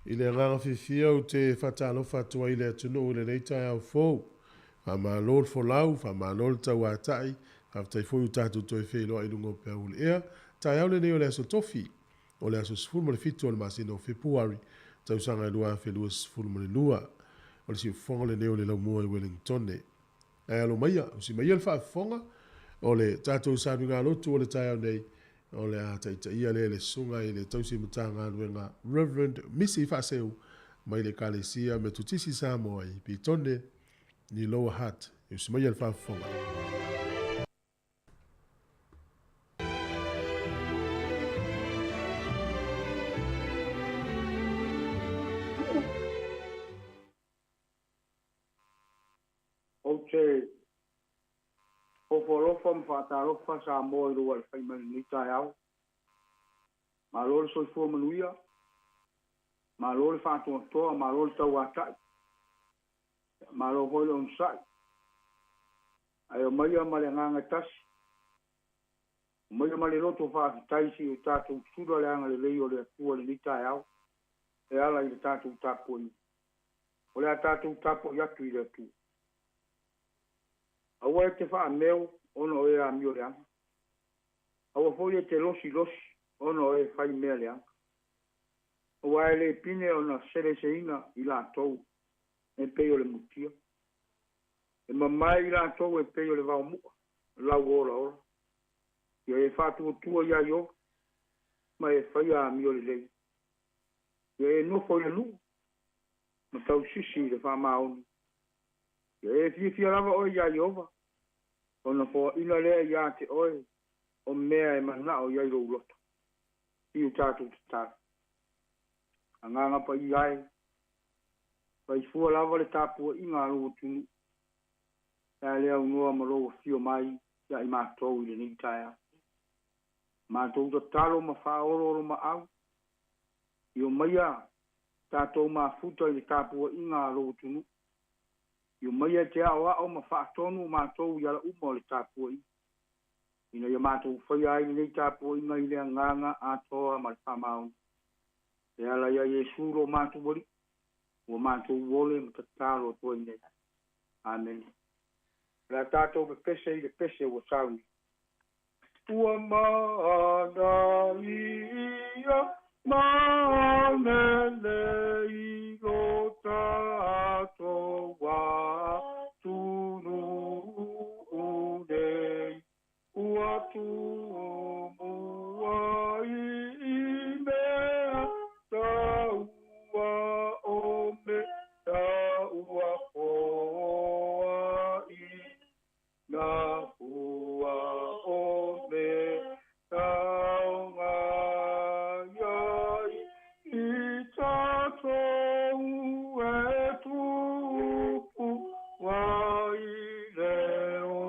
I le nganga whiwhia o te whatalofa atua i le atunu o le neita au fōu. Whamalol folau, whamalol tau atai, haftai fōi utatu toi wheloa i lungo pia ule ea, tai au le neo le aso tofi, o le aso sifuru mo le fitu o le masino Februari, tau sanga lua whelua sifuru mo le lua, o le si ufonga le neo le lau mua i Wellington ne. Ai alo maia, o si maia le whaafonga, o le tātou sādu ngā lotu o le tai au nei, o le a taita ia le sunga i le tausi mutanga ngā Reverend Missy Faseu, mai le kalesia me tutisi Samoa i Pitone, ni Lower Hutt, i usimaya le whaafonga. O te Foforofa mwhātarofa Samoa i rua le whaimani ni tai au. Ma lore soifua manuia, ma lore whātua toa, ma lore tau atai, ma lore hoile on sai. Ai o maia ma le nganga tasi, o maia ma le roto whaafitaisi o tātou sura le anga le lei o le atua le ni tai au, e ala i le tātou tapo i. O le a tātou tapo i atu i le atua. Awa e te wha meo, ono e a mio le anga. Awa foi e te losi, ono e whai mea le anga. Awa e le pine o na sere seina i la tou, e peo le mutia. E mamai i la tou e peo le vau muka, lau ora ora. Ia e whātua tua ia yo, ma e whai a mio le lei. Ia e nofo i le nu, ma tau sisi le wha maoni. Ia e fia lava o ia iova. Ona fo ina lea ia te oe, o mea e mana o iai rou loto. Iu tātou te tātou. Anganga pa i ai, pa i fua lava le tāpua i ngā rou tunu. Ia lea unua ma rou fio mai, ia i mātou i le ni taia. Mātou ta talo ma whaororo ma au. Io maia, tātou ma futa i le tāpua i ngā rou tunu. Io maia te awa o ma whaatonu mātou i ala uma o le tāpua i. Ina ia mātou whai ai nei tāpua i ngai lea nganga atoa ma le whamau. E ala ia Yesu ro mātou wari. Ua mātou wole ma tataro toi nei. Amen. Lea tātou me pese i le pese ua sauni. Ua maana ia maanele i lo tātou wa tunu unei. Ua tu mua i mea taua o mea ua hoa i na ua o mea taunga iai i tātou e tupu wai leo.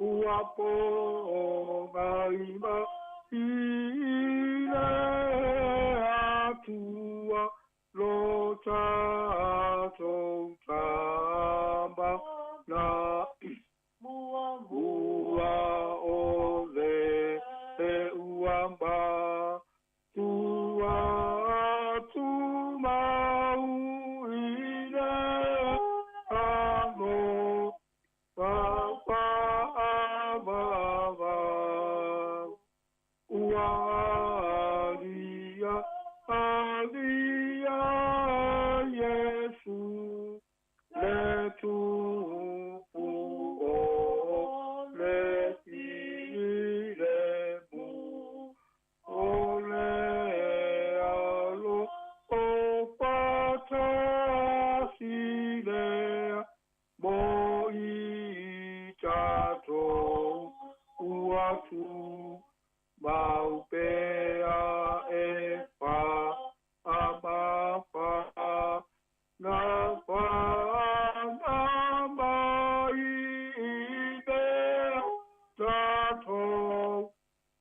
Uapo maima ile atua lo tātou tamba na mua ole e uamba tua tu mau ile amo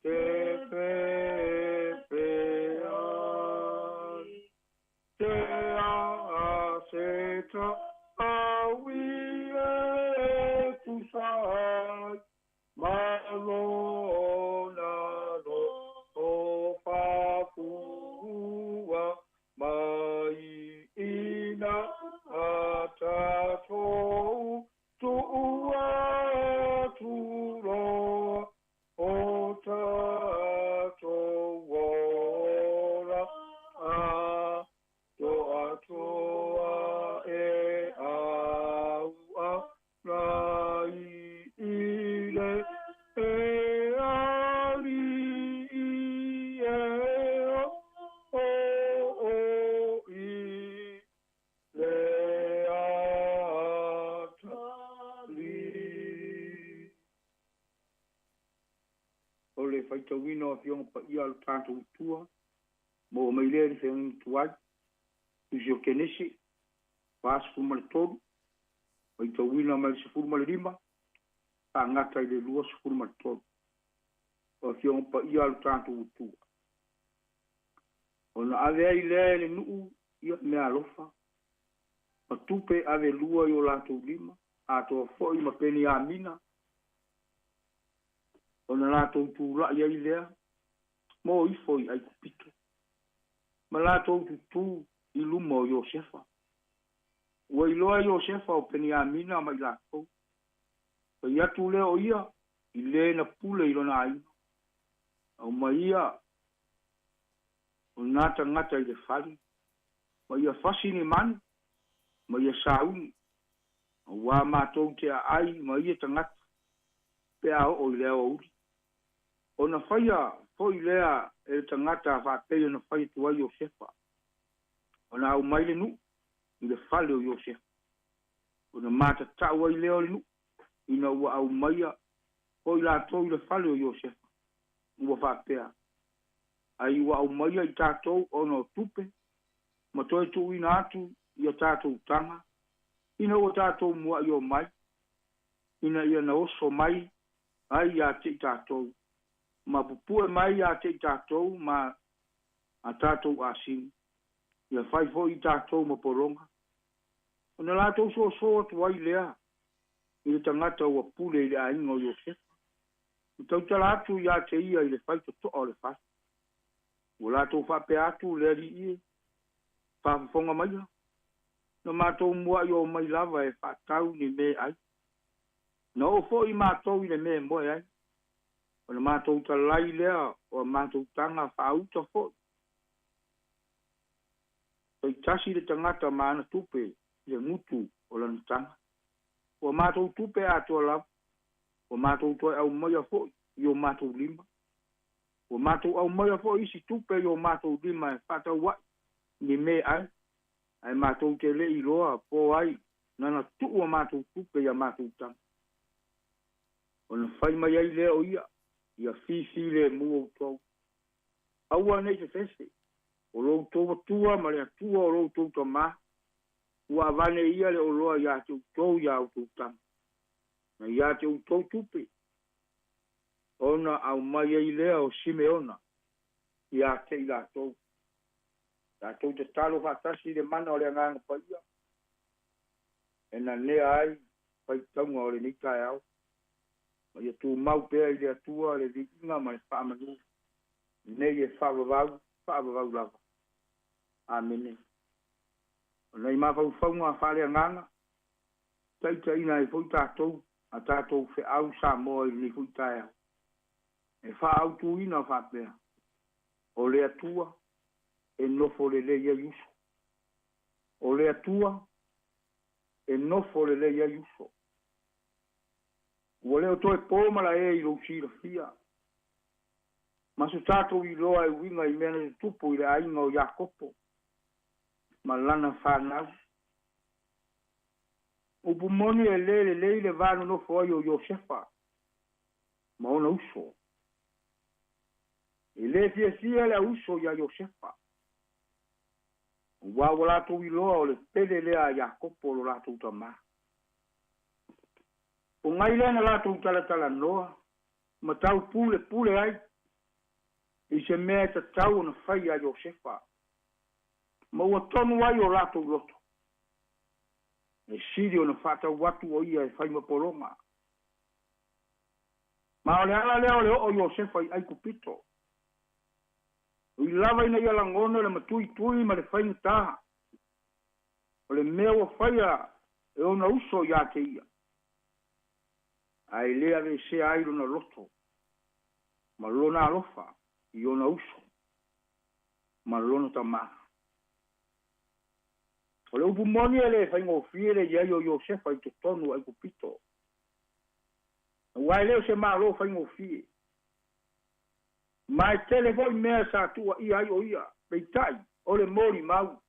te lona lo o whapua mai ina a tātou tuua tūroa o tātou ora a toa e au a rai ile e ari e o i le atali. O le whaitawina o whionga pa ia al tātou tua, mo o mai lere whionga tuai, usi o kenesi, pāsa fumale tolu, waitawina mai se fumale lima, a ngata i le lua se fumale tolu, o whionga pa ia al tātou tua. O na avea i lea le nuu, ia mea alofa, ma tupe ave lua i o lātou lima, a toa fōi ma peni a mina, o na lātou tūla ia i lea, mo i fōi ai kupito. Ma lātou tutu i luma o Iosefa. Ua iloa Iosefa o peni a mina ma i lātou. Pa iatu leo ia, i le na pule i lona aina. Au ma ia, o ngata ngata i le fali. Ma ia fasi ni mani, ma ia sauni. Wa mātou te a ai, ma ia tangata. Pea o i leo uri. O na whaia, fo i lea e tangata a whāpea na whaia tua Iosefa. O na au maile nu, i le fale o Iosefa. O na mata taua i leo le nu, i na ua au maia, o i lātou i le fale o Iosefa. Ua whāpea. Ai ua au maia i tātou o na tupe, ma toi tu ina atu i a tātou tanga, ina o tātou mua i o mai, ina ia na oso mai, ai a te i tātou, ma pupue mai a te i tātou, ma a tātou asini. Ia whai fo i tātou ma poronga. O na lātou so atu ai lea. I le tangata ua pule i le ainga o Iosefa. I tautala atu i a te ia i le whai to toa o le whai. O lātou whape atu le ali ie. Whafonga mai la. Na mātou mua i o mai lava e whatau ni me ai. Na o fo i mātou i le me moe ai. O na mātou talai lea o mātou tanga whauta fo. Oi tasi le tangata maana tupe le ngutu o lana tanga. O mātou tupe atua lau. O mātou toi au maia fo i o mātou lima. O mātou au maia fo isi tupe i o mātou lima e whatau wai ni me ai. Ai mātou te le i roa po ai nana tu o mātou tupe i a mātou tanga. O na whai mai ai leo ia. Ia fifi le mua o tau. Aua nei te fese. O rou tōwa tua, ma rea tua o rou tōta mā. Ua vane ia le o roa ia te utau ia o tōtang. Na ia te utau tupe. Ona au mai ei lea o Simeona. Ia te i la tau. La tau te talo whatasi le mana o le nganga pa ia. E na nea ai, pai taunga o le nikai au. Ma ia tū mau pēa i le atua le vikinga ma le whaamanu. Nei e whaavavau lava. Amene. Nei mawhauwhaunga a whare nganga. Taita ina e fui tātou. A tātou whe au sa moa i ni fui tāia. E wha au tū ina whapea. O le atua. E nofo le leia yuso. O le atua. E nofo le leia yuso. Ua leo toi pōmala e i rou sira fia. Masu tātou i loa e winga i mena te tupu i le ainga o Iakopo. Ma lana whanau. Upu moni e le vānu no fwai o Iosefa. Ma ona uso. E le fia le uso ia Iosefa. Ua walatou i loa o le pele lea Iakopo lo latou tamā. O ngai lena latou tala noa. Ma tau pule ai. I se mea ta tau na whai a Iosefa. Ma ua tonu ai o latou loto. E siri o na whatau watu o ia e whai maporonga. Ma o le ala lea o le o Iosefa i ai kupito. I lava ina ia langona le matui tui ma le whainga o le mea ua whaia e ona uso ia te ia. Ai lea le se airo na loto. Ma lona alofa i ona uso. Ma lona tamaha. O le upu moni e le whainga o fie le iai o Iosefa i te tonu ai kupito. Wai leo se maa lo whainga o fie. Mai telefoni mea sa tua ia ai o ia. Peitai, o le mori mau.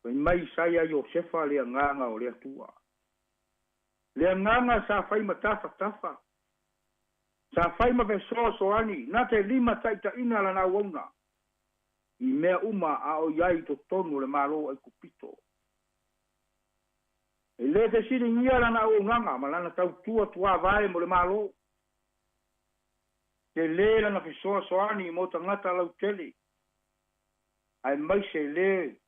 Pai mai sai a Iosefa le nganga o le atua. Le nganga sa fai matafa tafa. Sa fai ma fesoa soani, na te lima taita ina la na wona. I mea uma a o iai to tonu le malo ai kupito. E le te siri ngia la na o nganga, ma lana tau tua tua vae mo le malo. Te le la na fesoa soani mo ta ngata lau tele. Ai mai se le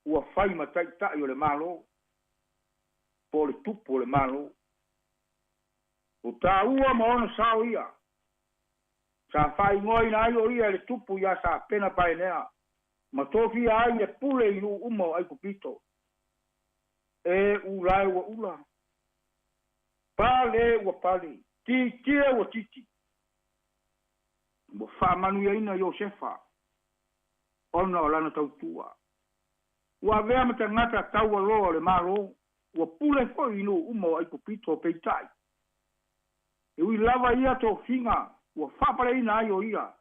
ua fai ma taita i o le malo. Po le tupo le malo. O ta ua ma ona sao ia. Sa fai ngoi na ai o ia le tupu ia sa pena pai nea. Ma tofi ai le pule inu umo ai kupito. E ulai wa ula. Pale wa pale. Titie wa titi. Mo fa manu ia ina Iosefa. Ona o lana tautua. Ua vea mata ngata tau aloa le maro. Ua pule fo inu umo ai kupito peitai. E ui lava ia to finga. Ua whapare ina ai o ia.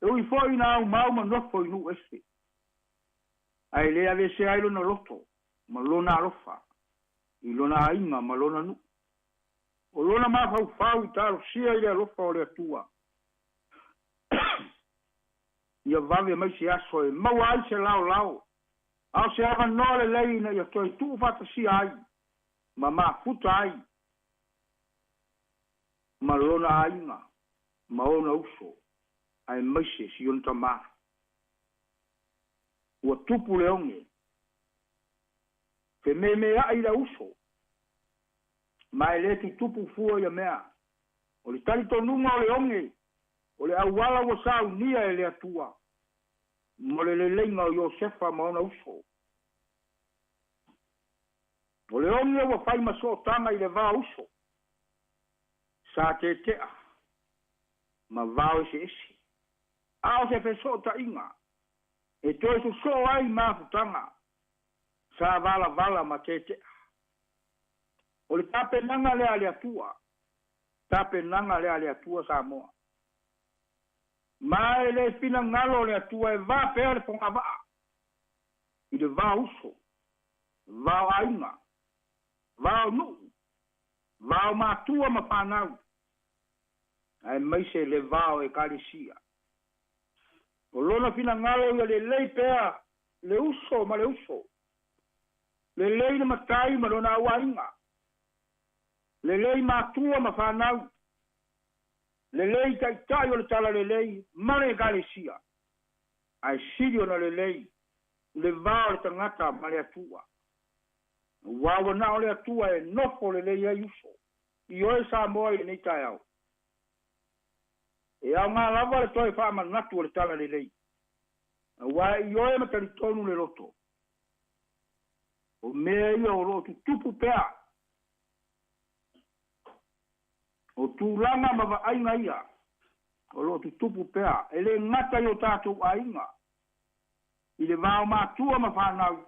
E ui fo ina au mau ma nofo inu ese. Ai lea le se ailo na loto. Ma lona alofa. I lona ainga ma lona nu. O lona ma fau i taro sia i alofa o le atua. Ia vave mai se aso e maua ai se lao lao. Au se ava nore lei na ia toi tu fata si ai. Ma futa ai. Ma lona ainga. Ma ona uso. Ai maise si yon tama. Ua tupu leonge. Fe me ai la uso. Ma ele tu tupu fua ia mea. O le tali tonunga o leonge. O le awala wa sa unia e le atua. Mo le leinga o Iosefa ma ona uso. O leonge wa fai maso tanga i le va uso. Sa te tea. Ma vao ese ese. Ao se feso ta inga. E toi su so ai ma futanga. Sa vala ma te tea. O le tape nanga le ale atua. Tape nanga le ale atua sa moa. Ma le fina ngalo le atua e va pere ponga va. I le va uso. Va ainga. Va nu. Va matua ma panau. Ai mai se le vao e kalisia. O lona fina ngalo ia le lei pea. Le uso ma le uso. Le lei na matai ma lona awainga. Le lei matua ma whanau. Le lei tai o le tala le lei. Mare e kalisia. Ai sirio na le lei. Le vao le tangata ma le atua. Wawa na o le atua e nofo le lei e uso. I oe sa moa i nei tai au. E au ngā lava le toi wha manatu o le tala le lei. Wa i oe matari tonu le loto. O mea ia o loto tupu pea. O tūlanga ma wa ainga ia. O loto tupu pea. E le ngata i o tātou ainga. I le vāo mātua ma whanau.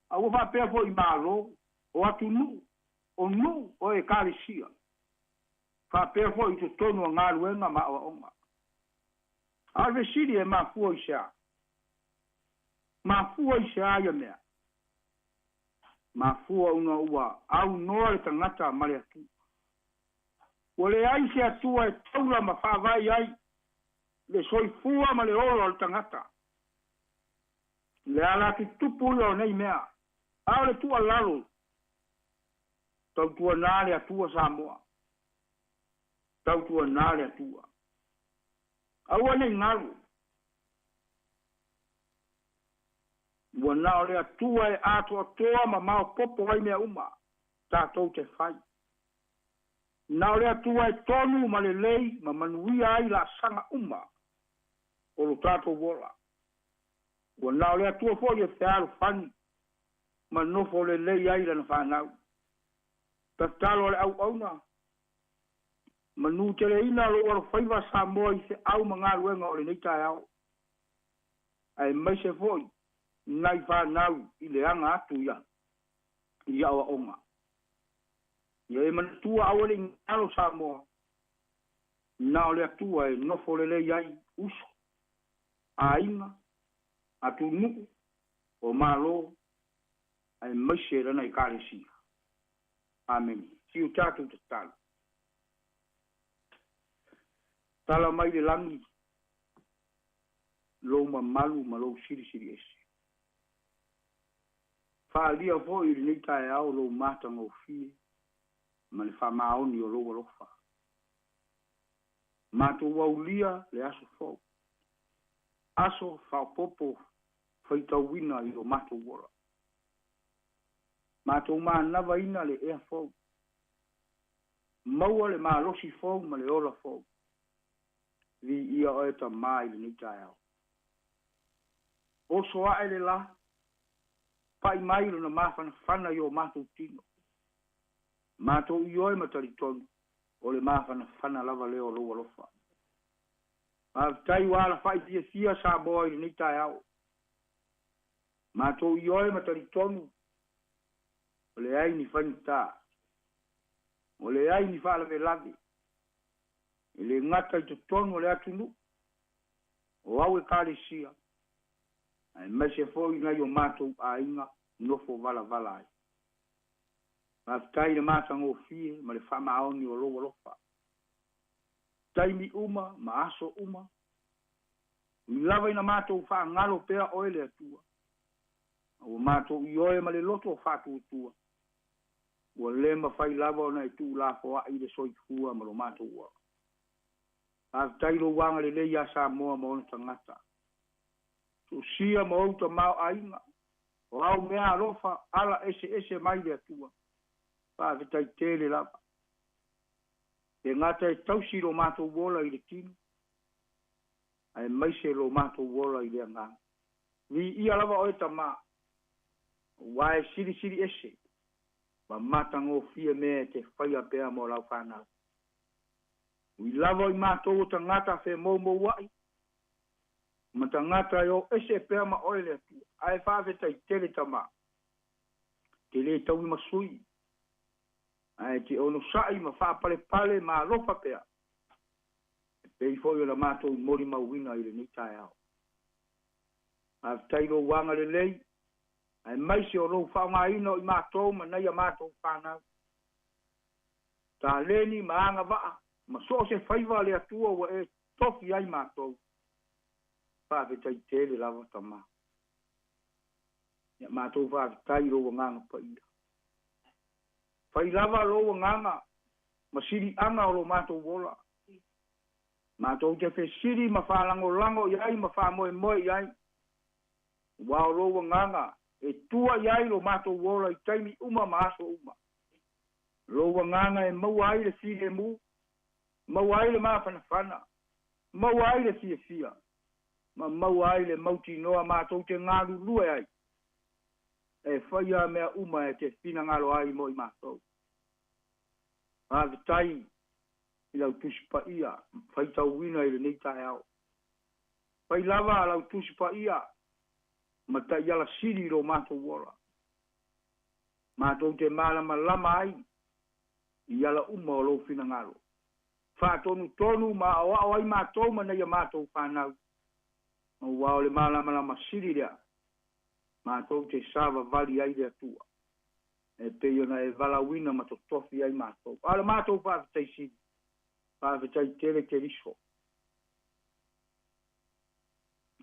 A o wha pea fo i mālo. O atu nu. O nu o e kārisia. Fa pea fo i to tonu a ngā ruenga ma o onga. Arve siri e mafua i sea. Mafua i sea ia mea. Mafua una ua. Au noa le tangata mare atu. O le ai se atua e taula ma whawai ai. Le soifua ma le olo le tangata. Le ala ki tupu o nei mea. Au le tua lalo. Tau tua nare atua Samoa. Tau tua nare atua. Aua nei ngaru. Ua nao le atua e ato atoa ma mao popo ai mea uma. Tātou te whai. na o le atua e tonu ma le lei ma manuia ai la sanga uma o lo tatou wola ua na o le atua fo'i e fealu fani ma nofo le lei ai lana fanau tatalo le au'auna manu teleina lo ora faiva sa mo i se au magaluega o lenei taeao ae maise fo'i nai fanau i le aga atu ia oa'oga ia e manatua aua le igalo sa moa na o le atua e nofo lelei ai uso aiga atunu'u o mālō ae maise lana i kalesia amen siu tatou tatalo tala mai le lagi lou mamalu ma lou silisili ese fa'alia fo'i i lenei taeao lou matagofie ma le fa'amaoni o lou alofa matou aulia le aso fo'u aso fa'apopo faitauina i lo matou ola matou manavaina le ea fo'u maua le malosi fo'u ma le ola fo'u vi'ia o e tamā i lenei taeao oso a'e le la pa'i mai lona mafanafana i o matou tino matou i oe ma talitonu o le mafanafana lava lea o lou alofa afetai ua ala fa'aifiafia sa moa i lenei taeao matou i oe ma talitonu o le ai ni fanitā o le ai ni fa'alavelave e le ngata i totonu o le atunu o au e kalesia ae maise fo'i nai o matou āiga nofo valavala ai afetai le matagofie ma le fa'amaoni o lou alofa taimi uma ma aso uma i lava ina matou fa'agalo pea oe le atua ua matou i oe ma le loto o fa'atuatua ua lē mafai lava ona e tu'ulafoa'i le soifua ma lo matou ua afetai lou aga lelei a samoa ma ona tagata su'usia ma ou tamao āiga o au mea alofa ala ese mai le atua fa'afetai tele lava e gata e tausi lo matou ola i le tino ae maise lo matou ola i le agaga vi'ia lava o e tamā ua e silisili ese ma matagofie mea te faia pea mo lau fanau ui lava i matou o tagata fe moumou a'i ma tagata e o ese pea ma oe le atua ae fa'afetai tele tamā te lē tau i masui ae te ono sa'i ma fa'apalepale ma alofa pea e pei fo'i ona matou moli mauina i lenei taeao afetai lou aga lelei ae maise o lou fa'aogāina o i matou ma nai a matou fanau taleni ma agava'a ma so o se faiva le atua ua e tofi ai matou fa'afetai tele lava tamā ia matou fa'afetai lou agaga pa'ia fai lava lou agaga ma sili'aga o lo matou ola matou te fesili ma fa'alagolago i ai ma fa'amoemoe i ai ua o lou agaga e tua i ai lo matou ola i taimi uma ma aso uma lou agaga e maua ai le filemu maua ai le mafanafana maua ai le fiafia ma maua ai le mautinoa matou te galulue ai e faia mea uma e te finagalo ai mo i matou afetai i lau tusi pa'ia faitauina i lenei taeao fai lava a lau tusi pa'ia ma ta'iala sili lo matou ola matou te malamalama ai i ala uma o lou finagalo fa'atonu ma aoa'o ai matou ma nei a matou fanau ua o le malamalama sili lea matou te savavali ai le atua e pei ona e valauina ma totofi ai matou a le matou fa'afetai sili fa'afetai tele keliso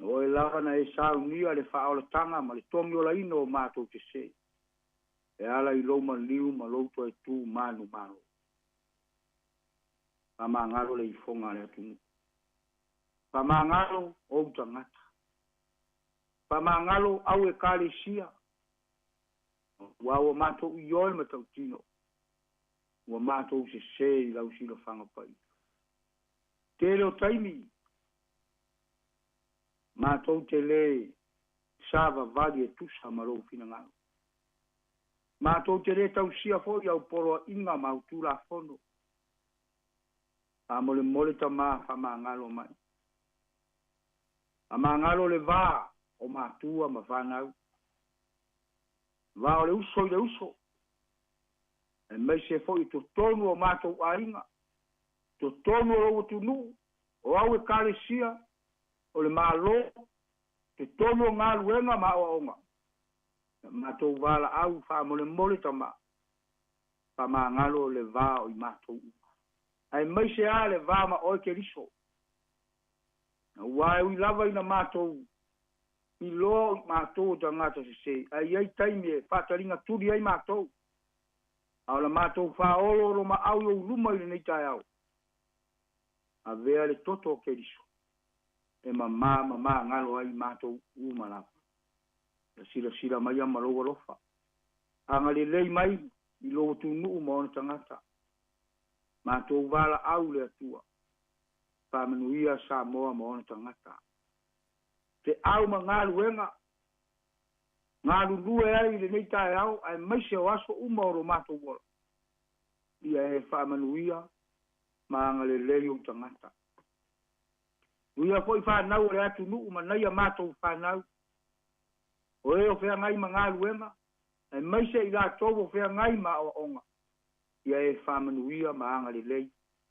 o e lava na e saunia le fa'aolataga ma le togi o laina o matou te se e ala i lou maliu ma lou toetū manumalo famagalo le ifoga le atunu famagalo ou tagata famagalo au e kalesia ua ua matou i oe ma tautino ua mātou se I lau sila whangapai. Te leo taimi, mātou te le sāwa vali e tusa marou fina ngāu. Mātou te le tau sia fo I au poroa inga mautu la fono. A mole mole ta mā wha mā ngalo mai. A mā ngalo le vā o mātua ma whanau. Vā o le uso I le uso. E mai se fo I to tonu o mātou ainga. To tonu o rogo tunu. O au e kare sia. O le mālo. To tonu o ngā luenga ma o onga. Mātou wala au wha mole mole ta mā. Wha mā ngalo le vā o I mātou. Ai mai se a le vā ma oi ke riso. Wai ui lava ina mātou. I loa I mātou ta ngata se. Ai ai taimi e whataringa turi ai mātou. Au la mātou wha olo ma au yo luma I le nei tai au. A vea le toto ke riso. E ma ngalo ai mātou umalapa. Sila mai ama loa lofa. Anga le lei mai I loa tunu ma ona tangata. Mātou wala au le atua. Whamenuia sa moa ma ona tangata. Te au ma ngā luenga. Ngā lulue ai le nei tai au. Ai maise o aso umaoro mātou wala. Ia e whamenuia ma anga le lei o tangata. Uia foi whanau le atu nuu ma naia mātou whanau. O eo whea ngai ma ngā luenga. Ai maise I la tovo whea ngai ma o onga. Ia e whamanuia ma anga le lei.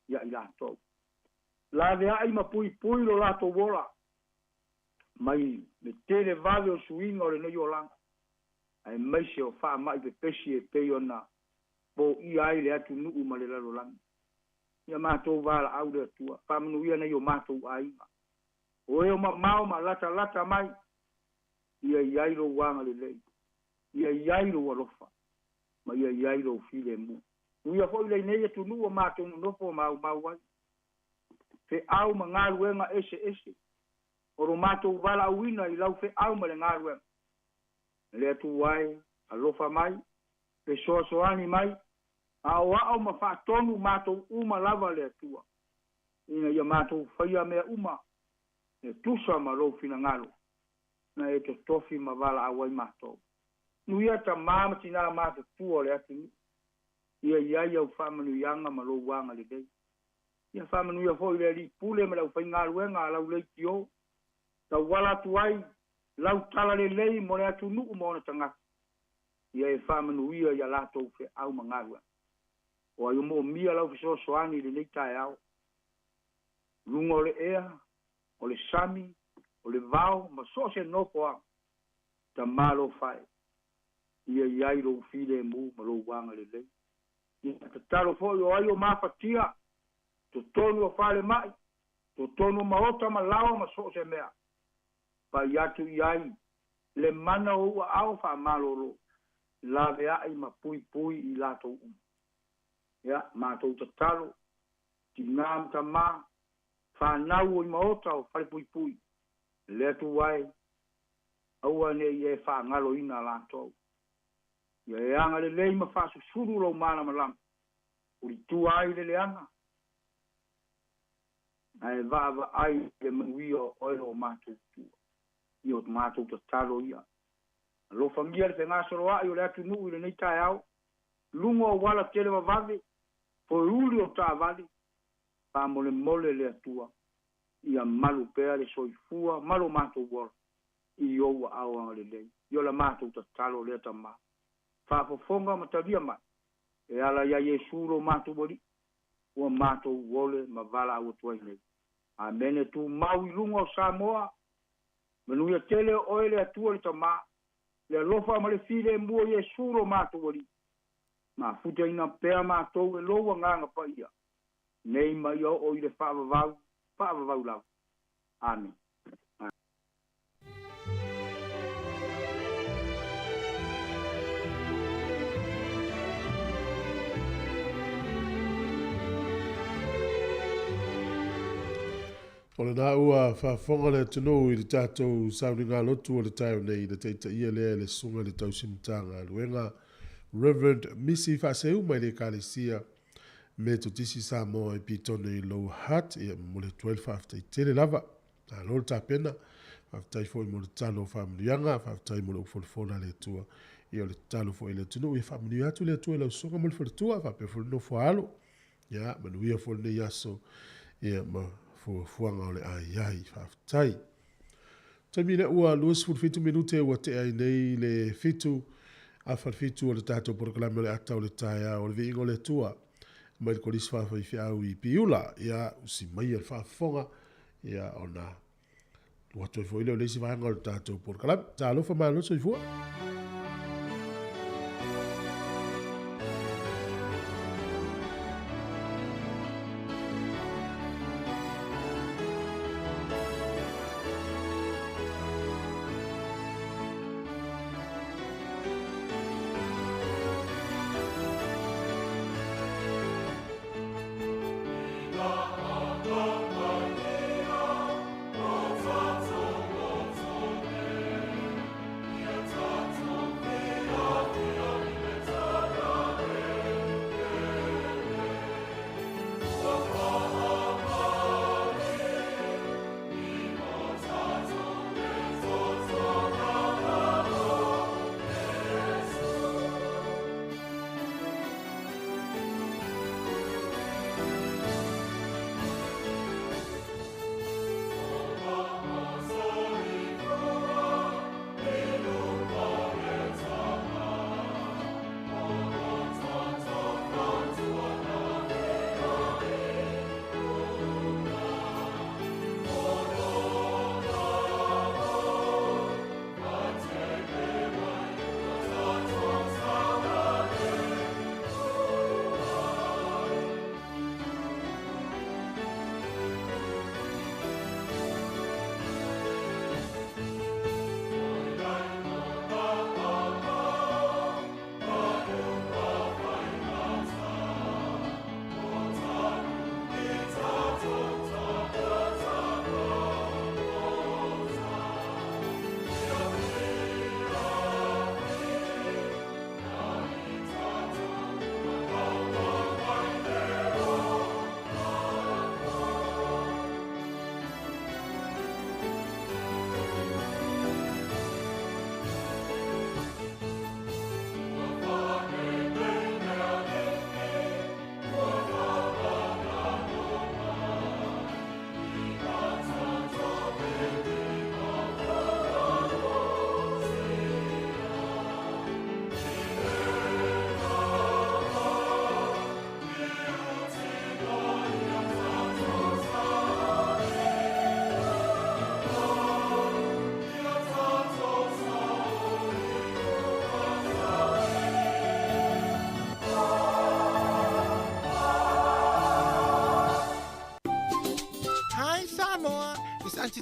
Ia I la tovo. La vea ai ma pui lo la to wola. Mai me tele vale o suinga o le nei o langa. Ai maise o wha mai pe pesi e peiona. Po I ai le atu nuu ma le lalo langa. Ia mātou wala au le atua. Whamanuia nei o mātou ainga. O eo ma ma lata mai. Ia iai lo wanga le lei. Ia iai lo walofa. Ma ia iai lo file mu. Uia hoi lei nei atu nua mātou nofo mau ai. Fe au ma ngā luenga ese. Oro mātou wala uina I lau fe au ma le ngā luenga. Le atu wai, alofa mai, fe soani mai, a o au ma whaatonu mātou uma lava le atua. Ina ia mātou whaia mea uma. E tusa ma lo fina ngalo. Na e te tofi ma wala awai mātou. Nuia ta māmati nā mātou tua le atu ni. Ia iai au whamanu ianga ma lo wanga le dei. Ia whamanu ia hoi le li pule ma lau whainga luenga lau lei ki o. Ta wala tuai, lau tala le lei mo le atu nuu mo na tangata. Ia e whamanu ia latou fe au ma ngā luenga. O ai mo mia lau fiso soani le nei tai au. Lungo le ea, o le sami, o le vao, ma so se nofo a. Ta malo fai. Ia iai lo file mu ma lo wanga le lei. Ia te talo foi o ai o mafatia. To tonu o fale mai. To tonu maota ma lawa ma so se mea. Pa iatu iai. Le mana o ua au fa malolo. La vea ai ma pui I lato um. Ia, mātou te talo. Ti ngām ta mā. Whanau o I maota o fale pui. Le atu wai. Aua ne I e whangalo ina lato. Ia e anga le lei ma whasu suru lau mana malam. Uri tu ai le leanga. Ai vava ai le manuia oilo o mātou tua. Ia o mātou te talo ia. Lo familia le ngā soro ai o le atu nuu le nei tai au. Lungo o wala tele wa vave. Po uli o tā vale. Pa mole le atua. Ia malu pea le soifua. Malo mātou wala. I oua au anga le lei. Ia la mātou te talo le tama. Whafofonga matavia mai. E ala ia Yesu lo mātou wali. Ua mātou wole ma vala au tuai nei. Amene tu mau I lunga o Samoa. Manuia tele oele atua le tama. Le alofa ma le file mua Yesu lo mātou wali. Ma futa ina pea mātou e loa nganga pa ia. Nei mai o I le whaavavau lau. Amen. O le nā ua whaafonga le tunu I le tātou sauninga lotu o le taio nei le teita ia lea le sunga le tausimutanga luenga Reverend Missy Faseu mai le kālesia me to tisi sa mo e pitone i low hat e mo le 12 after tele lava a lo ta pena after fo mo le talo family yanga after mo le fo le tua e le talo fo le tunu e family atu le tua le so mo le tua fa pe fo no fo alo ya ma no ia fo le yaso e ma fo fuanga le ai after Tamina ua luas fitu minute ua te ai nei le fitu a fitu o le tato proklame le ata o le taia o le viingo le tua mai le kolisi whawhai whiau i piula ia usi mai al whafonga ia ona ua toi fo ile o leisi vahanga o le tato proklame ta alofa maa loso i fua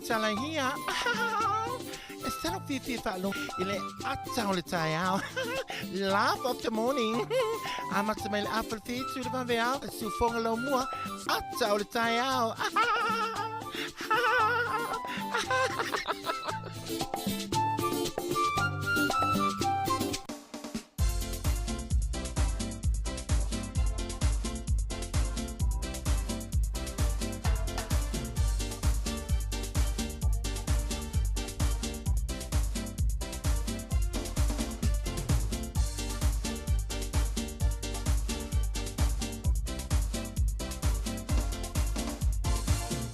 Talahia. Instead of Fifi Falo, il est attends le taillao. Laugh of the morning. I'm at my apple feet to the Bavial, to follow more. Attends le taillao.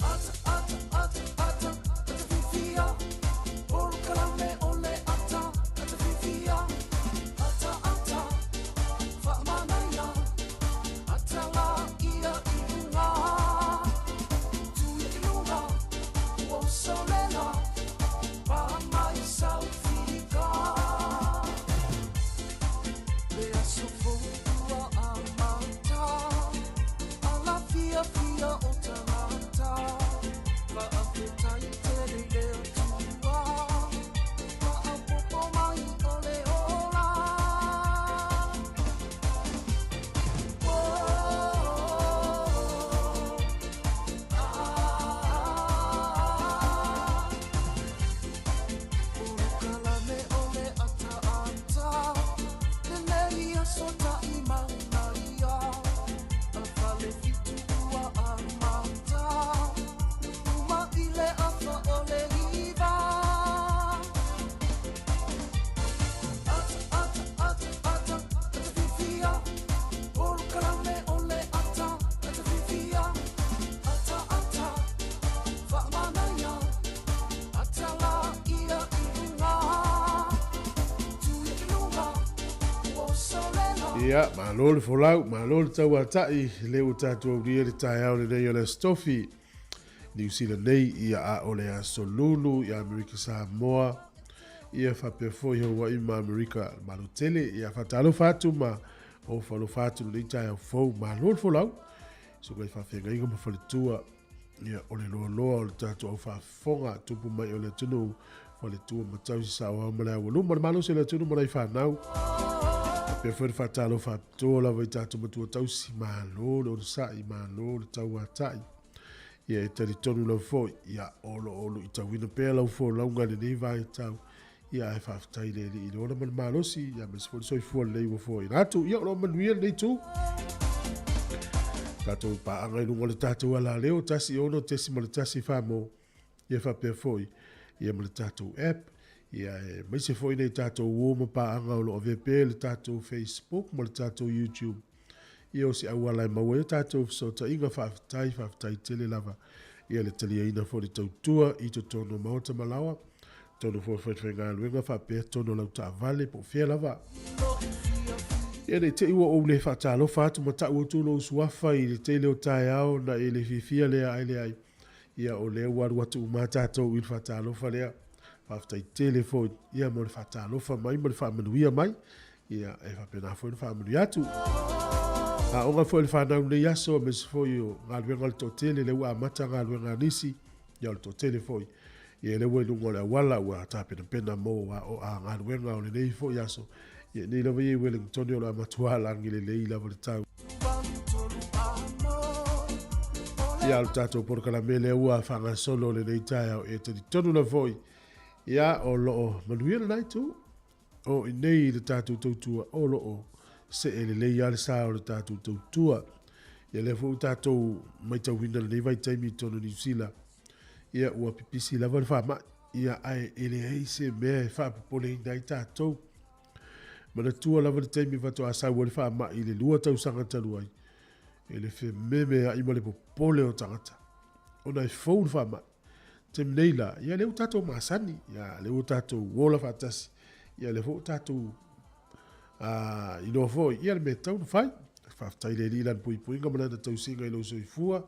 Ata, ata, ata, ata, ata, Fifi, oh. Ia, malo le folau, malo le tau atai, le o tātua uria le tai au le nei o le stofi. New Zealand nei, ia a o le aso lulu, ia Amerika Samoa, ia whapefo i hau i ma Amerika malo tele, ia whatalo fatu ma o whalo fatu le tai au fau, malo le folau. So kai whawhenga inga ma whaletua, ia o le loa loa o le tātua au whafonga, tupu mai o le tunu, whaletua ma tau si sa o hau malea walu, ma le malo se le tunu ma rei whanau. Pe foi fatalo fatto la vai tato matua tau si malo lo sai malo lo tau atai ia te tonu lo foi ia olo i tau ina pe lo fo la unga ni vai tau ia e fa tai le i lo man malo si ia mes foi fo le wo foi ratu ia lo man wi le tu tato pa anga lu le tato ala leo tasi ono tesi mal tasi famo ia fa pe foi ia mal tato app ia mai se foi nei tatou o ma pa anga o lo VP le tatou Facebook mo le tatou YouTube ia o se awala ma we tatou so ta inga fa tai tele lava ia le tele ina fo le tautua i to tono mauta malawa tono fo fenga luenga fa pe tono la ta vale po fia lava ia le te iwa o le fa talo fa tu ma ta o tu lo suafa i le tele o tai ao na ele fifia le ai ia o le waru atu ma tatou il fa talo fa le after telefone ia mo le fatalo fa mai mo le famanuia mai ia e fa pena foi le famanuia tu a onga foi le fanau le yaso me foi o ngalwenga le totele le wa mata ngalwenga nisi ia le totele foi ia le welu ngole wala wa ta pena mo wa o ngalwenga o le nei foi yaso ia ni le vi Wellington o la matuala ngile le ila le tau ia le tato por kala mele wa fanga solo le nei tai e te tonu la foi ia o loo manuia nai tu o nei le tatu tautua o loo se ele le ia le sa o le tatu tautua ia le fu tatu mai tau hina le vai taimi tonu New Zealand ia ua pipisi lava le whama ia ai ele hei se mea e whapapole nai tatu mana tua lava le taimi vato a sau le whama i le lua tau sanga talu ai ele fe meme a ima le popole o tangata o nai fau le whama te mneila, ia leo tatou masani, ia leo tatou wola fatasi, ia leo tatou ino foi, ia le me tau no fai, whaftai le lilan pui inga mana tau singa ilo soifua,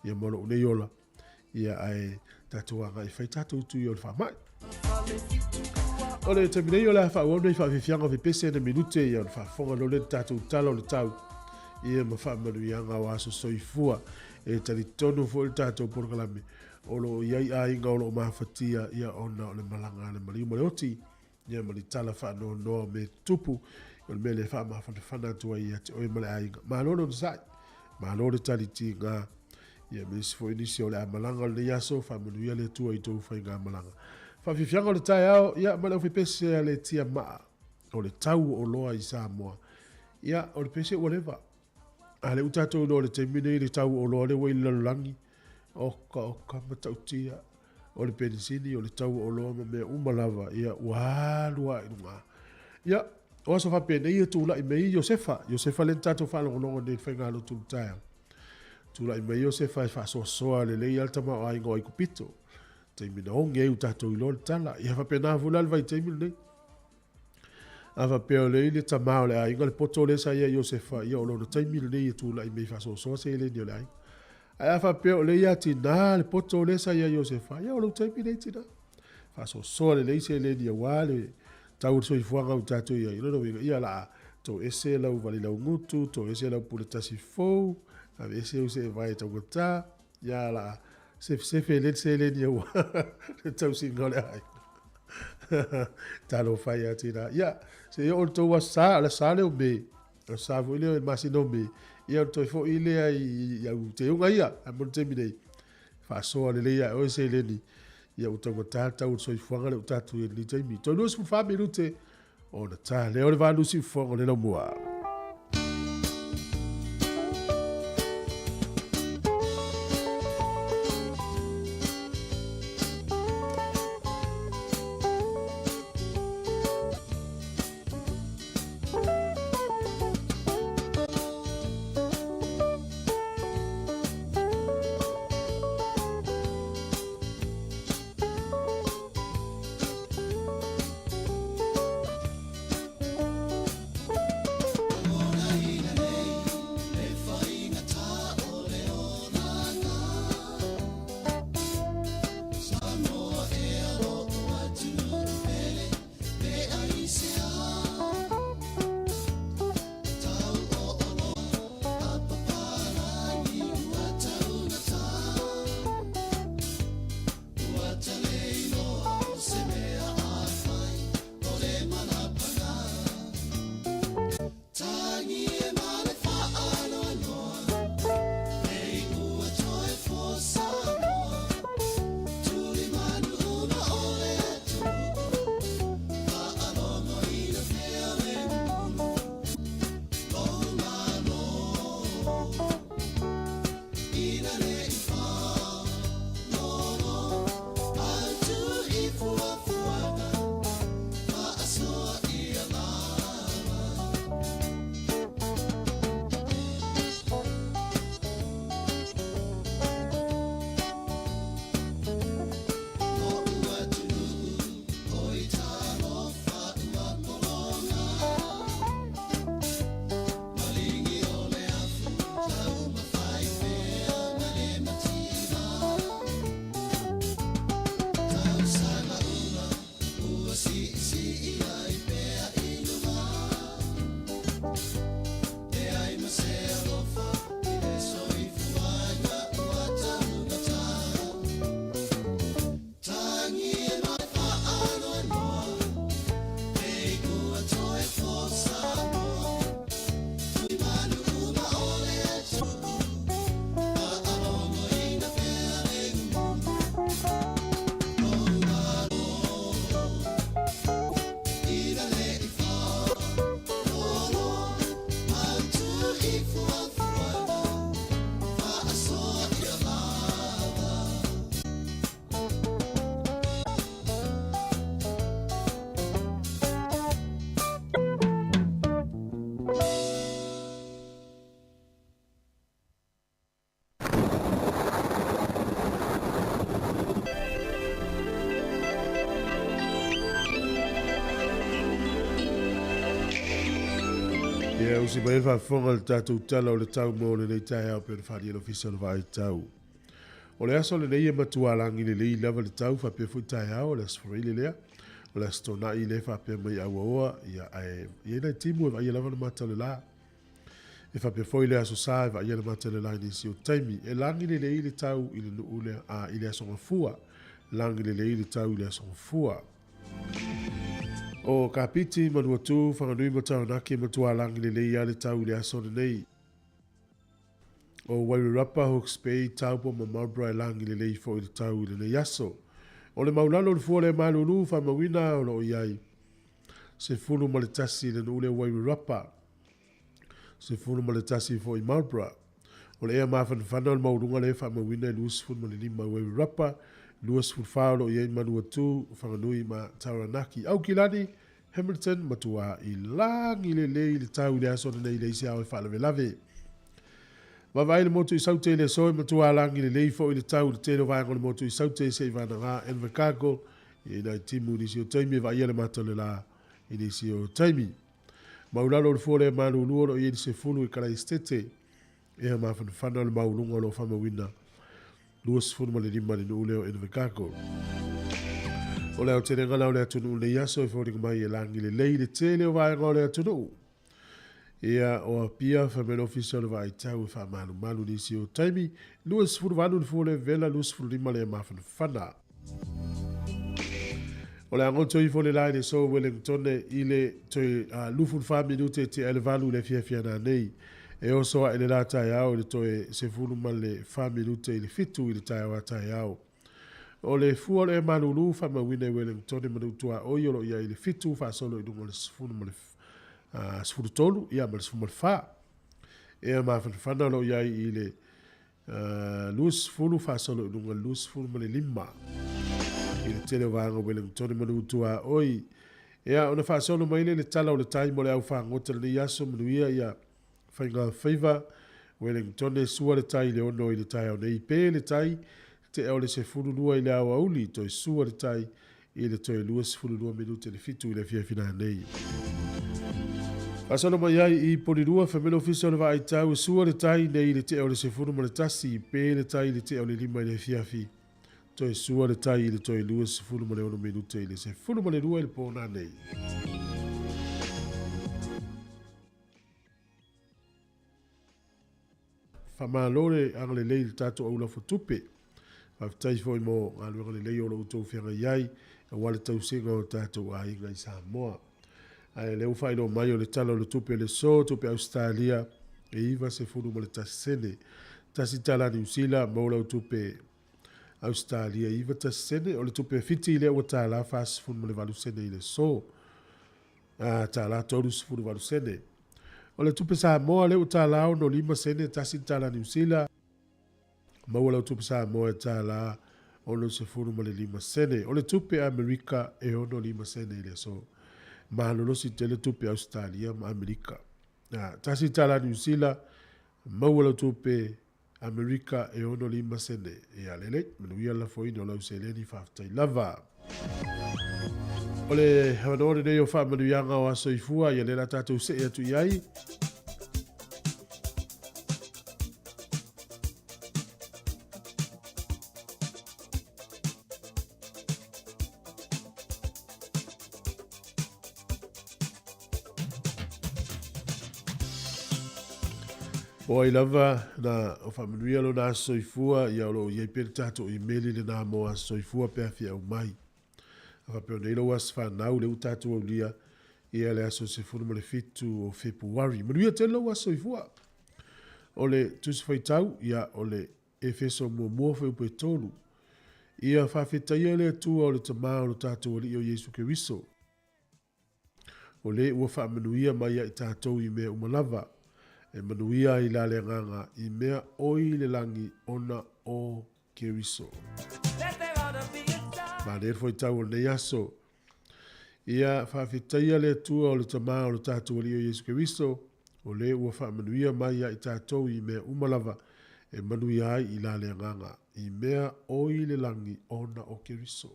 ia mono une yola, ia ai tatou anga i fai tatou tu i o le whamai. O le te mnei o le hafa uona i whawhiwhianga vi pese na minute, ia le whafonga no le tatou tala o le tau, ia ma whamanu i anga o aso soifua, e tali tono fo le tatou porkalame, olo iai a inga olo mafatia ia ona o le malanga le maliuma le oti ia mali tala wha no me tupu o le mele wha mawhana tua ia te oi male a inga mahalono na sai mahalono tali ti ngā ia me sifo inisi o le a malanga le yaso wha manuia le tua i tau whai ngā malanga wha whiwhianga o le tai ao ia male o whipese a le tia maa o le tau o loa i Samoa ia o le pese whatever a le utatou no le teimine i le tau o loa le wai lalulangi oka matautia o le penisini o le tau o loa me umalava ia walua inunga ia o aso fa pene ia tula i mei Josefa le tatou whalongonongo ne whainga lo tulutai tula i mei Josefa e whasoasoa le lei altama o aingo ai kupito teimina onge e utatou ilo le tala ia fa pena vula le vai teimina nei ava peo le ile tamao le aingo le poto le sa ia Josefa ia o lo teimina nei tula i mei whasoasoa se le ni o le aingo ai fa pe o le ia tina le poto le sa ia Josefa ia o lo taimi nei tina fa so le se le dia wale tau so i fuanga o tatu ia ia la to ese la u vali la ngutu to ese la pulita si fo a ese o se vai tau ta ia la se fe le dia wa tau si ngole ai talo fa ia tina ia se o to wa sa la sale o be sa vo le masino be ia to fo ile ai ia te unga ia a mo te minei fa so le ia o se le ni ia o tonga tata o so i fuanga le tatu i ni te mi to no su fa minute o na ta le o le va lu si fuanga le no moa Le o si mai fa fonga le tātou tala o le tau mo le nei tai au pe le whari alo fisa le vai tau. O le aso le nei e matua langi le lei lava le tau fa pe fu tai au le asfari le lea. O le astona i le fa pe mai au oa ia ai nei timu e vai lava le mata le la. E fa pe foi le aso sa e vai le mata le la ni si o taimi. E langi le lei le tau i le nuule a i le aso ngafua. Langi le lei le tau i le aso ngafua. O kapiti manua tu whanganui matau naki matua langi le lei ale tau le aso nei. O Wairarapa Hawke's Bay taupo ma Marlborough langi le lei fo i le tau i le nei aso. O le maulano le fua le malulu whamawina o lo iai. Se fulu ma le tasi le nule Wairarapa. Se fulu ma le tasi fo i Marlborough. O le ea mawhanwhana le maurunga le whamawina i luas fulu ma le lima Wairarapa. Luas fulfalo iai manua tu whanganui ma Taranaki. Au kilani, Hamilton matua i langi le lei le tau le aso nei le isi au e whalave lave. Mawai le motu i saute le soe matua langi le lei fo i le tau le telo vaengo le motu i saute se i vana ngā Envakago i nai timu nisi o taimi e vai ele mata le la i nisi o taimi. Maulalo le fuole manu luoro i se fulu i kara istete e ha mawhanwhana le maulunga lo whamawina. Luas funu ma le lima le nuu leo Envakago. O leo tene ngana o lea tunu le yaso e fōringa mai e langi le lei le te leo vai ngā lea tunu. Ia o a pia whamena ofisa le vai tau e whamanu manu nisi o taimi. Luas funu vanu le fōle vela luas funu lima le mawhanu whana. O lea ngoto i fōle lai le so Wellington i le toi lufun wha minute te ele valu le fia fia nā nei. E o soa ele la tai au le toe se funu ma le wha minute i le fitu i le tai au a tai au. O le fua le manulu wha mawine Wellington i manutua o iolo ia i le fitu wha solo i dungo le sifunu ma le sifunu tolu ia ma le sifunu ma le wha. E a mawhana lo ia i le luas funu wha solo i dungo le luas funu ma le lima. I le tele wanga Wellington i manutua oi. E a ona wha solo maile le tala o le tai mo le au wha ngota le yaso manuia ia whainga whaiva, Wellington e sua le tai le ono i le tai au nei pē le tai, te eo le se funu lua i le au auli, toi sua le tai i le toi lua se funu lua minute le fitu i le fia fina nei. Asana mai ai i poni lua whamena ofisa o le vai tau e sua le tai nei le te eo le se funu ma le tasi i pē le tai le te eo le lima i le fia fi. Toi sua le tai i le toi lua se funu ma le ono minute i le se funu ma le lua i le pōna nei. Whamalore anga le lei le tato au la fotupe. Whaftai fo i mo aluanga le lei o lo utou whianga iai, a wale tau singa o tato a inga i Samoa. Ai leo whaino mai o le tala o le tupe le so, tupe Australia, e iwa se funu ma le tasene. Tasi tala New Zealand, maula o tupe Australia, iwa tasene, o le tupe fiti i le ua tala, fas funu ma le valu sene i le so. Tala tolu se funu valu sene. O le tupe Samoa le utala no lima sene tasi tala New Zealand. Maua le tupe Samoa tala ono se funu ma le lima sene. O le tupe Amerika e ono lima sene i le so. Mahalo si tele tupe Australia ma Amerika. Tasi tala New Zealand. Maua le tupe Amerika e ono lima sene. E alele, manuia la foini o lau seleni whaftai lava. O le hawanore nei o whamanuianga o aso i fua, ia le la tātou se atu iai. O ai lava na o whamanuia lo na aso i fua, ia lo iai pere tātou i meli le nā mo aso i fua pēr fia au mai. Whapeo nei lau as whanau le utatu au lia ia le aso se funu ma le fitu o Februari. Manuia te lau aso i fua. O le tusi whaitau ia o le efeso mua mua whaupo e tolu. Ia whawhetaia le atua o le tamao lo tātou ali o Yesu Keriso. O le ua whamanuia mai i tātou i mea umalava. E manuia i la le nganga i mea oi le langi ona o Keriso. Ma le foi tau nei aso. Ia whawhetaia le atua o le tamao lo tātou ali o Yesu Keriso. O le ua whamanuia mai i tātou i mea umalava. E manuia ai i la le nganga i mea oi le langi ona o Keriso.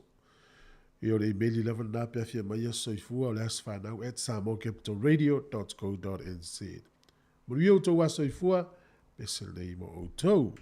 I o le emaili lava na pia fia mai aso i fua o le aswhanau @samocapitalradio.co.nz. Mori o tau aso i fua, pese lei mo o tau.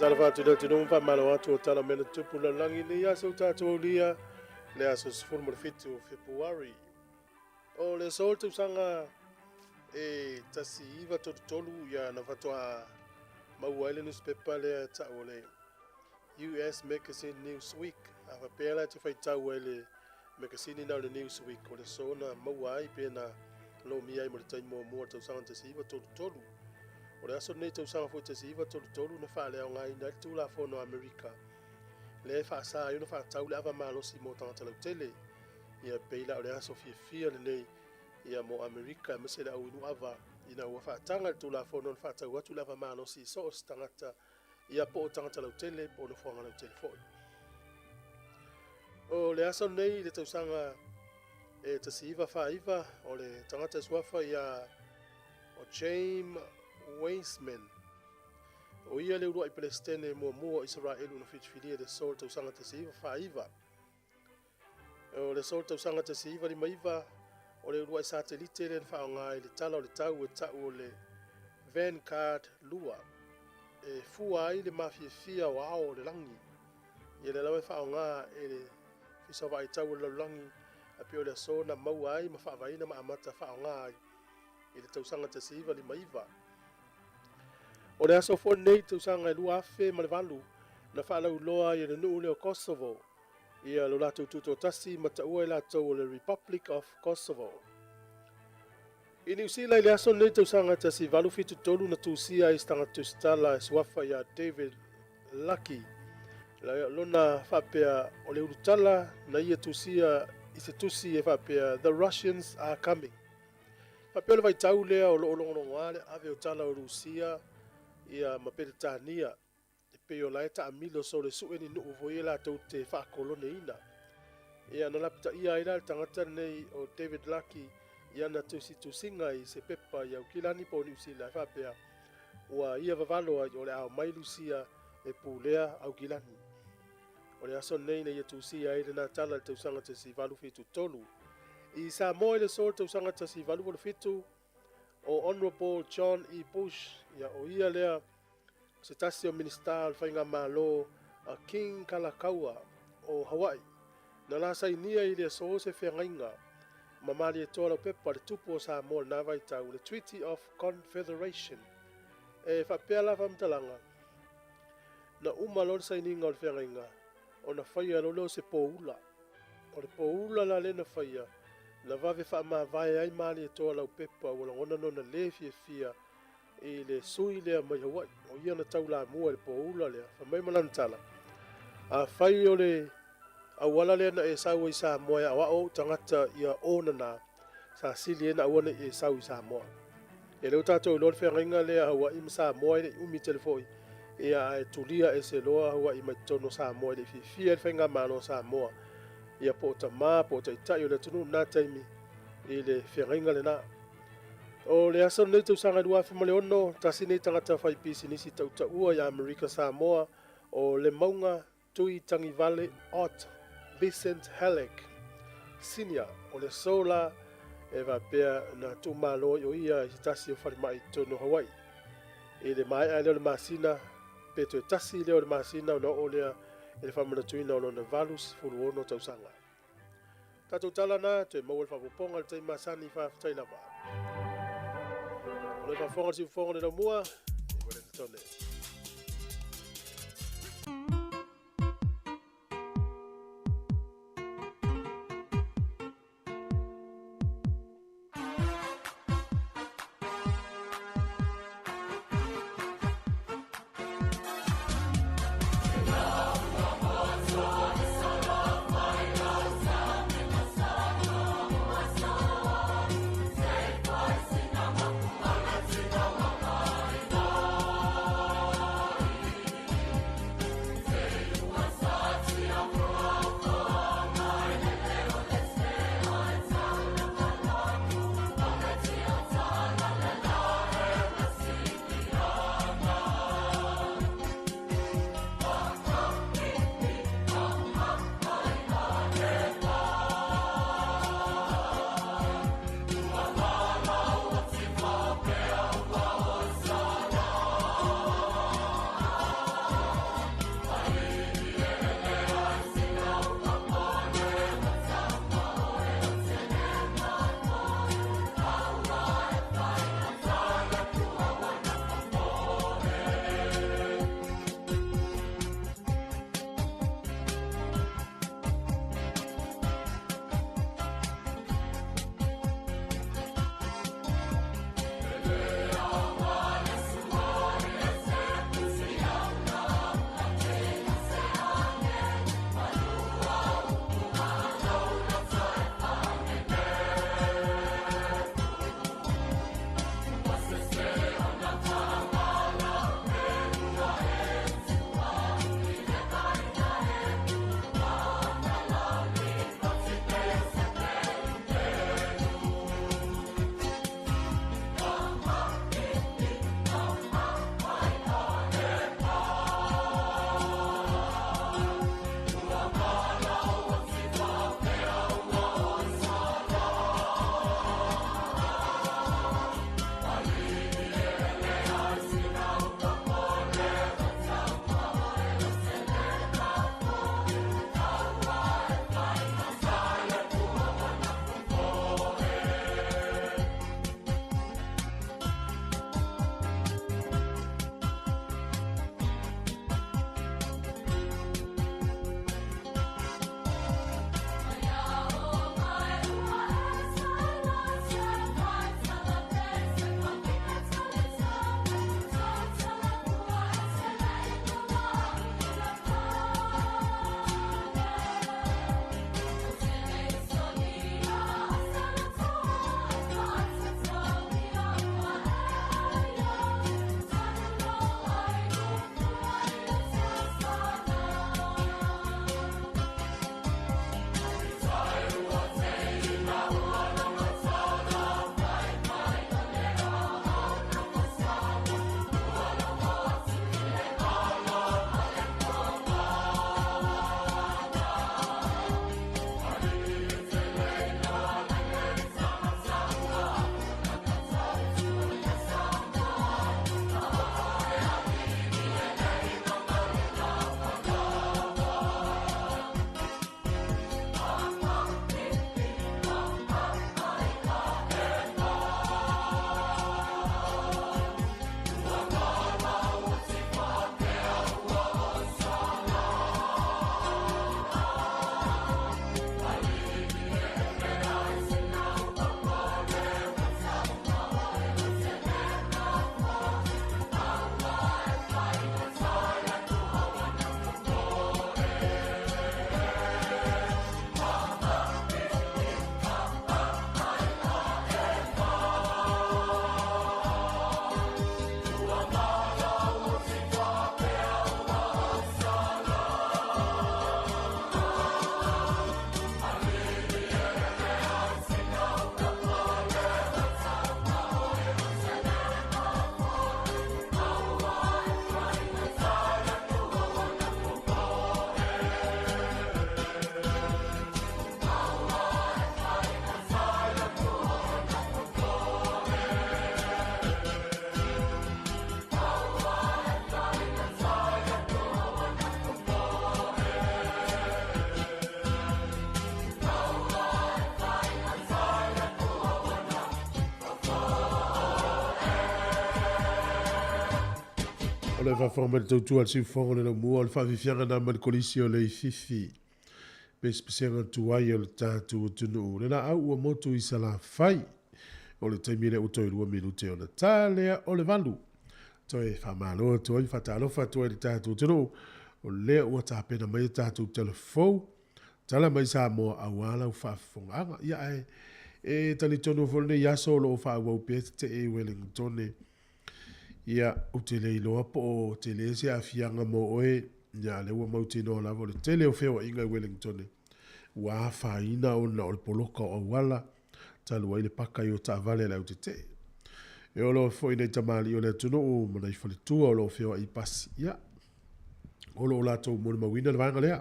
Tala whātu na tino mwha malo atu o tala mena tupu na langi ni aso tātou lia le aso sifuru mwarifitu Februari. O le soltu sanga e tasi iwa tolu ya na whatoa mauaile newspaper le tau le US Magazine Newsweek. A whapela te whaitau le magazine na le Newsweek o le sona mauai pena lo miai mo le taimo mua tau sanga tasi iwa tolu. O le aso nei tau sanga fo te siwa tolu na wha leo ngai na tu la fono Amerika. Le wha sa yuna wha tau le ava malosi mo tangata lau tele. Ia peila o le aso fia le nei. Ia mo Amerika mese le au inu ava. Ina ua wha tanga tu la fono na wha tau atu le ava malosi so os tangata. Ia po o tangata lau tele po na whanga lau tele foi. O le aso nei le tau sanga e te siwa wha iwa o le tangata suafa ia o James Weissman. O ia le urua i Palestine mua Israelu na whitwhiria le sol tau sanga te siiva whaiva. O le sol tau sanga te siiva li maiva o le urua i satelite le whao ngai le tala o le tau e tau o le Vanguard lua. E fua ai le mawhiawhia o ao le langi. Ia le lawe whao ngā e le whisawa i tau o le langi a pio le sona maua ai ma whaavaina ma amata whao ngai i le tau sanga te siiva li maiva. O le aso fo nei tau sanga e lua afe ma le valu na whaalau loa i le nuu leo Kosovo, ia lo lātou tuto tasi mataua i lātou o le Republic of Kosovo. I New Zealand le aso nei tausanga tasi valufitu tolu na tusia i stanga tustala e swafa ia David Lucky. La lona whapea o le urutala na ia tusia i se tusi e whapea The Russians are coming. Whapea le vai tau lea o lo ngale ave o tala o Rusia ia mapere tānia. E peo lai ta amilo so le sueni nu uvoie la tau te whaakolone ina. Ia na lapita ia ira le tangata nei o David Lucky ia na tusi tusinga i se pepa ia ukilani po New Zealand whapea ua ia vavaloa i o le ao mai Lucia e pulea au kilani. O le aso nei na ia tusia i le na tala le tausanga te si valu fitu tolu. I sa moe le so le tausanga te si valu fitu o Honorable John E. Bush ia o ia lea se tasi o minister al whainga malo a King Kalakaua o Hawaii. Na la sainia i le so se whengainga mamali e toa lau pepa le tupo sa moe na vai tau le Treaty of Confederation. E whapea la whamtalanga na umalo le saininga o le whengainga o na whaia lolo se poula. O le poula la le na whaia na vave wha maa vai ai mali e toa lau pepa o la ngona nona le fia i le sui lea mai Hawaii. O ia na tau la mua le poula lea, wha mai malantala. A whai o le awala lea na e sau i sa moa a wao tangata ia ona na sa sili e na awana e sau i sa moa. E leo tātou lor whengainga lea Hawaii ma sa moa i umi telefoi. Ia e tulia e se loa Hawaii mai tono sa moa i fia le whenga malo sa moa. Ia po ta maa po ta itai o le tunu na taimi i le whengainga le na. O le asa nei tau sanga dua fi male ono, tasi nei tangata whai pisi nisi tau ta ua ya Amerika Samoa o le maunga tui tangi vale Ot Vincent Halleck Senior o le sola e vapea na tu malo o ia i tasi o whare mai tono Hawaii. E le mai ai leo le masina, pe to tasi leo le masina o na o lea e le whamana tuina o lona valus furu ono tau sanga. Tatou tala na, te maua le whapoponga le tei masani whaftai lava. O le whafonga si ufonga le na mua, e wale te tone. O le whawhonga le tautua al siufonga le mua o le whawhiwhianga na man kolisi o le fifi. Pes pesenga tuai o le tātu o tunu. Le na au ua motu i sa la whai. O le taimile o toi rua minute o le tālea o le valu. Toi whamalo toi whatalofa toi le tātu o tunu. O lea ua tāpena mai tātu telefou. Tala mai sa moa awala u whawhonga. Ia e tali tonu fone yaso lo whawau pēte te e Wellingtone. Ia o te lei loa po o te le se a fianga mo oe. Ia le ua mauti no lavo le tele o whewa inga Wellingtone. Ua whaina o na o le poloka o awala. Talu ai le paka i o ta vale lau te te. E o lo fo ina i tamali o le tunu o mana i fale tua o lo whewa i pasi. Ia. O lo lato mona mawina le vanga lea.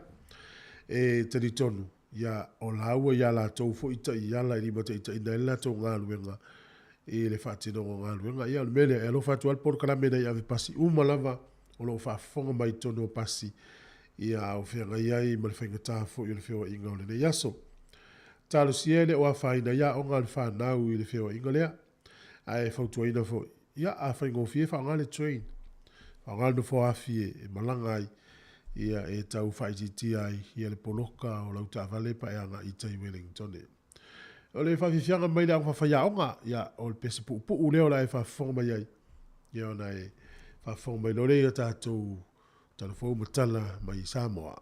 E tali tonu. Ia o laua ia lato fo ita i ala i rimata ita ina ila to ngā luenga. E le whaatino o ngā luenga. Ia le mele e lo whaatu alporo kalamena i ave pasi umalava. O lo whaafonga mai tonu o pasi. Ia o whenga iai ma le whainga tāfo i le whewa inga o le ne yaso. Talo siele o a whaina ia o ngā le whanau i le whewa inga lea. Ai whautua ina fo. Ia a whaingo fie whaonga le train. Whaonga no fo afie e malanga ai. Ia e tau whaititi ai. Ia le poloka o lau ta vale pa e anga i tai Wellington. O le whawhiwhianga mai le au whawhiaonga. Ia o le pese pu leo la e whawhonga mai ai. Ia o na e whawhonga mai no le ia tātou telefou matala mai Samoa.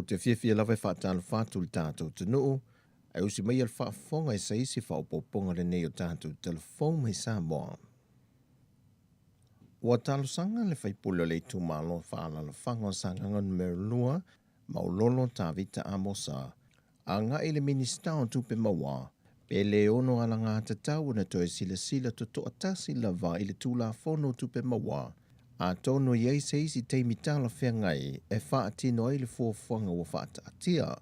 Te whiawhia lawe whaatalo whātu le tātou te nuu, ai usi mai al whaafonga e saisi whaopoponga le nei o tātou telefon mai Samoa. Ua talo sanga le whaipula le tu malo whaalala whango sangangan merlua, maulolo tā vita amosa, a nga ile minista o tupe maua, pe le ono ala ngā tatau na toe sila toto atasi lava ile tūla whono tupe maua, a tono iei se isi teimitala whiangai e whaatino ai le fuafuanga ua whaataatia.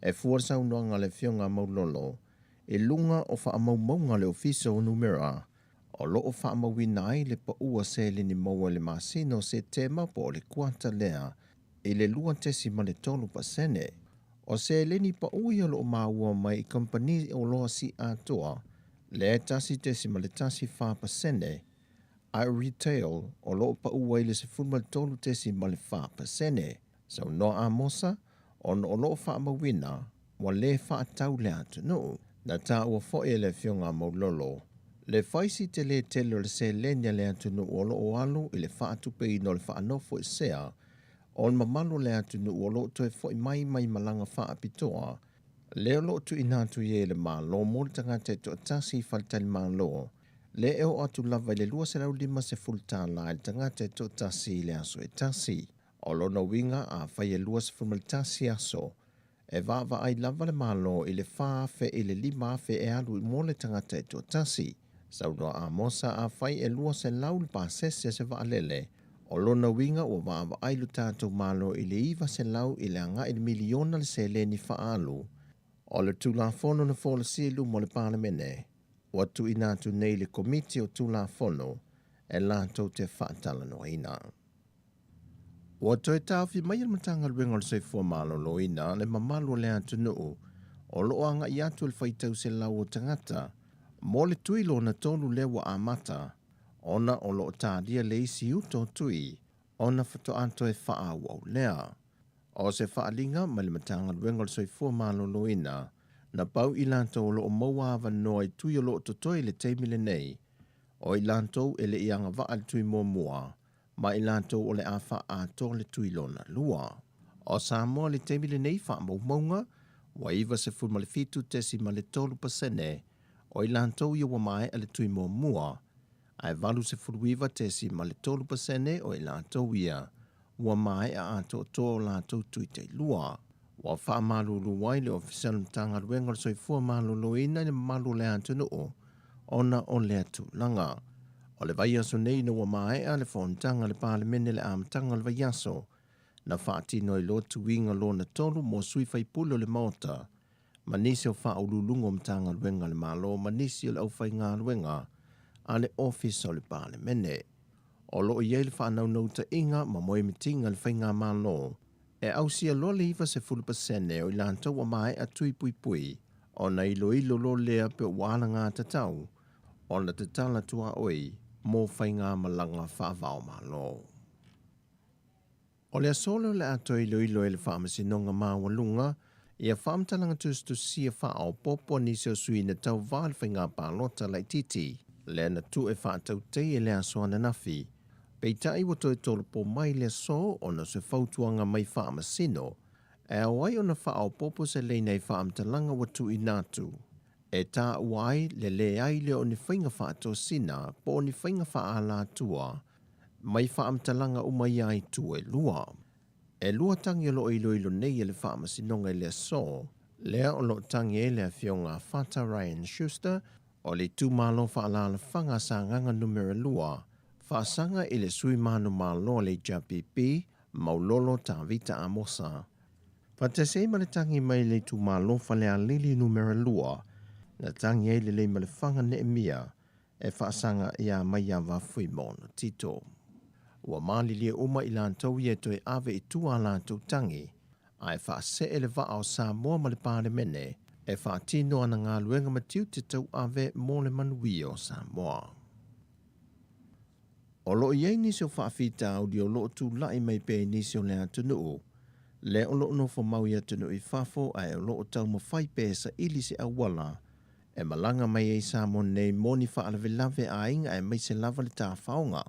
E fuarsau noanga le whionga maulolo, e lunga o whaamaumaunga le ofisa o numera, o loo whaamawina ai le pa ua se lini maua le masino se te mapo le kuata lea, e le lua tesi ma le tolu pasene, o se lini pa ui o loo maua mai i kompani o loa si atoa, le tasi tesi ma le tasi wha pasene, a retail o loo pa ua ile se fulma tolu tesi ma le wha pasene. Sau no a mosa, on o loo wha mawina, wa le wha atau le atu no. Na ta ua foe le whionga maulolo. Le whaisi te le tele le se lenia le atu no o loo alu i le wha atupe i no le wha anofo i sea. On mamalo le atu no o loo toe foe mai malanga wha apitoa. Le o loo tu inatu ye le maa lo mo le tangate to atasi faltali maa loo. Le eo atu lava le lua se lau lima se fultala il tangate to tasi le aso e tasi. O lona winga a fai e lua se fulmal tasi aso. E vava ai lava le malo i le whaafe i le lima afe e alu i mo le tangate to tasi. Sauno a mosa a fai e lua se lau le pasese se vaalele. O lona winga o vava ai lu tātou malo i le iwa se lau i le anga i le miliona le se le ni whaalu. O le tula fono na fola silu mo le palamene. Watu inatu nei le komiti o tula fono e la tau te whaatala no ina. Ua toi tawhi mai al matanga luenga le soifua malolo ina le mamalu le atunuu o loo anga i atu le whaitau se lau o tangata mo le tui lo na tolu le wa amata ona o loo tādia le isi uto tui ona whato anto e wha au lea. O se whaalinga ma le matanga luenga le soifua malolo ina na pau i lantou o loo maua ava noa i tui o loo totoi le teimile nei o i lantou e le ianga vaa le tui mua ma i lantou o le a wha a to le tui lona lua. O Samoa le teimile nei wha maunga wa iwa se fu ma le fitu tesi ma le tolu pasene o i lantou i wa mai a le tui mua ai valu se furuiva tesi ma le tolu pasene o i lantou ia wa mai a ato to lantou tui te lua. Wa wha malulu wai le ofisial mtanga ruenga le soifua malulu ina ni malu le antunuu ona o le atu langa. O le vai aso nei na wa mai a le fontanga le palemene le amtanga le vai aso na whaatino i lotu winga lo na tolu mo sui whaipulo le maota ma nisi o wha ululungo mtanga ruenga le malo ma nisi o le au whai ngā ruenga a le office o le palemene. O lo i le whanau nauta inga ma moe mitinga le whai ngā malo e au sia lo le iwa se fulu pasene o i lantou wa mai a tui pui pui o na ilo lo lea pe wala ngā tatau o na tatala tua oi mō whai ngā malanga whaavao malo. O le asolo le ato ilo e le whaamasinonga mawalunga ia whaamtalanga tustu sia whao popo nisi o sui na tau vāle whai ngā pālota lai titi le na tu e whaatau tei e le asoana nafi. Pei tai wato e tolo po mai le so o na se fautuanga mai whaamasino e awai o na whao popo se le nei whaamtalanga watu i nātu. E tā uai le ai le o ni whainga whaato sina po o ni whainga whaala tua mai whaamtalanga umai ai tu e lua. E lua tangi o lo ilo nei e le whaamasinonga le so lea o lo tangi e le a fionga Fata Ryan Schuster o le tu malo whaala whanga sa nganga numero lua whaasanga i le sui manu malo le JPP maulolo ta vita amosa. Whatese ma le tangi mai le tu malo whale a lili numero lua na tangi e le ma le whanga ne mia e whaasanga ia mai a wafui mono tito. Ua mali lia uma i lantou i e toi ave i tua lantou tangi ai whaase e le vaa o Samoa ma le palemene e whaatino ana ngā luenga matiu te tau ave mo le manui o Samoa. O lo iei nisi o whaafita au di o lo tu lai mai pe nisi o le atunuu, le o lo no mau i atunuu i whafo ai o lo tau mawhai pe sa ili se awala, e malanga mai e Samoa nei moni whaalawe lave a inga e mai se lava le tā whaonga.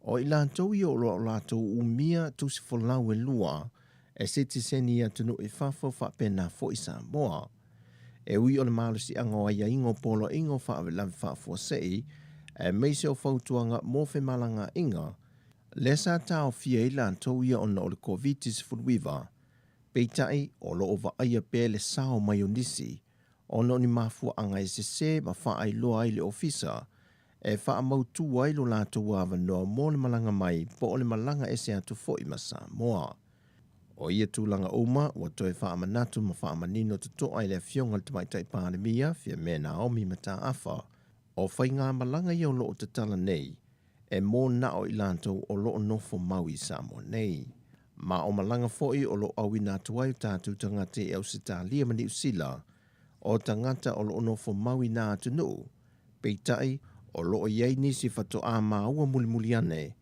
O i lantou i o lo latou umia tu si folau e lua, e seti seni i atunuu i whafo whapena fo i Samoa. E ui o le malusi angoa ia ingo polo ingo whaalawe lave whafo sei, e meise o fautuanga mo fe malanga inga, le sa tau fia i lantou ia ona o le COVID-19 peitai o lo ova aia pe le sao mai o nisi, ona ni mafua anga e se ma wha ai loa ai le ofisa, e wha mautu ai lo lantou ava noa mo le malanga mai po o le malanga e se atu fo i ma Samoa. O ia tūlanga uma, wa toi wha amanatu ma wha amanino te toa i le fionga le tamaitai pānemia, fia mena omi ma tā afa, o whai ngā malanga i o loo te tala nei, e mō nao i lantou o loo nofo mau i Samoa nei. Ma o malanga foi o loo au i nā tuai tātou tangate e au se tā lia mani usila, o tangata o loo nofo mau i nā atunuu, peitai o loo iei nisi whato a maua muli ane,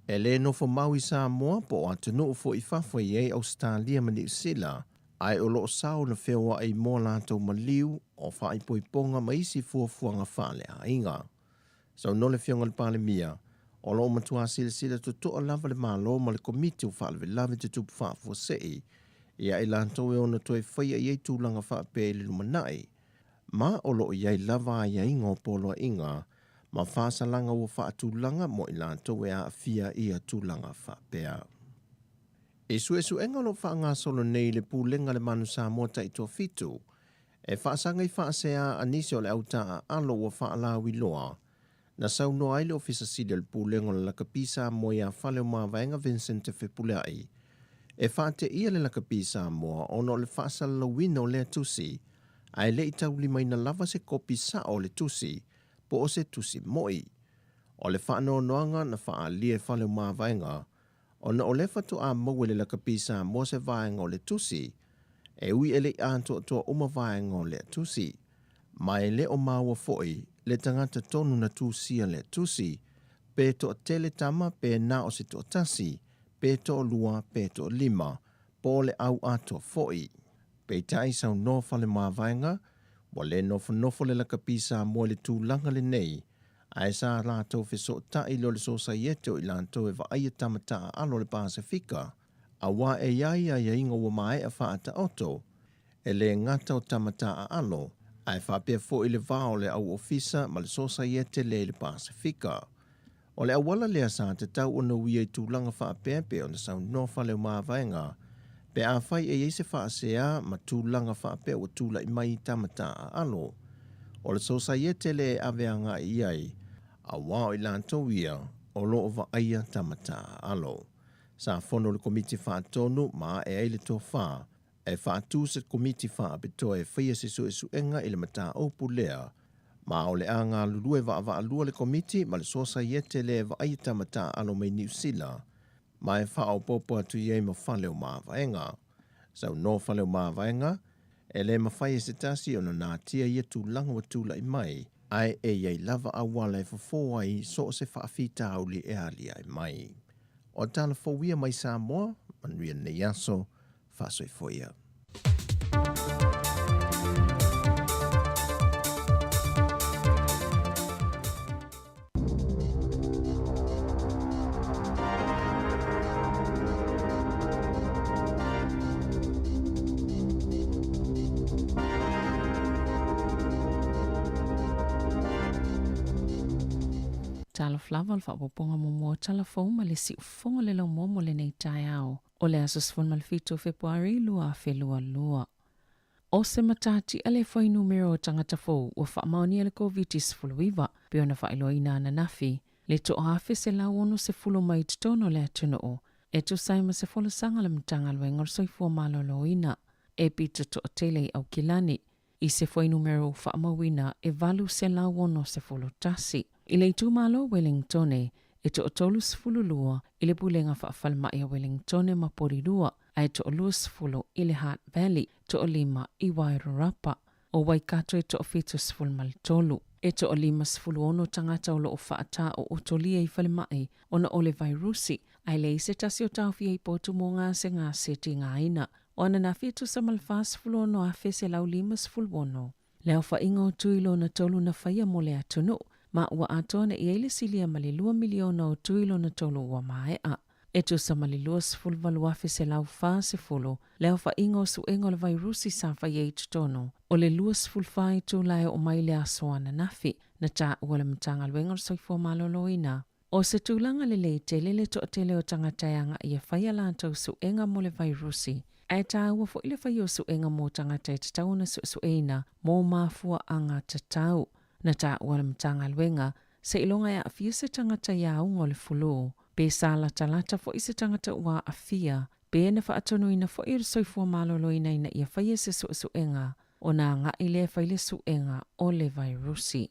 e le nofo mau i Samoa po o atunuu fo i whawha iei au se tā lia mani usila, ai o loo sao na whewa ai mō lātou maliu o whai poiponga ma isi fuafuanga whale a inga. Sau no le whionga le palemia, o loo matua sila to toa lava le malo ma le komiti o whale lave te tupu whafua sei, ia i lātou e ona toi whaia i eitu langa whape le lumanai, ma o loo iei lava ia inga o polo inga, ma whasalanga o whaatulanga mo i lātou e a fia i a tūlanga whapea. E suesu enga lo whaanga solo nei le pūlenga le manu Samoa tai toa fitu, e whaasanga i whaasea anisi o le auta a alo o whaalawi loa, na sau no ai le ofisa sida le pūlenga le lakapisa mo ia whale o mawaenga Vincent te Whepulai, e whaate ia le lakapisa moa ono le whaasala wina o le tusi, ai le itau lima ina lava se kopi sa o le tusi, po o se tusi moi. O le whaano noanga na whaalia whale o mawaenga, Ona o le fatu a mau le lakapisa mo se vaenga o le tusi, e ui ele anto toa uma vaenga o le tusi. Mai le o maua foi, le tangata tonu na tusia le tusi, pe to tele tama pe na o se to tasi, pe to lua, pe to lima, po le au ato foi. Pe tai sau nofa le mavaenga, mo le nofo le lakapisa mo le tūlanga le nei, ai sa rātou fiso tai lo le sosaiete o ilantou e vaia tamata alo le Pasifika, a wā e iai a inga ua mai a whaata oto, e le ngata o tamata alo, ai whapea fo i le vao le au ofisa ma le sosaiete le Pasifika. O le awala lea sa te tau o na wia i tūlanga whapea pe o na sau nofa le mavaenga, pe a whai e eise whaasea ma tūlanga whapea o tūla i mai tamata alo. O le sosaiete le aveanga i ai, a wao i lantou ia o lo o vaia tamata alo. Sa fono le komiti whaatonu ma e eile tō wha, e whaatu se komiti wha abeto e whaia se su enga i le mata opu lea, ma o le anga lulue va alua le komiti ma le sosaiete le vaia tamata alo mai New Zealand, ma e wha o popo atu iei ma whale o mawhaenga. Sau no whale o mawhaenga, e le mawhai se tasi o na nātia ia tūlanga wa tūla i mai, ai e iei lava awala e whafo ai so se whaafita au li e ali ai mai. O tala fowia mai Samoa, Manuia Neiaso, whasoi foia. Tala flava al whapoponga mo tala fau ma le si ufonga le lau mo le nei tai au. O le asos fon malfito Februari lua felua lua. O se matati ale fai numero tangata fau o wha maoni ale COVID-19 fuluiva pe ona wha ilo ina na nafi. Le to hafe se lau ono se fulu mai tono le atuna o. E to saima se folo sanga le mtanga luenga soifua malolo ina. E pita to tele au kilani. I se fai numero wha mawina e valu se lau ono se fulu tasi. I le tūmalo Wellingtone, e to otolu sifulu lua, i le pulenga whaafalma i a Wellingtone ma porirua, a e to o lua sifulu i le Heart Valley, to o lima i Wairarapa, o Waikato e to o fitu sifulu maltolu. E to o lima sifulu ono tangata o lo o whaata o otolia i whalemai, ona o le vairusi, a le ise tasi o tauwhia i potu mo ngā se ti ngā ina, o ana na fitu sa malwha sifulu ono a fese lau lima sifulu ono. Leo wha ingo tuilo na tolu na whaia mo le atunu, ma ua atona i eile silia mali 2 miliona o tuilo na tolu ua maea. E tu sa mali 2 valuafe se lau wha se fulu, leo wha ingo su engo le vairusi sa whai e tono, o le 2 whai tu lai o mai le asoana nafi, na ta ua le mtanga luenga soifua malolo ina. O se tūlanga le tele le to tele o tangataianga i a whai alantau su enga mo le vairusi. Ai tā ua fo ile whai o su enga mo tangatai tatau na su eina, mo mafua anga tatau. Na tā ua le mtanga luenga, se ilonga ya afia se tangata ya ungo le fulu. Pe sa la talata fo i se tangata ua afia, pe na wha atono ina fo i soifua malolo ina ia whaia se su enga, o nā ngā ile whaile su enga o le vairusi.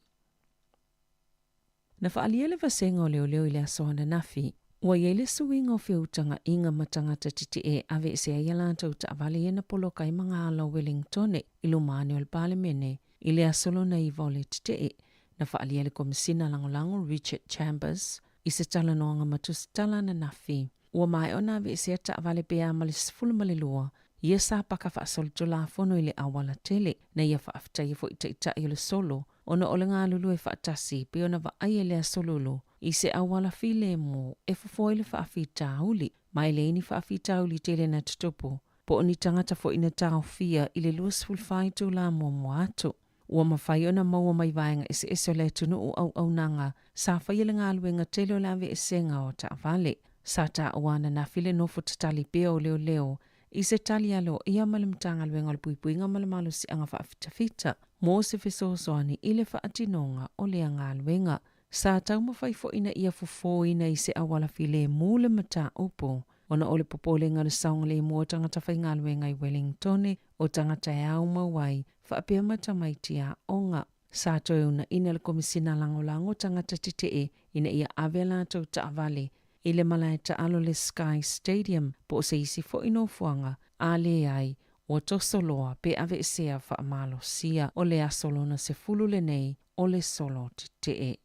Na wha alia le vasenga o leo i le asoana nafi, ua iele suinga o whiutanga inga matangata titi e ave se aialanta uta avale ena poloka i mga ala Wellingtone ilu maane o le palemene, i le asolo na iwa o le tite na whaalia le komisina langolango Richard Chambers i se tala noanga matus tala na nafi. Ua mai o na se ta avale pea ma le sifulu ma le lua, ia sa paka whaasolo tola fono i le awala tele na ia whaafta i fo ita i le solo, ona o le ngā lulu e whaatasi pe ona wa aia le asolulu i se awala file mo e fofo i le whaafita uli, mai le ini whaafita uli tele na tutupu, po oni tangata fo ina tau fia i le 2 tu la mo atu. Ua mawhai ona maua mai vaenga ese le tunu o au nanga, sa whai le ngā luenga tele o lawe esenga o ta avale. Sa ta awana na file nofo tatali pia o leo, i se tali alo ia malimtanga luenga le puipuinga malamalu si anga whaafitafita, mo se fesosoani i le whaatinonga o lea ngā luenga. Sa tau mawhai fo ina ia fofo ina i se awala file mule mata upo. Ona ole popolenga le saunga le mua tangata whai ngā luenga i Wellingtone o tangata e au mawai, whaapea mata maitia onga. Sa toi una ina le komisina langolango tangata tite ina ia avela tau ta avale, i le malaita alo le Sky Stadium po se isi fo ino fuanga a le ai o tosoloa pe ave sea wha amalo sia o le asolona se fulu le nei o le solo te e.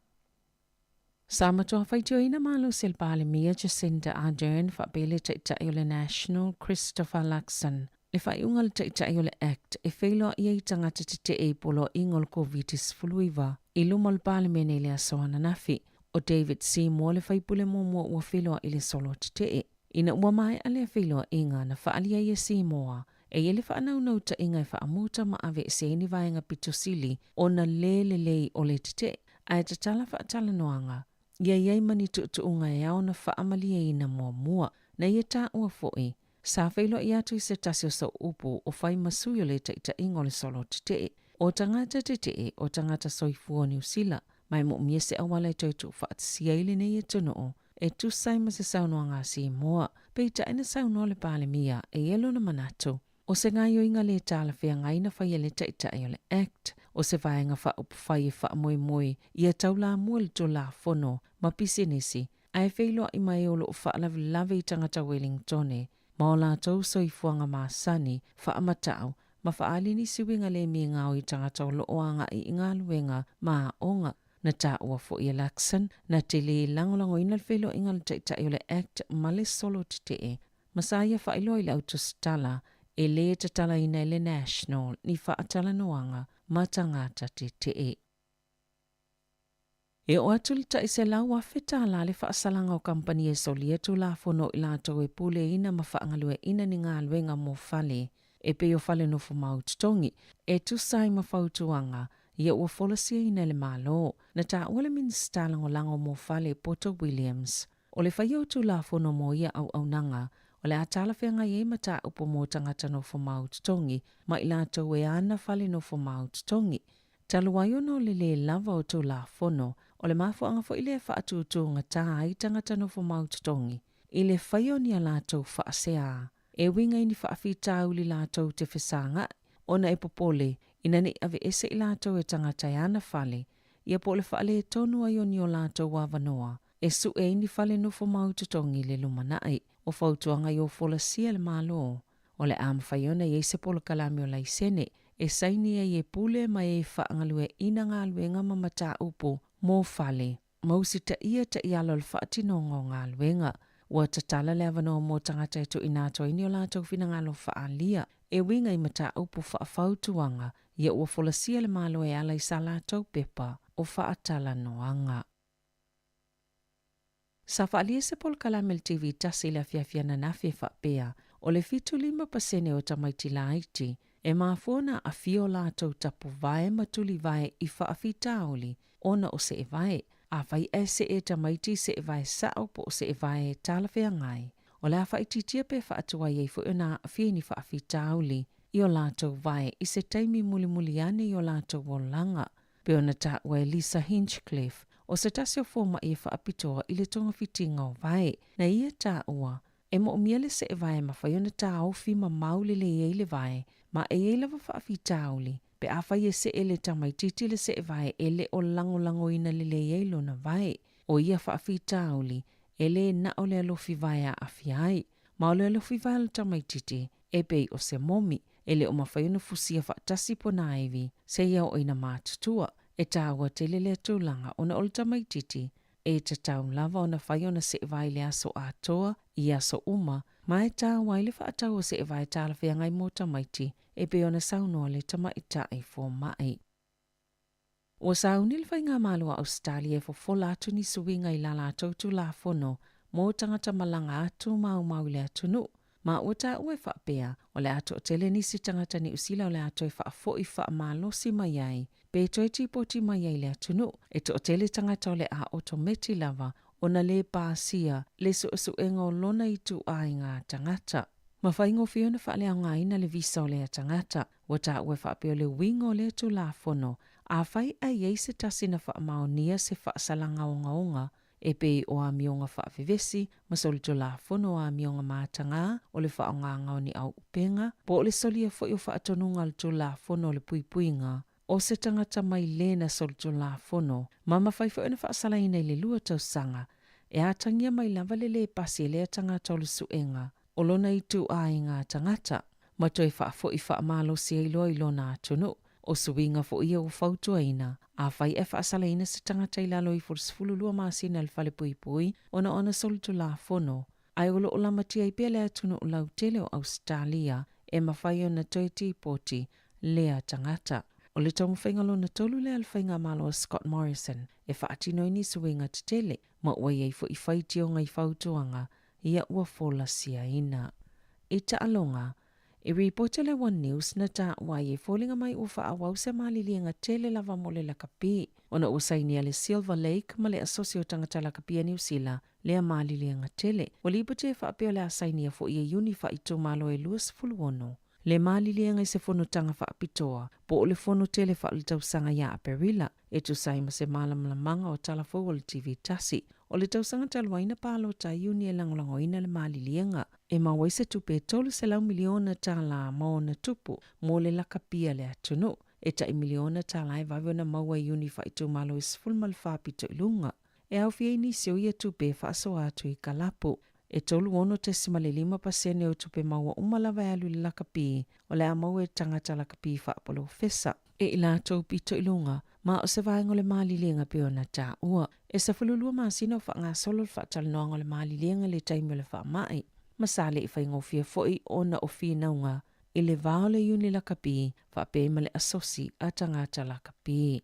Samatoa whaitio ina malo sil pale Mia Jacinda Ardern wha pele taitai o le National Christopher Luxon. Le whai unga le taitai o le Act e whailoa ia i tangata te e polo ingol COVID-19 fuluiva i lumal pale mene le asoana nafi o David Seymour le whaipule momo ua whailoa i le solo te e. Ina ua mai a le whailoa inga na whaalia ia Seymour e ele whaanau ta inga e whaamuta ma ave se ni vaenga pitosili o na lei o le te a te tala whaatala noanga. Ia iai mani tuunga e au na whaamalia ina mua na ia tā ua foi. Sa whailo i atu i se tasio sa upu o whai masui o le taita ingo le solo te o tangata te o tangata soifua New Zealand. Mai mo mia se awala i toitu whaatisia ili ne ia tuno e tu sai ma se saunoa ngā si mua. Peita ina saunoa le pale Mia e elo na manatu. O se ngai o inga le tala whea ngai na whai le taita o le Act. O se vaenga wha upu whai e wha moi ia tau la mua le to la fono ma pisenisi. Ai whailoa i mai o lo o wha lave i tangata Wellingtone. Ma o la tau soifuanga ma sani wha amatau ma wha alini siwinga le mi ngau i tangata o lo oanga i inga luenga ma onga. Na tā ua fo i Luxon na te le langolango ina le whailo inga le taita o le Act ma le solo te e. Masaya whailo i le autostala e le te tala ina le National ni whaatala noanga ma tangata te e. E o atulita i se lau whawheta la le whaasalanga o kampani e solia tu la fono i lato e pule ina ma whaangalue ina ni ngā luenga mō whale e pe o whale no whamaututongi e tu sai ma whautuanga ia ua wholasia ina le malo na tā ua le minista lango mō whale Porter Williams. O le whaio tu la fono mo ia au nanga o le atala whenga i ma tā upo mō tangata no whamaututongi ma i lato e ana whale no whamaututongi. Taluai ono le lava o tu la fono o le mafuanga fo ile whaatutunga tā i tangata no whamaututongi. I le whaio ni a lātou whaasea. E winga ini whaafitau li lātou te whesanga ona e popole ina ni ave ese i lātou e tangata e ana whale. Ia po le whaale e tonu ai oni o lātou wawanoa. E su e ini whale no whamaututongi le lumanai o whautuanga i o whola sia le malo. O le am whaiona i eise polo kalami o laisene e saini e pule mai e whaangalue ina ngā luenga mamata upo mō whale. Mausita ia ta ialo le whaatinonga o ngā luenga. Ua tatala le avanoa mō tangata e tu inato ini o lātou whina ngalo whaalia. E winga i mata upo whaafautuanga ia ua wholasia le malo e ala i sa lātou pepa o whaatala noanga. Sa whaalia se pol kalamel TV tasi la fiafiana na fie whaapea o le 75% o tamaiti laiti e maafona a fio lātou tapu vae matuli vae i whaafitaoli ona o se e vae. A whai e se e tamaiti se e vai sao po se e vai talawhea ngai. O la whai titia pe whaatua iei fu una whini whaafitauli i o lātou vai i se taimi muli ane i o lātou o langa. Pe ona ta ua Lisa Hinchcliffe o se tasio fōma i e whaapitoa i le tonga fitinga o vai. Na ia ta ua e mo miele se e vai ma whai ona ta auwhi ma mauli le iei le vai ma e iei lawa whaafitauli. Pe a whai e se ele tamaititi le se e vai ele o lango ina le eilo na vai. O ia whaafitauli ele na o le alofi vai a awhiai. Ma o le alofi vai le tamaititi e pei o se momi ele o mawhaiona fusia whaatasi po na aivi se ia o ina mātutua e tāua te lele tūlanga o na o le tamaititi e te tau lava o na whaiona se e vai le aso atoa i aso uma ma e tāua i le whaatau o se e vai tālawhia ngai mō tamaiti e pe ona saunoa le tamaita e fō mai. O sauni le whainga malua Australia e fofola atu ni suwinga i la lātou tu la fono mō tangata malanga atu mau le atunu. Ma o ta ue whaapea o le ato o tele nisi tangata ni usila o le ato e whaafo i whaamalosi mai ai. Pe toi tipoti mai ai le atunu e to o tele tangata o le a otometi lava o na le pāsia le su enga o lona i tu ai ngā tangata. Ma whaingo whiona whaale au ngā ina le visa o le tangata, o ta ue whaapeo le wingo le tu la fono, a whai a iei se tasi na whaamaonia se whaasalanga onga, e pe o a mionga whaafivesi, ma soli tu la fono a mionga mātanga, o le whaonganga o ni au upenga, po o le solia fo i o whaatonunga le tu la fono le puipuinga, o se tangata mai lena soli tu la fono, ma mawhai fo ina whaasala ina le lua tau sanga, e atangia mai lava le pasi le tangata o le suenga, o lona i tu a i ngā tangata, ma toi whaafo i whaamalo si eiloa i lona atunu, o suinga fo ia o fautua ina, a whai e whaasala ina se tangata i lalo i fululua maasina le whale pui pui, ona solitu la fono, ai olo o lamatia i pele atunu o lau tele o Australia, e mawhai o na toi tipoti, lea tangata. O le tau mwhaingalo na tolu le alwhainga malo a Scott Morrison, e whaatino ini suinga te tele, ma ua iei fo i whaiti o ngai whautuanga, ia ua fola sia ina. I ta alonga, i reporte le One News na ta wai e fōlinga mai ua whaawau se malilienga tele lava mo le lakapi, ona ua saini le Silver Lake ma le asosio tangata lakapia New Zealand, lea malilienga tele, o li ipote whaapeo le asainia fo ia iuni whaitu malo e luas fuluono. Le malilienga i se fono tanga whaapitoa, po o le fono tele whaalitau sanga ia a perila, e tu saima se malamlamanga o talafou o le TV tasi, o le tausanga taluaina palo ta iuni e langolangoina le malilienga, e mawai se tupe tolu se lau miliona ta la maona tupu, mo le lakapia le atunu, e ta i miliona ta la e vavio na maua iuni whaitu malo isfulmal whaapito ilunga, e au fia inisio ia tupe whaaso atu i kalapu, e tolu ono te simale 5% o tupe maua umalava alu le lakapi, o le amau e tangata lakapi whaapolo fesa, e ila tau pito ilunga, ma o se vaengo le malilienga peo na ta ua, e sa fululua maasina o wha ngā solo whaatalanoanga le malilienga le taime le wha mai, masale i whaingo fia foi o na o fia naunga, i le vao le iuni lakapi, whaapema le asosi a tangata lakapi.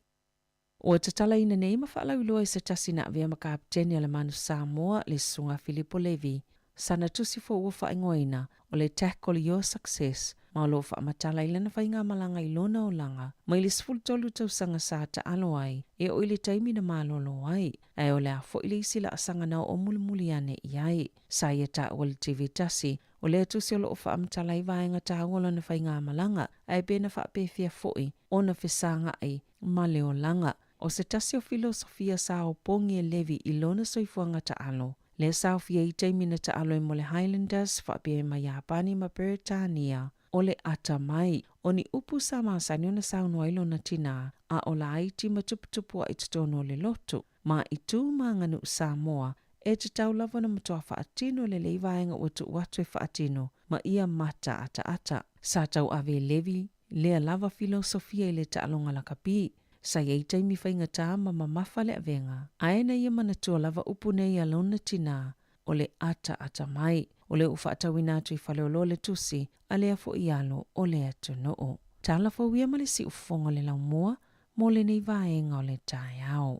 O te tala ina nei ma whaalau loa i se tasi na avea makapteni a le manu Samoa le sunga Filippo Levi. Sana tusi fo ua whaingoina o le tackle your success ma lo whaamatala i lana whainga malanga i lona o langa ma i le sfultolu tau sanga sa ta alo ai e o ile taimi na malolo ai ai o le a fo ile isila asanga na o mulimuli ane i ai. Sa ia ta o le TV tasi o le tusi o lo whaamatala i vaenga ta awola na whainga malanga ai bena whaapefia foi o na whisanga ai ma leo langa. O se tasi o filosofia sa o pongi e Levi i lona soifuanga ta alo. Le sa fia i taimina ta alo i mo le Highlanders, whaapea ma Japani ma Britania, o le ata mai, o ni upu sa maasani o na saunua ilo na tina, a o la aiti ma tuputupua i tutono le loto, ma i tū manganu Samoa, e te tau lava na matoa whaatino le leivaenga o tu watu e whaatino, ma ia mata ata. Sa tau ave Levi, lea lava filosofia i le ta alonga lakapi, sa iei taimi whainga tā ma mamafa le avenga. Aena ia manatua lava upu nei alona tina o le ata mai. O le uwhaatawina atu i whaleolo le tusi a lea fo i alo o le atu noo. Tala fo wia male si ufonga le lau mua mo le nei vaenga o le tai au.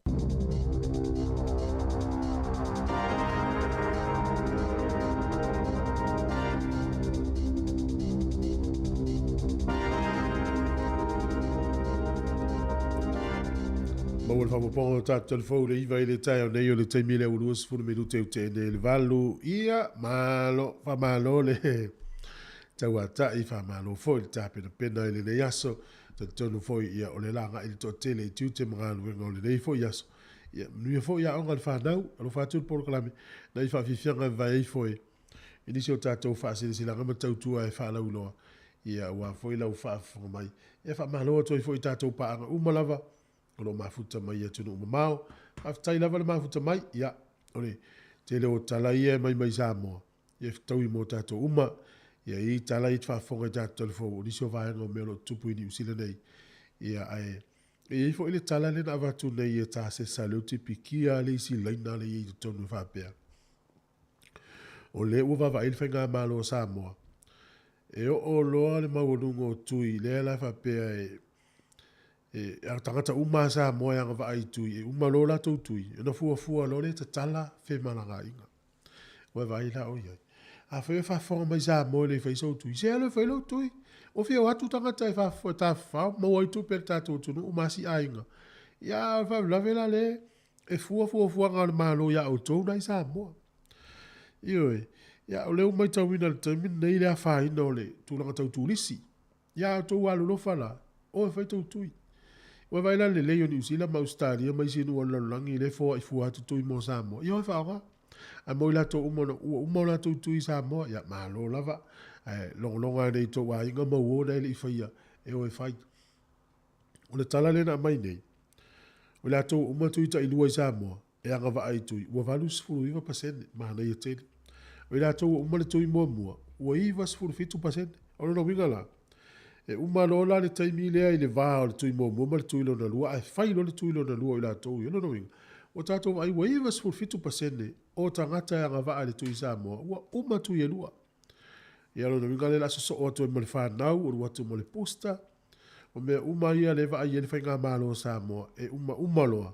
Mau le whapaponga tātu telefou le iwa i le tai au nei o le taimi le urua sifuru minute o te ne le valu ia malo whamalo le tau ata i whamalo fo i le tāpena pena i le nei aso te tonu fo ia o le langa i le toa tele i tiu te mga luenga o le nei fo i aso ia nuia fo ia onga le whanau alo whātua polo kalame na i whawhiwhianga vai fo i inisi o tātou whaasere silanga ma tautua e whanau loa ia ua fo i lau whaafunga mai ia whamalo ato i fo i tātou paanga umalava o mafuta mai atu no mamao aftai lava le mafuta mai ia ole te leo tala ia mai Samoa ia tau i mo tato uma ia i tala i tfafonga tato telefo ni so vai no melo tupu ni usila nei ia ai e fo ile tala le na vatu nei ia ta se saluti pikia le si leina le i tonu fa pe o le uva va il fenga malo Samoa e o lo le mawungo tui le la fa pe a tangata uma sa moa nga va ai tui e uma lo la tui e na fua lo le tala fe malanga inga wa vai la o ia a fe fa fo mai sa mo le fe so tui se le fe lo tui o fe wa tu tangata fa fo ta fa mo ai tu per ta tu no uma si ainga ya va la vela le e fua nga ma lo ya o tu na sa mo io ya o le mai tau ina te min nei la fa ino le tu la tu lisi ya tu wa lo fala o fe tui wa vai la le leo ni usila ma Australia mai sinu ona langi le fo i fu atu tu mo Samoa yo fa ga a mo la to umo la to tu Samoa ya ma lo lava longa nei to wa inga mo wo nei fa ia e o fai o le tala le na mai nei o la to umo tu ta i lua Samoa e anga va ai tui ua valu sfulu iwa pasene mahana ia tele o ila tau umale tui mua ua iwa sfulu fitu pasene ono na winga la e umalo la le taimi lea i le vā o le tui mua ma le tui lo na lua ai fai lo le tui lo na lua ila tau ono na winga o tatou ai ua iwa sfulu fitu pasene o tangata e anga va le tui Samoa ua uma tui e lua ia lo na winga le la so o atu e mo le whanau o watu mo le posta o mea uma ia le va ai e le whainga malo Samoa e uma loa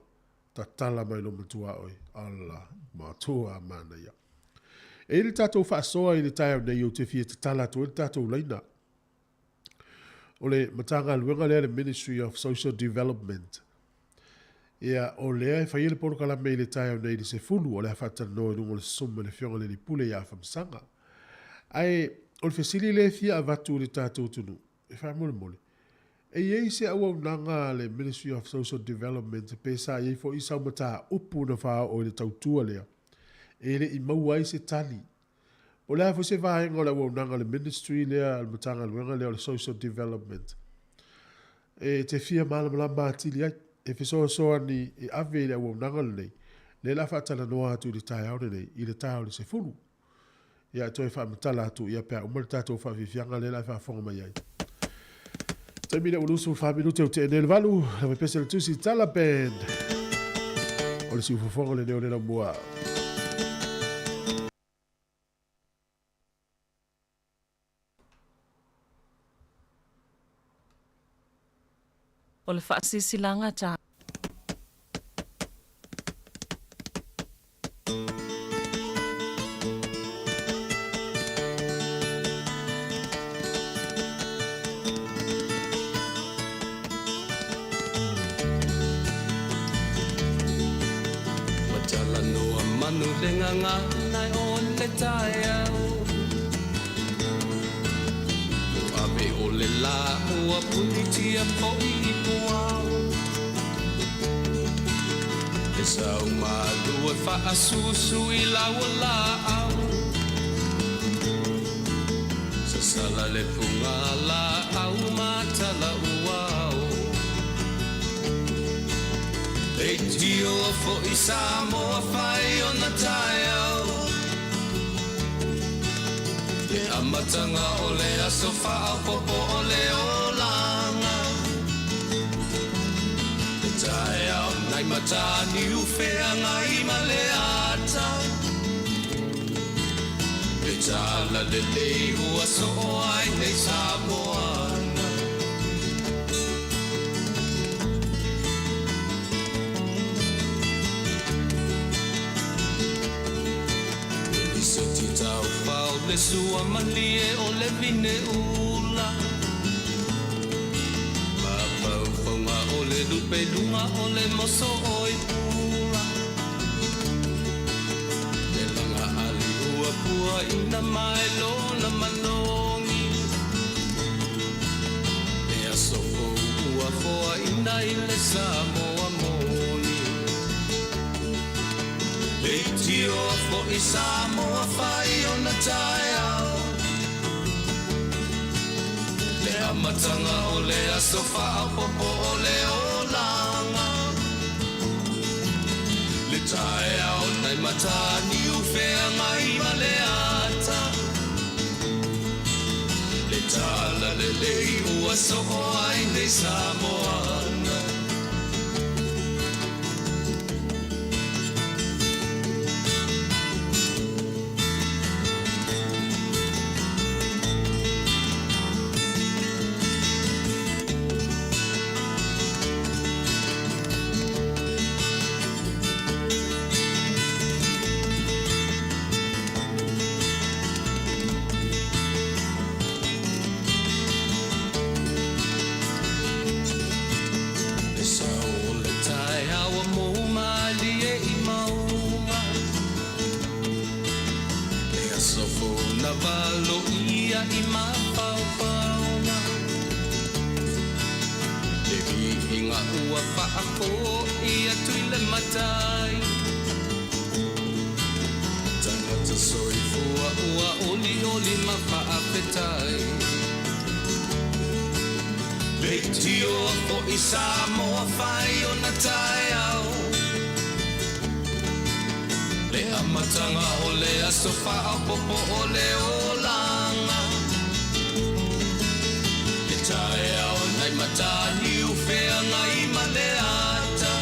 ta tala mai lo matua oi alla matua mana ia e le tatou whaasoa i le tai au nei o te fia te tala tu e le tatou laina o le matanga luenga lea le Ministry of Social Development ia o lea e whaia le porokala mei le tai au nei le se fulu o le hawhata no e lungo le summa le fionga le li pule ia whamsanga ai o le fesili le fia a vatu le tatou tunu e whaia mole e iei se au nanga le Ministry of Social Development pe sa iei fo isa mata upu na wha o le tautua lea. E le i maua i se tali. O lea fo se vahenga o le au nanga le Ministry lea al matanga luenga lea o le Social Development. E te fia malama atili ai. E fisoa soa ni e ave le au nanga le nei. Le la whatana noa atu le tai au nei i le tai au le se fulu. Ia toi wha matala atu ia pia umar tatou wha vifianga le la wha fonga mai ai. Termina ulusu 5 minute o te enel valu, la me pese le tusi tala band. O le si ufofonga le neo le na mua. O le whaasisilanga ta. Nai o le tai au Abe o le la ua punitia po I puau E sau malu e wha asusu I laua la au Sa sala le punga la au matala uau E tio fo I Samoa whai o na tai au E amatanga o le aso whao popo o le o langa E tai au nai matani uwhea ngai ma le ata E tala le lei ua so ai nei Samoana Le sua malie o le vine ula Ma pauponga o le lupe lunga o le moso oi pula Le langa ali ua pua ina mai lo na manongi E asoko ua foa ina I le Samoa moni E tio fo I Samoa whai o na tai au Le amatanga o le aso whao popo o le o langa Le tai au nai matani uwhea ngai ma le ata Le tala le lei ua so ai nei Samoana Le amatanga o le asofa a popo o le olanga E tae au nai matani u whea ngai maleata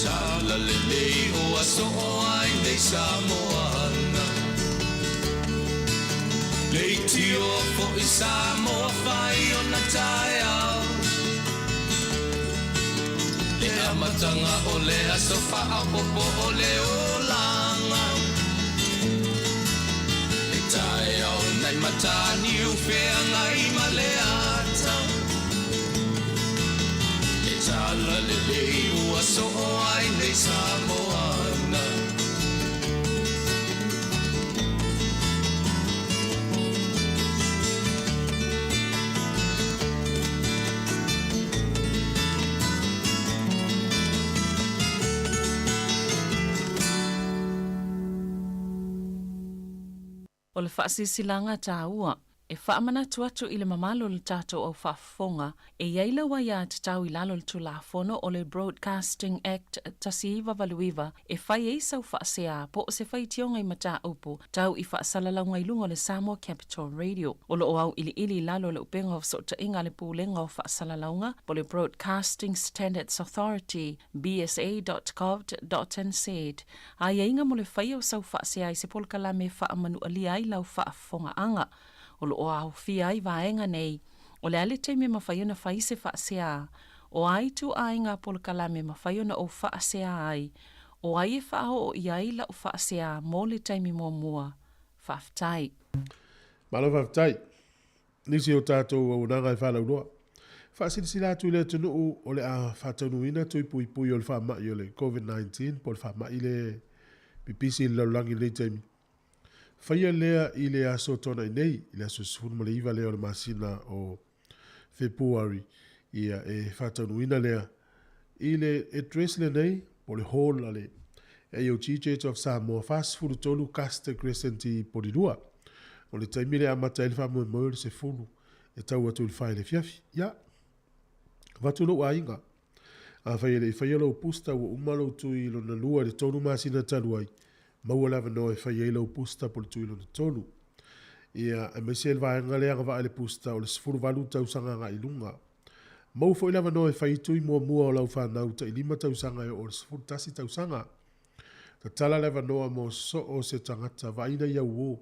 Tala le lei o aso o ai nei Samoana Lei tio po i Samoa whai o na tae au Le amatanga o le asofa a popo o le olanga E tae au nai matani u whea ngai maleata E tala le lei u aso o ai nei Samoana O le whaasisilanga tā ua, e whaamana tuatu i le mamalo le tātou au whaafonga, e iaila wa ia te tau i lalo le tulafono o le Broadcasting Act tasiiwa valuiwa, e whai e sau whaasea po o se whai tionga i mata upu, tau i whaasalalau lunga le Samoa Capital Radio. O lo au ili lalo le upenga o sota inga le pūlenga o whaasalalaunga, po le Broadcasting Standards Authority, bsa.gov.nz. A inga mo le whai o sau whaasea i se polkala me whaamanu alia i lau whaafonga anga. O lo o au fia i vaenga nei, o le ale teime mawhaiona whai se whaasea, o ai tu ai ngā polkalame mawhaiona o whaasea ai, o ai e whao o iai la o whaasea mō le teime mō mua, whaftai. Malo whaftai, nisi o tātou o nanga i whanau noa. Whaasirisi lātu le tunu o le a whatanuina tui pui o le whamai o le COVID-19, po le whamai le pipisi le laulangi le teime. Whaia lea i le aso tona i nei, i le aso sifunu ma le iwa lea o le masina o Februari, ia e whatanuina lea. I le address le nei, po le hall ale, AOG Church of Samoa, whasifuru tolu Caster Crescent i Porirua. O le taimile amata i le whamoe moe le sifunu, e tau atu le whaile fiafi. Ia, watulo a inga. A whaia lo pusta ua umalo tu i lo na lua le tonu masina taluai. Maua lava no e whai eilau pusta po le tuilo na tolu. Ia, e mese el vaenga lea ngā le pusta o le sifuru valu tausanga ngā ilunga. Mau fo lava no e whai tui mua o lau whanau ta i 5 tausanga o le sifuru tasi tausanga. Ta tala lava noa mo so o se tangata vaina ia uo.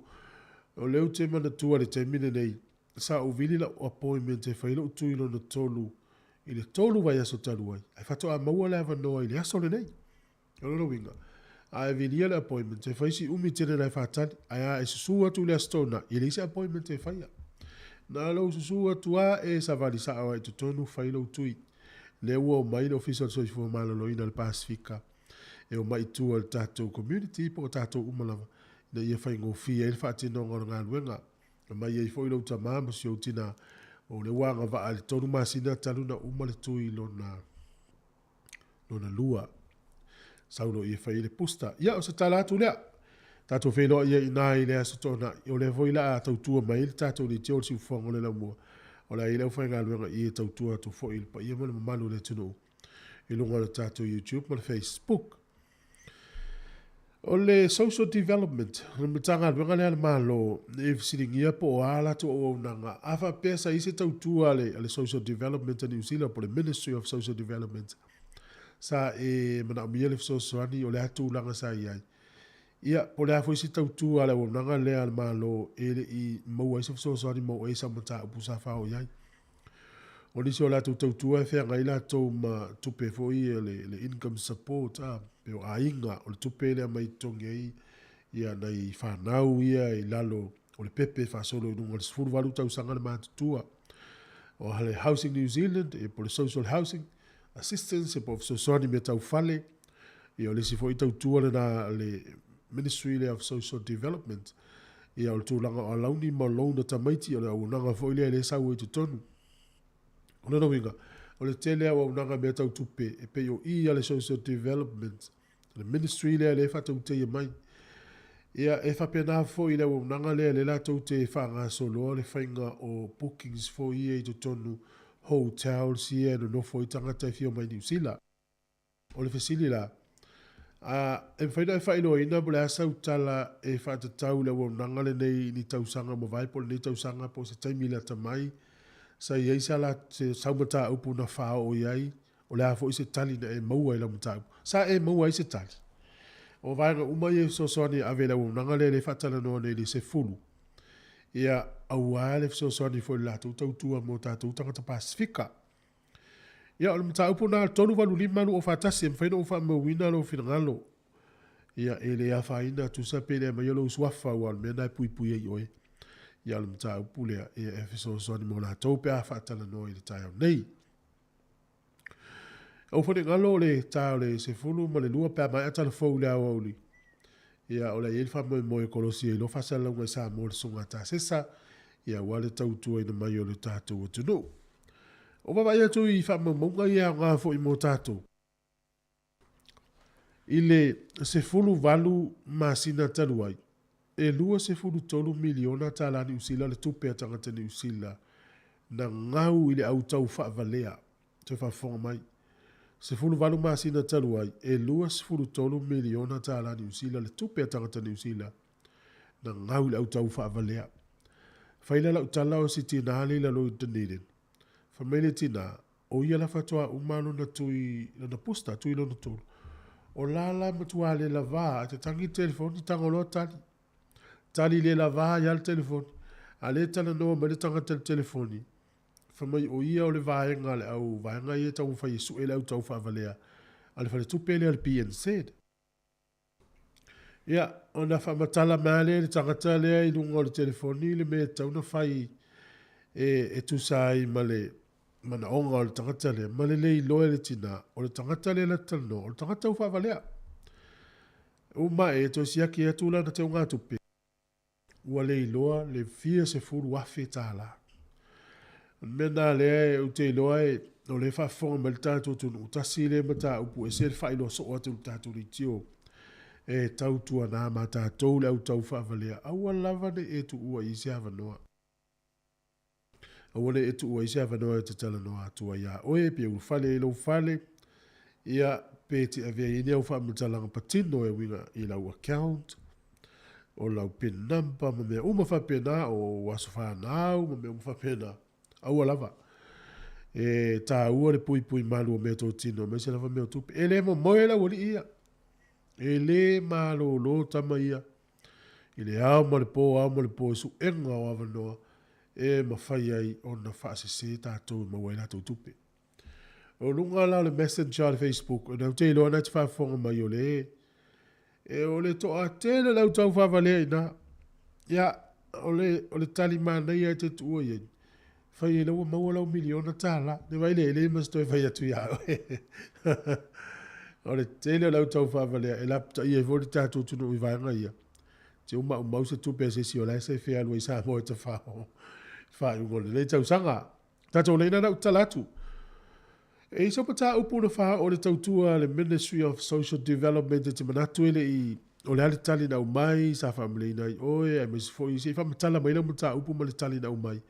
O leo te mana tua le te mine nei. Sa o vili la o appointment e whai lau tuilo na tolu. I le tolu vai aso taluai. Ai whatoa maua lava noa i le aso le nei. O loro winga. A e vilia le appointment, e whaisi umi tene lai whātani, a e susu atu le astona, i le isi appointment e whaia. Nā lau susu atu a e sa vali sa awa e tutonu whailau tui. Le ua o mai le official soifua malaloina le Pasifika, e o mai tua le tātou community, po tātou umalawa, na ia whai ngofia, e le whaatino ngora ngā luenga, na mai e whoi lau ta māma si o tina, o le wanga wa ale tonu masina taluna umale tui lona lua. Saulo i whai le pusta. Ia o sa tala atu lea. Tātou whenua ia i nā i lea sa tōna. I o le voila a tautua mai le tātou ni teo si ufonga le lau mua. O la i leo whai ngā luenga i e tautua tu fo il pa ia mana mamalu le tunu. I lunga le tātou YouTube ma le Facebook. O le social development. Le matanga luenga lea le malo. E fisiringia po o ala tu o nanga. Afa pesa i se tautua le social development a New Zealand po le Ministry of Social Development. Sa e mana mia le sosoani o le atu langa sa iai. Ia, po le a fwisi tautu ala o nanga lea al malo e le i maua isa sosoani mau e sa mata upu sa whao iai. O nisi o la tautu e whea ngai la tau ma tupe fo i le income support pe o a inga o le tupe lea mai tongi ai ia nei whanau ia i lalo o le pepe whasolo i nunga le sifuru walu tau sanga le mātutua. O hale Housing New Zealand e po le social housing assistance e po sosoani me tau fale i o lesi fo i tau tua le Ministry of Social Development i au tūlanga o launi ma launa tamaiti o le aunanga fo i le sau i tutonu. O le winga, o le tele au aunanga me tau tupe e pe o i le Social Development, le Ministry le whatau te i mai. Ia e whapena fo i le aunanga le la tau te whanga solo le whainga o bookings fo i tutonu hotels ia no fo i tangata fio mai New Zealand. O le fesili la, E whaina e whaino ina mo le asau tala e whaatatau le wonanga le nei ni tausanga mo vai po ni tausanga po se taimi la tamai. Sa iei sa la se saumata upu na whao o iai o le hafo i se tali na e maua i la mata upu. Sa e maua i se tali. O vaenga umai e sosoani ave la wonanga le whatala noa nei le se fulu. Ia au ale sosoani fo la tautua mo tātou tangata Pasifika. Ia o le mata upu na tonu walu lima lu o whatasi e mwhaina o wha mawina lo whingalo. Ia e le awhaina tu sa pele mai alo uswafa ua le mena pui pui e oe. Ia le mta upu lea e efeso soani mo la taupe a whaatala no i le tai au nei. Au whane ngalo le tau le se fulu ma le lua pēr mai atala fau le au auli. Ia o le elfa moe moe kolosi e lo fasala unga sa mo le sunga ta sesa. Ia wale tautua ina mai o le tātou o tunu. O baba ia tu i wha maunga ia ngā fo i mo tātou. I le se fulu valu masina taluai. E lua se fulu tolu miliona tala ni usila le tupe atangata ni usila. Na ngau i le au tau wha valea. Te wha fonga mai. Se fulu valu masina taluai. E lua se fulu tolu miliona tala ni usila le tupe atangata ni usila. Na ngau i le au tau wha valea. Whaila la utala o si tina hali la lo Dunedin. Famele tina, o ia la fatoa umano na tui, na pusta, tui lo na tolu. O lala matua le lava, a te tangi telefoni, tango lo tali. Tali le lava, ia le telefoni. A le tala noa, ma le tanga telefoni. Famai o ia o le vaenga le au, vaenga ia tau whai su e le au tau whavalea. A le whale tupele al PNZ. Ia, o na whamatala male, le tangata lea i lunga o le telefoni, le me tau na whai e tu sai ma le mana onga o le tangata lea, ma le lei loe le tina, o le tangata lea la tano, o le tangata u whavalea. Uma e to siaki e tula na te unga tupe. Ua lei loa, le fia se furu wafe tāla. Mena lea e ute loa e, o le whafonga ma le tātou tunu, utasi le mata upu e se le whailo so atu le tātou li tio. E tautua nā ma tātou le au tau whavalea. Aua lava ne e tu ua isi hawa noa. Aua ne e tu ua isi hawa noa e te tala noa atua ia. Oe pia ufale e lau fale. Ia peti a vea ini au whamutalanga patino e winga i lau account. O lau pin number ma mea uma whapena o waso whanau ma mea uma whapena. Aua lava. E tā ua le pui pui malu o mea tō tino. Me se lava mea tupe. E le mo moe la wali ia. E le malo lo tama ia. I le au ma le po su enga o avanoa. E ma whai ai o na whaase se tātou ma wai la tō tupe. O lunga la le messenger le Facebook. O na te ilo ana te whafonga mai o le. E o le to a tēle lau tau whawale ina. Ia, o le tali mana ia te tua ia. Whai e lau maua lau miliona tāla. Ne vai le mas toi whai atu ia. O le tēle lau tau whawale e lapta ia e vori tātou tunu i vanga ia. Te uma se tupe se si o lai se whea lua i sa moe te whao. Whai ungole le tau sanga. Tātou leina nau talatu. E iso pata upu na wha o le tautua le Ministry of Social Development te manatu ele i o le ale tali na umai sa whamile nai oe e mesi foi se whamatala mai na mata upu ma le tali na umai.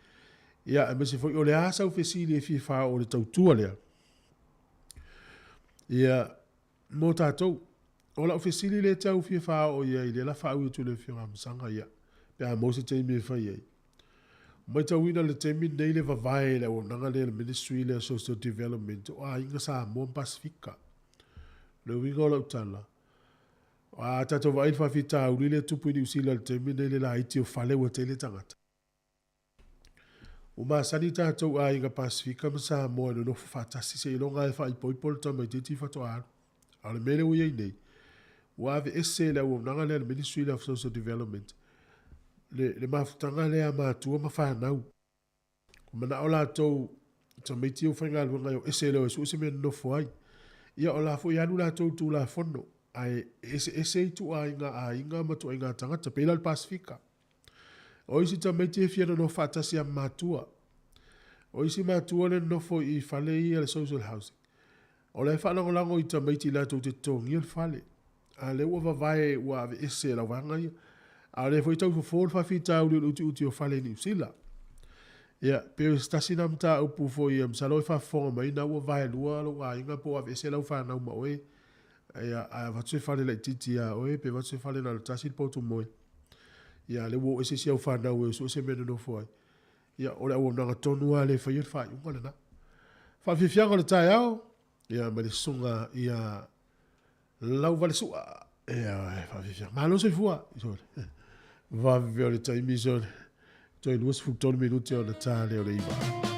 Ia e mesi foi o le asa u fesili e fi wha o le tautua lea. Ia mo tātou o la u fesili le tau fi wha o ia i le la wha ui tu le fi ngamsanga ia. Pea mo se teimi e whai ei. Mai tau ina le temi nei le vavae le o nanga le Ministry le Social Development o a inga sa mo Pasifika. Le winga o la utala. A tato vai fa fita uli le tupu ni usila le temi nei le la iti o fale wa tele tangata. O ma sani tato a inga Pasifika ma sa mo no fatasi se ilonga e fa ipoipol ta mai titi fato a. A le mele ui nei. Wa ave ese le o nanga le Ministry of Social Development. Le mafutanga le a mātua ma whanau. Mana o lātou, ta meiti o whainga alunga o ese leo, esu ese mea nofo ai. Ia o la fo i anu lātou tū la whono. Ai ese i tu a inga matu a inga tangata, pēla le Pasifika. O isi ta meiti e fiana no whatasi a mātua. O isi mātua le nofo i whale i le social housing. O le whanangolango i ta meiti lātou te tongi al whale. A le ua vavae ua ave ese la wanga ia. A le foi tau for fa fita u le uti o fale ni usila. Ia, pero stasi na mta upu foi am salo fa fonga mai na ua vai lua lo a inga po ave se lau fa na uma oe. a vatu fale la titi a oe pe vatu fale na tasi po tu moi ia le wo ese sia fa na wo so se meno no foi ia ora o na tonu ale fa yut fa ngona na fa fi fianga le tai ao ia ma le sunga ia lau vale su ia fa fi fianga ma lo se fua so va ver le tai mission to il was fu ton minuti on le tale o le iba.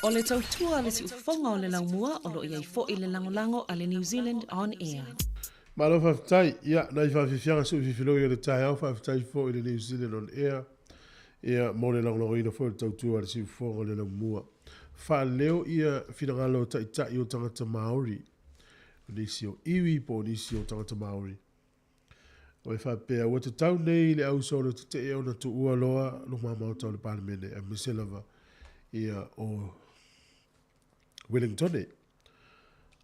O le tautua le si ufonga o le laumua o lo iai fo i le langolango a le New Zealand On Air. Malo whaftai, ia, nai whawhiwhianga su whiwhiloi o le tai au whaftai fo i le New Zealand On Air. Ia, mo le langolango ina fo le tautua le si ufonga o le laumua. Wha leo ia whinangalo tai o tangata Māori. Nisi o iwi po nisi o tangata Māori. O e whapea, ua te tau nei le au soro te e ona tu ua loa no mamau tau le paramene a Miselava ia o Wellington.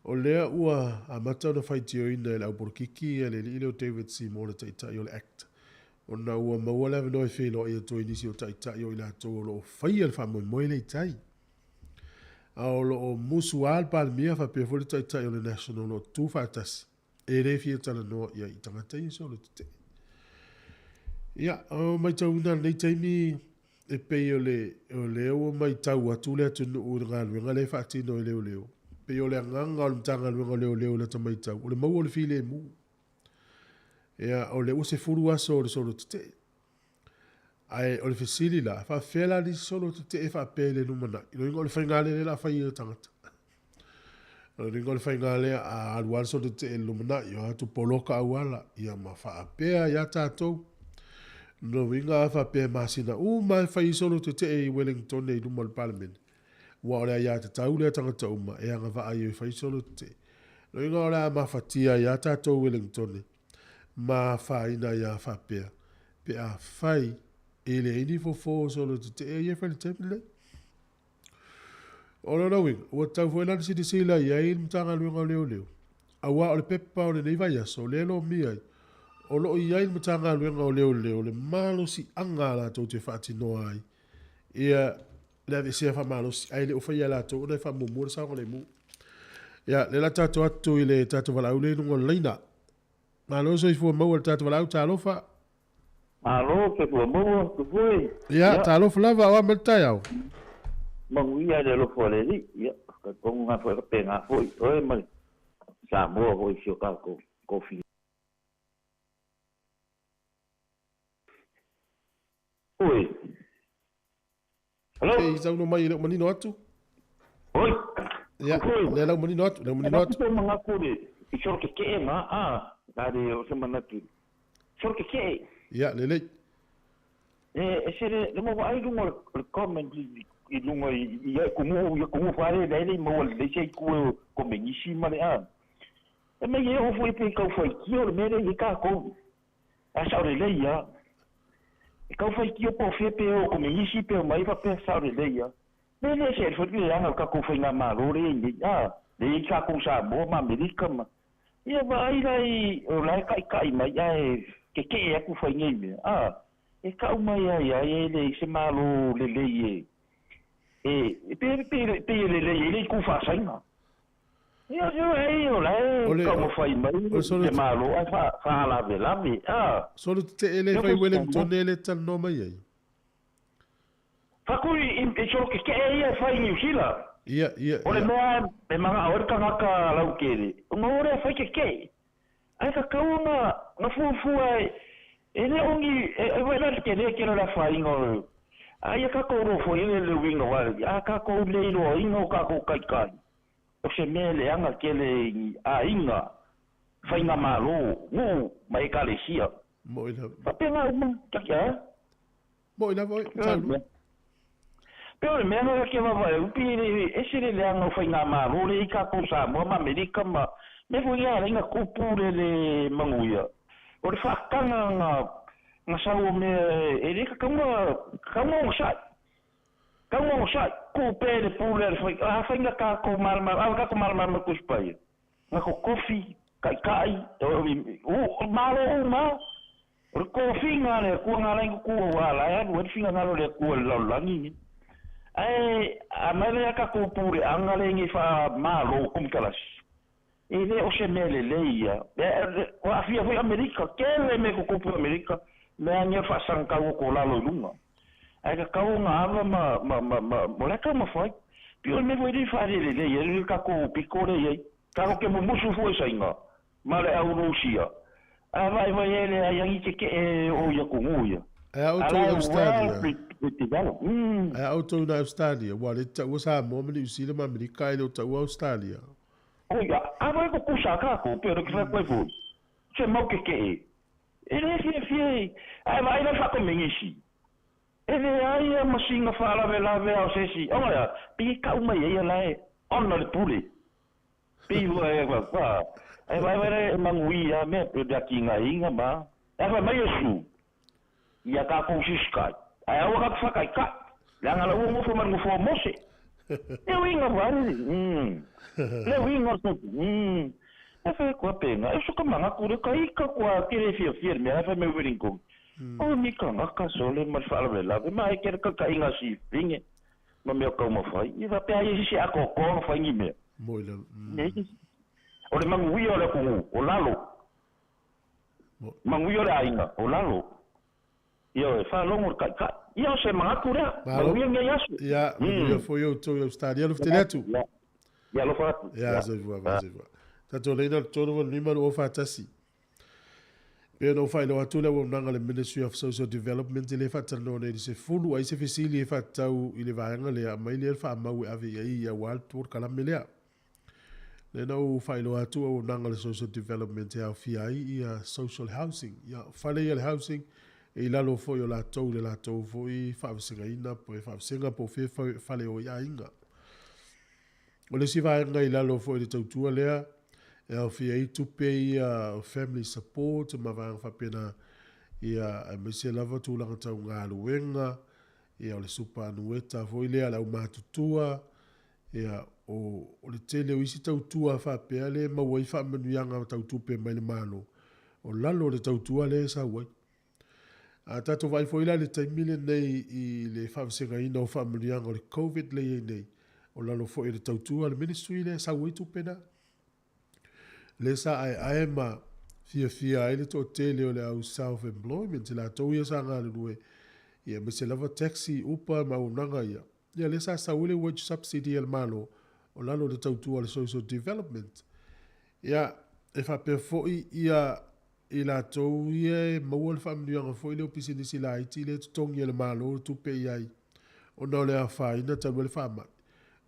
O lea ua a matau na whaiti o ina le au porkiki e le li o David C. Mora tai o le act. O na ua maua lewe noi whilo ia toi nisi o tai o ila tau o lo whaia le whamoi moe le tai. A o lo o musu al paramia whapea fwole tai o le national o tu whatasi. E re fia tala noa ia i tangata i solo te. Ia, o mai tau una nei taimi e pei o leo mai tau atu le atu u ngā luenga le whaatino i leo. Pei o le nganga o le mtanga luenga leo le ta mai tau. O le mau o le file mu. Ia, o le use furu aso o le solo te. Ai, o le fesili la, wha whela li solo te e wha pele numana. Ino ingo le whaingale le la whai i tangata. Ringo le whaingale a aluan so te e lumana i o atu poloka awala i a ma whaapea i a tātou. No winga a whaapea masina mai whai solo te e i Wellington e i lumal parliament. Wa ora i a te tau lea tangata uma e anga wha ai o whai solo te. No winga ora a ma whatia i a tātou Wellington ma whaina i a whaapea. Pe a whai e le ini fo solo te e i e whai tepile. Ora na wing, ua tau fo elan si sila ia i mtanga luenga leo. Awa o le pepa o le neiva yaso, le lo mi ai. O lo ia i mtanga luenga o leo, le malo si anga la tau te whaati noa ai. Ia, le ave sea wha malo si, ai le ufa ia la tau, unai wha mumura sa le mu. Ia, le la tato atu i le tato wala au le nungo leina. Malo so i fua mau le tato wala au talofa. Malo, ke fua mau, ke fua. Ia, talofa lava o ameltai au. Manguia de lo foleri, ia, ka kongu nga foi ka penga foi, oi mai. Sa mo foi sio ka ko fi. Oi. Hello. Ei, sa no mai le mani no atu. Oi. Ia, le la mani no atu, le mani no atu. Ko manga ko de, I sio ke ma, ka de o se manaki. Sio ke. Ia, le. Sere, le mo ai lungo comment I lunga ia kumu fare dai mo le sei ko menisi male a. E me ia o foi pe ka foi ki o mere I ka ko. A sa le ia. E ka foi ki o po fe pe o ko menisi pe mai fa pe sa le ia. Ne se foi ki anga ka ko foi na malo re ni a. Le ka ko sa mo ma Amerika ma. Ia vai dai o lai kai mai ai ke ia ku foi ni a. E ka mai ai le se malo le ie. Pe le ku fa saina. Ia o lai como fai mai le malo ai fa la velavi. Solo te ele fai Wellington ele tan no mai ai. Fa ku I so ke ia fai New Zealand. Ia. Ole mo e manga or ka ka lau kere. Mo ore fai ke. Ai ka kauna na fu ai. Ele ongi e wena ke la fai ngol. Ai ka ko ro foi le wingo wa ka ko le no ingo ka ko kai o se mele anga kele a inga fai nga malo no mai ka le sia mo ina pa pena mo takia mo ina voi pero me no que va u pi ese le anga fai nga malo le ka ko sa mo ma Amerika ma me foi ya nga ko pure le manguia o le fa kanga nga sa o me ele ka kamo sa ko pele pule foi fai nga ka ko marma ka ko marma ko spai nga ko coffee kai o malo ma o coffee nga le ko nga le ko wala ya o finga nga le ko la ni ai a mele ka ko pure anga le ngi fa malo kalas ele o se mele leia o afia foi Amerika kele me ko Amerika me anya fa sanka ko la lo lunga ai ka nga ava mo la ka ma foi pio me voi di fare le leia ka ko pikore ye ka ko ke mo musu foi sainga ma le au Rusia a vai ele ai ngi ke o ya ko nguia Ai au tau Australia. develop. Ai au tau na Australia. Wa le tau sa mo mani usila ma Amerika ile tau Australia. O ia, awa ko kusa ka ko, pero ki fa koe fu. Se mau ke ke. Ele fie. Ai vai na fa ko mengisi. Ele ai masinga fa la ve au sesi. O ia, pi ka uma ia lai. Ona le pule. Pi wa e wa. Ai vai mangui a me pe da kinga inga ba. Ai vai mai su. Ia ka ko siskai. Ai au ka fa kai ka. Langa la mo fo man fo mose. E winga ba. Le winga so. E fa ko pena. E so ka manga ku re kai ka kwa kire fie me fa me wiring ko. O mi ka ngaka sole ma fa la mai ke ka inga si vinge. Ma me ka mo fai. I va pe ai si a ko fa ngi me. Moila. O le mangui o le kungu, o lalo. Mangui o le ainga, o lalo. Io e fa longo kai. Io se manga kura, mangui ngai asu. Ya, ia foi eu to eu stadia lo ftenetu. Ya lo fa. Ya, se voa. Tato leina tonu ni ma o fa tasi. Pe no fai no atula o nanga le Ministry of Social Development le fa tano ne se fulu ai se fisili e fa tau ile vaanga le mai le fa mau ave ia wal tour kala melea. Le no fai no atu o nanga le Social Development e FI ia social housing. Ia fale ia le housing e la lo foi o la tau foi fa singa ina po fa singa po fe fale o ia inga. O le si vaanga i la lo foi le tau tua lea e FI tupe ia family support ma vaanga fa pena ia me se lava tu langa tau ngā luenga ia o le supa anueta foi lea la umatutua ia o le tele o isi tautua fa pea le mawai fa manuianga tautupe mai le malo o lalo le tautua le sa wai a tato vai foi la le taimile nei i le whawsenga ina o fa manuianga o le COVID le nei o lalo foi le tautua le ministry le sa wai tupena le sa ai ma fia ai le to tele o le au self-employment la tau ia sa ngā lue ia me se lava taxi upa maunanga ia le sa wile wage subsidy el malo o lalo le tautua le social development. Ia, e fa pe foi ia i la tau ia maua le whamnianga foi le opisi nisi la iti le tutongi le malo tupe iai. O na le a whaina tau le whamat.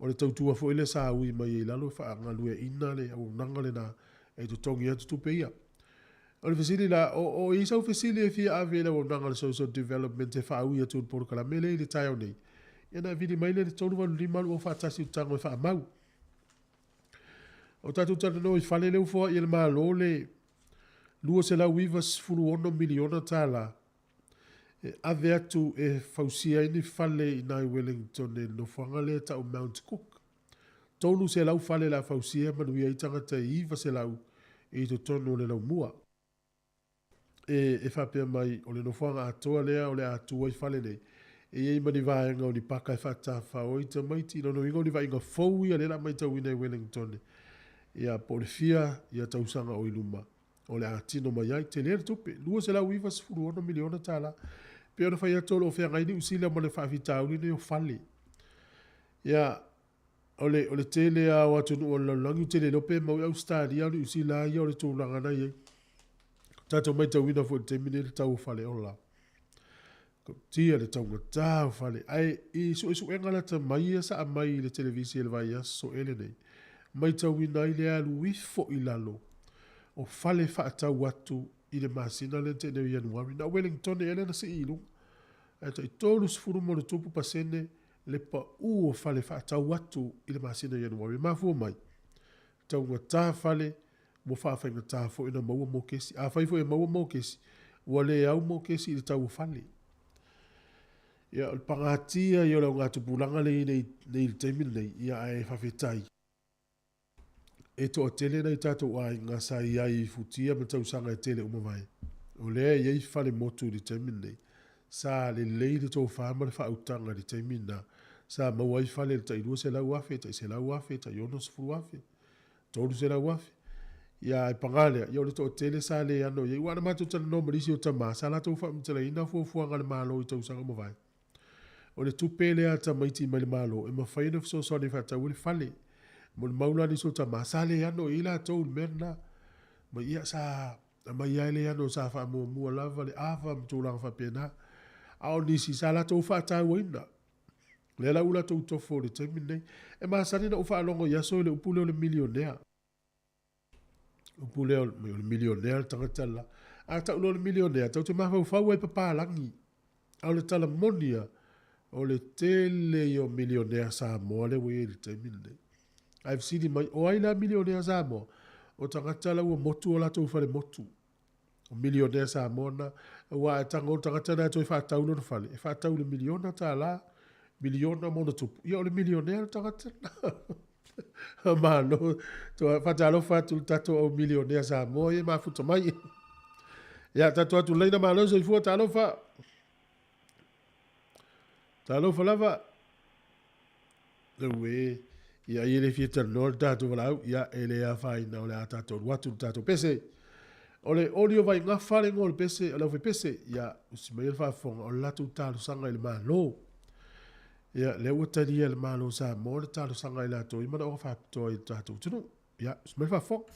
O le tautua foi le sa ui mai i lalo whaangalue ina le au nanga le na e tutongi atu tupe ia. O le fesili la, o i sau fesili e fia avele o nanga le social development e wha ui atu por kalamele i le tai au nei. Ia na vidi mai le tonu wanu lima o whaatasi utango e wha mau. O tatu tatu no i whale leu fua i le malo le lua se lau iwa sifuru ono miliona tala. E ave atu e fausia ini whale i nai Wellington e no whanga le tau Mount Cook. Tolu se lau whale la fausia manuia i tangata i iwa se lau i to tono le lau mua. E whapea mai o le no whanga atoa lea o le atua i whale nei. E ei mani vaenga o ni paka e whata whao i ta maiti. Nono ingo ni vaenga fau ia le la mai tau ina i Wellington e. Ia po le fia ia tausanga o iluma. O le atino mai ai te lere tupe. Lua se lau iwa sifuru ono miliona tala. Pe ona whai atolo o whea ngaini usila mo le whawhitauri ne o whale. Ia o le tele a o atunu o lalangi tele lope mau au stadi au ni usila ia o le tūlanga na iei. Tato mai tau ina fo te mine le tau whale o la. Tia le tau ngatau whale. Ai i so engala ta mai ia sa a mai le televisi ele vai so ele nei. Mai tau ina i le alu wifo i lalo. O fale whaatau atu i le masina le te neu Januari. Na Wellington ele na se ilu. E ta i tolu sifuru mo le tupu pasene le pa o fale whaatau atu i le masina Januari. Mafua mai. Tau ngata fale mo whaafai ngata fo ina maua mo kesi. A whaifo e maua mo kesi. Ua le au mo kesi i le tau fale. Ia o pangatia i o lau ngātu pulanga le nei le teimin nei. Ia e whawhetai. E to o tele nei tato ai ngā sa iai futia me tau sanga e tele umawai. O lea iei whale motu li teimin nei. Sa le lei le tō whama le whautanga li teimin na. Sa mawai whale le tairua se lau afe, tai se lau afe, tai ono se furu afe. Tōru se lau afe. Ia e pangalea, ia o le tō o tele sa le ano. Ia wana matu tala no marisi o tama. Sa la tō whamitala ina fuafuanga le malo i tau sanga umawai. O le tupe lea ta maiti mai le malo. E mawhaina fiso sone whatau le whale. Mo le maula ni so tama sale ano ila tau merna ma ia sa ma ia le ano sa fa mo lava le ava mtula fa pena a o nisi sa la tau whaatauina. Le la ula tau tofo le taimi nei. E maasani na ufa alongo yaso le upule o le milionea. Upule o le milionea le tangatala. A tau lo le milionea, tau te maha ufau e papalangi. Au le tala monia o le tele o milionea Samoa le wei le taimi nei. I've seen him, o aina milionea Samoa. O tangatala ua motu o la tau fale motu. O milionea Samoa na, ua tanga o tangatala to e whaatau no fale. E whaatau le miliona ta la. Miliona mona tupu. Ia o le milionea le tangatala. Mano, to whaatalo whaatu tato o milionea Samoa e mafuta mai. Ia tato atu leina malo so i fua talo wha. Talo wha lava. Lewe. Ia i le fieta nol tato walau. Ia ele a whaina o le a tato watu tato pese. O le olio vai ngā whare ngō le pese. O le uwe pese. Ia usimail whafonga o latu talo sanga i le malo. Ia le ua taria le malo sa mo le talo sanga i lato. Ima na o whapitoa i tato tunu. Ia usimail whafonga.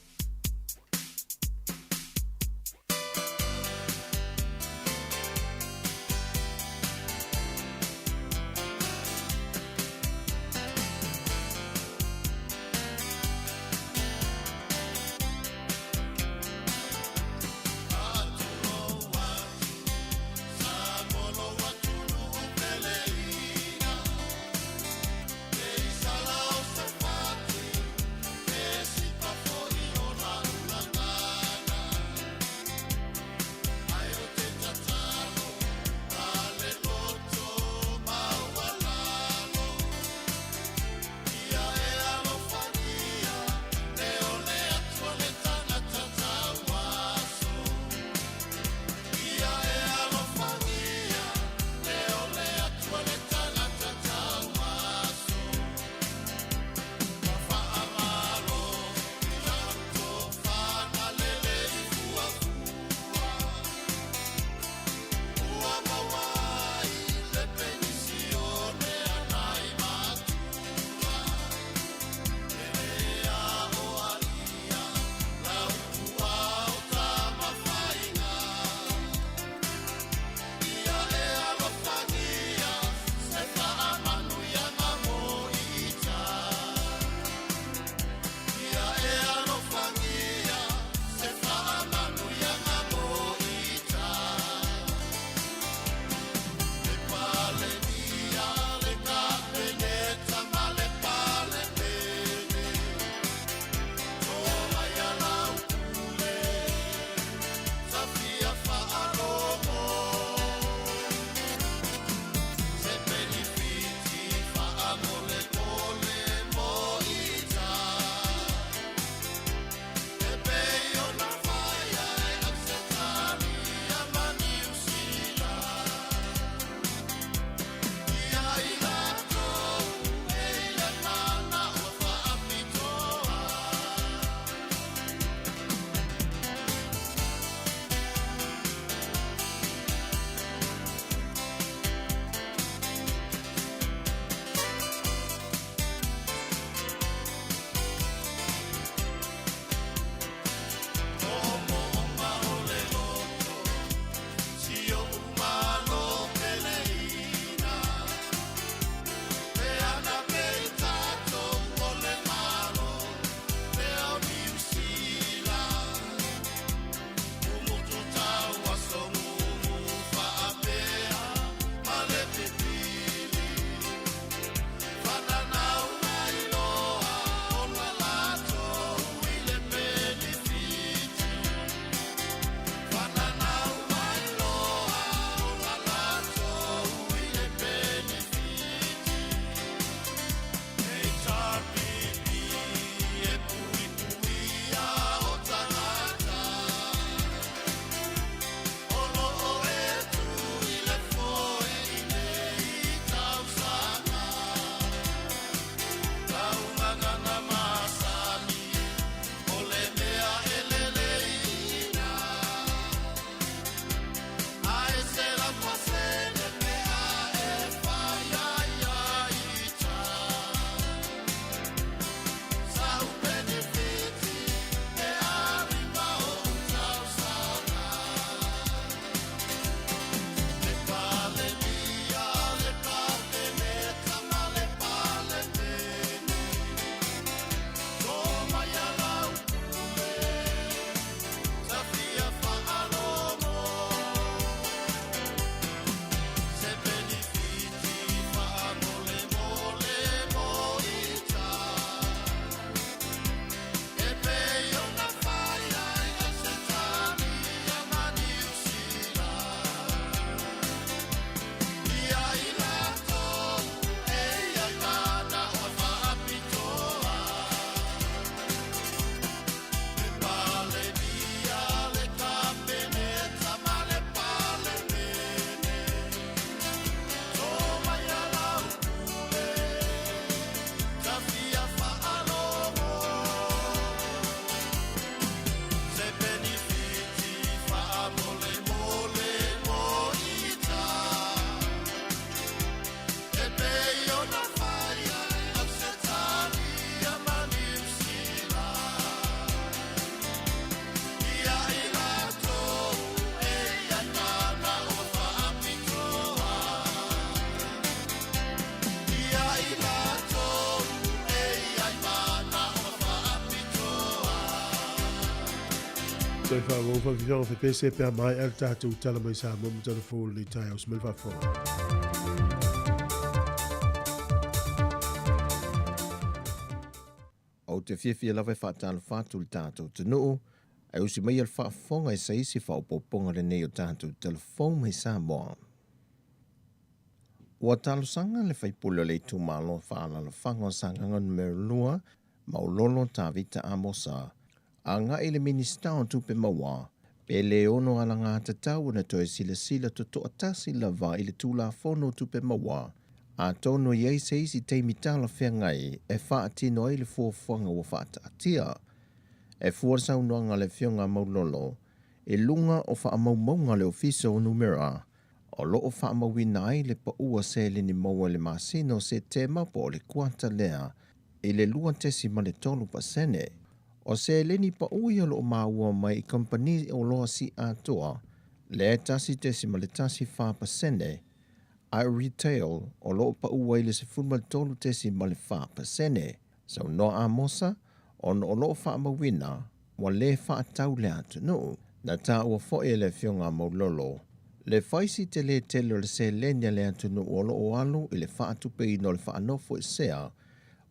tai wha fa fionga fa pese pe mai al tātou tala mai sa mo telefon ni tai au smel fa fo. O te whiawhia lawe whaatala whātu le tātou te nuu, ai usi mai al whaafonga e sa isi whaopoponga le nei o tātou telefon mai sa moa. Ua talo sanga le whaipula le tu malo whaalala whango sangangan merlua, maulolo tā vita amosa, a ngā ele minister o tupe maua, pe le ono ala ngā tatau na toe sila to atasi lava i le tūla whono tupe maua, a tono iei se isi teimi tala whea ngai e whaatino i le fuafuanga o whaataatia. E fuarsau noanga le whionga maulolo, e lunga o whaamaumaunga le ofiso o numera, o loo whaamawina ai le paua se le ni maua le masino se te mapo le kuata lea, i le lua tesi ma le tolu pasene, o se le ni paua i lo maua mai i kompani o loa si atoa, le tasi tesi ma le tasi wha pasene, ai retail o loo paua i le se fulma le tolu tesi ma le wha pasene, sau noa amosa, o loo whaamawina, wa le wha atau le atu no, na tā ua foe le whionga maulolo, le faisi te le tele le se lenia le atunu o o alu i le whaatupe i no le whaanofo i sea,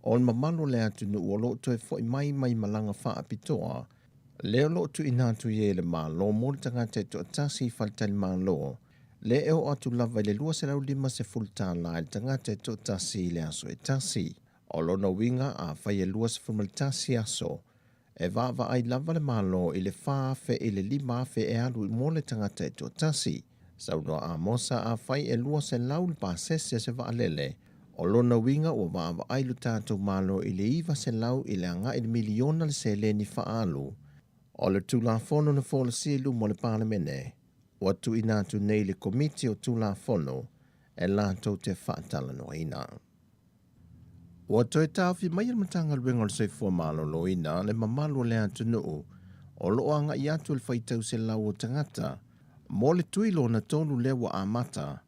o le mamalo le atunu o lo toe foi mai malanga whaapitoa, leo lo tu inatu ye le malo mo le tangata to atasi faltali malo, le eo atu lava i le lua se lau lima se fulta la i tangata to atasi le aso e tasi, o lo na winga a whai e lua se fultasi aso, e vava ai lava le malo i le whaafe i le lima fe e alu i mo le tangata to atasi, sauno a mosa a whai e lua se lau le pasese se vaalele, o lona winga o vava ailu tātou malo i le iwa se lau i le anga i le miliona le se le ni whaalu, o le tūla whono na whola silu mo le palemene, o tu inatu nei le komiti o tūla whono, e lātou te whaatala no ina. O toi tāwhi mai al matanga luenga le seifua malo lo ina le mamalo le atu nuu, o loo anga i atu le whaitau se lau o tangata, mo le tui lo na tolu lewa a mata,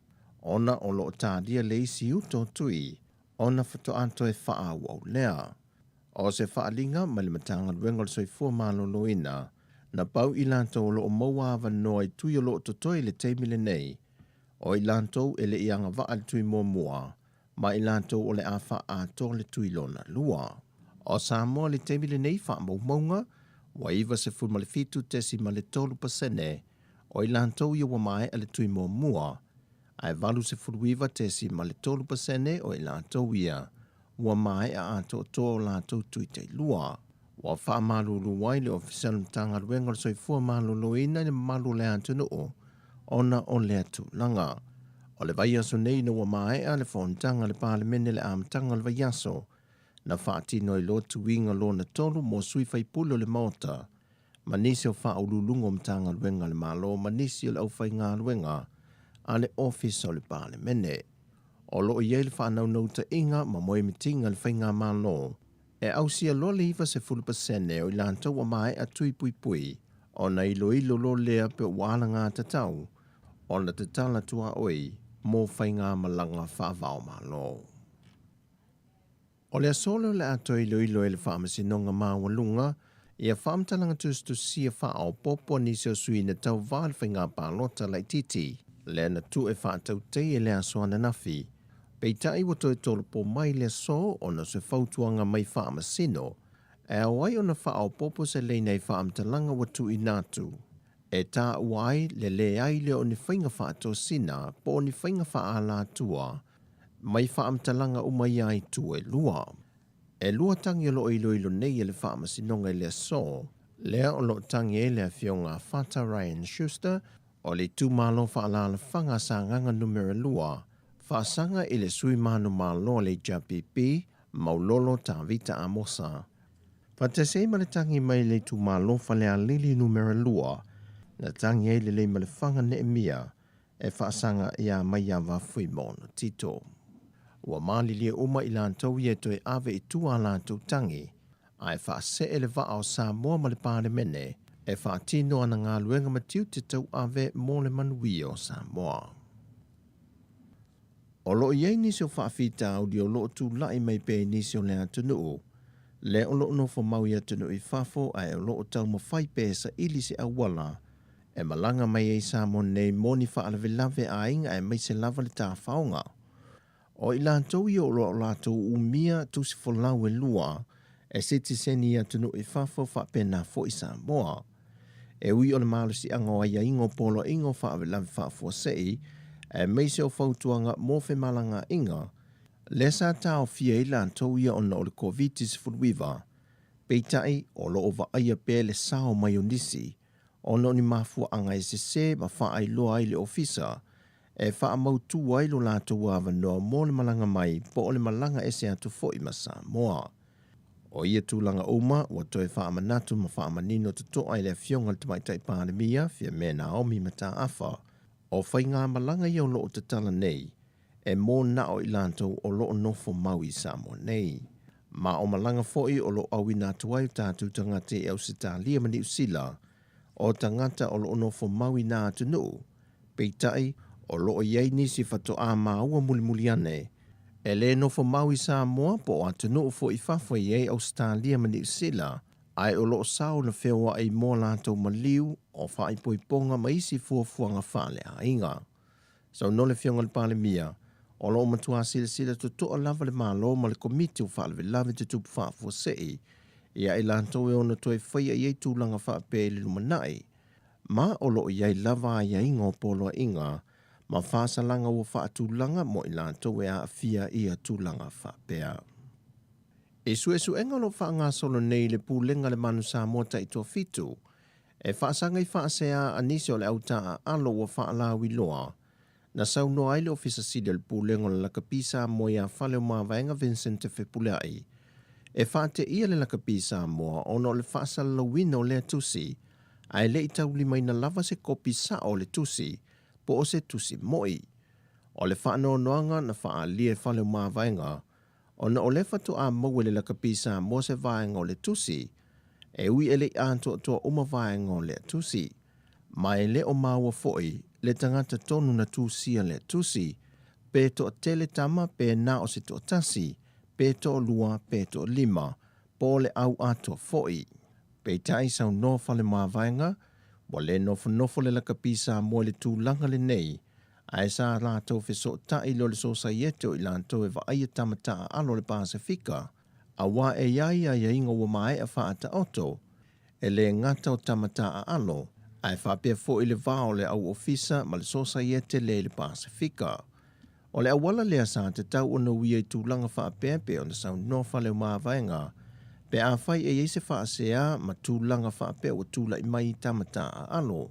ona o loo tādia le isi uto tui, ona whato anto e wha au lea. O se whaalinga ma le matanga luenga le seifua malo lo ina, na pau i lantou o loo maua awa noa i tui o loo totoi le teimile nei, o i lantou e le ianga waa le tui mua, ma i lantou o le a wha a to le tui lona lua. O sa moa le teimile nei wha maunga, wa iwa se fulma le fitu tesi ma le tolu pasene, o i lantou ia wa mai a le tui mua, ai valu se furuiva tesi ma le tolu pasene o i lantou ia, wa mai a ato to lantou tui te lua. Wa wha malulu wai le ofisal mtanga ruenga le soifua malulu ina le malu le antunu ona o le atu langa. O le vaiaso nei na wa mai a le fontanga le palemene le amtanga le vaiaso, na whaatino i lotu winga lo na tolu mo sui whaipulo le mota, manisi o wha ululungo mtanga ruenga le malo, manisi o le au whainga ruenga, a le office o le palemene. O lo i le whanau nauta inga ma moe mitinga le whainga malo, e au sia lo le iwa se fulpasene o i lantou wa mai a tui pui pui, o na ilo lo lea pe wala ngā tatau, o na tatala tua oi, mō whainga malanga whaavao malo. O le asolo le ato ilo e le whaamasinonga mawalunga, ia whaamtalanga tustu sia whaao popo ni se sui na tau vāle whainga pālota lai titi, le na tu e whaatau te e le asoana nafi, pei tai wato e tolo po mai le so o na se fautuanga mai whaamasino, e awai o na whaao popo se le nei whaamtalanga watu i nātu, e tā uai le ai le o ni whainga whaato sina po o ni whainga whaala tua, mai whaamtalanga umai ai tu e lua. E lua tangi lo ilo nei e le whaamasinonga i le so, lea o lo tangi e le whionga Fata Ryan Schuster, o le tu malo whaalala whanga sa nganga numero lua, whaasanga i le sui manu malo le JPP, maulolo tā vita amosa. Whatese ma le tangi mai le tu malo whalea lili numero lua, na tangi e le ma le whanga ne mia, e whaasanga ia mai awa fui mono tito. Ua mali lia uma i lantou ia toi ave i tua lantou tangi, ai whaase e le vaa o sa moa ma le pāre mene, e whaatino ana ngā luenga matiu te tau ave mo le manuia o sa moa. O lo iei nisi o whaafita au di o lo tu lai mai pe nisi o le atunuu, Le o loo nofo mau ia tunu I fafo ai o loo tau mawhai pēsa ili se awala e malanga mai e Samoa nei moni whaalawelave a inga e mai se lava le tā whaonga. O I lātou I o loo lātou umia tusi folau e lua e seti seni ia tunu I fafo whapena fo I Samoa. E ui o le malusi anga o ia ingo polo ingo whaawelave whaafua sei e mai se o fautuanga mofe malanga inga le sa tau fia I lātou ia ona o le COVID-19 peitai o loo wa aia pē le sao mai o nisi ono ni mafua anga se ma wha ai loa ai le ofisa e wha mautu ai lo lātou awa noa mo le malanga mai po o le malanga se atu fo I Samoa. O ia tūlanga uma wa toi wha manatu ma wha manino te to ai le fionga le tamaitai pandemia fia mena omi mata afa o whai ngā malanga i o loo te tala nei e mō nao I lātou o loo nofo maui Samoa nei. Ma o malanga foi o loo au I nā tuai tātou tangate e au sita lia mani usila o tangata o loo nofo maui nā tunu. Peitai o loo iei nisi whato a maua muli ane. E le nofo maui Samoa po o atunu fo I fafo iei au sita lia mani usila ai o loo sao na whewa ai mō lātou maliu o whai poiponga maisi fuafuanga whale a inga. Sau no le fionga le pale mia o loo matua sila to toa lava le malo ma le komiti o whaale lave te tupu whaafua sei ia I lātou e ona toi whaia iei tūlanga whaape le lumanai ma o loo iei lava ia inga o polo inga ma whaasalanga o whaatūlanga mo I lātou e a fia ia tūlanga whaapea. E su enga lo whaanga solo nei le pūlenga le manu Samoa ta I toa fitu e whaasanga I whaasea anisi o le auta alo o whaalawi loa na sau no ai le ofisa sida le pūlenga le lakapisa mo ia whale o mawaenga Vincent Fepulai. E whaate ia le lakapisa mo ono le whaasala wina o le tusi ai le itau li mai na lava se kopi sa o le tusi po o se tusi moi. O le whaano noanga na whaalia whale o mawaenga ona o le whatu a maua le lakapisa mo se vaenga o le tusi e ui ele anto toa uma vaenga o le tusi. Mai le o maua foi le tangata tonu na tusia le tusi, pe to tele tama pe na o se to tasi, pe to lua, pe to lima, po le au ato foi. Pe tai sau no fale mawaenga, mo le nofo le lakapisa mo le tūlanga le nei, ai sa lātou fiso tai lo le sosaiete o I lātou e wa aia tamata alo le Pasifika, a wā e iai a inga wa mai a whaata oto, e le ngata o tamata alo, ai whapea fo I le vao le au ofisa ma le sosaiete le Pasifika. O le awala lea sa te tau o na wia I tūlanga whapea pe o na sau nofa le mawaenga, pe a whai e eise whaasea ma tūlanga whapea o tūla I mai tamata alo.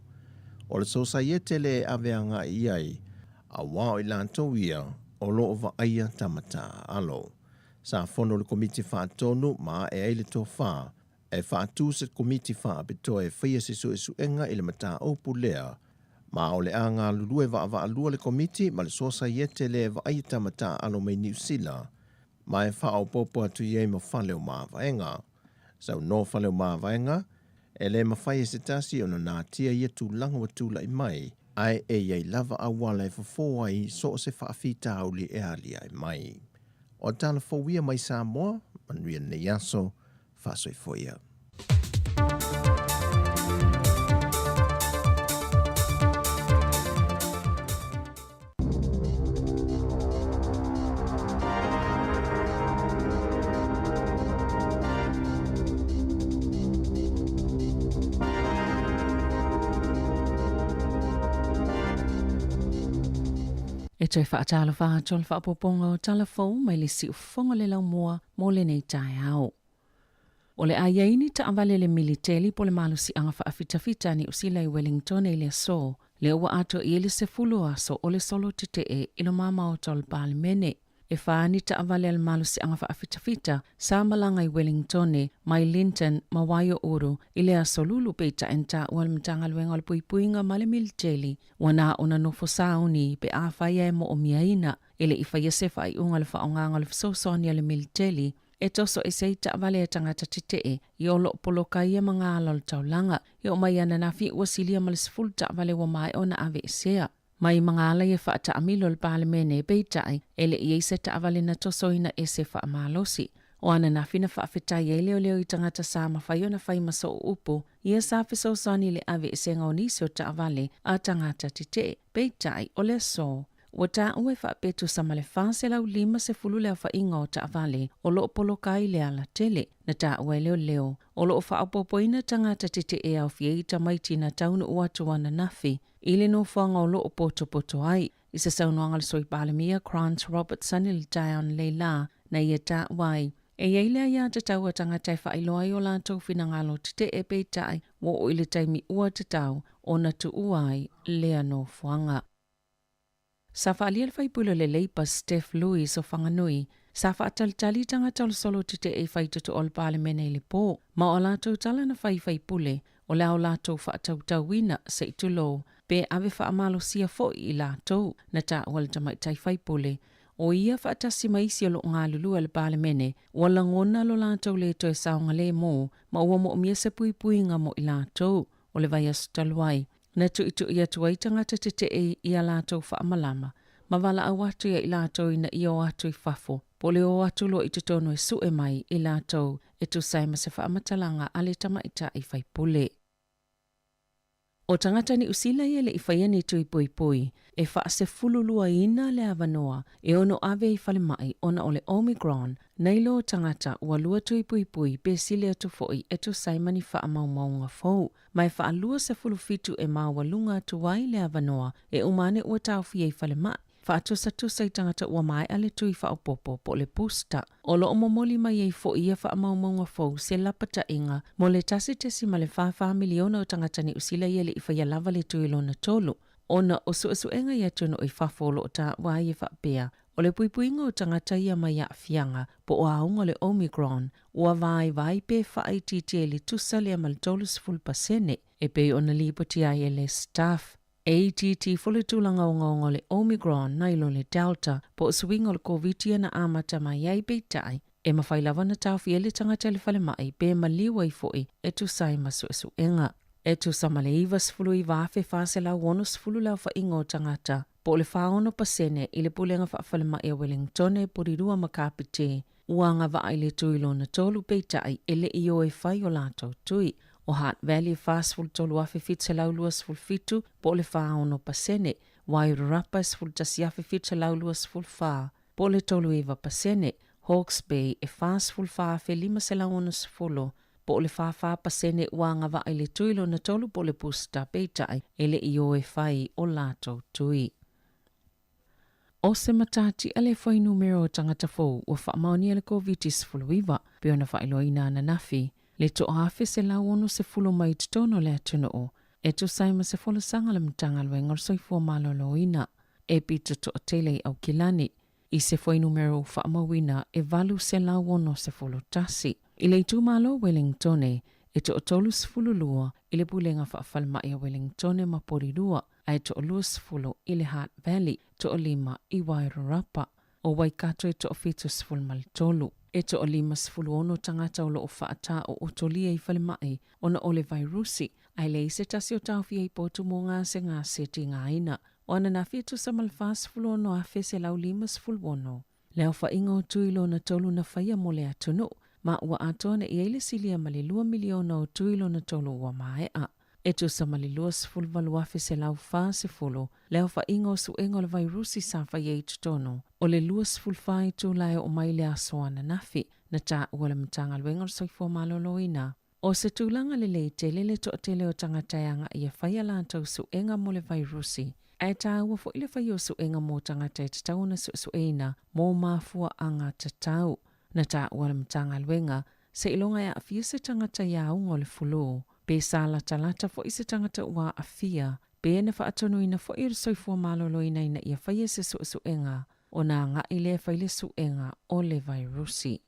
O le sosaiete le aveanga iai, a wao I lātou ia o loo wa aia tamata alo. Sa fono le komiti whaatonu ma e aile tō whaa, e whaatu se komiti whaapito e whaia se su enga I le mata opu lea, ma o le anga lulue wa alua le komiti ma le sosaiete le wa aia tamata alo mai New Zealand, ma e whao popo atu iei ma whale o mawaenga. Sau no whale o mawaenga, e le mawhai se tasi o na nā tia ia tūlanga wa tūla I mai, ai e iei lava awala e whafo ai so se whaafita auli e ali ai mai. O tala fowia mai Samoa, manuia nei aso, whasoi foia. E toi whaatalo whaatol whaapoponga o talafou mai le si ufonga le lau mua mo le nei tai au. O le aiaini ta avale le militeli po le malusi anga whaafitafita ni usila I Wellington e le so, le ua ato I le se fulu aso o le solo tite e ilo mama o tol palimene. E whaani ta avale al malusi anga whaafitafita sa malanga I Wellington e mai Linton ma waio uru I le aso lulu peita enta ual mtanga luenga le puipuinga ma le militeli wana ona nofo sauni pe a whaia e mo o miaina ele I whaia se whai unga le whaonganga le fsosoni le militeli e toso e seita avale e tangata tite e I olo poloka ia mga ala le taulanga e o mai ana nafi uasilia ma le sifulta avale wa mai ona ave esea. Mai mga ala e whaata amilo le palemene e peitai ele I eise ta avale na tosoina e se wha malosi. O ana na fina whaafetai e leo I tangata sa mawhai ona whai maso o upo, ia sa whiso sani le ave e senga o nisi o taawale a tangata te peitai o le so. Wa ta ue whaapetu sa male whaase lau 5 lea whainga o taawale o loo polo kai le ala tele na ta ue leo. O loo whaapopoina tangata te e au fieita maiti na taunu uatu wana nafi, ili no whanga o loo poto ai. Isa saunoanga le soi palemia Grant Robertson il Dion Leila na ia ta wai. E eilea ia te tau a tangata whailoa I o lātou whinangalo te e peitai wo o ile taimi ua te tau o na tu uai lea no whanga. Sa whaalia le whaipula le leipa Steph Lewis o whanganui, sa whaatalitali tangata o solo te e whaitutu o le palemene le pō, ma o lātou tala na whaipule o leo lātou whaatautauina sa itulo, pe ave whaamalo sia fo I lātou na ta wale tamaitai whaipule. O ia whaatasi maisi o lo ngā lulu le palemene, wala ngona lo lātou le toi saonga le mō, ma ua mo mia se pui ngā mo I lātou, o le vai asutaluai. Na tu ia tuai tangata te e ia lātou whaamalama, ma wala au atu ia I lātou ina I o atu I whafo, po le o atu lo I tutono e su e mai I lātou, e tu saima se whaamatalanga ale tamaita I whaipule. O tangata ni usila ia le I whaiani tu I pui, e wha se fululua ina le avanoa, e ono ave I whale mai ona o le Omicron, neilo tangata ua lua tu I pui pe sile atu foi e tu saimani wha maunga fau, mai wha lua se fulufitu e mawalunga tu wai le avanoa, e umane ua tau fie I whale mai. Fa tusa I tangata ua mai ale tu I whaopopo po le pusta. O lo omomoli mai ei fo ia wha maunga fau se lapata inga, mo le tasi tesi ma le 5 miliona o tangata ni usila ia le I whaia lava le tu ilona tolu. Ona o suenga ia tuno I whafolo o ta wai e whapea. O le puipuinga o tangata ia mai a fianga, po o aunga le Omicron, ua vai pe whaaititi e le tusa le amal tolus fulpasene, e pe ona lipoti ai e le staff. ATT fole tūlanga o ngongo le Omicron nailo le Delta po suinga le COVID na amata mai ai peitai e mawhailawa na tau fiele tangata le whale mai pe maliwa I foi e tu sai masu enga. E tu samale iwa sfulu I wafe fase lau wono sfulu lau wha ingo tangata po le whaono pasene I le pulenga whaafale mai e Wellington e porirua makapite uanga wa ai le tuilo na tolu peitai e le io e whai o lato tui. O Heart Valley fast tolu afe fitse lau luas ful fitu po le whaono pasene, Wairarapa ful tasi afe fitse lau luas ful wha, po le tolu iwa pasene, Hawke's Bay e fast ful wha afe 5 se lau ono sfolo, po le wha pasene uanga wa ai le tuilo na tolu po le pusta peitai e le io e whai o lato tui. O se matati ale whai numero tangata fōu o whaamaoni ale COVID-19 fuluiwa, pe ona whailoina na nafi, le to afe se lau ono se fulo mai tutono le atuno o, e to saima se folo sanga le mtanga lue ngor soifua malolo ina, e pita to atele au kilani, I se whai numero whaamawina e valu se lau ono se folo tasi. I le tu malo Wellingtone, e to otolu se fulu lua, I le pulenga whaafalmai a Wellingtone ma porirua, ai to olua se fulu I le Heart Valley, to o 5 I Wairarapa, o Waikato e to o fitu se fulu malitolu. E to o 5 se fulu ono tangata o lo o whaata o otolia I whale mai, ona o le vairusi, ai le se tasi o tauwhia I potu mo ngā se ti ngā ina, o ana na fitu sa malfa se fulu ono a se lau 5 se fulu ono. Leo wha inga o tuilo na tolu na whaia mo le atunu, ma ua atone I eile silia mali 2 miliona o tuilo na tolu ua maea. E tu sa mali 2 se fulu valuafe se lau wha se fulu, leo wha inga o suenga o le vairusi sa whaia I tutono, o le 2 se fulu wha I tu lai o mai le asoana nafi, na ta ua le mtanga luenga o soifua malolo ina. O se tūlanga le tele le to tele o tangataianga I a whaia lātou suenga mo le vairusi. Ai tā ua fo ile whai o suenga mo tangatai te tau na sueina mo mafua anga te tau. Na tā ua le mtanga luenga, se ilonga ia awhia se tangata ia ungo le fulu. Pe sa lata fo ise tangata ua awhia, pe ena wha atonu ina fo i soifua malolo ina ia whaia se suenga, o nā ngā ile whaile suenga o le vairusi.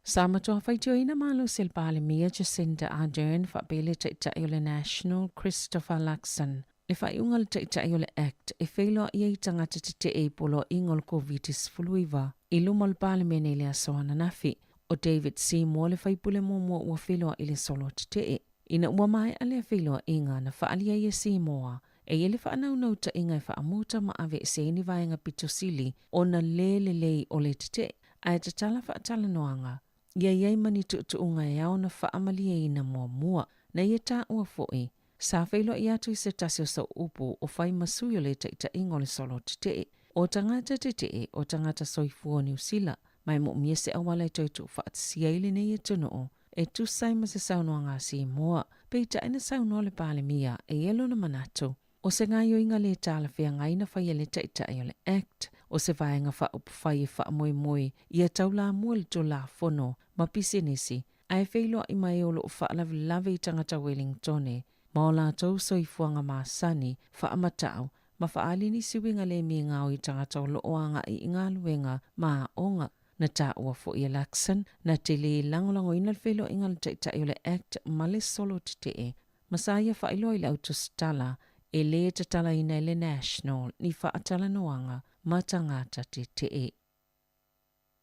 Sa matua whaitio ina malo sil pale mia Jacinda Ardern wha pele taitai o le National Christopher Luxon. Le whaiunga le taitai o le Act e whailoa ia I tangata te e polo ingol COVID-19 fuluiva. I luma le pale mene le asoana nafi. O David Seymour le whaipule momo ua wheloa I le solo te. Ina ua mai a le wheloa inga na whaalia ia Seymour. E ele whaanau ta inga I whaamuta ma ave se ni vaenga pitosili o na le o le te. Ai te tala whaatala noanga, ia iei mani tuunga e au na whaamalia ina mua na ia tā ua fo'i. Sa whailo i atu i se tasi o sa upu o whai masui o le ta ingo le solo te o tangata te o tangata soifua New Zealand, mai mo mia se awala i toitu whaatisia ili ne ia tuno e tu sai ma se saunoa ngā si mua, peita ina saunoa le pāle mia e elo na manatu. O se ngā yoinga le tāla whea ngai na whai le taitai o le Act, o se vāenga wha upu whai e wha moi ia tau la mua le to la fono, ma pisenesi, ai whailo i mai olo o wha lave i tangata Wellingtone, ma o la tau soifuanga mā sani, wha amatau, ma wha alini siwinga le mi ngāo i tangata o looanga i ngā luenga mā onga, na tā ua fo i Lakson, na te le langolango ina le whailo inga le taitai o le Act ma le solo te e. Masaya whailo i le autostala, e le te tala ina le National ni whaatala noanga ma tangata te e.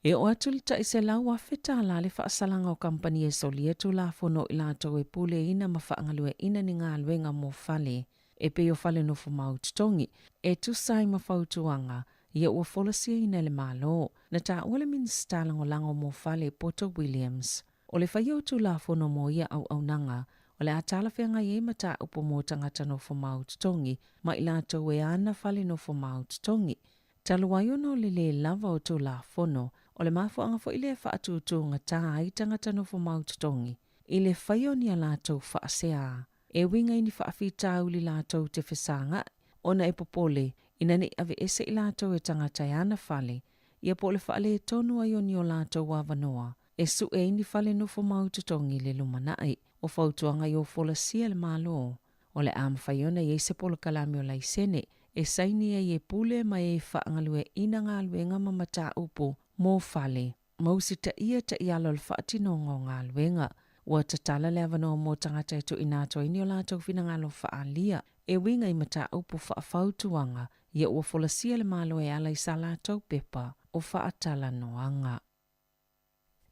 E o atu le tai se lau a whita la le whaasalanga o kampani e soli etu la fono i la tau e pule ina ma whaangalue ina ni ngā luenga mō whale, e pe o whale no fu maututongi, e tu sai ma whautuanga, ia ua wholasia ina le malo, na tā ua le minsta lango mō whale Porter Williams. O le whai o tu la fono mō ia au nanga, o le atala whenga i ma tā upo mō tangata no fu maututongi, ma i la tau e ana whale no fu maututongi. Taluai ono le lava o tu la fono, o le mafuanga fo ile whaatutunga tā i tangata no fu maututongi, i le whaio ni a lātou whaasea. E winga ini whaafitau li lātou te whesanga, ona e popole, ina ni ave ese i lātou e tangata e ana whale, ia po le whaale e tonu ai o lātou wawanoa, e su e ini whale no fu maututongi le lumanai, o whautuanga i o whola sia le malo. O le am whaiona i eise polo kalami o laisene, e saini e pule mai e whaangalue ina ngā luenga mamata upo, mō whale, mausi ta ia alo le whaatinongo ngā luenga, ua ta tala le avanoa mō tangata e tu inato ini o lātou whina ngalo whaalia, e winga i mata upu whaafautuanga, ia ua wholasia le malo e ala i sa lātou pepa o whaatala noanga.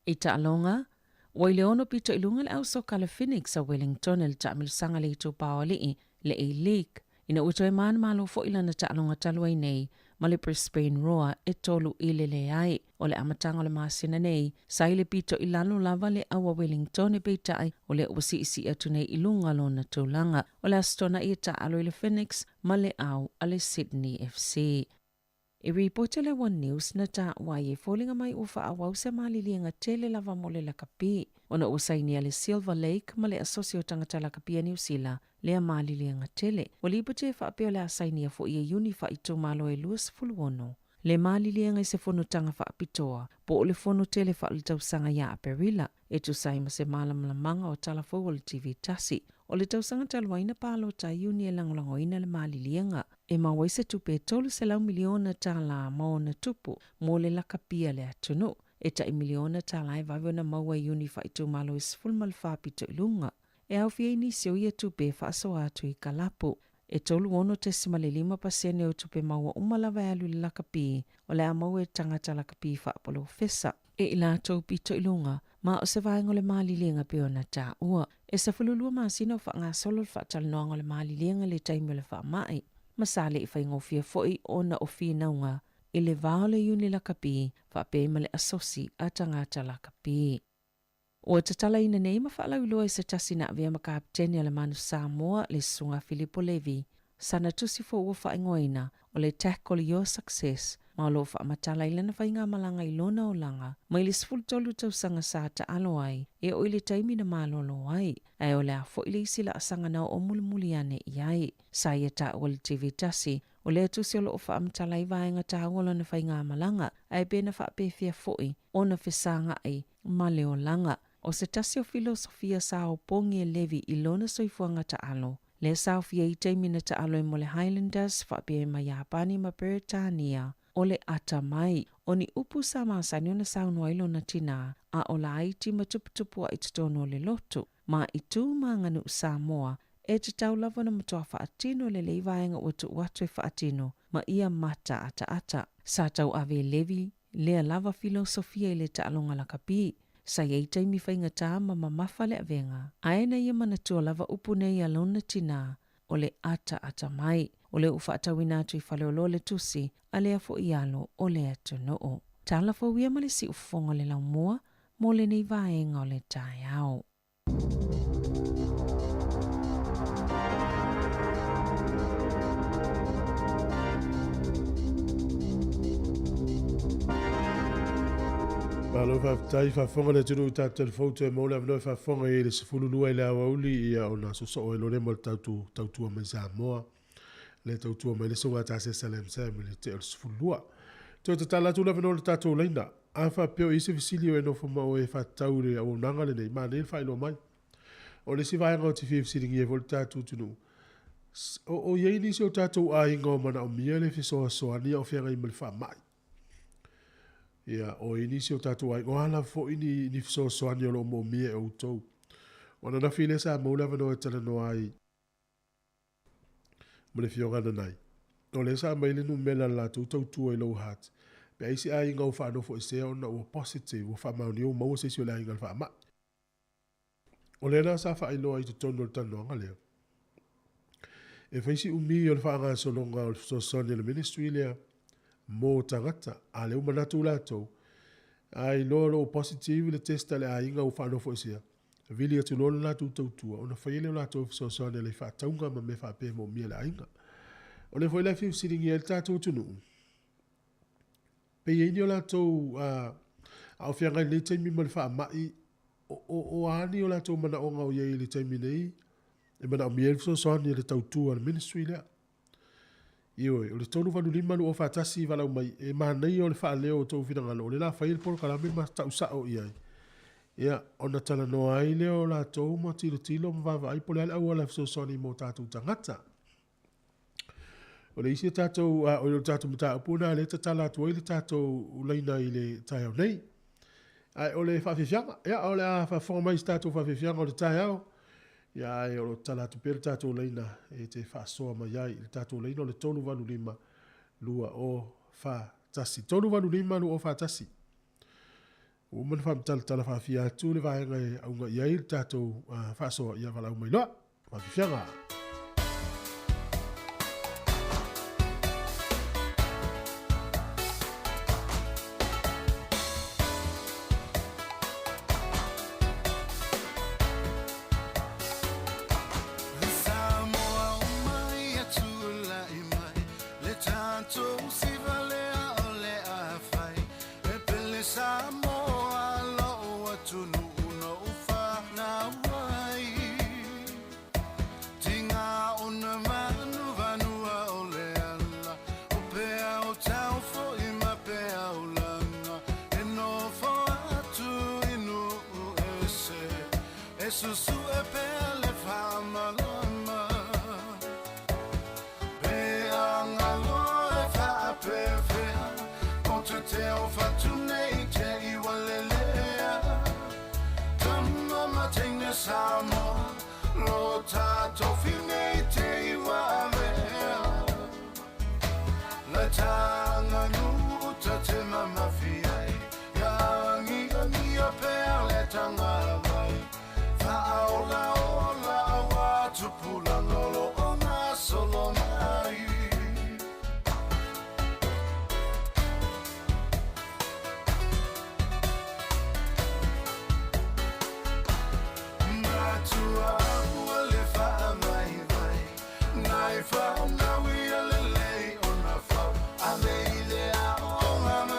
I ta alonga, ua i le ono pito ilunga le au soka le Phoenix a Wellington e le taamilusanga le itu paolii le A-League, ina uto e maana malo fo ila na ta alonga talua i nei, ma le Brisbane Roar e tolu i le ai o le amatanga o le masina nei, sa i le pito i lalo lava le awa Wellington e peitai o le uasi isi atu nei ilunga lo na tūlanga o le astona i ta alo i le Phoenix ma le au a le Sydney FC. E reporte le One News na ta wai e fōlinga mai ufa a wausa malilianga tele lava mo le lakapi, ona usaini a le Silver Lake ma le asosio tangata lakapi a New Zealand, lea malilianga tele, o lipote whaapeo le asaini a fo i e uni wha i tō malo e luas fuluono. Le malilianga i se fono tanga whaapitoa, po o le fono tele wha le tausanga ia a Perila, e tu saima se malamanga o talafou o le TV tasi, o le tausanga taluaina palo ta iuni e langolangoina le malilianga, e mawai se tupe tolu se lau miliona ta la maona tupu, mo le lakapia le atunu, e ta i miliona ta la e vavio na maua iuni wha i tō malo e sifulma le whaapito ilunga. E au fia inisio ia tupe whaaso atu i kalapu. E tolu ono te simale 5% o tupe maua umalawa e alu le lakapi, o le amau e tangata lakapi whaapolo fesa. E ila tau pito ilunga, ma o se vaenga le malilianga peo na tā ua. E sa fululua maasina o wha ngā solo le whaatala noanga le malilianga le taimi le wha mai. Masale i whaingo fia foi ona o fia naunga, i le vao le iuni lakapi, whaapema le asosi a tangata lakapi. O tatala ina nei ma whaalauloa i se tasina avea makapteni ala manu Samoa le sunga Filipo Levi. Sana tusi fo ua whaingoina o le tackle your success, ma lo whaamatala ilana whainga malanga ilona o langa, ma ili sfultolu tau sanga sa ta alo ai, e o ili taimi na malolo ai, ai o le a fo ili isila asanga na o mulimuliane i ai. Sa ia ta o le TV tasi, o le tusi o lo whaamatala i vaenga ta wala na whainga malanga, ai bena whaapefia foi, o na whisanga ai, ma leo langa. O se tasi o filosofia sa o pongi e Levi i lona soifuanga ta alo. Le sa o fia i teimina ta alo i mo le Highlanders, whaapea ma Japani ma Britania. O le ata mai, o ni upu sa maasani o na saunua ilo na tina, a o la aiti ma tuputupua i tutono le loto. Ma i tū nganu Samoa, e te tau lava na matoa whaatino le leivaenga o tu watu e whaatino, ma ia mata ata. Sa tau ave Levi, lea lava filosofia i le ta alonga lakapi. Sa iei taimi whainga tā ma mamawhale avenga. Aena ia manatua lava upu nei alona tina o le ata mai. O le ufa atawina atu i whaleolo le tusi, a lea fo i alo o le atu noo. Tala fawia ma le si ufonga le lau mua, mo le nei vaenga o le tai au. Malo tai whafonga le tunu ta telefoto e mola vno whafonga e le sifululua i le awauli ia o na suso o e lore mo le tautua mai Samoa. Le tautua mai le songa ta se Salem Sam le te o le sifululua. Teo te tala tula vno le tatou leina. A wha peo isi visili o e nofo mau e whataure au nanga le nei. Ma ne whailo mai. O le si vaenga o ti fif siringi e vol tatou tunu. O iei nisi o tatou a inga o mana o mia le fisoa soania o whianga i mele wha mai. Ia, o inisi o tatou ai, o ala fo ini ni fiso soani o lo mo mie e utou. Wana na file sa maula vano e tala no ai. Mole fionga na nai. O le sa maile nu mela la tu tau e low heart. Pe aisi ai ngau wha anofo e se ona ua positive, ua wha mauni o maua se si o le ai ngal wha ma. O le na sa wha ilo ai tu tono tano anga leo. E whaisi umi o le wha anga solonga o le fiso soani le ministry lea. Mo tangata a le umanatu lato ai lolo positive le testa le ainga u fa no fo sia vili atu lolo latu tautua ona fa ile lato so so le fa taunga ma me fa pe mo mi le ainga ona foi la fi sitting el tatu tunu pe yini lato a fianga le temi mo fa mai o ani o lato mana onga o ye le temi nei e mana mi el so le tautua ministry le Io, o le tonu vanu lima lu o fatasi vala mai e manai o le fa leo to fina ngalo le la fa il por kala ma ta usa o ia. Ia, ona tala no ai leo la to mo tilo va vai por al au la so soni mo tatu tangata. O le isi tatu o le tatu mata puna le tala to ile tatu leina ile tai nei. Ai o le fa fianga, ia o le fa forma tatu fa fianga o le tai Ia e o tala tu per tatou leina e te whaasoa mai ai le tatou leina o le tonu vanu lima lua o wha tasi. Tonu vanu lima lua o wha tasi. O man wha tala whaafia atu le vaenga e aunga iai le tatou whaasoa ia wala umai loa. Whafianga. Now we are late on the phone. I made it out on my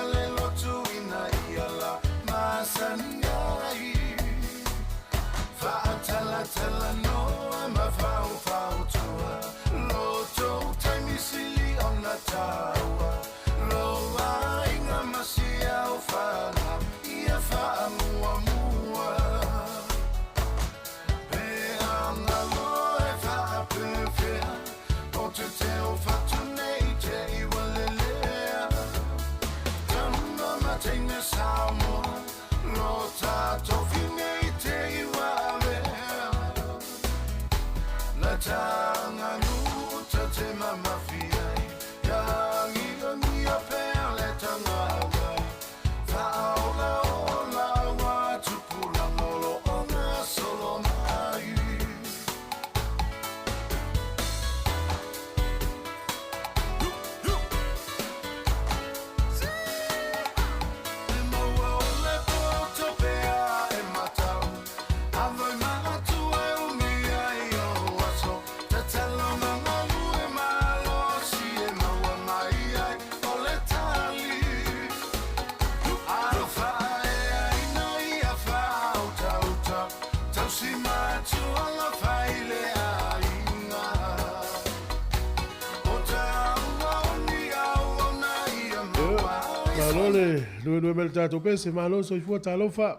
Malo le, lue mel tato pese, malo so ifua talofa.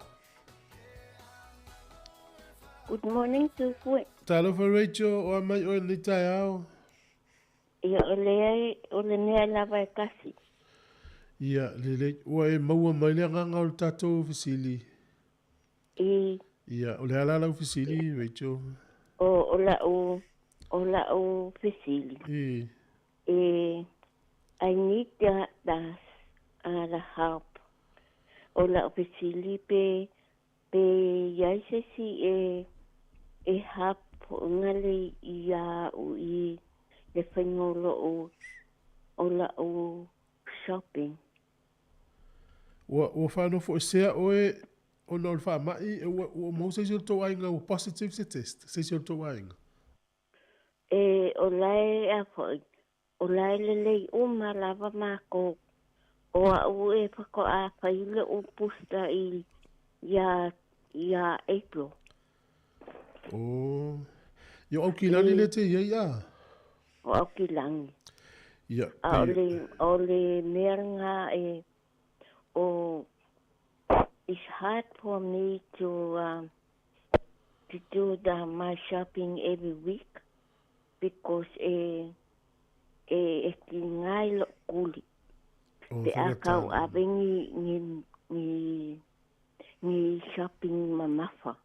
Good morning, Tufue. Talofa Rachel, o mai o ni tai au. Ia o le nea lava e kasi. Ia, le, ua e maua mai le nganga o le tato fisili. Ia, o le alala o fisili, Rachel. O la o fisili. I need that the help. O la o fisili pe yaise si e help ngale ia o i le whaingolo o la o shopping. Ua whanau fo e sea oe o na o le wha mai, ua mau se sio tō ainga o positive se test, se sio tō ainga. O lai a fo, o lai le lei o malava mako, o a u e whako a whaile o pusta i ia April. Oh, yo au kilani le te ia. O au kilangi. Ia. O le meranga it's hard for me to do my shopping every week because e ki ngai lo kuli. Te akau abengi ni shopping mamafa.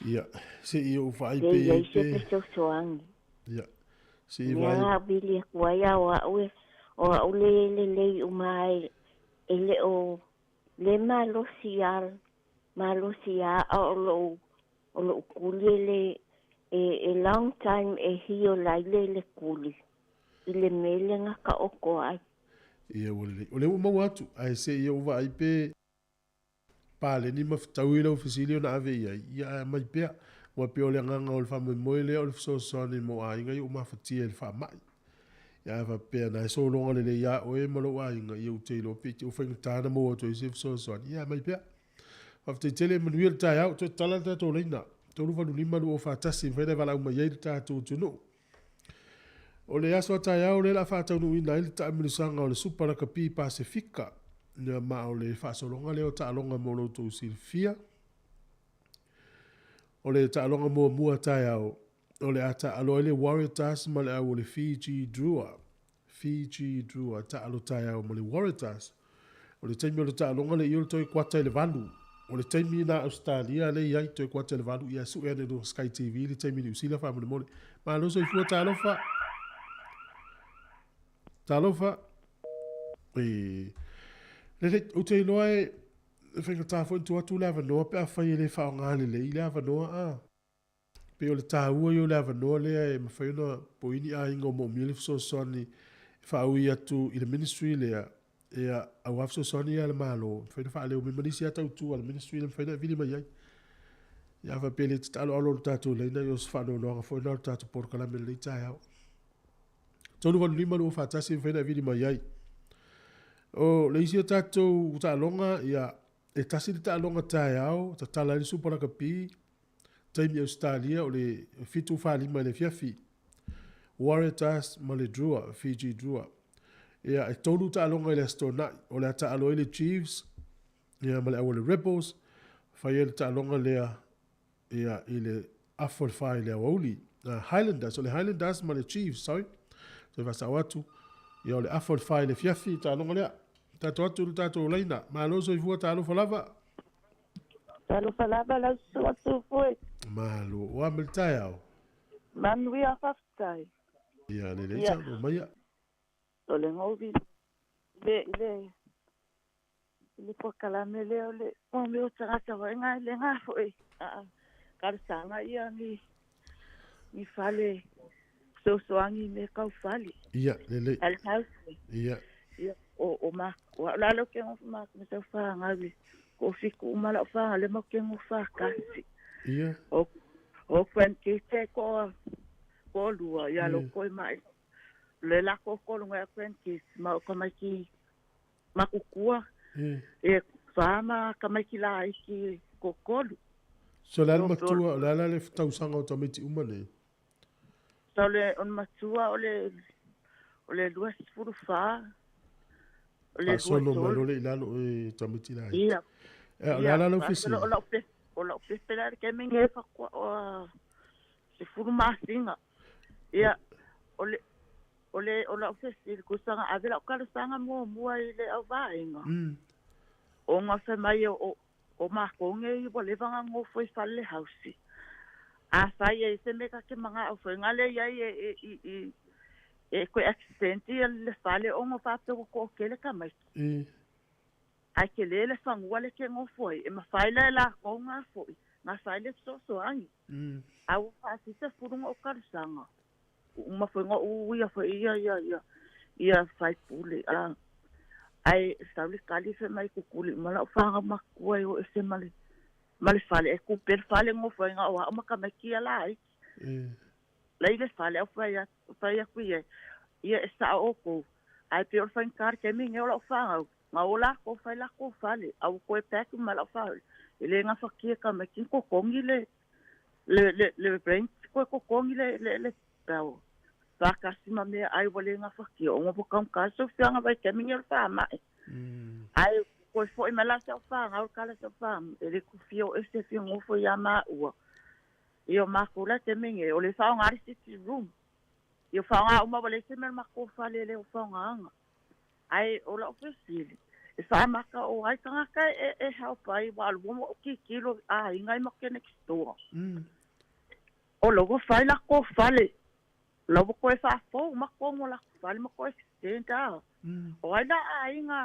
Ia, se i o whai pe. Ia, se pe so soangi. Ia, se i vai. Ia, bili kuaya o au le umai ele o le malosial o lo kuli le long time e hio lai le kuli. Ile mele nga ka oko ai. Ia, o le umau atu, ai se i o vai pe. Pale ni maftau ila ofisili o na ave ia mai pea ua pe o le nganga o le whamoimoe lea o le fisosoni mo a inga i o mafatia le whamai. Ia eva pea na e solonga le ia o e malo a inga i o teilo piti o whaingatana mo o to i se fisosoni. Ia mai pea. Whafte tele manuia le tai au, to tala tato leina. Tolu whanu lima lu o whatasi whaine wala uma iei le tato tunu. O le aso a tai au le la whatau nu ina ili ta amilisanga o le Superaka Pi Pasifika. Nea maa o le whaasolonga leo taalonga mo lo tō silfia. O le taalonga mo mua tai au. O le ata alo ele Warrior Task ma le au o le Fiji Drua. Fiji Drua taalo tai au mo le Warrior Task. O le taimi o le taalonga le iol toi kwata le valu. O le taimi na Australia le iai toi kwata le valu. Ia su ene no Sky TV le taimi ni usila wha mole mole. Ma lo so ifua taalofa. Taalofa. Le o te loa e whainga fo tu atu le avanoa pe a whai le whao ngāle le i le avanoa a. Pe o le tāua i o le avanoa le e mawhaina poini a ingo mo mili fisosoni whao i atu i le ministry le a e a au afisosoni a le malo. Whaina wha leo me manisi a tau tu a le ministry le whaina vili mai ai. Ia wha pe le talo alo le tātou leina i os whanau noanga whaina le tātou porkala me le tai au. Tonu wanu lima lo whatasi whaina vili mai ai. O le isi o tātou tālonga ia e tasi le tālonga tai au ta tala ni Superaka Pi taimi Australia o le fitu whalima le fiafi Warrior Task ma le Drua, Fiji Drua ia e tonu tālonga i le astonai o le ata alo i le Chiefs ia ma le au le Rebels whai e le tālonga lea ia i le Afol Whai lea wauli Highlanders, o le Highlanders ma le Chiefs, sorry so i wasa watu ia o le Afol Whai le fiafi tālonga lea tato atu le tato leina ma lo so i fua talo falava la so atu foi ma lo wa meltai au man we are faftai ia le sa o mai o le ngovi le pokala mele o le o me o tsaka wa nga le nga foi ka sanga ia ni fale so angi me ka fale ia le al house ia o ma la lo que ma me se fa ngavi ko fiku ma la fa le mo que mo fa kasi ia o kwen ki te ko lua ya lo ko mai le la ko nga kwen ki ma ko mai ki ma kukua e fa ma ka mai ki la ki ko kolu so la matua la le tau sanga o tamiti umane so le on matua o le luas furu fa Le sono malo le lalo e tamiti la. Ia. La lo fisi. O la pela ke minge fa ko se furu masinga. Ia o la fisi ku sanga avela ka sanga mo ile au vainga. O nga fa mai o ma ko nge i bo le vanga ngo foi falle house. A sai e se me ka ke manga o foi ngale ia e ko accident le fale o ngo fa ko kele ka mai. Ai ke le fangua le ke ngo foi e ma faile la ko nga foi nga faile so angi au fa si se furu ngo ka sanga uma foi ngo ia foi ia fai pule ai stable kali fe mai ku kuli mala fanga makua o ese mali fale e ku per fale ngo foi nga o ma ka mai ki ala ai le fale o foi ku ia esa o ko ai per fan kar ke mi ngelo fanga nga ola ko fai la ko fale au ko pe ku mala fale ele nga fakia ka me kin ko kongi le brain ko kongi le tao pa ka sima me ai wole nga fakia o mo kam ka so fianga vai ke minga fa ma ai ko foi mala sa fa nga o kala sa fa ele ku fio ese fio ngo fo ya ma o io ma ko la te minga o le fa nga city room io fa nga o mo wole se me ma ko fale le o fa nga ai o la ofisili e sa maka o ai kanga ka e help ai wa lo mo ki kilo a ingai mo ke next door o logo fai la ko fale logo ko fa fo ma ko mo la fale mo ko extenda o ai la inga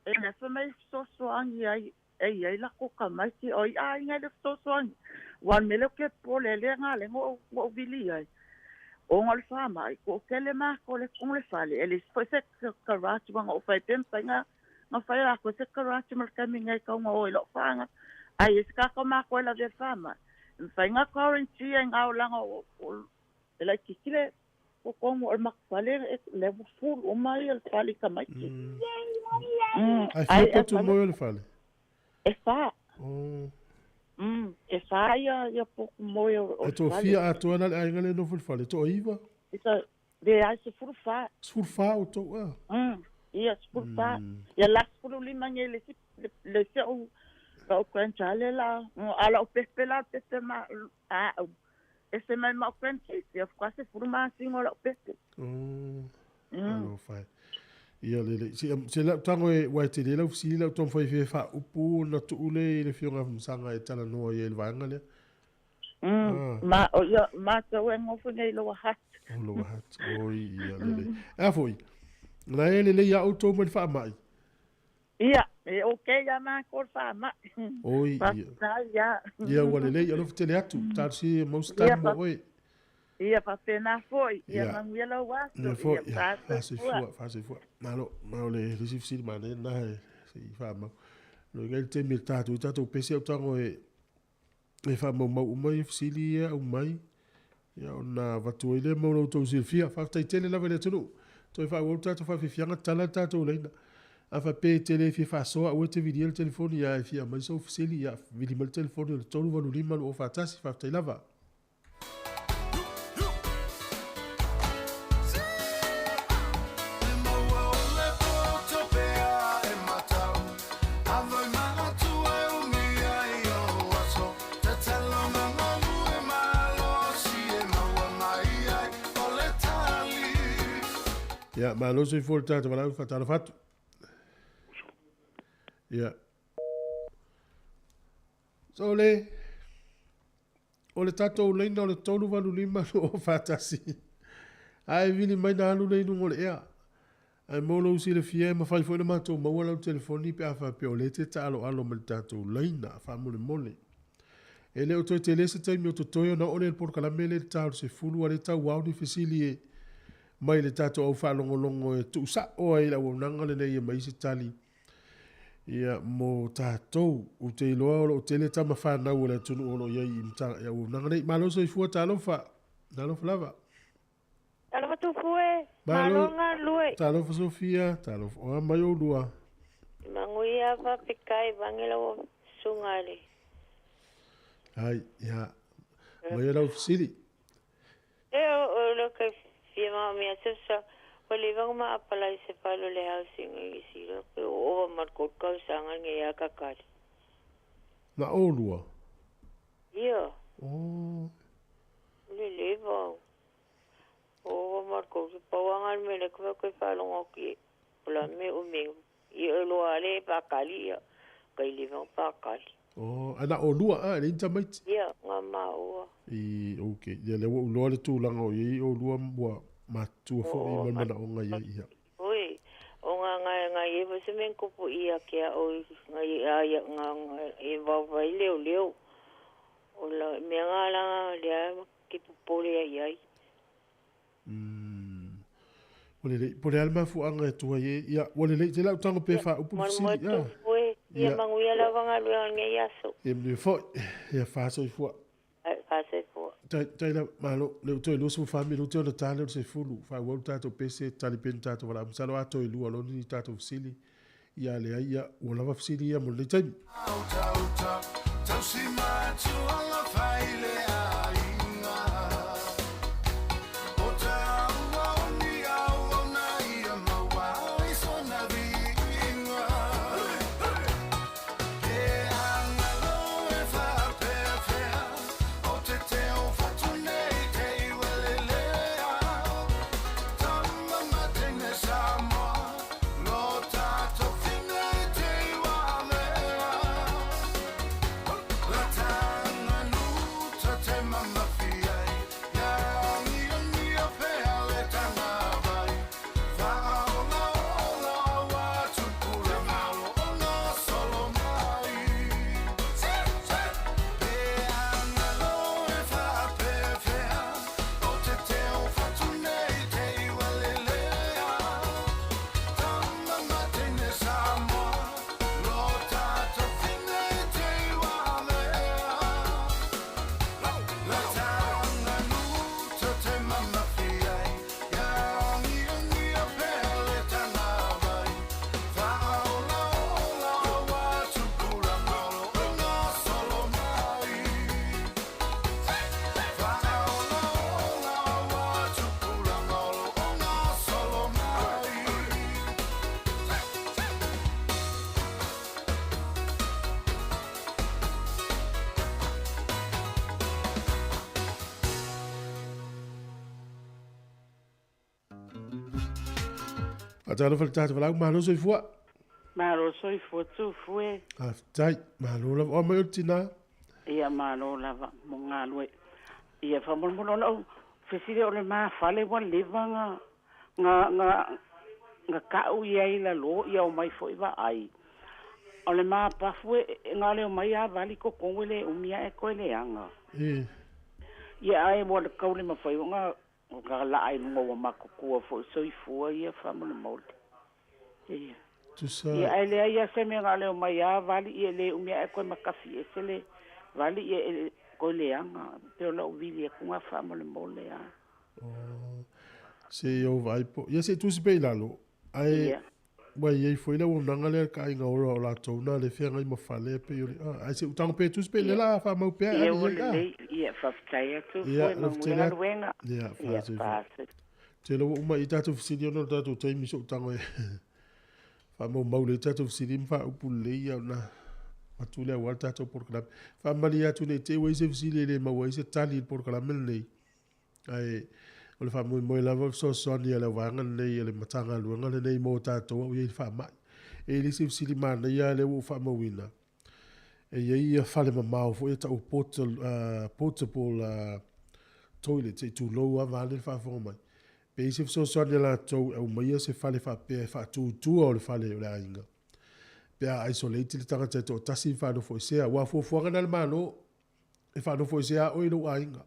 e na fa mai so angi ai la ko ka mai ki o ai inga le so angi wan mele ke pole le nga le mo vili ai o ngol fa mai ko kele ma ko le kung le fale ele fo se karate wanga o fai tem nga nga fai la ko se karate mal kami ngai ka ngo lo fa nga ai ska ko ma ko la de fama fai nga currency nga o langa o ele kile ko ko mo ma fale le full o mai el fale ka mai ai fa tu mo le fale e fa e fa ya pouco mo o to fia to na ai ngale no full fale to iva ita de ai se furfa o to ia furfa ya la furu lima ngele le se o quenchale la ala o pepela pete ma ese mai ma quenchi ya quase furma singo la pete no fai ia le se la tango e wa te le si la ton foi fa upu na tu le fionga msanga e tala no ye vanga le ma o ya ma te wengo fune lo hat o ia le a foi na ele ya auto mo fa mai ia e okay ya ma ko fa ma o ia wale le ya lo tele atu ta si mo sta mo oi ia pa pena foi ia manguela wa ia fase fu malo le difficile ma na si fa ma lo gel te mi ta tu pesi o tango e fa mo mai fisilia o mai ia na va tu ile mo to silfia fa ta tele la vele tu to fa o ta fa fianga tala ta to le a fa pe tele fi fa so o te video telefone ia fi ma so fisilia vidi mal telefone to lo volu limal o fa ta si fa ta lava Ja, maar los ik voor de tijd van uit van het ja. Zo le. Ole tato le no le tonu van lima o fatasi. Ai vini mai na lu le no le ai molo si le fie ma fai foi ma to mo wala telefoni pe afa pe ole te talo alo mal tato le na fa mo le mole. Ele o to tele se tai mi to toyo na ole por kala mele talo se fulu ale ta wa ni fisilie. Mai le tato au whalongolongo e tu sa oa i la wonanga le nei e mai se tali. Ia mo tatou o te iloa o te le tama whanau o le tunu olo iai i mtanga ia wonanga nei. Maloso i fua talofa. Talofa lava. Talofa tu fue. Malonga lue. Talofa Sofia. Talofa oa mai o lua. Manguia va pekai vangela o sungale. Ai, ia. Mai e lau fisiri. O lo que firma mi aseso Palivang maapalay sa palo le housing ay sila. Pero o markot ka usangan ngaya kakal. Na olua. Iya. Oh. Lilibang. O markot pawangan me le kwa kwa palong oki. Pula me uming. Ia loale pakali ya. Kay livang pakali. Oh, ana olua ni tamai. Ia ngama o. Okay. Ya le wo lo le tu lang o i olua mo matu fo i mana o nga ia. Oi. O nga ye se men kupu ia kia o nga ia nga e va leo. O la me ngala le ki pole ai. Pole alma fu anga tu ye ia wole le te la tango pe fa upu si ya. Ia manguia la vanga lu nga ia so. E me fo ia fa so fu. Fa so fu. Tai la malo le to lo so fammi lo to ta le se fulu fa wo ta to pese tali penta to wala msalo ato ilu alo ni ta to sili ia le ia wala va sili ia mo le tai. Atalo fal tata fala malo so fua. Malo so fua tu fue. Tai malo la o mai tina. Ia malo la mo ngalwe. Ia fa mo no fesile o le ma fale wan livanga nga ka u ia la lo ia o mai foi va ai. O le ma pa fue ngale o mai a vali ko kongwele o mia e ko le anga. Ia ai mo le kaule ma foi nga o ka la ai mo ma ko ko fo so I fu ia fa mo le mo. Ia. Tu sa. Ia ai le ia se me ngale o mai a vali ia le o mia e ko ma kafi e se le vali ia ko le anga pero la vili e kunga fa mo le mo le a. Se yo vai po. Ia se tu se pe lalo. Ai. Wa ye foi la o nanga le ka inga ora o la tona le fe ngai mo fale pe yo. Ai se utang pe tu se pe le la fa mo pe. Ia fa tai tu foi mo la wenga. Ia fa. Te lo uma I tatu fisidio no tatu te mi so tango e. Fa mo maule tatu fisidim fa upule ia na. Matule wa tatu por club. Fa malia tu ne te we se fisile le ma we se tali por club mel nei. Ai o le fa mo la so ni le wanga nei le matanga luanga le nei mo tatu o ye fa mai. E le se fisili ma na ia le wo fa mo wina. E ia fa le ma fo e ta o portable toilet e tu lo va le fa fo mai. Pe se so ni la to o mai se fa le fa pe fa tu o le fa le la inga. Pe isolated tanga te to tasi fa no fo se wa fo ngana le malo e fa no fo se o I lo ainga.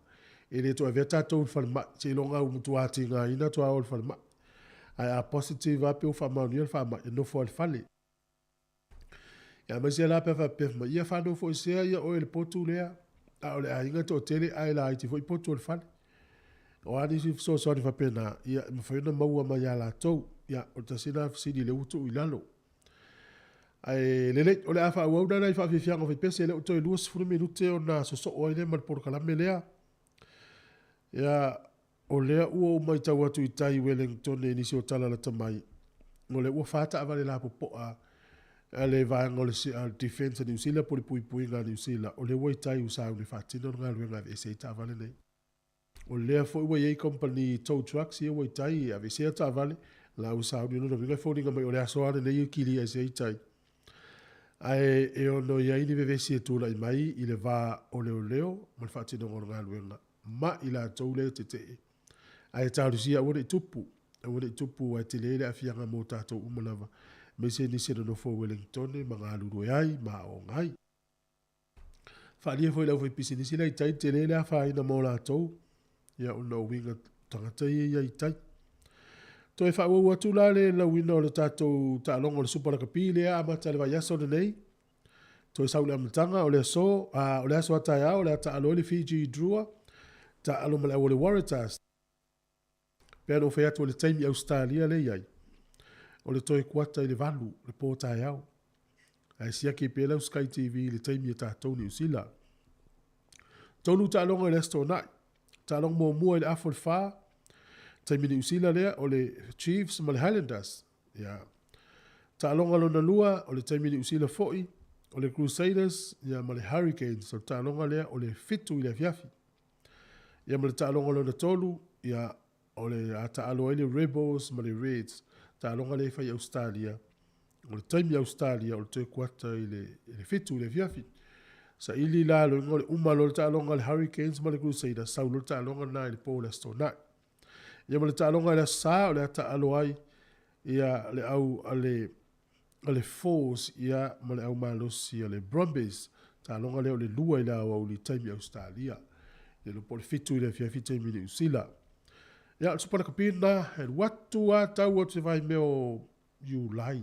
E le to veta to fa ma se lo nga u tu ati nga ina to o fa ma. A positive ape o fa ma ni fa ma no fo fa le. Ya ma se la pe ma ia fa no fo se ia o le potu le a o le ainga to tele ai la ti fo I potu fa. O ani si so ni fa pena ia ma fa no ma ma ya la to ia o tasina si di le utu ilalo. Ai lele o le afa o na I fa fianga fa pese le to luas fu minute o na so o ile mal por kala melea. Ya o lea ua mai tau atu I tai Wellington e nisi o tala la tamai. O le ua whata avale la popoa a le vaenga o le defense New Zealand po le pui ngā New Zealand. O le ua I tai usau ni whatina o ngā luenga e se ta avale nei. O lea fo ua yei company tow trucks ia ua I tai a se ta avale la usau ni no vinga fo ninga mai o le asoane nei kili e se tai. Ai e ono ia ini vevesi e tula I mai I le va o leo ma le whatina o ngā luenga. Ma I la tau leo te te. Ai taurusia ua I tupu. Ua I tupu ai te lele a fianga mō tātou umanawa. Me se nisi no fo Wellington ma ngā luru ai ma o ngai. Whaalia foi lau foi pisi nisi lai tai te lele a whaina mō lātou. Ia una o winga tangata ia I tai. To e whaua ua tula le lau wina o le tātou tālonga o le supara kapile a amata le vai aso nei. To e saule amatanga o le aso, o le aso atai o le ata alo le Fiji Drua. Ta alo male o le Waratahs. Pea no whai atu o le taimi Australia le iai. O le toi kuata I le valu, le pōtai au. Ai siaki pea lau Sky TV le taimi e tātou New Zealand. Tonu tālonga le asto nai. Tālonga mō mua I le afo le whā. Taimi New Zealand lea o le Chiefs ma le Highlanders. Ia. Tālonga lona lua o le taimi New Zealand foi. O le Crusaders ia ma le Hurricanes. O tālonga lea o le fitu I le fiafi. Ia ma le tālonga lona tolu. Ia o le ata alo ele Rebels ma le Reds. Tālonga le fai Australia. O le taimi Australia o le toi kuata I le fitu I le fiafi. Sa ili la lo ngole umalo le tālonga le Hurricanes ma le Crusaders. Sau lo tālonga na I le Paul Astonai. Ia ma le tālonga le sa o le ata alo ai. Ia le au ale Force ia ma le au malosi le Brumbies. Tālonga le o le lua I la au le taimi Australia. Ia lo po le fitu I le fiafi taimi New Zealand. Ia, supana kapina, e watu a tau o te vai meo Julai.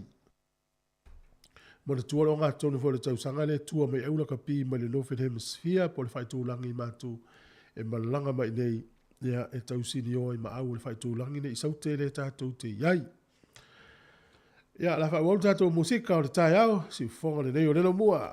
Mona tua lo ngā tonu fo le tau sanga le tua mai eula kapi ma le Northern Hemisphere po le whaitu langi mātu e malanga mai nei ia e tau sini o I ma au le whaitu langi nei saute le tātou te iai. Ia, la wha wau tātou musika o le tai au, si whonga le nei o lelo mua.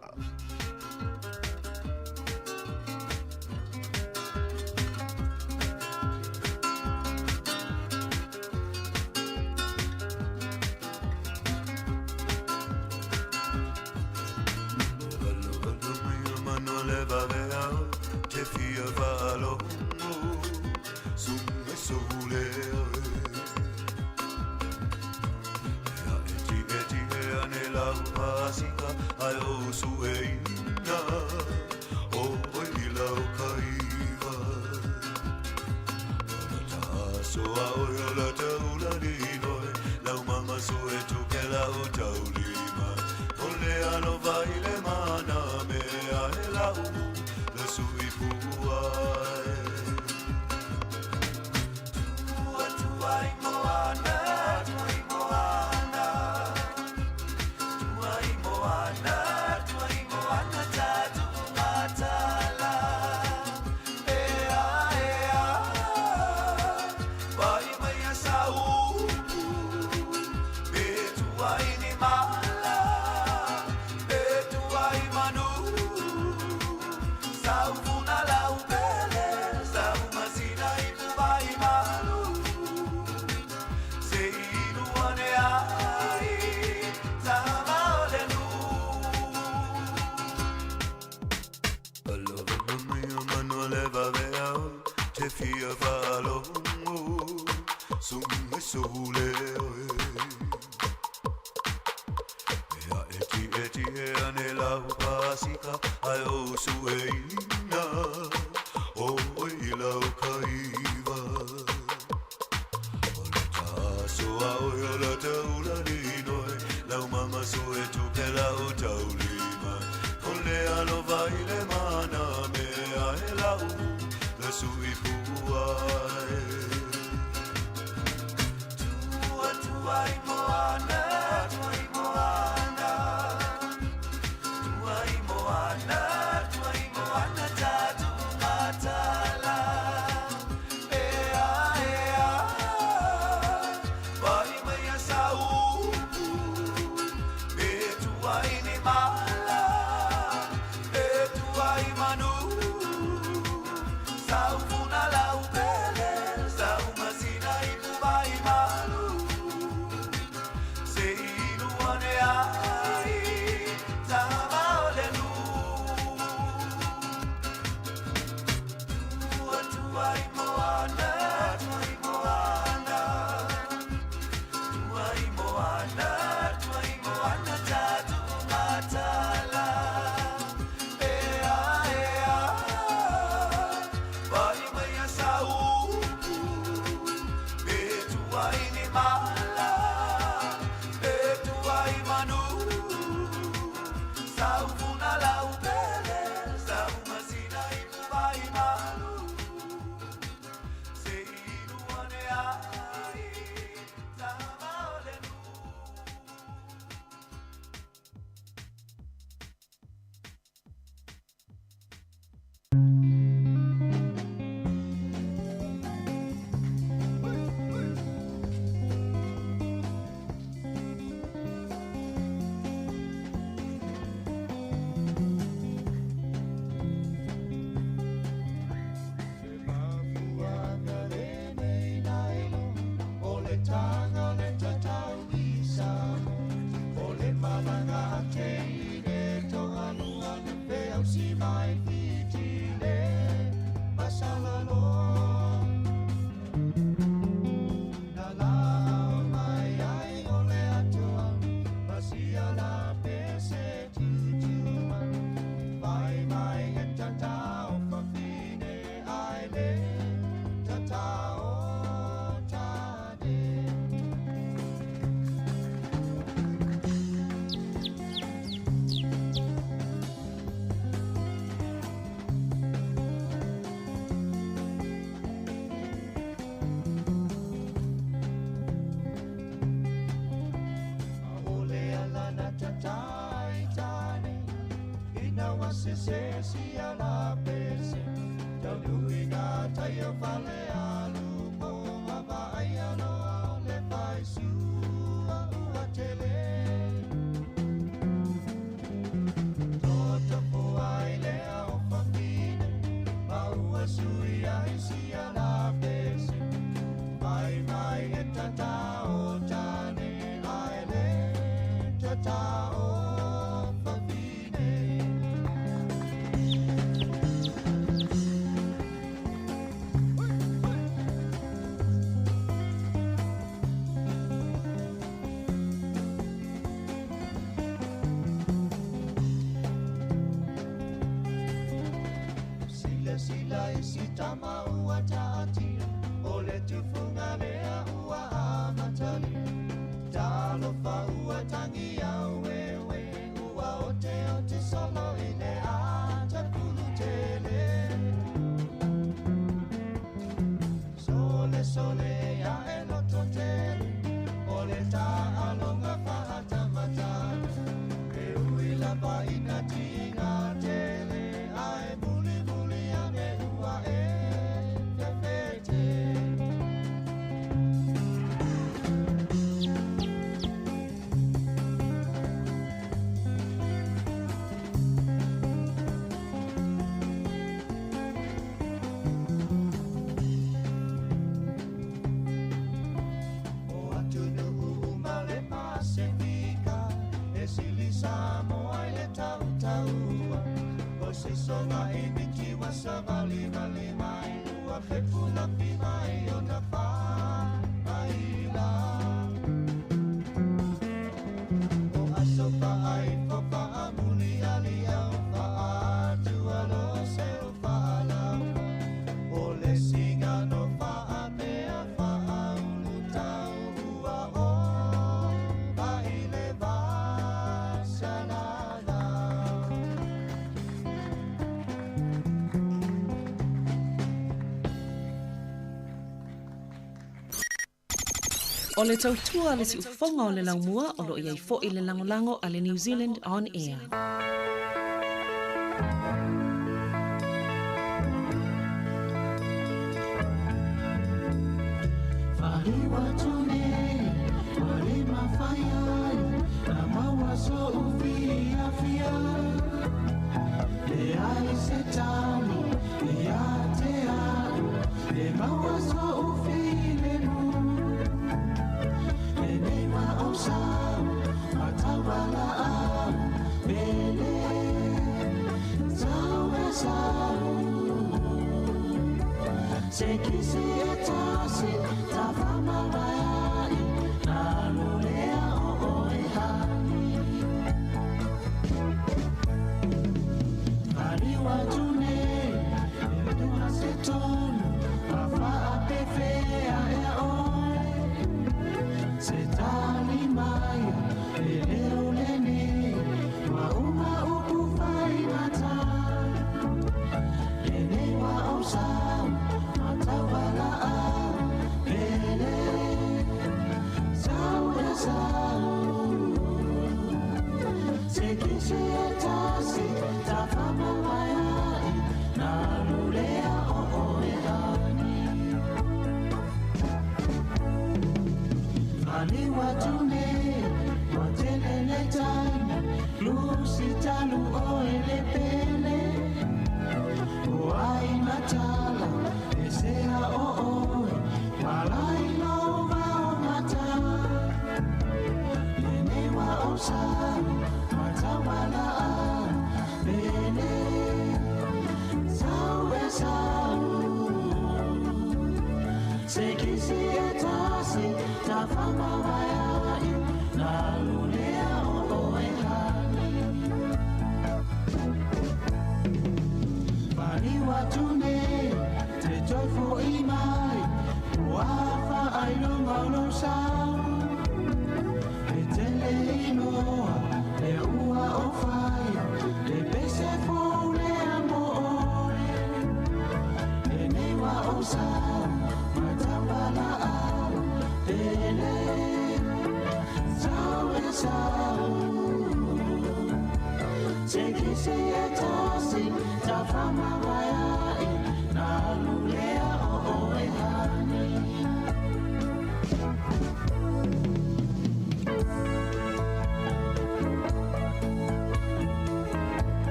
O le tautua le si ufonga o le laumua o lo iai fo i le langolango a le New Zealand On Air.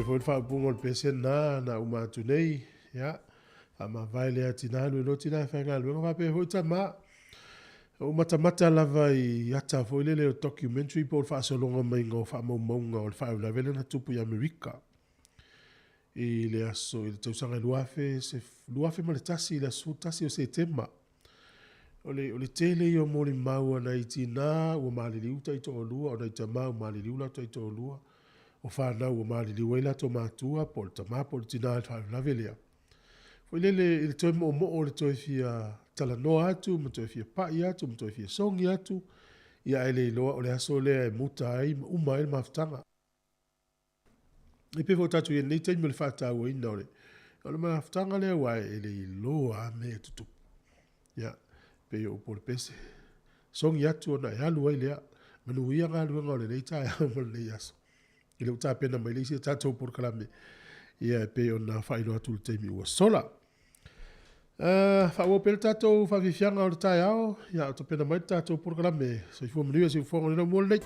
Foi fa bungo pese na umatu nei ya ama vai le atina no tina fa ngal ngo pe ho tama o mata lava I ata foi le documentary por fa so longa mai ngo fa mo o fa la vele na tupu ya Amerika e le aso il te usanga luafe ma le tasi le su tasi o se tema o le tele yo mo le mau na itina o mali li uta to lua o na tama mali li ula to lua o whanau o maari li weila to mātua po le tamā po le tina e whai lavelea. Foi lele il toi mo o le toi fia talanoa atu, mo toi fia pai atu, mo toi fia songi atu, ia ele iloa o le aso lea e muta ai uma ele maftanga. E pe fo tatu ia nei teimi le whatau o ina ole. O le maftanga lea wai ele iloa me tutu. Ia, pe o po le pese. Songi atu o na e alu ai lea, manu ia ngā luenga o le nei tae mo le nei aso. Ile uta pena mai leisi tatou por kalame ia pe ona failo atu le teimi ua sola. Fa wo pel tatou fa fifianga o le tai ao ia to pena mai tatou por kalame so I fu mriu se fongo le mo le.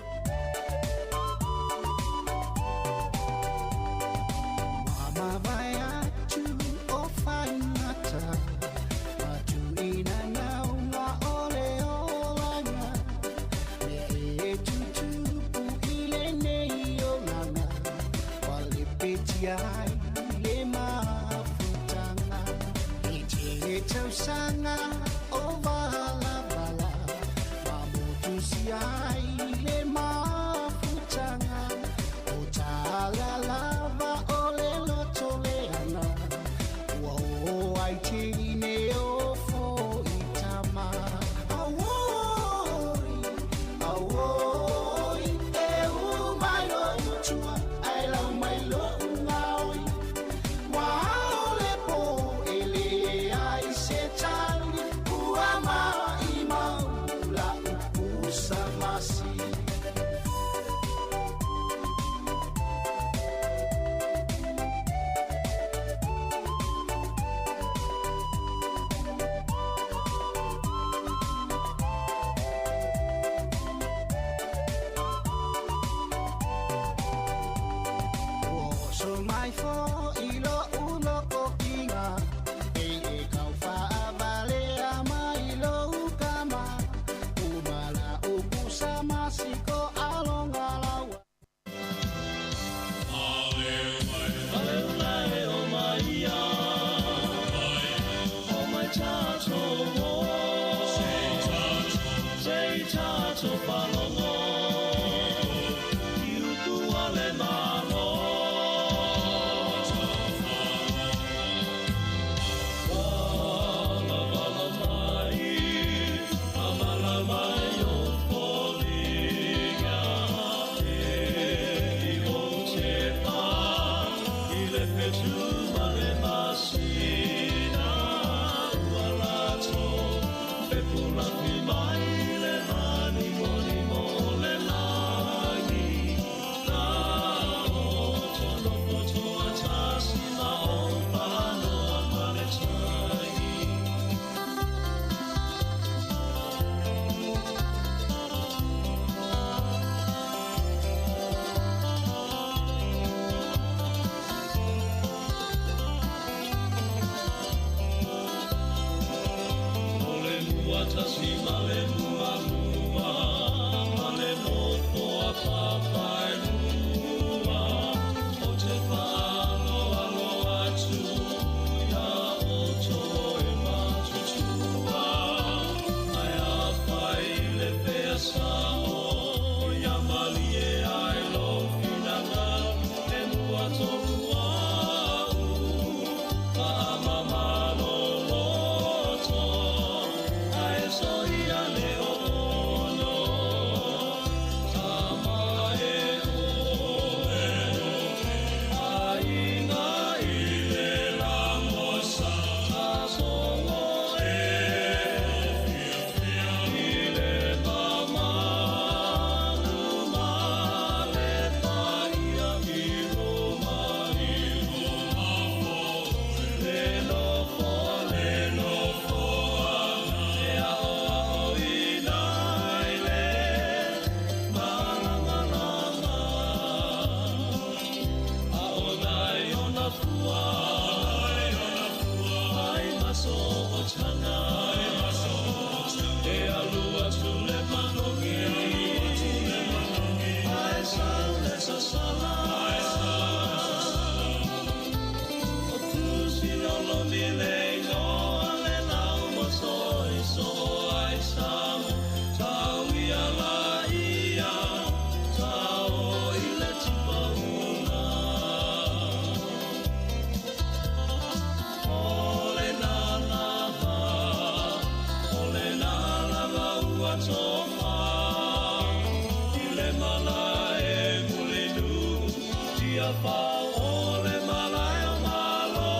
ia whao o le malai o malo.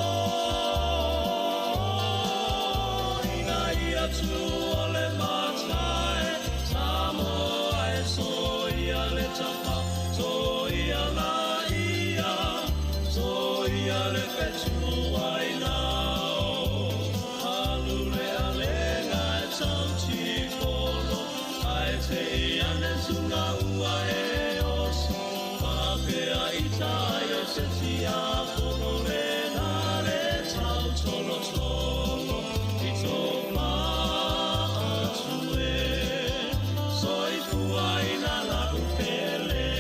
Inga ia tu o le matai, tamo ai so ia le tapa, so ia la ia, so ia le petu ai nao. Alule alenga e tanti kolo, ai te iane sunga ua e oso, mapea ita yo se tia kono le nare tau tolo tolo, i tō mā atue, soi fua ina laku pele,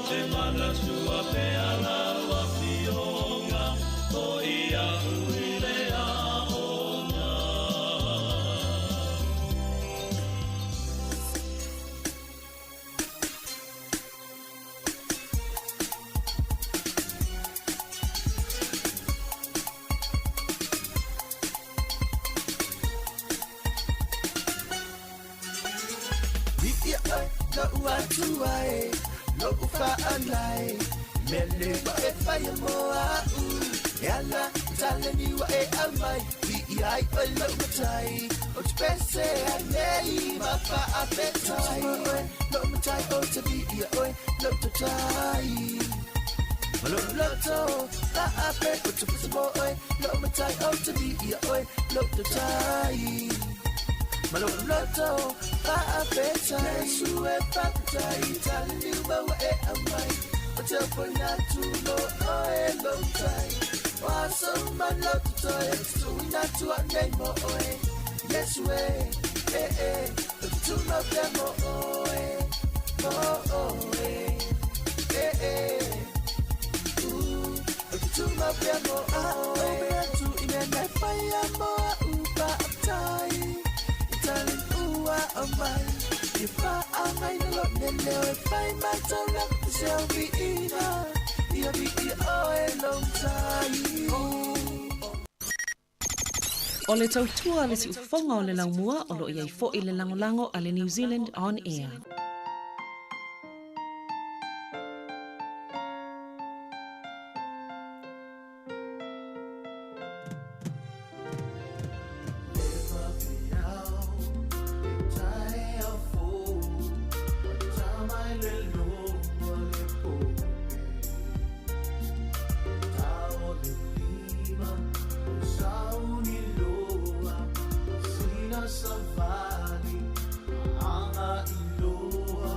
te mana tua pea laua fionga, o ia uile a ona. Ia ai, na ua tuae, no ufa anai, mele wa e whaia moa u, e ala, tale ni wa e amai, i ai oi lau matai, o te pese a nei, ma wha a petai, no matai o te vi ia oi, no te tai. Malo loto, la a pe, o te pese mo oi, no matai o te vi ia oi, no te tai. Malo loto, la a petai, su e papatai, tale ni wa e amai, o te poi na tu lo o e lo tai. O aso man loto toi, su na tu a nei mo oi, yes we, o te tu lo te mo oi, o te tu lo te mo oi, o tu ine nei pai a mo a upa aptai. Darling, ooh, oh my. If I might not know if I might not shall be enough. You'll be oh a long time. O le tautua le si ufonga o le laumua o lo iai fo i le langolango a le New Zealand On Air. Savali, anga iloa.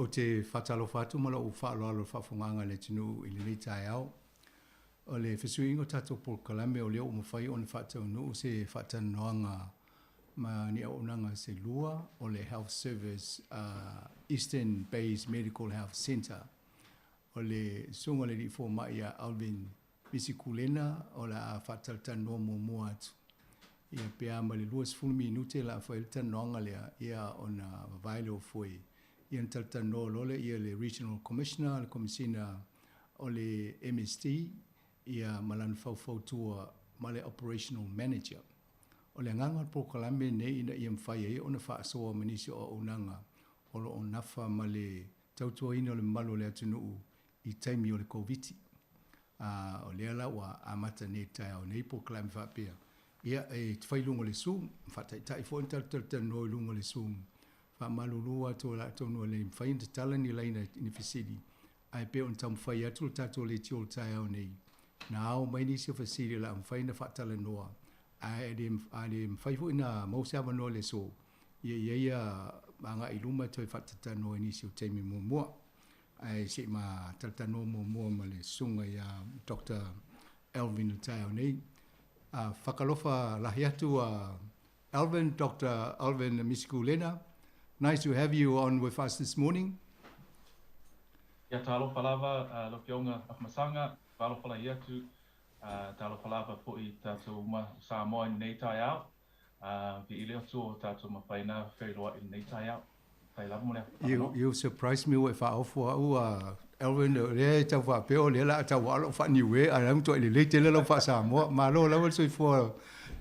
o te whatalo whatu mala o whaalo alo whawhunganga le tinu i le reitai au. O le whesuingo tato Port Kalame o leo o mawhai o ne whatau no se whatanoanga ma ni au unanga se lua o le Health Service Eastern Bays Medical Health Centre. O le sunga le rifo mai a Alvin Misikulena o la whataltanoa mo mua atu. Ia pea ma le luas fulmi nute la whailtanoanga lea ia o na vaile o fwoi. Ia taltanoa lole ia le Regional Commissioner, le Komisina o le MST, ia malan fau-fautua ma le Operational Manager. O le nganga Port Kalame nei ina ia mwhai e o na whaasoa manisi o unanga o lo o nafa ma le tautua ina o le malo le atunuu i taimi o le COVID. O le ala wa amata ne tai o nei Port Kalame whapea. Ia e te whailungo le Zoom, whataitai fo intaltano i lungo le Zoom. whamalulua tō la tonu le whai te tala ni leina ni whisiri. Ai pe on tam whai atu le tato le tio tai au nei. Nā au mai nisi o whisiri la whai na whatala noa. Ai le whai hu ina mausawa noa le so. Ia anga iluma toi whatata noa nisi o teimi mua. Ai se ma tatano mua ma le sunga ia Dr. Alvin tai au nei. Whakalofa lahi atu Alvin, Dr. Alvin Misikulena. Nice to have you on with us this morning. Ia talo palava lo kionga afmasanga valo pala ia tu talo palava po I tatu ma Samoa nei tai au vi ile tu tatu ma faina whairoa I nei tai au tai lava mo le You surprised me with our for Alvin le tau fa peo le la tau alo fa ni we I am to le te le lo fa Samoa ma lo la so for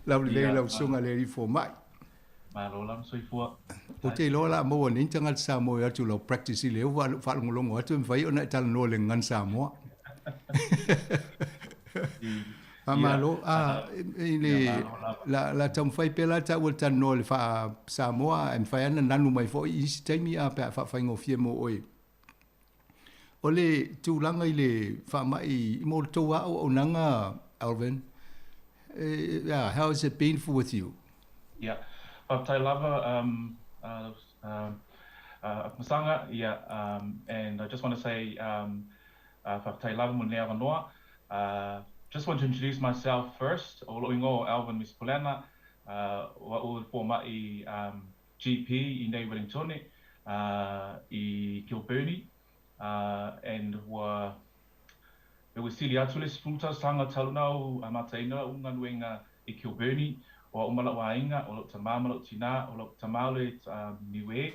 la le la sunga le for mai ma lo lam so for o te lola mo ni tanga Samoa atu lo practice le wa fa ngolongo atu vai ona tal no le ngan Samoa amalo ile la tam fai pela ta wo tan no le fa Samoa en fa ana nanu mai fo I taimi a pa fa ngo fie mo oi ole tu langa ile fa mai mo to wa o nanga Alvin yeah how has it been with you yeah but I love masanga yeah and I just want to say I love mo le noa just want to introduce myself first. Oloingo Alvin Misikulena, wa o forma I GP I Nei Wellington, I Kilburnie, and it was Sili Atulis Futa Sanga Talunau, Amataina, Unganuenga I Kilburnie, or Umala Wainga, or Tamama Tina, or Tamale Niwe,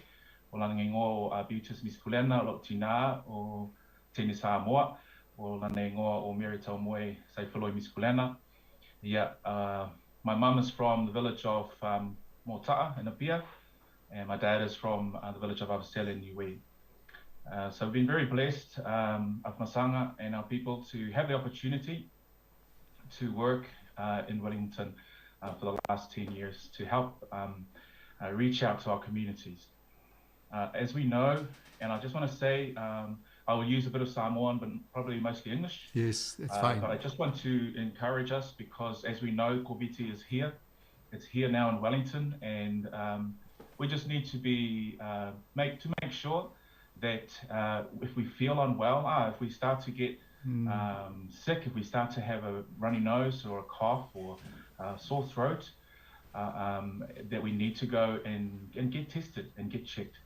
or Langingo Beatus Misikulena, or Tina, or Tenisa Moa. O Lanengo or Merito Moe, Saifaloi Misikulena. Yeah, my mum is from the village of Mota'a in Apia, and my dad is from the village of Avastel in Niue. So we've been very blessed, Afmasanga and our people, to have the opportunity to work in Wellington for the last 10 years to help reach out to our communities. As we know, and I just want to say, I will use a bit of Samoan, but probably mostly English. Yes, that's fine. But I just want to encourage us because, as we know, COVID is here. It's here now in Wellington, and we just need to be make sure that if we feel unwell, if we start to get sick, if we start to have a runny nose or a cough or sore throat, that we need to go and get tested and get checked.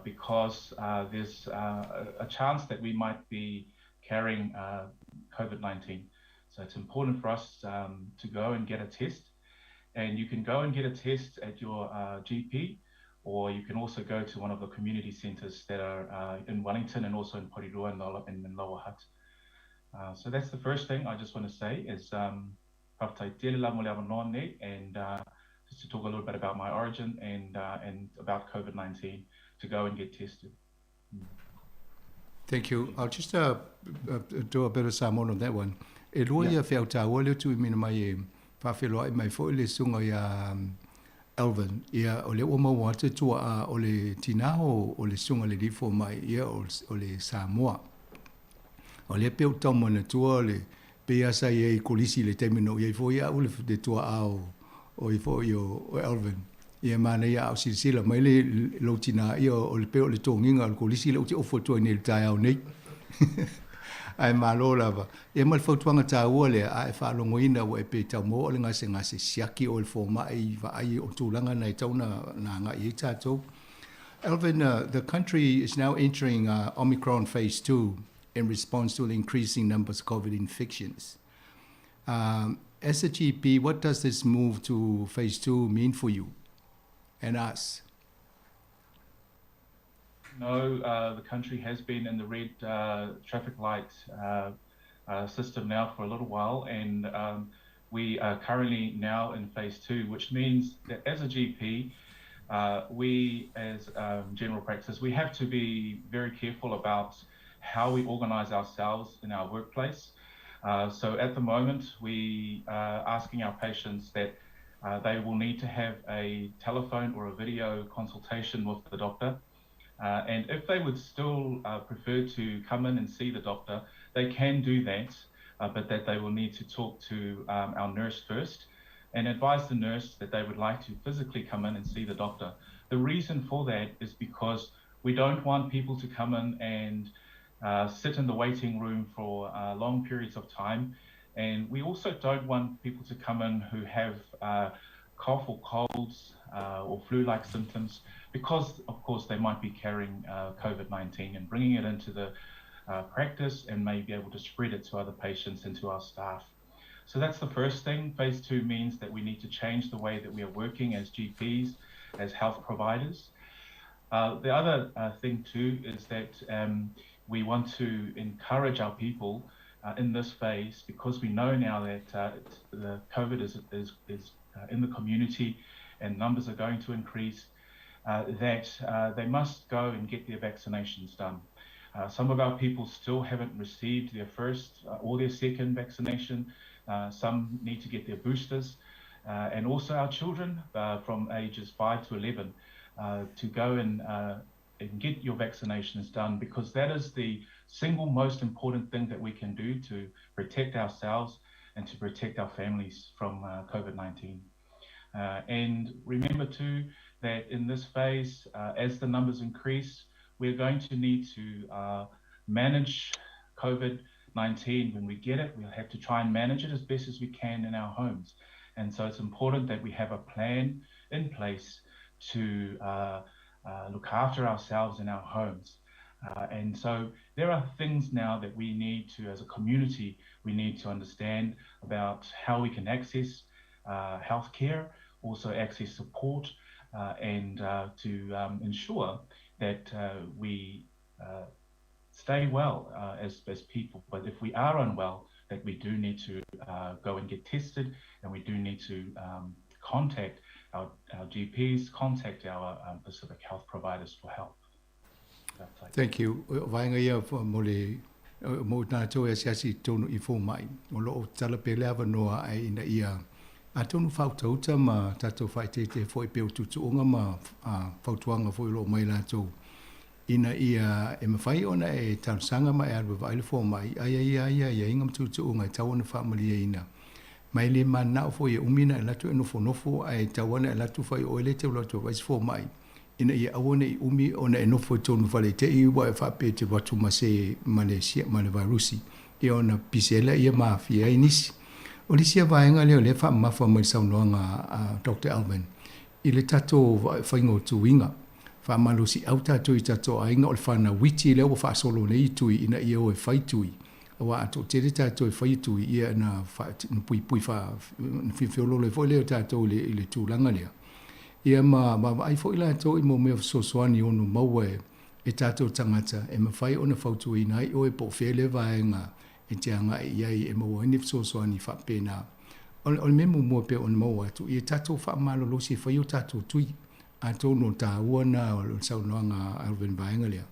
Because there's a chance that we might be carrying COVID-19. So it's important for us to go and get a test. And you can go and get a test at your GP, or you can also go to one of the community centres that are in Wellington and also in Porirua and in Lower Hutt. So that's the first thing I just want to say is and just to talk a little bit about my origin and about COVID-19. To go and get tested. Thank you. I'll just do a bit of Samoan on that one. E rua ia whiautā ua leo tui mina mai e whawhiloa mai fo le sunga ia Alvin. Ia o le o maua te tua a o le tina o le sunga le rifo mai ia o le Samoa. O le peo tamo na tua o le peasa ia I kolisi le temino ia I fo ia ule de tua a o I fo I o Alvin. Ia mana ia au sila mai le lotina ia o le peo le tonginga o kolisi le uti ofo toi nei tai au nei. Ai malo lava. Ia mal fautuanga tā ua le a e whaalongoina o e pe tau mo o le ngase siaki o le fōma i wa ai o tūlanga nei tauna nā ngā I tātou. Alvin, the country is now entering Omicron phase 2 in response to the increasing numbers of COVID infections. As a GP, what does this move to phase 2 mean for you? And us? No, the country has been in the red traffic light system now for a little while, and we are currently now in phase 2, which means that as a GP, we as general practice, we have to be very careful about how we organize ourselves in our workplace. So at the moment, we are asking our patients that they will need to have a telephone or a video consultation with the doctor. And if they would still prefer to come in and see the doctor, they can do that, but that they will need to talk to our nurse first and advise the nurse that they would like to physically come in and see the doctor. The reason for that is because we don't want people to come in and sit in the waiting room for long periods of time. And we also don't want people to come in who have cough or colds or flu-like symptoms, because of course they might be carrying COVID-19 and bringing it into the practice and may be able to spread it to other patients and to our staff. So that's the first thing. Phase 2 means that we need to change the way that we are working as GPs, as health providers. The other thing too is that we want to encourage our people in this phase, because we know now that the COVID is in the community and numbers are going to increase, that they must go and get their vaccinations done. Some of our people still haven't received their first or their second vaccination. Some need to get their boosters. And also our children from ages 5 to 11 to go and get your vaccinations done, because that is the single most important thing that we can do to protect ourselves and to protect our families from COVID-19. And remember too that in this phase, as the numbers increase, we're going to need to manage COVID-19. When we get it, we'll have to try and manage it as best as we can in our homes. And so it's important that we have a plan in place to look after ourselves in our homes. And so there are things now that we need to, as a community, we need to understand about how we can access healthcare, also access support, and to ensure that we stay well as people. But if we are unwell, that we do need to go and get tested, and we do need to contact our GPs, contact our Pacific health providers for help. Thank you. Vainga ia mo na to e siasi tonu I fo mai. O lo tala pele ava noa ai ina ia. A tonu fautauta ma tatou faitete fo I peu tutuunga ma fautuanga fo I lo mai la tau. Ina ia e mawhai ona e tausanga ma e arwa vaile fo mai. Ia ingam tutuunga e tawana whaamalia ina. Mai le mana fo ia umina e latu e nofo ai tawana e latu fai o ele te latu vais fo mai. Ina ia awane I umi ona e nofo tonu whale te iwa e whape te watu ma se Malaysia, ma le virusi. Ia ona pisela ia mafia inisi. O lisia vaenga leo le wha mafa mai saunoanga Dr. Alvin. I le tato whaingo tuinga. Wha malusi au tato I tato ainga o le whana witi leo wa wha solo nei tui ina ia o e whaitui. Awa ato tere tato e whaitui ia na pui wha whiwhiolo le fo leo tato I le tūlanga lea. Ia ma ai fo ila to I mo me so soani ono maue e tato tangata e mawhai ona whautu I nai o e po whele vaenga e te anga I ai e maua ine so soani wha pena. O me mua pe ona maua atu I e tato wha malo lo si whai o tato tui a tono ta uana o saunoanga Alvin vaenga lea.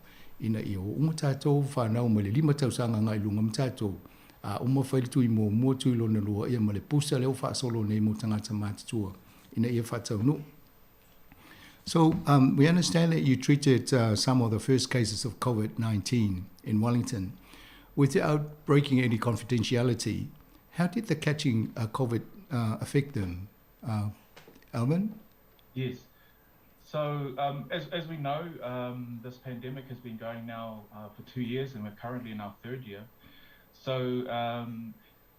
Ina I o unga tato whanau ma le 5 tausanga ngai lunga ma tato a uma whai tui mo mua tui lona lua ia ma le pusa leo wha solo nei mo tangata mātua. Ina ia whatau no. So we understand that you treated some of the first cases of COVID-19 in Wellington. Without breaking any confidentiality, how did the catching COVID affect them? Alvin? Yes. So as we know, this pandemic has been going now for 2 years, and we're currently in our 3rd year. So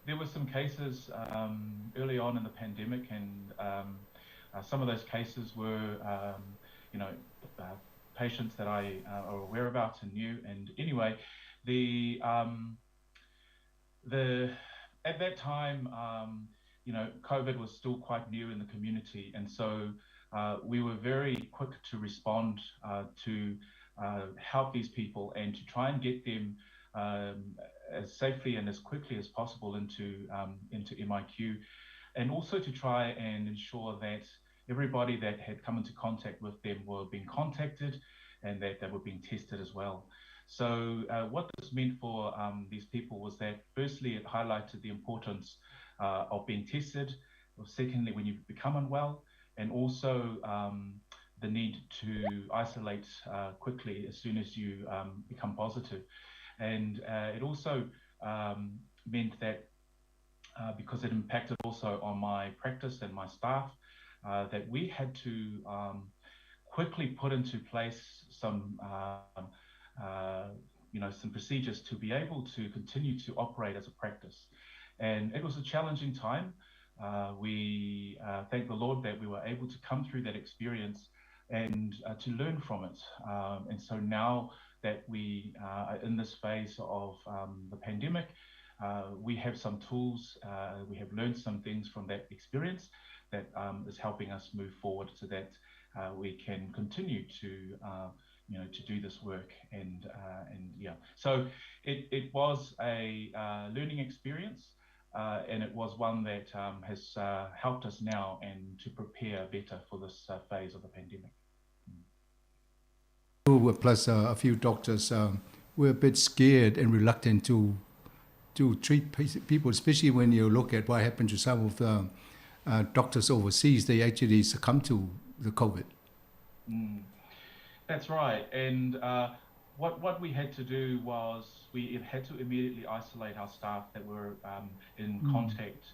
there were some cases early on in the pandemic, and some of those cases were, patients that I are aware about and knew. And anyway, at that time, COVID was still quite new in the community, and so we were very quick to respond to help these people and to try and get them as safely and as quickly as possible into MIQ, and also to try and ensure that everybody that had come into contact with them were being contacted and that they were being tested as well. So what this meant for these people was that firstly it highlighted the importance of being tested or secondly, when you become unwell, and also the need to isolate quickly as soon as you become positive. And it also meant that because it impacted also on my practice and my staff, that we had to quickly put into place some some procedures to be able to continue to operate as a practice. And it was a challenging time. We thank the Lord that we were able to come through that experience and to learn from it. And so now that we are in this phase of the pandemic, we have some tools, we have learned some things from that experience that is helping us move forward so that we can continue to to do this work. And yeah, so it was a learning experience, and it was one that has helped us now and to prepare better for this phase of the pandemic. Plus a few doctors were a bit scared and reluctant to treat people, especially when you look at what happened to some of the doctors overseas. They actually succumbed to the COVID. That's right. And what we had to do was we had to immediately isolate our staff that were in contact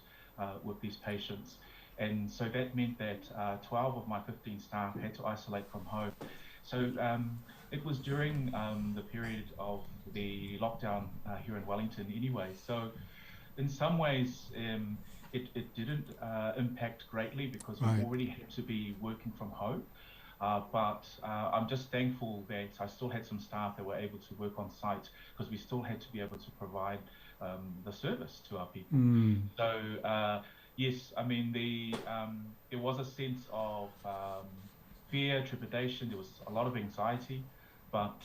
with these patients. And so that meant that 12 of my 15 staff had to isolate from home. So it was during the period of the lockdown here in Wellington anyway. So in some ways, it didn't impact greatly because we already had to be working from home. But I'm just thankful that I still had some staff that were able to work on site because we still had to be able to provide the service to our people. So yes, I mean, there was a sense of fear, trepidation, there was a lot of anxiety, but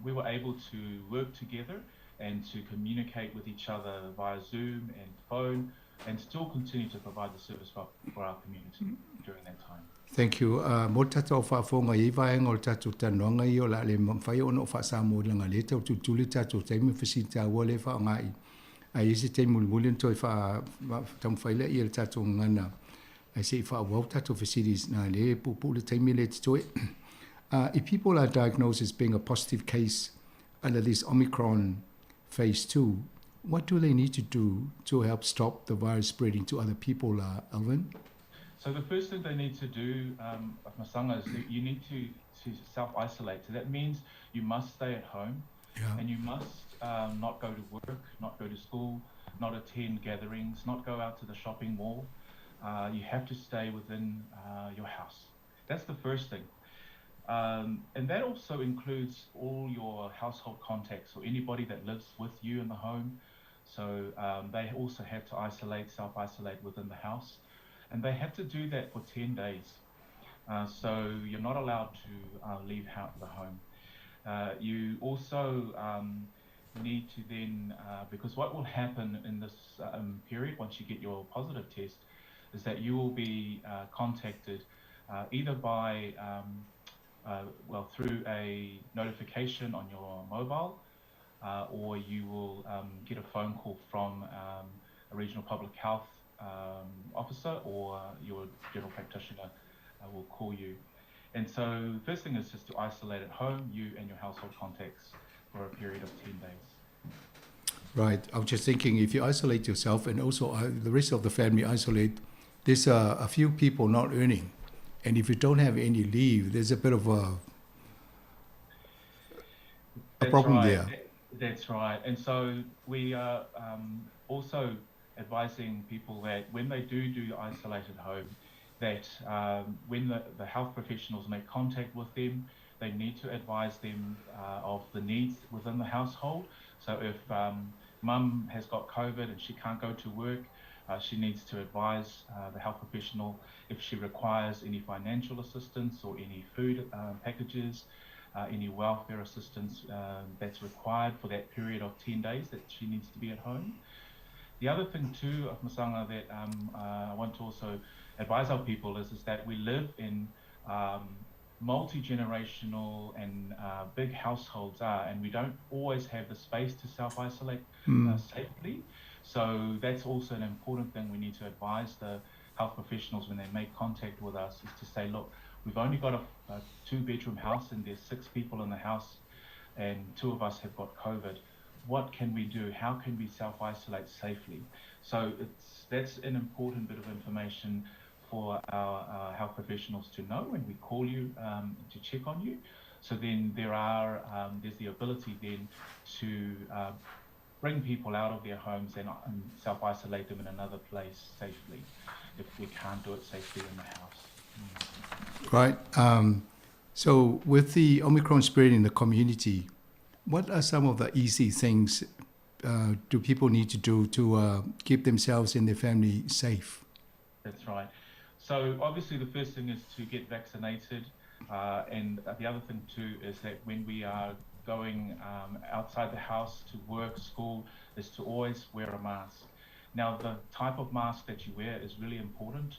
we were able to work together and to communicate with each other via Zoom and phone and still continue to provide the service for our community during that time. Thank you. Mo tatou whaafonga I vaenga o tatou tanoanga I o la le mwhai ono whaasamo langa le tau tutuli tatou taimi whisita ua le whaangai. A isi teimu mulian toi tamwhaile I le tatou ngana. I say for a tatou facilities na le pupu le taimi le titoe. If people are diagnosed as being a positive case under this Omicron phase 2, what do they need to do to help stop the virus spreading to other people, Alvin? So the first thing they need to do, Masanga, is that you need to self-isolate. So that means you must stay at home and you must not go to work, not go to school, not attend gatherings, not go out to the shopping mall. You have to stay within your house. That's the first thing. And that also includes all your household contacts or anybody that lives with you in the home. So they also have to self-isolate within the house. And they have to do that for 10 days. So you're not allowed to leave the home. You also need to then, because what will happen in this period once you get your positive test is that you will be contacted either by, through a notification on your mobile, or you will get a phone call from a regional public health officer, or your general practitioner will call you. And so the first thing is just to isolate at home, you and your household contacts, for a period of 10 days. Right. I was just thinking, if you isolate yourself and also the rest of the family isolate, there's a few people not earning. And if you don't have any leave, there's a bit of a problem there. That's right. And so we are also advising people that when they do isolate at home, that when the health professionals make contact with them, they need to advise them of the needs within the household. So if mum has got COVID and she can't go to work, she needs to advise the health professional if she requires any financial assistance or any food packages, any welfare assistance that's required for that period of 10 days that she needs to be at home. The other thing too, Masanga, that I want to also advise our people is that we live in multi-generational and big households and we don't always have the space to self-isolate safely. So that's also an important thing we need to advise the health professionals, when they make contact with us, is to say, look, we've only got a 2-bedroom house and there's 6 people in the house and 2 of us have got COVID. What can we do? How can we self-isolate safely? So that's an important bit of information for our health professionals to know when we call you to check on you. So then there's the ability then to bring people out of their homes and self-isolate them in another place safely if we can't do it safely in the house. Right. So with the Omicron spread in the community, what are some of the easy things do people need to do to keep themselves and their family safe? That's right. So obviously the first thing is to get vaccinated. And the other thing too is that when we are going outside the house to work, school, is to always wear a mask. Now the type of mask that you wear is really important.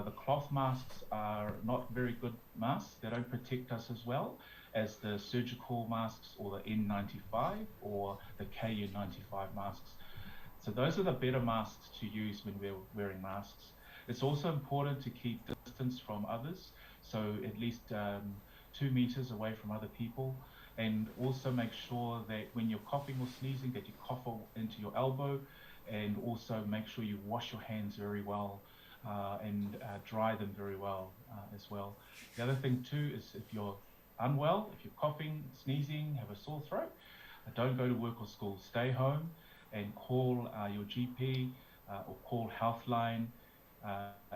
The cloth masks are not very good masks. They don't protect us as well as the surgical masks or the N95 or the KN95 masks. So those are the better masks to use when we're wearing masks. It's also important to keep distance from others, so at least 2 meters away from other people, and also make sure that when you're coughing or sneezing that you cough into your elbow, and also make sure you wash your hands very well and dry them very well as well. The other thing too is if you're unwell, if you're coughing, sneezing, have a sore throat, don't go to work or school. Stay home and call your GP or call Healthline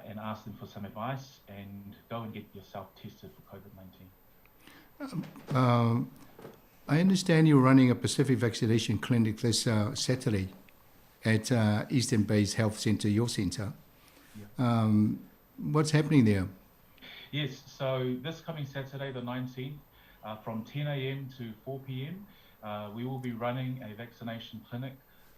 and ask them for some advice, and go and get yourself tested for COVID-19. I understand you're running a Pacific vaccination clinic this Saturday at Eastern Bay's Health Centre, your centre. Yeah. What's happening there? Yes, so this coming Saturday, the 19th, from 10 a.m. to 4 p.m, we will be running a vaccination clinic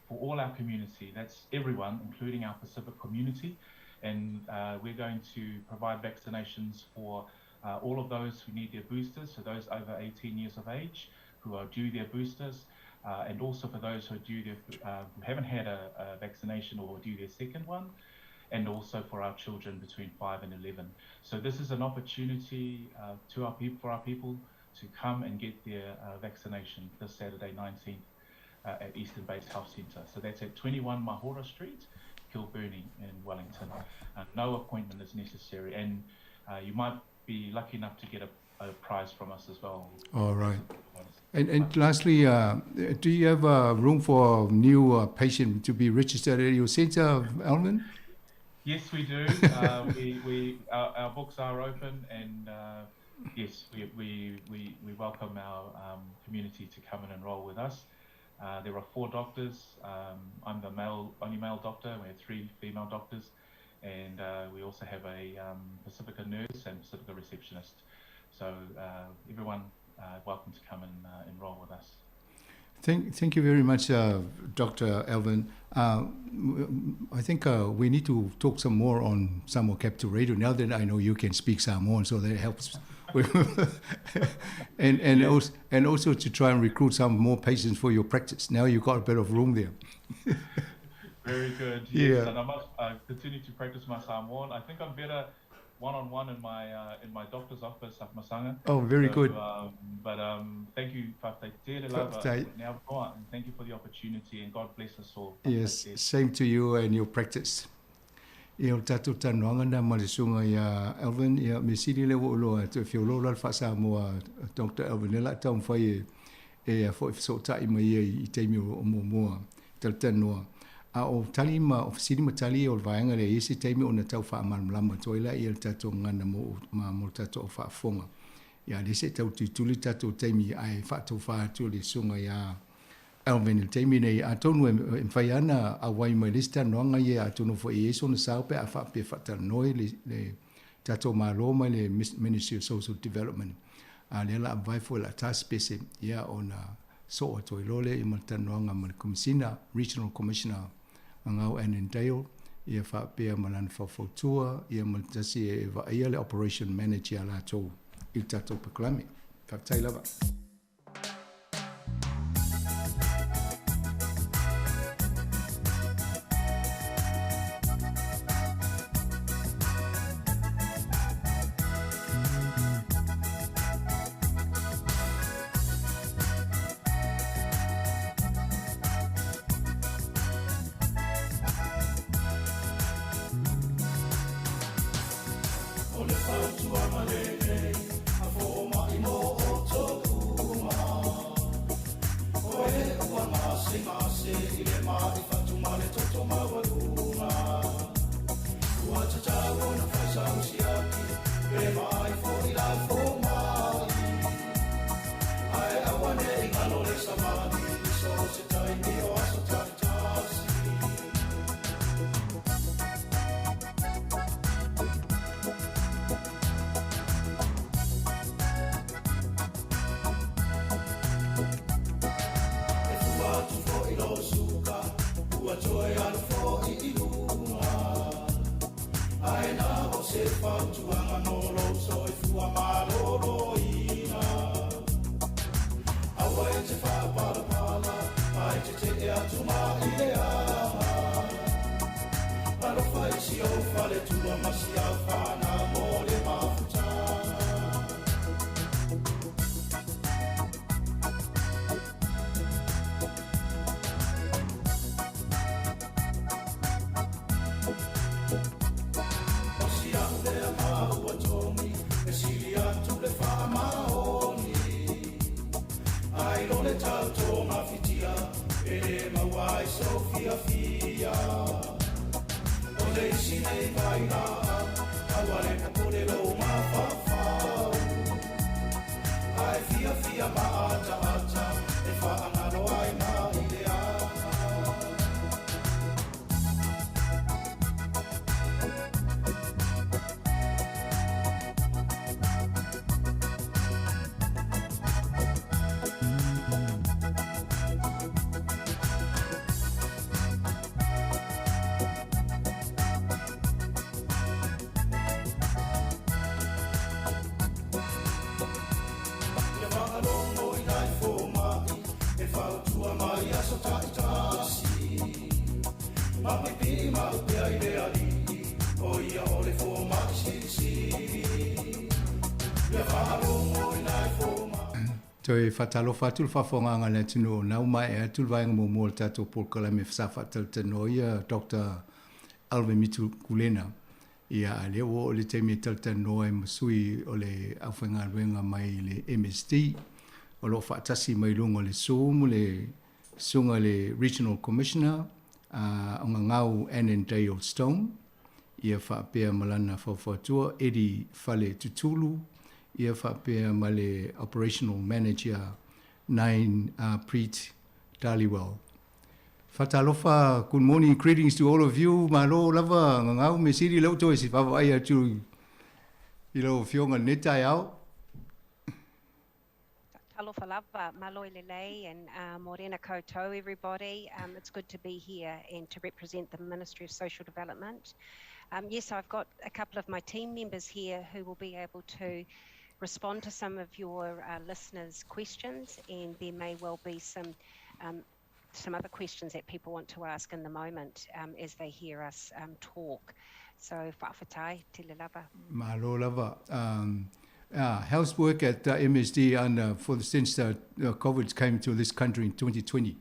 for all our community. That's everyone, including our Pacific community. And we're going to provide vaccinations for all of those who need their boosters, so those over 18 years of age who are due their boosters, and also for those who are due who haven't had a vaccination or due their second one, and also for our children between 5 and 11. So this is an opportunity for our people to come and get their vaccination this Saturday 19th at Eastern Bay's Health Centre. So that's at 21 Mahora Street, Kilburnie in Wellington. No appointment is necessary, and you might be lucky enough to get a prize from us as well. All right. And lastly, do you have room for new patient to be registered at your centre, Alvin? Yes, we do. Our books are open, and yes, we welcome our community to come and enrol with us. There are 4 doctors. I'm the only male doctor. We have 3 female doctors, and we also have a Pacifica nurse and Pacifica receptionist. So everyone welcome to come and enrol with us. Thank you very much, Dr. Alvin. I think we need to talk some more on Samoa Capital Radio now that I know you can speak Samoan, so that helps. and also to try and recruit some more patients for your practice. Now you've got a bit of room there. Very good. Yeah. Yes, and I must continue to practice my Samoan. I think I'm better one-on-one in my doctor's office at Masanga. Oh, very good. But thank you, and thank you for the opportunity, and God bless us all. Yes, same to you and your practice. Ia o tātou tanoanga na malisunga ia Alvin, ia me siri le wooloa te whiolola whasa moa Dr. Alvin, e la tau mwhai e a fo so tai mai i teimi o moa tal tanoa. A o tali ma o siri ma tali o vaenga le isi teimi o na tau wha amalama toila ia tātou ngana mo tātou wha fonga. Ia le se tau tuli tātou teimi ai whātou whātou le sunga ia Alvin il teimi nei a tonu e whai ana a wai mai lista noanga ia a tonu fo e eso na sao pe a wha pe whata noi le tātou mālo mai le Ministry of Social Development. A le la vai fo la task pese ia o na so o toi lole i mata noanga ma le komisina, Regional Commissioner Angau Annandale, ia wha pe a malana whawhautua, ia maltasi e wa ia le Operation Manager la tau i tātou paklame. Whaktai lava. Toi whatalofa atu whawhonganga le tino nau mai e atu vaenga mo mo tato por kala me whasafa tano ia Dr. Alvin Mitu Kulena ia le o le teimi tano e masui o le awhenga ruenga mai le MSD o lo whaatasi mai lunga le somu le sunga le Regional Commissioner o ngā ngau Annandale Stone ia whaapea malana whawhatua Eddie Fale Tutulu ia whapea ma le Operational Manager Nain Preet Daliwell. Whatalofa, good morning, greetings to all of you. Malo lava, ngau me siri lau toi si whawai atu i lau whionga netai au. Talofa lava, malo lelei and morena koutou everybody. It's good to be here and to represent the Ministry of Social Development. Yes, I've got a couple of my team members here who will be able to respond to some of your listeners' questions, and there may well be some other questions that people want to ask in the moment as they hear us talk. So, whawhatai, te le lava. Malo lava. How's work at MSD since COVID came to this country in 2020?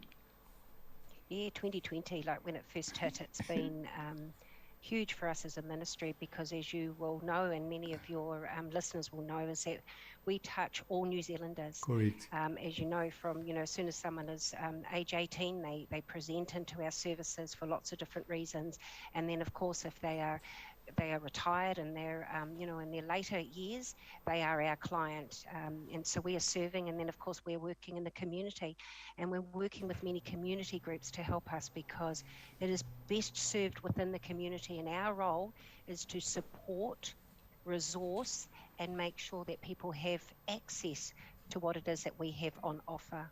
Yeah, 2020, like when it first hit, it's been huge for us as a ministry because, as you will know, and many of your listeners will know, is that we touch all New Zealanders. Correct. As you know, from as soon as someone is age 18, they present into our services for lots of different reasons, and then of course if they are retired and they're in their later years, they are our client, and so we are serving, and then of course we're working in the community, and we're working with many community groups to help us because it is best served within the community, and our role is to support, resource, and make sure that people have access to what it is that we have on offer.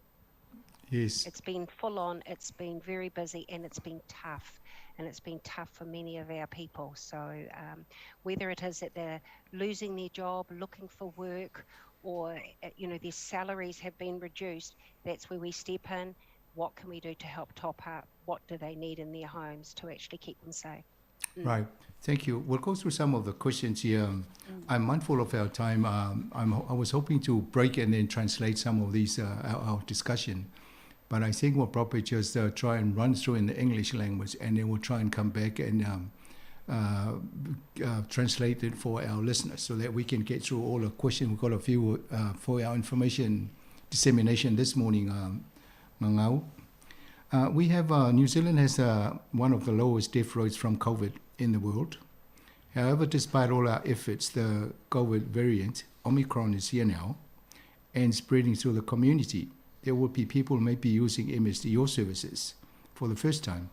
Yes. It's been full on, it's been very busy, and it's been tough. And it's been tough for many of our people. So whether it is that they're losing their job, looking for work, or their salaries have been reduced, that's where we step in. What can we do to help top up? What do they need in their homes to actually keep them safe? Right. Thank you. We'll go through some of the questions here. I'm mindful of our time. I was hoping to break and then translate some of these our discussion. But I think we'll probably just try and run through in the English language, and then we'll try and come back and translate it for our listeners so that we can get through all the questions. We've got a few for our information dissemination this morning. We have New Zealand has one of the lowest death rates from COVID in the world. However, despite all our efforts, the COVID variant, Omicron, is here now and spreading through the community. there will be people maybe using MSDO services for the first time.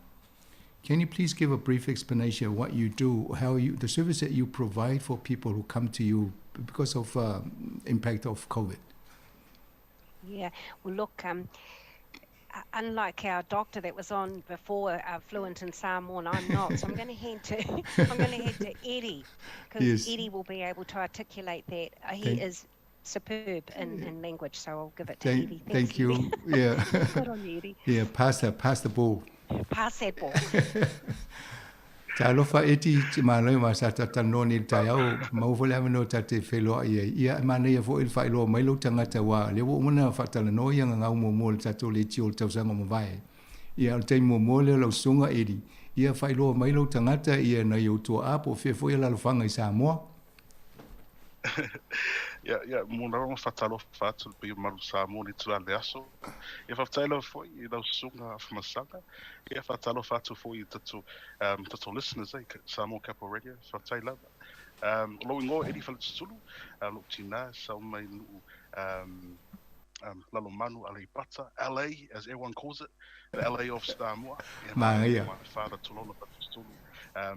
Can you please give a brief explanation of what you do, the service that you provide for people who come to you because of impact of COVID? Yeah, well, look, unlike our doctor that was on before, fluent in Samoan, I'm not. So I'm going to head to Eddie, because Yes. Eddie will be able to articulate that. He is superb in language, so I'll give it to Eddie. Thank you. Yeah. Good on you, Eddie. Yeah, pass the ball. Pass that ball. Ta alofa eti te malai ma sa tata noni tai au mau fole amano ta te wheloa ia mana ia fo il whaeloa mai lo tangata wā le wo umana whatala no ia ngau mo mo le tato le tio le tausanga mo vai ia al tei mo mo le lau sunga eri ia whaeloa mai lo tangata ia na iau tua apo fia fo ia lalofanga i Samoa. Ja, mun rongo fatalo fatu pe maru Samoa ni tua le aso. Ia fatalo foi i lau sunga afmasanga. Ia fatalo fatu foi tatu listeners Samoa Capital Radio fatalo. Lo ingo edi faltsulu lo tina sa mai nu Lalo Manu Alipata, LA as everyone calls it, the LA of Samoa. My father Tolona Fatustulu.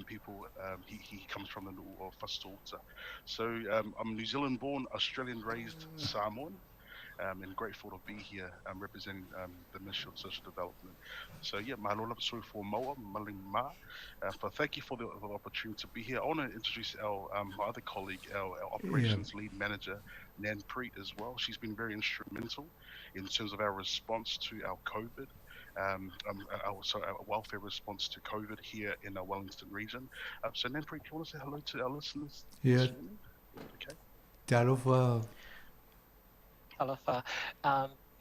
People, he comes from the Nu'u of Fastulta. So I'm New Zealand born, Australian raised Samoan, and grateful to be here representing the Ministry of Social Development. So yeah, mahalo sorry for Moa, Maling Ma. But thank you for the opportunity to be here. I want to introduce our my other colleague, our operations lead manager, Nan Preet as well. She's been very instrumental in terms of our response to our COVID. Our welfare response to COVID here in our Wellington region. So Nanpreet, do you want to say hello to our listeners? Yeah. Okay. Talofa.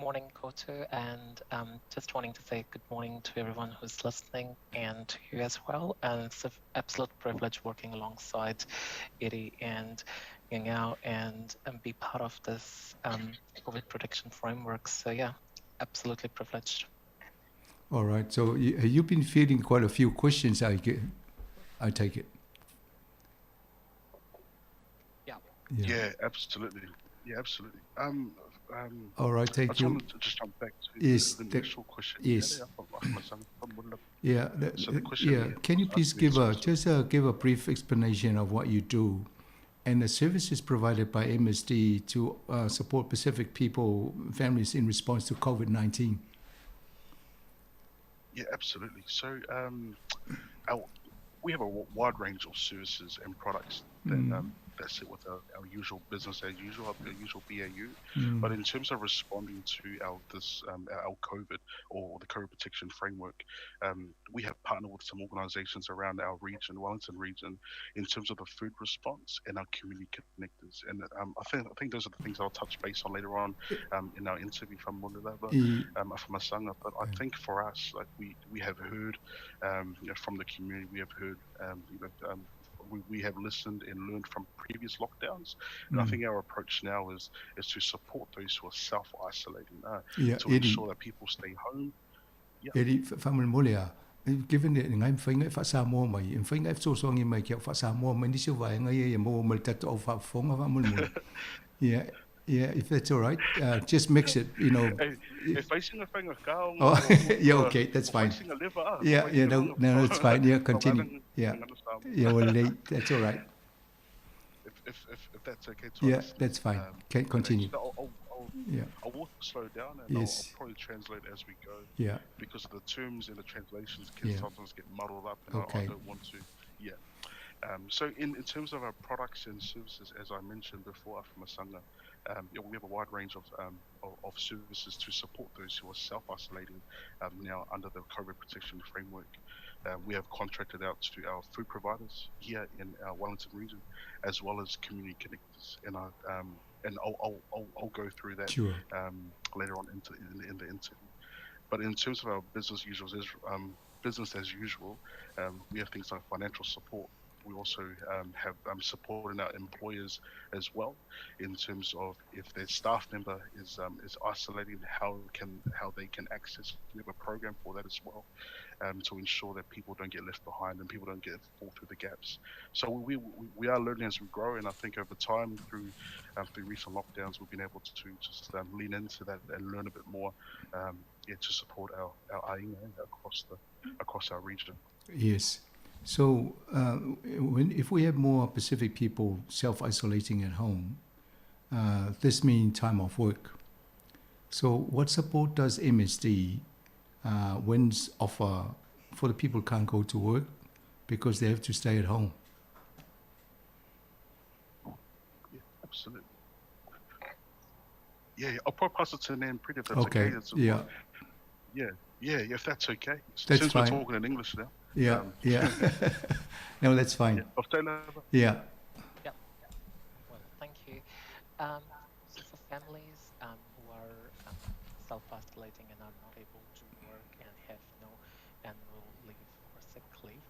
Morning, Kotu, and just wanting to say good morning to everyone who's listening and to you as well. And it's an absolute privilege working alongside Eddie and Yangao and be part of this COVID protection framework. So yeah, absolutely privileged. All right. So you've been fielding quite a few questions. I take it. Yeah, absolutely. Yeah, absolutely. All right, thank I just you. wanted to just jump back to the initial question. Yes. Yeah. So the question. Can you please give a brief explanation of what you do, and the services provided by MSD to support Pacific people, families in response to COVID-19? Yeah, absolutely. So we have a wide range of services and products that sit with our usual business as usual, our usual BAU. But in terms of responding to our COVID or the COVID protection framework, we have partnered with some organisations around our region, Wellington region, in terms of the food response and our community connectors. And I think those are the things I'll touch base on later on in our interview from Monilava, from Masanga. But I think for us, like we have heard from the community, we have heard we have listened and learned from previous lockdowns, and I think our approach now is to support those who are self-isolating, to ensure that people stay home. Eddie, family molia. Given that I'm finding it for Samoa, I'm finding it so strong in my care for Samoa. Many surviving a more multitude of family. Yeah. Yeah, if that's all right, just mix it, If I sing a finger cow, yeah, okay, that's fine. Yeah, no, it's fine. Yeah, continue. Yeah, well, that's all right. If that's okay. Yeah, that's fine. Can continue. I'll walk slow down and I'll probably translate as we go. Yeah. Because the terms and the translations can sometimes get muddled up, and I don't want to. Yeah. So in terms of our products and services, as I mentioned before, from Masanga, we have a wide range of services to support those who are self-isolating now under the COVID protection framework. We have contracted out to our food providers here in our Wellington region, as well as community connectors, and I'll go through that later on in the interview. But in terms of our business as usual, we have things like financial support we also have supporting our employers as well in terms of if their staff member is isolating, how they can access. We have a program for that as well, to ensure that people don't get left behind and people don't fall through the gaps. So we are learning as we grow, and I think over time through recent lockdowns we've been able to just lean into that and learn a bit more, to support our ainga across our region. Yes. So if we have more Pacific people self-isolating at home, this means time off work. So what support does MSD offer for the people who can't go to work because they have to stay at home? Yeah, absolutely. Yeah, I'll probably pass it to Nanpreet if that's okay. Yeah, if that's okay. That's Since fine. We're talking in English now. Yeah. No, that's fine. Yeah. Yep. Well, thank you. So for families who are self-isolating and are not able to work and have no annual leave or sick leave,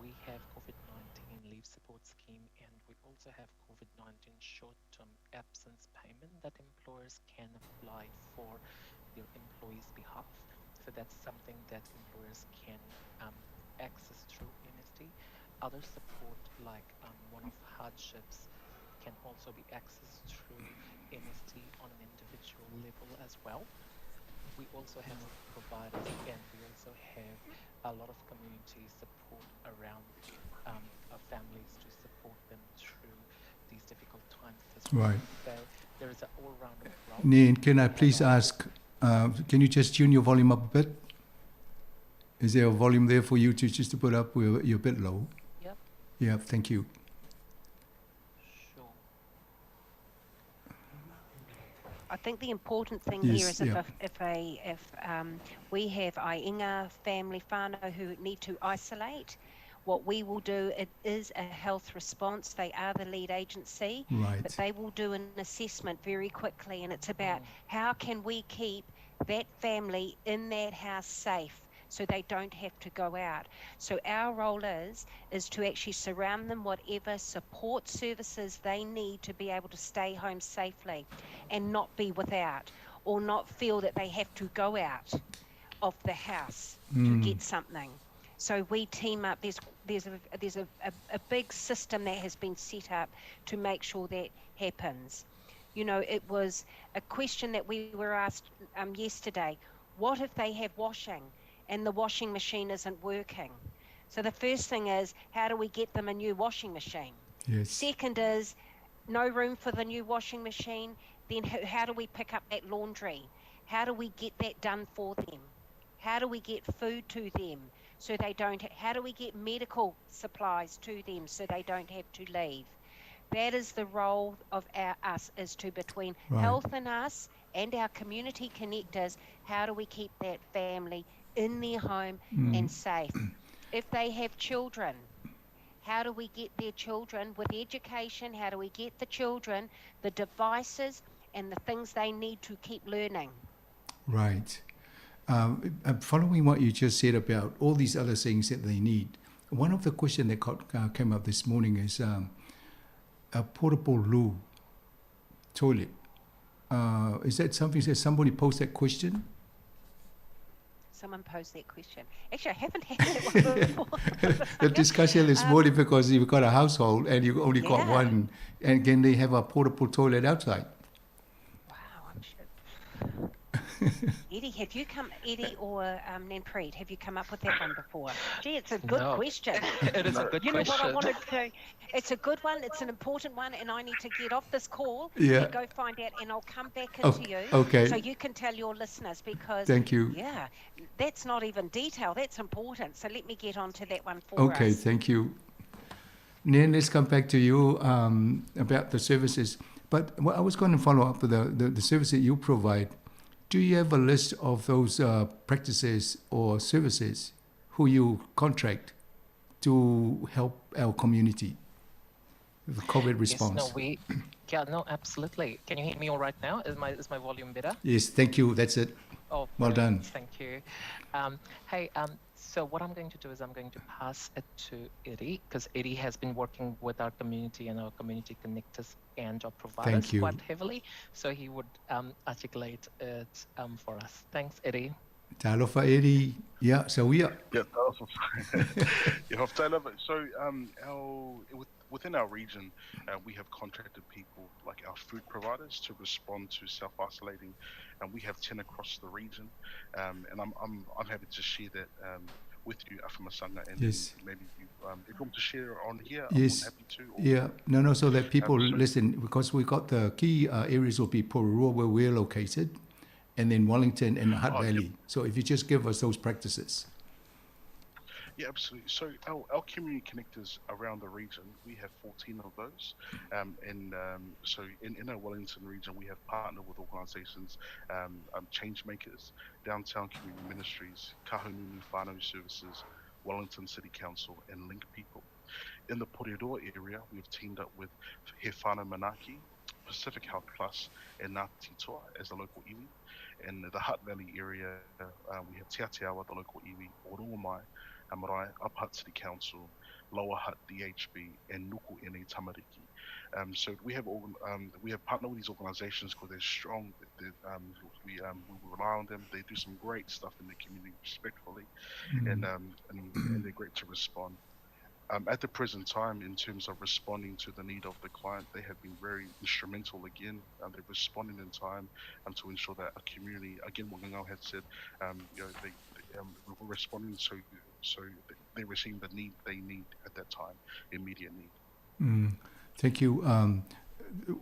we have COVID-19 leave support scheme, and we also have COVID-19 short-term absence payment that employers can apply for their employees' behalf. So that's something that employers can access through MSD. Other support like one-off hardships can also be accessed through MSD on an individual level as well. We also have providers, and we also have a lot of community support around our families to support them through these difficult times as well. Right. So there is an all-round approach. Nan, can I please ask, can you just tune your volume up a bit? Is there a volume there for you just to put up? You're a bit low. Yep. Yeah, thank you. Sure. I think the important thing Yes, here is if we have ainga family whānau who need to isolate, what we will do, it is a health response. They are the lead agency, Right. but they will do an assessment very quickly, and it's about how can we keep that family in that house safe so they don't have to go out. So our role is to actually surround them whatever support services they need to be able to stay home safely and not be without, or not feel that they have to go out of the house to get something. So we team up. There's a big system that has been set up to make sure that happens. You know, it was a question that we were asked yesterday. What if they have washing and the washing machine isn't working? So the first thing is, how do we get them a new washing machine? Yes. Second is, no room for the new washing machine, then how do we pick up that laundry? How do we get that done for them? How do we get food to them so they don't, how do we get medical supplies to them so they don't have to leave? That is the role of us, is to between health and us and our community connectors, how do we keep that family in their home and safe? If they have children, how do we get their children with education? How do we get the children the devices and the things they need to keep learning? Right. Following what you just said about all these other things that they need, one of the questions that came up this morning is a portable loo toilet. Is that something that somebody posed that question? Someone posed that question. Actually, I haven't had that one before. The discussion this morning, because you've got a household and you've only got one, and can they have a portable toilet outside? Wow, I'm sure. Eddie, have you come, Eddie or Nanpreet, have you come up with that one before? Gee, it's a good question. It is a good question. You know what I wanted to, it's a good one, it's an important one, and I need to get off this call Yeah. and go find out, and I'll come back into you okay. so you can tell your listeners, because Thank you. Yeah, that's not even detail, that's important. So let me get on to that one for Okay, us. thank you. Nan, let's come back to you about the services. But I was going to follow up with the service that you provide. Do you have a list of those practices or services who you contract to help our community with COVID response? Yes, no, absolutely. Can you hear me all right now? Is my volume better? Yes, thank you. That's it. Oh, well done. Thank you. So what I'm going to do is I'm going to pass it to Eddie, because Eddie has been working with our community and our community connectors and job providers you. quite heavily. So he would articulate it for us. Thanks, Eddie. Talofa Eddie. Yeah, so we are. Yeah, so within our region, we have contracted people like our food providers to respond to self-isolating, and we have 10 across the region. And I'm happy to share that with you, Afamasanga, and Yes. maybe you, if you want to share on here, Yes. I'm happy to. Yeah. No, so that people so- listen, because we got the key areas will be Pororoa, where we're located, and then Wellington and Hutt Valley. So if you just give us those practices. Yeah, absolutely. So our community connectors around the region, we have 14 of those. So in our Wellington region, we have partnered with organisations, Change Makers, Downtown Community Ministries, Kahununu Whānau Services, Wellington City Council, and Link People. In the Porirua area, we've teamed up with He Whānau Manaki, Pacific Health Plus, and Ngāti Toa as the local iwi. In the Hutt Valley area, we have Te Aotearoa, the local iwi, Oroa Mai, Marae, Up Hutt City Council, Lower Hutt DHB, and Nuku NA Tamariki. So we have partnered with these organisations because they're strong. We rely on them. They do some great stuff in the community respectfully, and they're great to respond. At the present time, in terms of responding to the need of the client, they have been very instrumental again. They're responding in time to ensure that a community, again, what Ngau had said, we're responding so they're receiving the need they need at that time, immediate need. Thank you.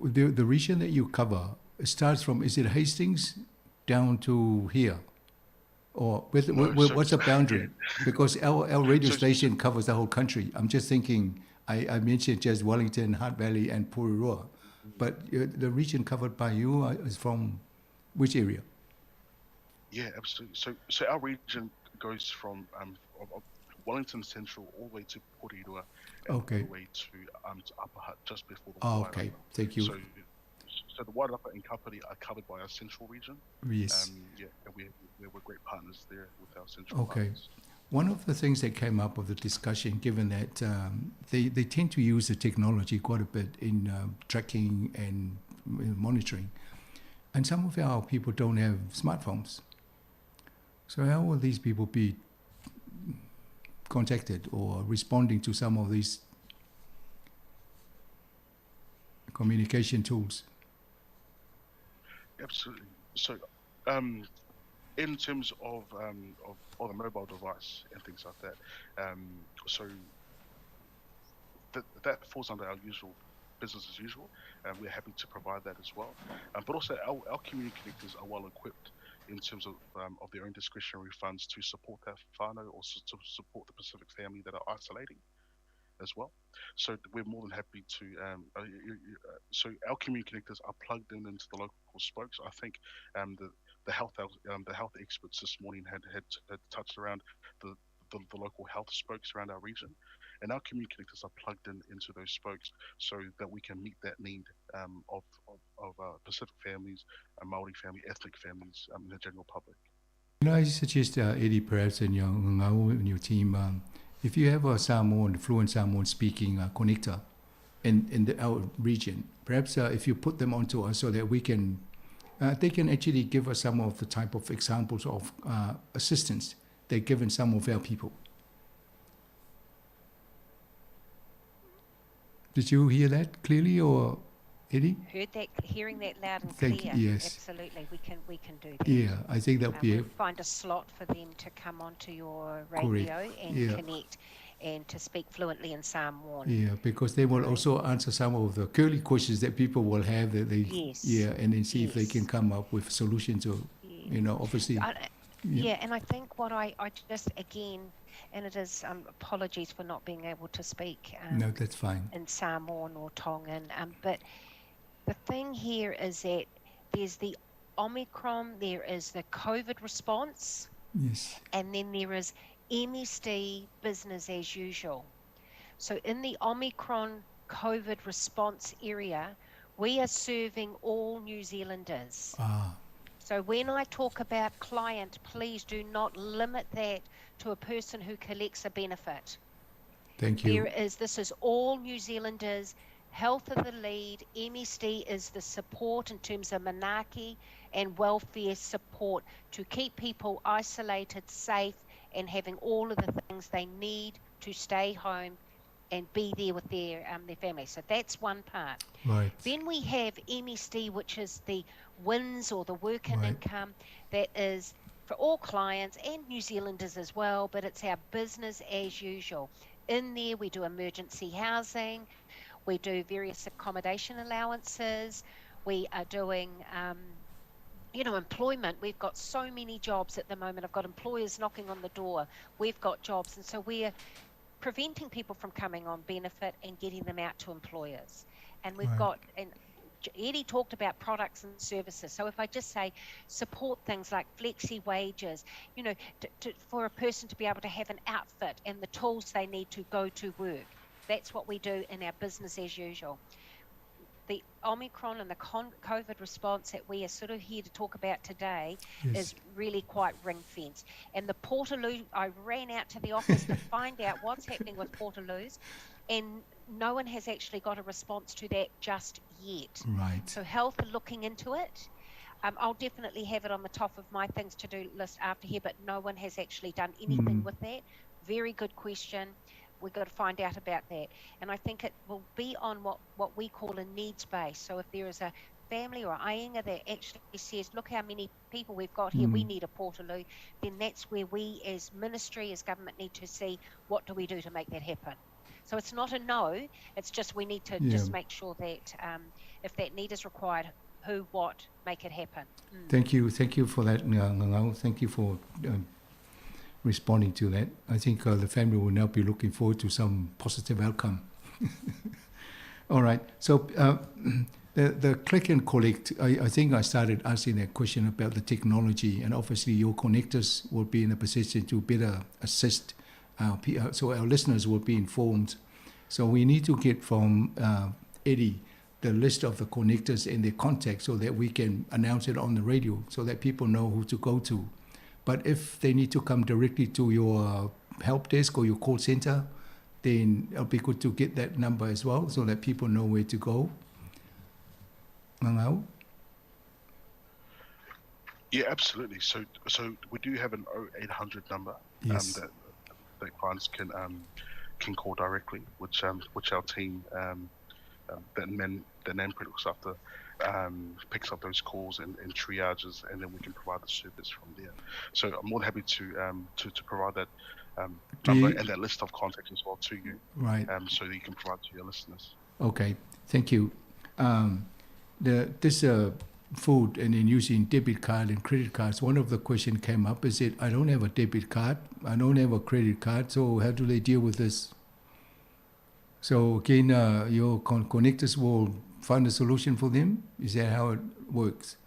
The region that you cover starts from, is it Hastings down to here? Or what's the boundary? Because our radio station covers the whole country. I'm just thinking, I mentioned just Wellington, Hutt Valley, and Porirua. But the region covered by you is from which area? Yeah, absolutely. So our region goes from Wellington Central all the way to Porirua, and all the way to Upper Hutt, just before the Wairapa. Okay, thank you. So the Wairapa and Kapiti are covered by our central region. Yes. And we're great partners there with our central partners. One of the things that came up of the discussion, given that they tend to use the technology quite a bit in tracking and monitoring, and some of our people don't have smartphones. So how will these people be contacted or responding to some of these communication tools? Absolutely. So, in terms of the mobile device and things like that, so that falls under our usual business as usual, and we're happy to provide that as well. But also, our community connectors are well equipped in terms of their own discretionary funds to support that whānau, or to support the Pacific family that are isolating as well. So we're more than happy to. So our community connectors are plugged into the local spokes. I think the health experts this morning had touched around the local health spokes around our region, and our community connectors are plugged into those spokes so that we can meet that need of Pacific families, Maori family, ethnic families, in the general public. Can I suggest, Eddie, perhaps in your Ngau and your team, if you have a Samoan, fluent Samoan speaking connector in our region, perhaps if you put them onto us so that we can, they can actually give us some of the type of examples of assistance they've given some of our people. Did you hear that clearly, or Eddie? Heard that, hearing that loud and Thank clear. you, yes. Absolutely, we can do that. Yeah, I think that would be we'll find a slot for them to come onto your radio and connect and to speak fluently in Samoan. Yeah, because they will also answer some of the curly questions that people will have that they, and then see if they can come up with solutions or, obviously. And I think what I just, again, and it is apologies for not being able to speak no, that's fine. In Samoan or Tongan, but the thing here is that there's the Omicron, there is the COVID response, and then there is MSD, business as usual. So in the Omicron COVID response area, we are serving all New Zealanders. So So when I talk about client, please do not limit that to a person who collects a benefit. Thank you. This is all New Zealanders. Health of the lead. MSD is the support in terms of manaki and welfare support to keep people isolated, safe, and having all of the things they need to stay home and be there with their family. So that's one part. Right. Then we have MSD, which is the WINS or the working Right. income that is for all clients and New Zealanders as well, but it's our business as usual. In there, we do emergency housing, we do various accommodation allowances, we are doing, employment. We've got so many jobs at the moment. I've got employers knocking on the door. We've got jobs, and so we're preventing people from coming on benefit and getting them out to employers. And we've got, and Eddie talked about products and services. So if I just say support things like flexi wages, for a person to be able to have an outfit and the tools they need to go to work. That's what we do in our business as usual. The Omicron and the COVID response that we are sort of here to talk about today is really quite ring-fenced. And the Portaloo, I ran out to the office to find out what's happening with Portaloos, and no one has actually got a response to that just yet. Right. So health are looking into it. I'll definitely have it on the top of my things to do list after here, but no one has actually done anything with that. Very good question. We've got to find out about that. And I think it will be on what we call a needs base. So if there is a family or ainga that actually says, look how many people we've got here, we need a Portaloo, then that's where we as ministry, as government need to see what do we do to make that happen. So it's not a no, it's just we need to just make sure that if that need is required, who, what, make it happen. Thank you for that, Ngangau. Thank you for responding to that. I think the family will now be looking forward to some positive outcome. All right. So the click and collect, I think I started asking that question about the technology, and obviously your connectors will be in a position to better assist so our listeners will be informed. So we need to get from Eddie the list of the connectors and their contacts so that we can announce it on the radio so that people know who to go to. But if they need to come directly to your help desk or your call center, then it'll be good to get that number as well so that people know where to go. Ngangau? Yeah, absolutely. So we do have an 0800 number that clients can call directly, which our team that Nanpret looks after picks up those calls and triages, and then we can provide the service from there. So I'm more than happy to provide that number and that list of contacts as well to you, right? So that you can provide to your listeners. Okay, thank you. This food and then using debit card and credit cards, one of the questions came up is I don't have a debit card, I don't have a credit card, so how do they deal with this? So again, your connectors will find a solution for them? Is that how it works?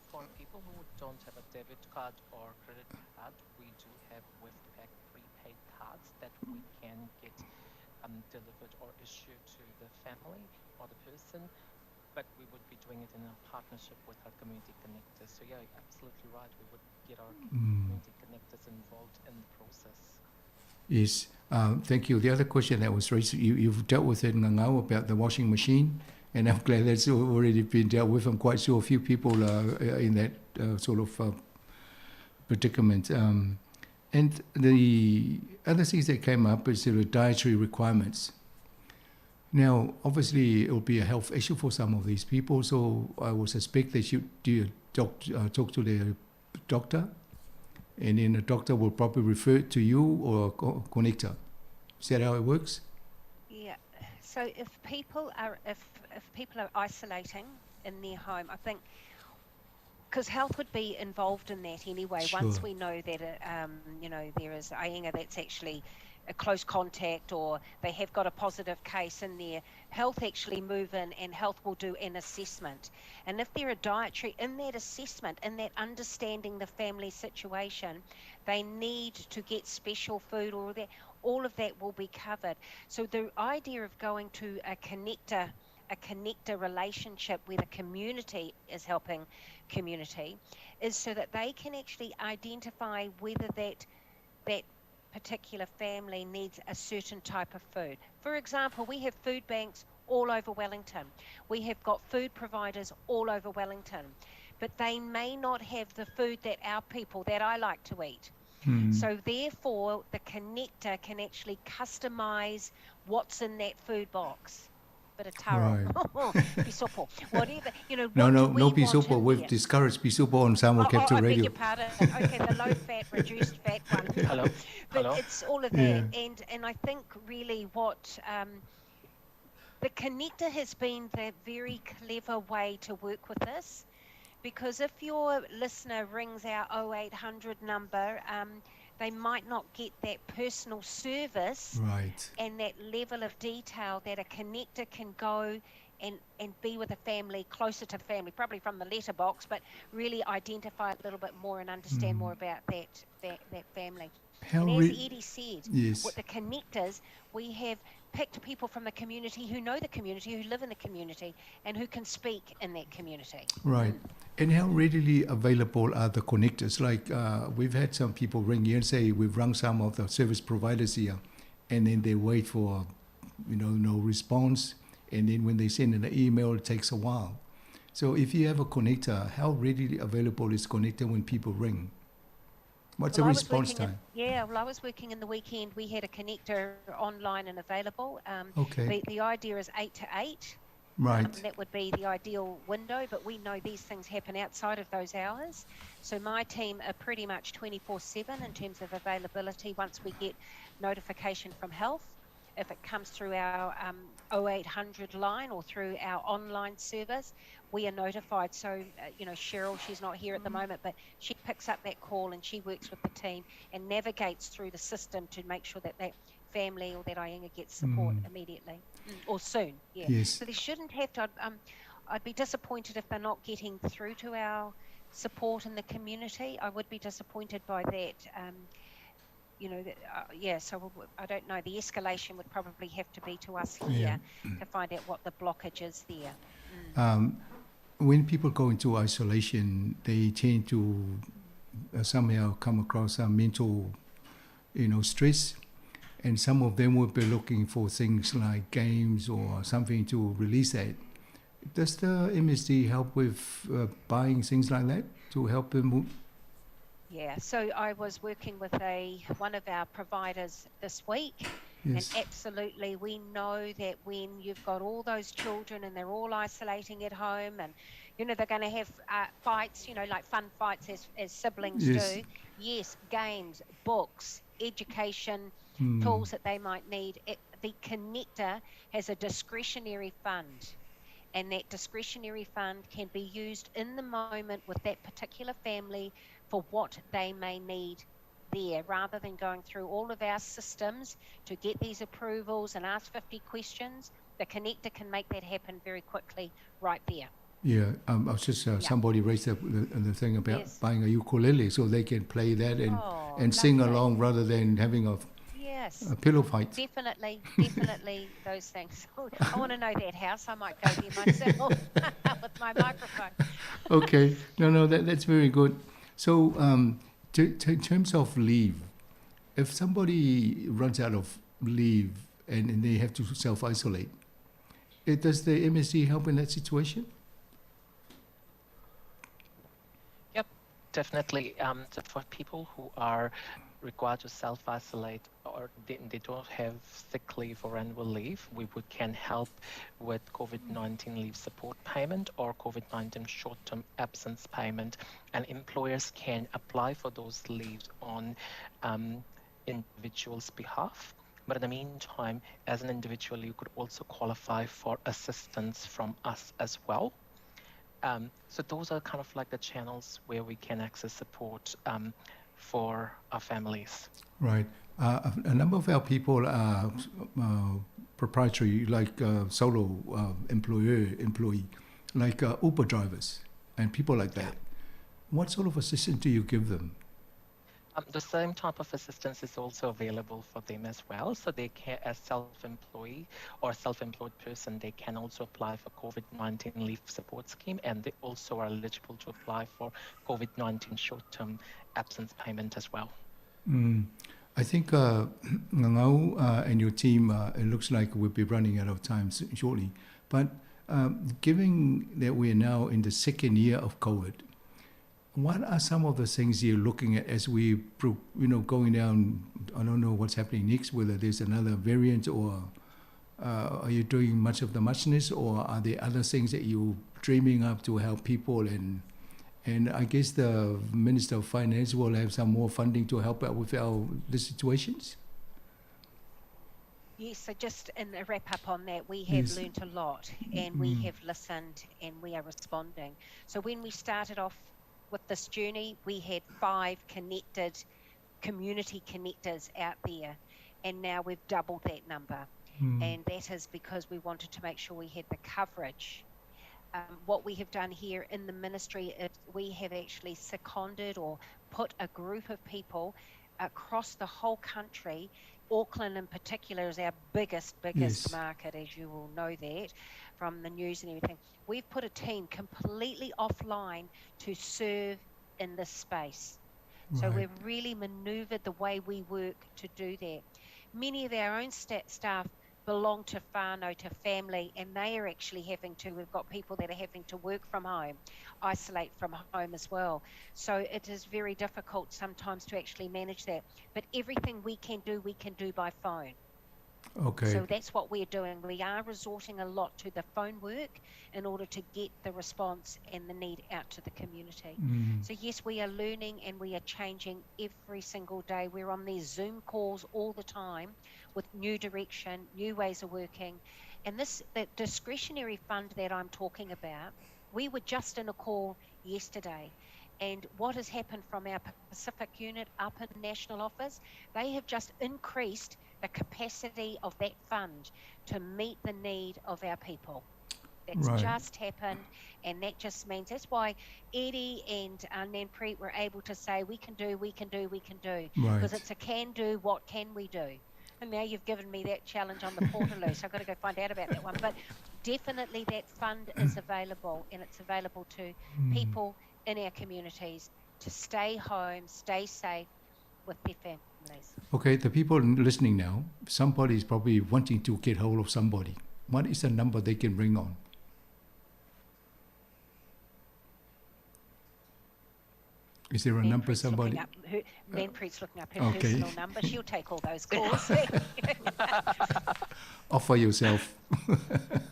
For people who don't have a debit card or credit card, we do have Westpac prepaid cards that we can get delivered or issued to the family or the person, but we would be doing it in a partnership with our community connectors. So yeah, you're absolutely right. We would get our community connectors involved in the process. Yes, thank you. The other question that was raised, you've dealt with it, Ngangau, about the washing machine, and I'm glad that's already been dealt with. I'm quite sure a few people are in that sort of predicament. And the other things that came up is the dietary requirements. Now, obviously, it will be a health issue for some of these people, so I would suspect they should talk to their doctor, and then the doctor will probably refer it to you or a connector. Is that how it works? Yeah. So if people are isolating in their home, I think because health would be involved in that anyway. Sure. Once we know that there is ainga that's actually a close contact, or they have got a positive case in there, health actually move in and health will do an assessment. And if they're a dietary, in that assessment, in that understanding the family situation, they need to get special food, or that all of that will be covered. So the idea of going to a connector a connector relationship where the community is helping community, is so that they can actually identify whether that particular family needs a certain type of food. For example, we have food banks all over Wellington. We have got food providers all over Wellington, but they may not have the food that our people, that I like to eat. So therefore, the connector can actually customize what's in that food box. Bit of taro, pisopo, whatever, you know. No pisopo. We've discouraged pisopo on Samoa Capital Radio. I beg your pardon. Okay, the low-fat, reduced-fat one. Hello. But it's all of that, and I think really what the connector has been the very clever way to work with this, because if your listener rings our 0800 number, they might not get that personal service and that level of detail that a connector can go and be with a family, closer to the family, probably from the letterbox, but really identify a little bit more and understand more about that family. And as Eddie said, with the connectors, we have picked people from the community who know the community, who live in the community, and who can speak in that community. Right. And how readily available are the connectors? Like we've had some people ring here and say, we've rung some of the service providers here, and then they wait for, no response. And then when they send an email, it takes a while. So if you have a connector, how readily available is connector when people ring? What's the response time? I was working in the weekend. We had a connector online and available. The idea is 8 to 8. Right. That would be the ideal window, but we know these things happen outside of those hours. So my team are pretty much 24/7 in terms of availability once we get notification from health. If it comes through our 0800 line or through our online service, we are notified. So, Cheryl, she's not here at the moment, but she picks up that call and she works with the team and navigates through the system to make sure that that family or that Ainga gets support immediately or soon. Yes. So they shouldn't have to. I'd be disappointed if they're not getting through to our support in the community. I would be disappointed by that. So I don't know. The escalation would probably have to be to us here to find out what the blockage is there. When people go into isolation, they tend to somehow come across some mental, stress, and some of them will be looking for things like games or something to release that. Does the MSD help with buying things like that to help them? Yeah, so I was working with one of our providers this week, and absolutely we know that when you've got all those children and they're all isolating at home and, they're going to have fights, like fun fights as siblings do. Yes, games, books, education, tools that they might need. The connector has a discretionary fund, and that discretionary fund can be used in the moment with that particular family for what they may need there, rather than going through all of our systems to get these approvals and ask 50 questions. The connector can make that happen very quickly right there. Yeah, I was just somebody raised the thing about buying a ukulele so they can play that and sing along rather than having a pillow fight. Definitely those things. I want to know that house. I might go there myself with my microphone. Okay, that's very good. So, in terms of leave, if somebody runs out of leave and they have to self-isolate, does the MSD help in that situation? Yep, definitely. For people who are required to self-isolate or they don't have sick leave or annual leave, we can help with COVID-19 leave support payment or COVID-19 short-term absence payment, and employers can apply for those leaves on individuals' behalf. But in the meantime, as an individual, you could also qualify for assistance from us as well. So those are kind of like the channels where we can access support for our families. Right. A number of our people are proprietary, like solo employee, like Uber drivers and people like that. What sort of assistance do you give them? The same type of assistance is also available for them as well. So they can, as self-employed or self-employed person, they can also apply for COVID-19 leave support scheme, and they also are eligible to apply for COVID-19 short-term absence payment as well. I think Ngangau and your team, it looks like we'll be running out of time shortly. But given that we are now in the second year of COVID, what are some of the things you're looking at as we, going down? I don't know what's happening next, whether there's another variant, or are you doing much of the muchness, or are there other things that you're dreaming up to help people? And I guess the Minister of Finance will have some more funding to help out with the situations. Yes, so just in a wrap up on that, we have learnt a lot, and we have listened, and we are responding. So when we started off with this journey, we had 5 connected community connectors out there, and now we've doubled that number. And that is because we wanted to make sure we had the coverage. What we have done here in the ministry is we have actually seconded or put a group of people across the whole country. Auckland in particular is our biggest market, as you will know that from the news and everything. We've put a team completely offline to serve in this space. So we've really maneuvered the way we work to do that. Many of our own staff belong to whānau, to family, and they are actually we've got people that are having to work from home, isolate from home as well. So it is very difficult sometimes to actually manage that. But everything we can do by phone. Okay. So that's what we're doing. We are resorting a lot to the phone work in order to get the response and the need out to the community. So yes, we are learning and we are changing every single day. We're on these Zoom calls all the time with new direction, new ways of working. And the discretionary fund that I'm talking about, we were just in a call yesterday. And what has happened from our Pacific unit up in National Office, they have just increased the capacity of that fund to meet the need of our people. That's just happened, and that just means that's why Eddie and Nanpreet were able to say we can do, because it's a can do, what can we do? And now you've given me that challenge on the Portaloo, so I've got to go find out about that one. But definitely that fund is available, and it's available to people in our communities to stay home, stay safe with their families. Okay, the people listening now, somebody is probably wanting to get hold of somebody. What is the number they can bring on? Is there a number somebody? Nanpreet's looking up her personal number. She'll take all those calls. Offer yourself.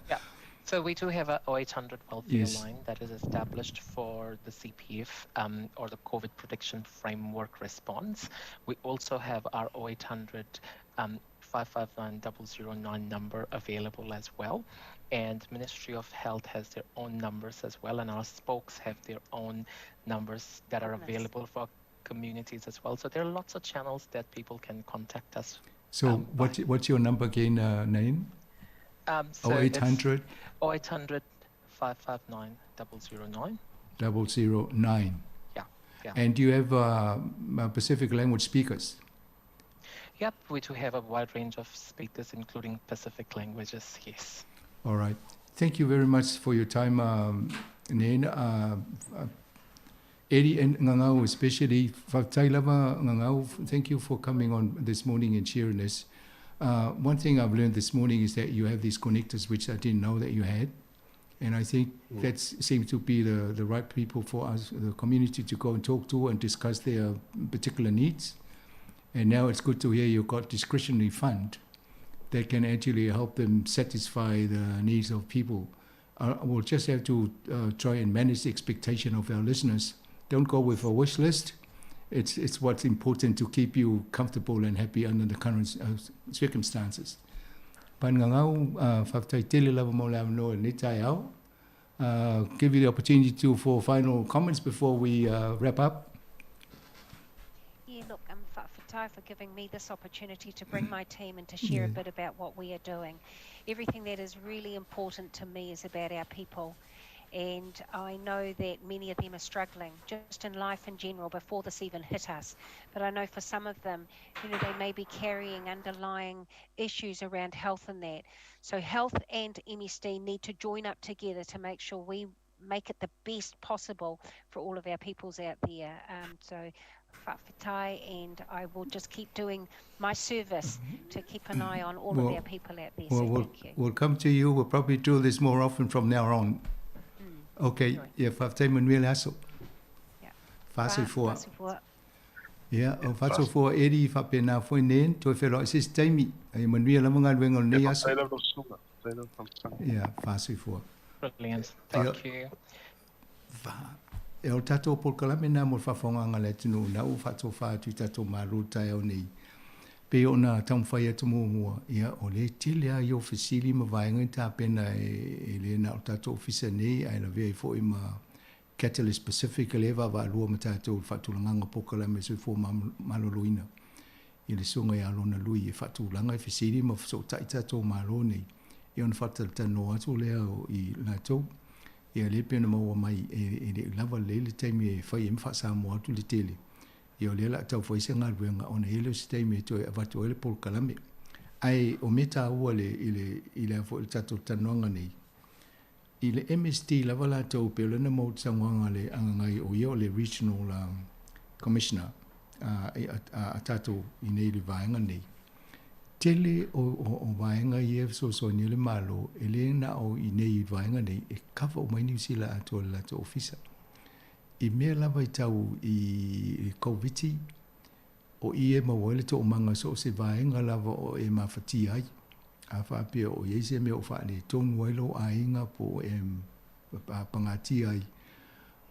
Yeah. So we do have a 0800 welfare line that is established for the CPF or the COVID Prediction Framework response. We also have our 0800 559 009 number available as well. And Ministry of Health has their own numbers as well, and our spokes have their own numbers that are available for communities as well. So there are lots of channels that people can contact us. So what's your number again, Nain? So 0800 0800 559 009. 009. Yeah. And do you have Pacific language speakers? Yep, we do have a wide range of speakers, including Pacific languages, yes. All right. Thank you very much for your time, Nain. Eddie and Ngangau, especially, Ngangau, thank you for coming on this morning and sharing this. One thing I've learned this morning is that you have these connectors, which I didn't know that you had. And I think that seems to be the right people for us, the community, to go and talk to and discuss their particular needs. And now it's good to hear you've got discretionary fund that can actually help them satisfy the needs of people. We'll just have to try and manage the expectation of our listeners. Don't go with a wish list. It's what's important to keep you comfortable and happy under the current circumstances. Give you the opportunity for final comments before we wrap up. Yeah, look, Fatai for giving me this opportunity to bring my team and to share a bit about what we are doing. Everything that is really important to me is about our people. And I know that many of them are struggling just in life in general before this even hit us. But I know for some of them, they may be carrying underlying issues around health and that. So health and MSD need to join up together to make sure we make it the best possible for all of our peoples out there. So whawhitai, and I will just keep doing my service to keep an eye on all of our people out there. So thank you. We'll come to you. We'll probably do this more often from now on. Okay, whawhitai manuel aso. Whāsui fua. O whātua fua eri whapena fwoi nen, toi whero sis taimi, ai manuel amunga luenga nei aso. Whāsui fua. Brilliant, thank you. E o tatou polkalame nā mo whawhonganga le tunu, na u whatou whātu tatou maru tai au nei. Pe o nā taumwhai atu mua, ia o le tile a i ofisili ma vaenga tā pena e le na o tatou ofisa nei, ai la vea i fo i ma Catalyst Pacific le wa lua ma tatou whatulanganga polkalame sui fo maloloina. I le sunga i alona lui e whatulanga i ofisili ma so tai tatou maru nei. I on whatatano atu leo i lātou. Ia le pena maua mai e le lava le taimi e whai e mwhasa mo atu le tele. Ia le la tau whaise ngā ruenga o na hele si taimi e toi avatu ele pol kalame. Ai o meta ua i le afo il tato tanoanga nei. I le MSD lava la tau pe lena mau tangwanga le angangai o ia o le Regional Commissioner a tato i nei le vaenga nei. Tele o vaenga i e so ni le malo e le na o i nei vaenga nei e kawa o mai New Zealand ato la to ofisa. I mea lava i tau i COVID o i e mawele to o manga so se vaenga lava o e mawhati ai. A whapea o i se mea o whaane tonu wailo a inga po e pangati ai.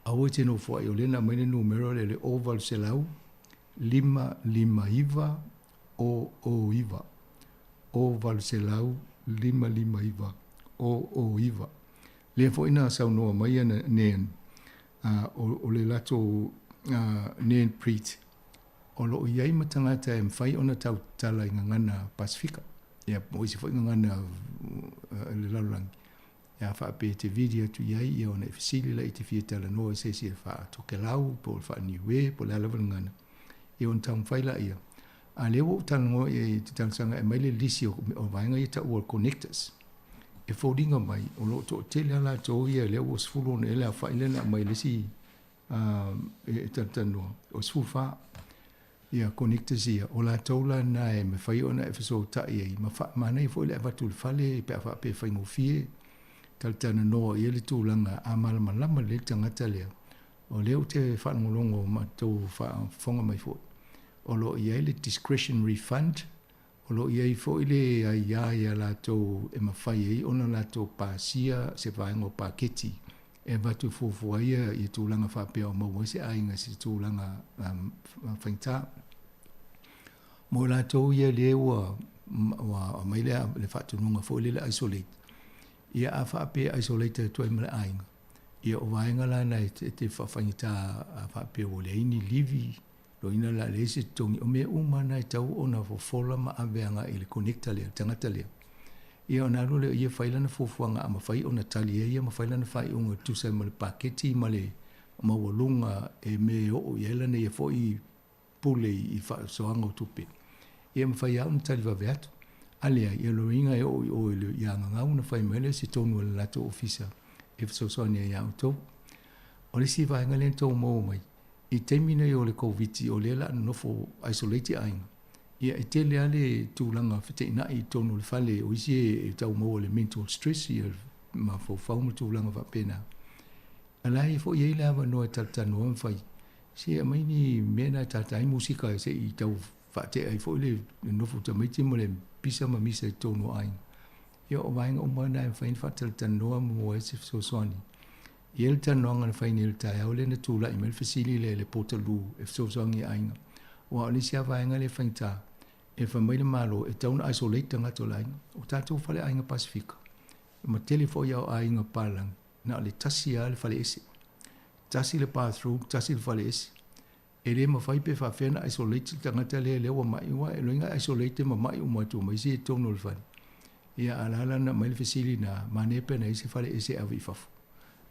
A o teno fwa i o lena maine numero le oval se lau 555 o iva. O valselau 555 o iva. Le fo ina sau noa mai ana nen o le lato nen preet. O lo iai matangata e mwhai ona tau tala i ngana Pasifika. Ia mo isi fo i ngana le laurangi. Ia wha pe te vidi atu iai ia ona e fisili la i te fia tala noa i seisi e wha toke lau po le wha niwe po le alawan ngana. Ia on tau mwhai la ia. A lewo tango e te tangsanga e maile lisi o vaenga i ta ua connectors. E fōringa mai, o lo to tele ala to ia lewo sfulu on ele a whailena mai lisi e tantanua. O sfulu wha, ia connectors ia. O la taula na e me whai ona e whaso ta ia i. Ma nei fo ile e watu le whale e pe a wha pe whaingo fie. Taltana noa i ele tūlanga a malama le tangata lea. O leo te whanongolongo ma tau whaonga mai fo. O lo iai le discretionary fund, o lo iai fo ile ia la tau e mawhai ei, ona la tau pāsia se vaenga o pāketi, e watu fuafuaia i tūlanga whapea o maua se ainga se tūlanga whaingta. Mo la tau ia le ua maile le whatununga fo ile le isolate. Ia a whapea isolate tuai mele ainga. Ia o vaenga la na te whaingta whapea o le ini livi, lo ina la lese tongi o mea umana i tau o na fofola ma aveanga i le connecta lea, tangata lea. Ia o nalo leo ia whailana fofuanga a mawhai o na tali ia mawhailana whai unga tusa ma le paketi ma le mawalunga e me o ielana ia fo i pule i soanga o tupe. Ia mawhai au na tali waveatu. Alea, ia lo inga e o ile ia ngangau na whai mele si tonu ala lato ofisa e fsosoania ia au tau. O le si vaenga len tau mau mai. I teimina i o le COVID o le la nofo isolate ainga. Ia e te lea le tūlanga whiteina i tonu le whale o isi e tau mau le mental stress i ma fo whauma tūlanga whapena. Alai fo i eile awa noa tatano am whai. Se a maini mena tatai musika se i tau whate ai fo i le nofo tamaiti mo le pisa ma misa i tonu ainga. Ia o vainga o mana e whain whatatanoa mo e se soani. I el tanoanga na whaini el tai au le na tūla i mele fasili le potalu e fsosongi ainga. Wa o lisi a vaenga le whaingta e whamaile malo e tauna isolate ngato lainga o tātou whale ainga Pasifika. Ma telefo iau ainga palang na le tasi a le whale ese. Tasi le bathroom, tasi le whale ese. E le ma whaipe whawhena isolate tangata le lewa mai wa e loinga isolate ma mai umatu ma isi e tono le whale. Ia alala na maile fasili na manepe na isi whale ese awi whafu.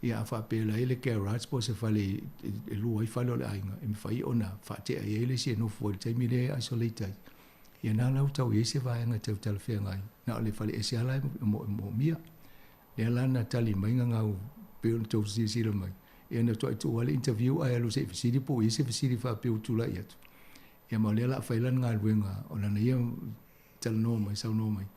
ia fa pela ele garage po se fale e lu ai falo le ainga e fai ona fa te ai ele se no fo te mi le isolate ia na lau tau e se vai nga tau talfe ngai na le fale e se ala mo mia le la na tali mai nga u pe on tau si le mai ia na tu wale interview ai lu se fisiri po e se fisiri fa pe tu la ia ia ma le la fa ilan nga luenga ona na ia tal no mai sau no mai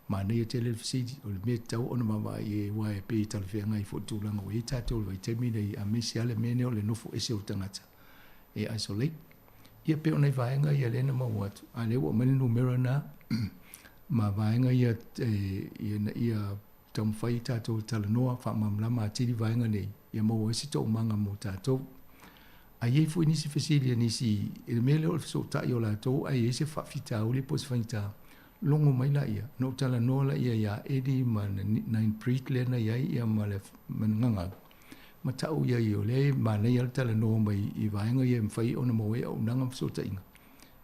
ma nei te le fisiri o le me tau ona mama e wa e pe talfe ngai fo tu la ngoi ta tu vai te mi nei a me se ale me ne o le no fo e se o tangata e isolate ia pe ona vaenga ia lena ma watu a le o mani numero na ma vaenga ia ia tam fai tato talanoa fa mamla ma tiri vaenga nei ia mo esi to manga mo tato a ye fu inisi fesilia nisi il mele o so ta yo la to a ye se fa fita o le pos fanta longo mai la ia no talanoa la ia ya edi man nine priest lena ia ma le nganga ma tau ia i o le ma nei al tala no mai i vaenga ia mwhai ona mo e au nanga mso ta inga.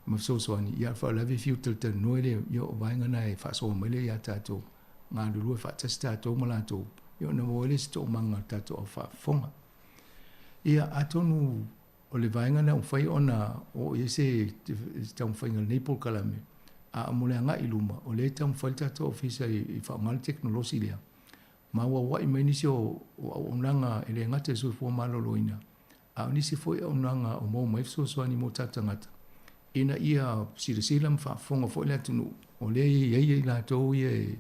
Ma mso soani, ia wha lawe fiu talta no ele ia o vaenga na e wha soa maile ia tātou. Ngā lulu e wha tasi tātou ma lātou. Ia ona mo ele si tō manga tātou au wha fonga. Ia atonu o le vaenga na mwhai ona o e se tau mwhai ngal Nepal kalame. A mole anga iluma o le tau mwhai tātou ofisa i wha ngal teknolosi lea. Ma wa wa mai nisi o onanga ele ngata so fo maloloina a nisi foi o nanga o mo mai so so ani mo tatangata ina ia sirisilam fa fonga fo le tunu o le ye la to ye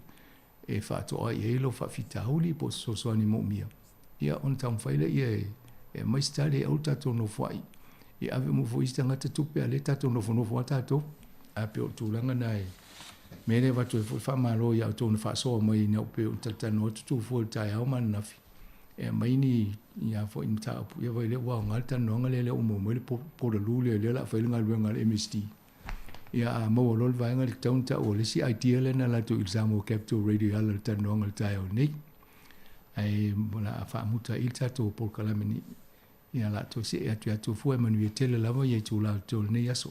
e fa to ai lo fa fitauli po so so ani mo mia ia on tam faile ye e mai stale o tato no foi e ave mo foi stangata tupe ale tato no fo tato a pe o tulanga nai mele va tu fa malo ya to no fa so mai na pe o tata no tu fo tai au man nafi e mai ni ya fo in ta pu ya vai le wa ngal ta no ngale le o mo le po le lu le la fa ngal we ngal MST ya mo lo va ngal ta ta o le si idea le na la tu examo capture radio ala ta no ngal ta o ni ai bona fa muta il ta to por kalamini ya la to si ya tu fo manu tele la va ye tu la to ne ya so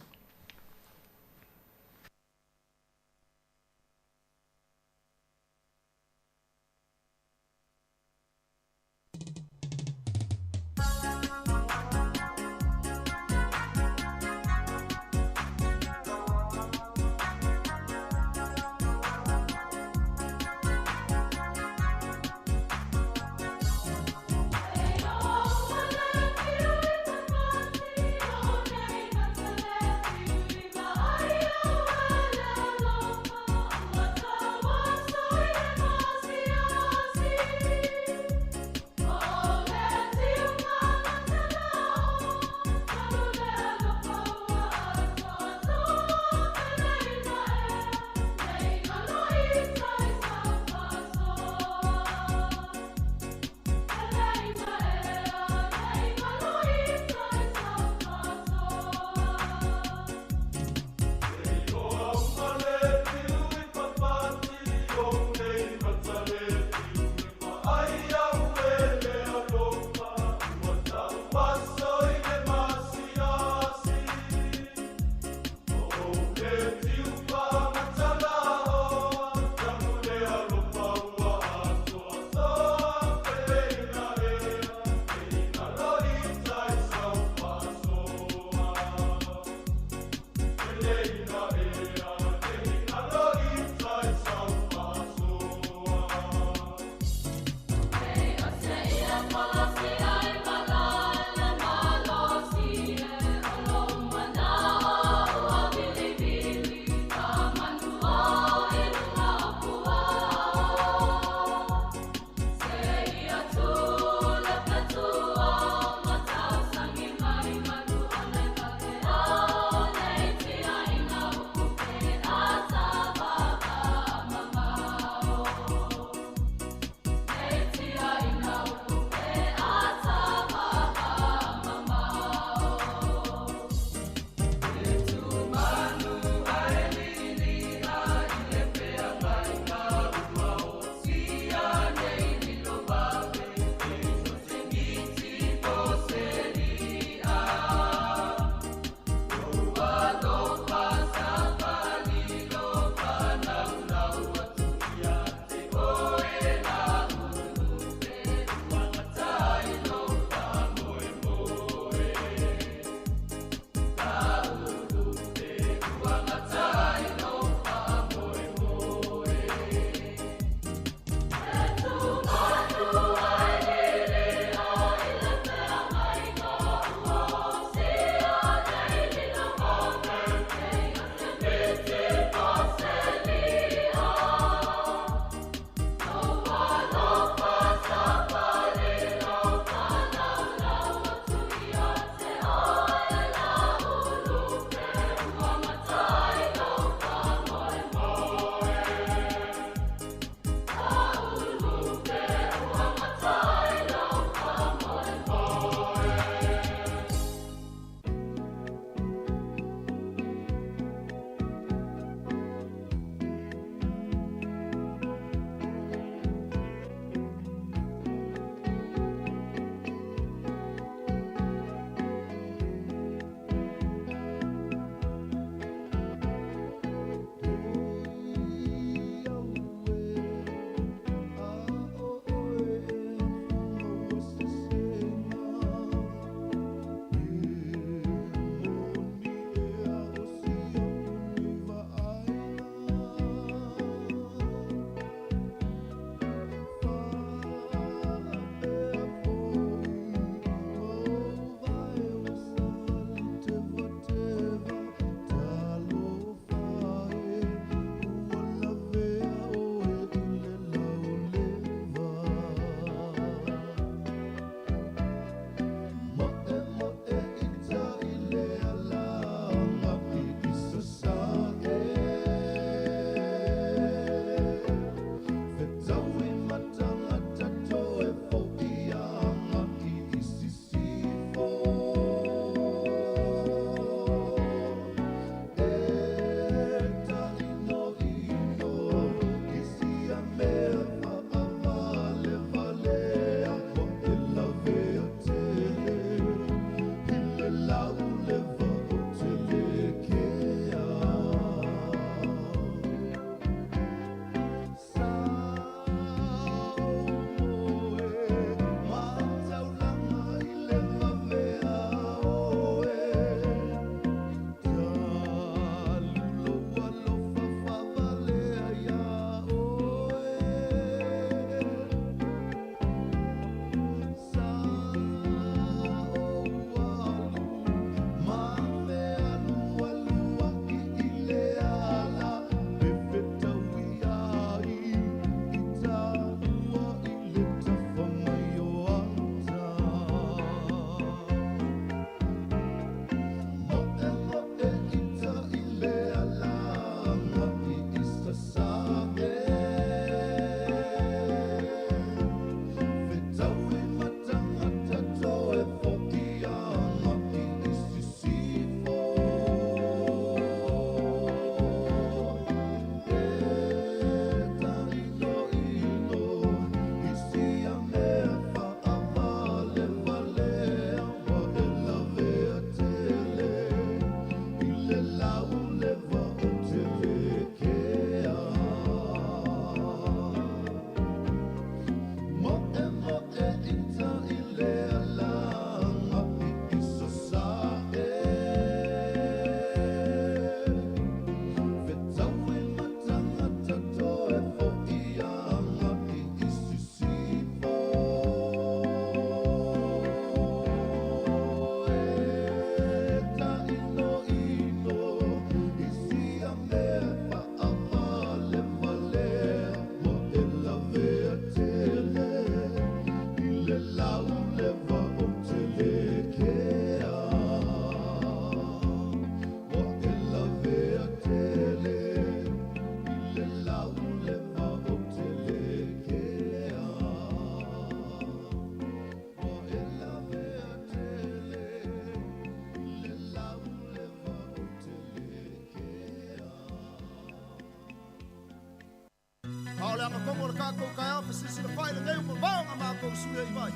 ko ka fa sisi fai le neu ba ma ko suia i mai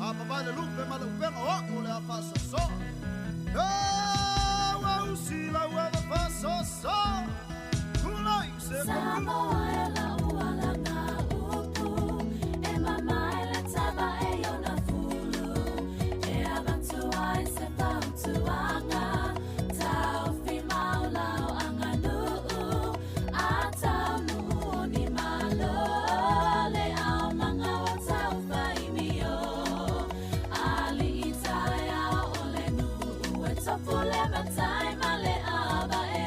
a pa le lupe ma le pe o le fa so wa usi la wa fa so kulai se Samoa la uala na upu e mama la taba e ona fulu e avantu ai se pautu anga tau fi maula anga nu a tau nu ni malo le au manga o tau fai mio ali itaya ole nu e topo le matai male aba e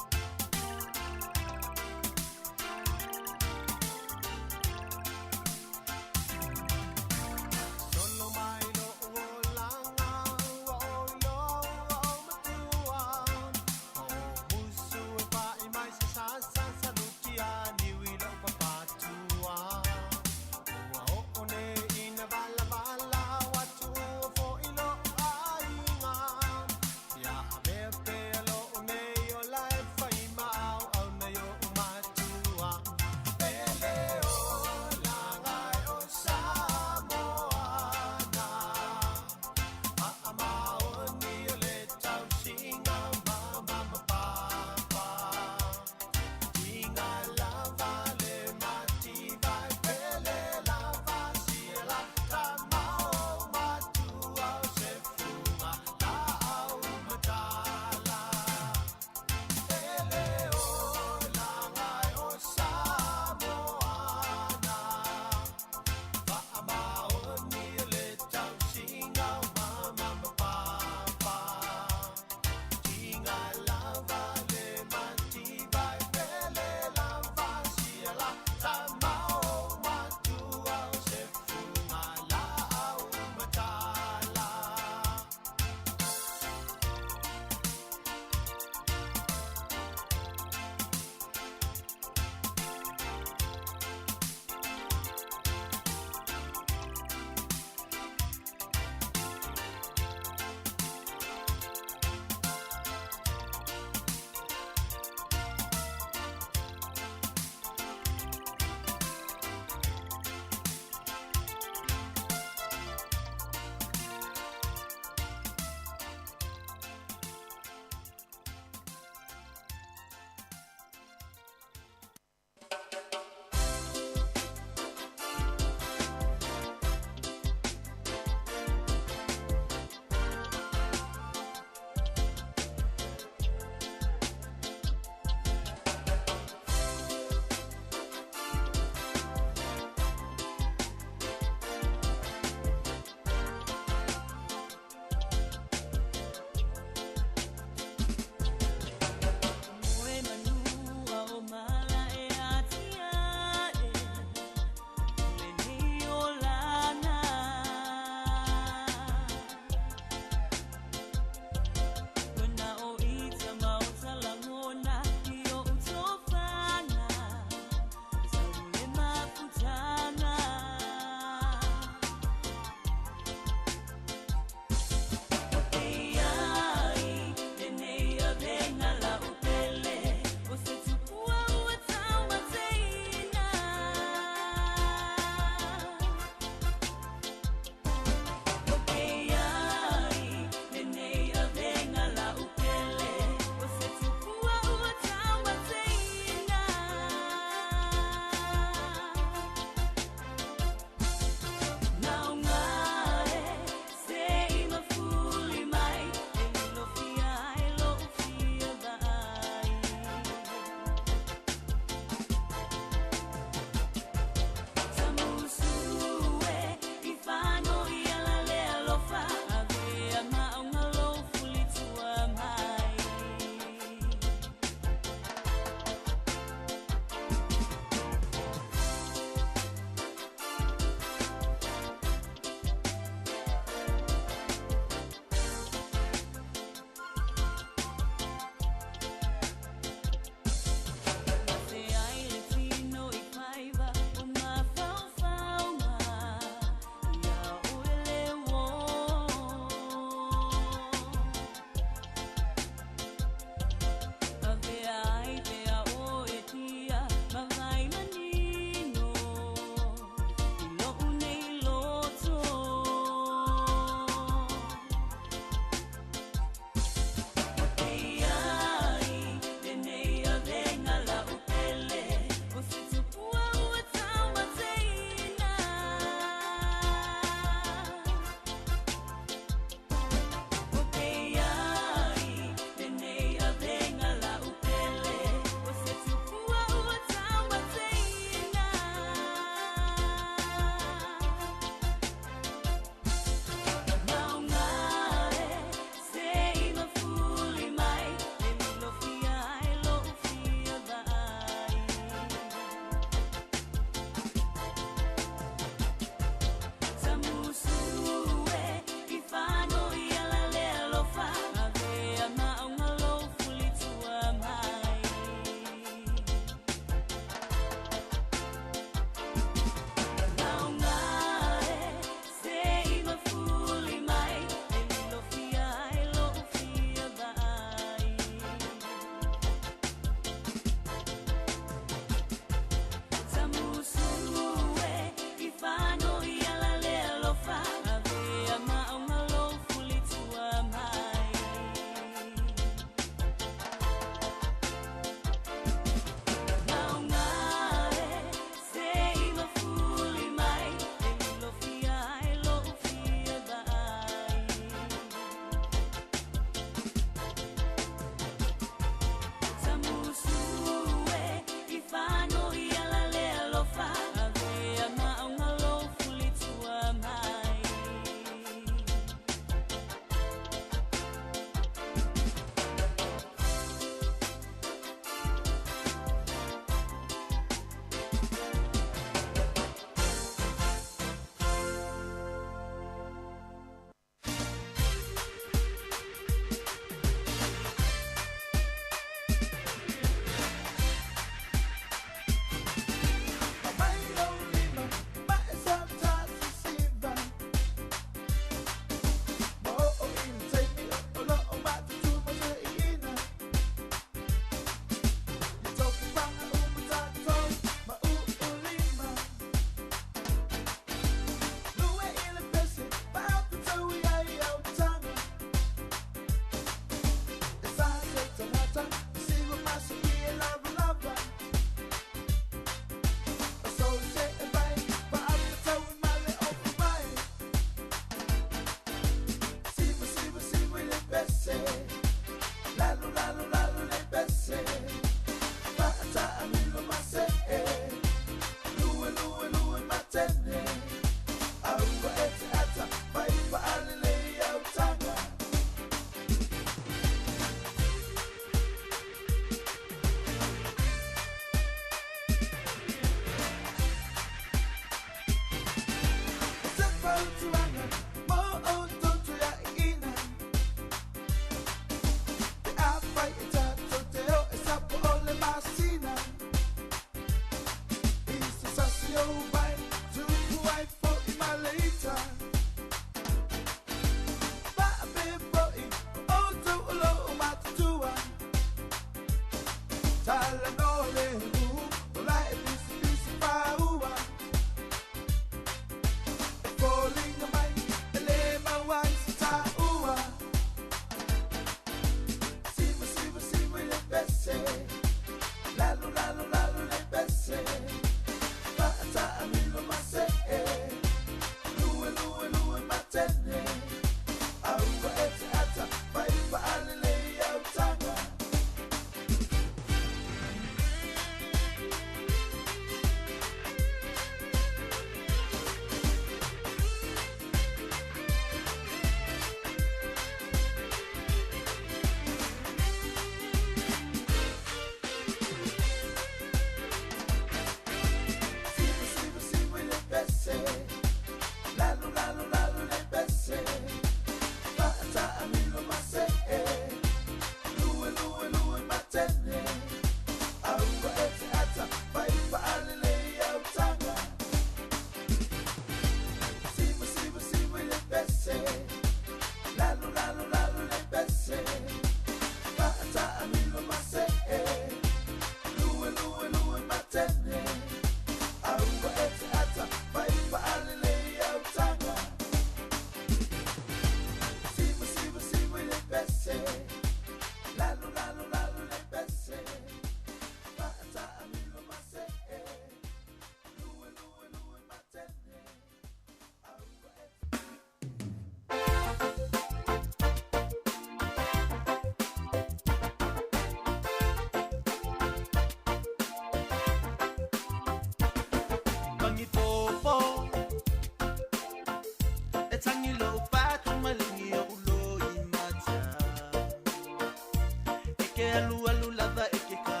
ke alu alu lava e ke ka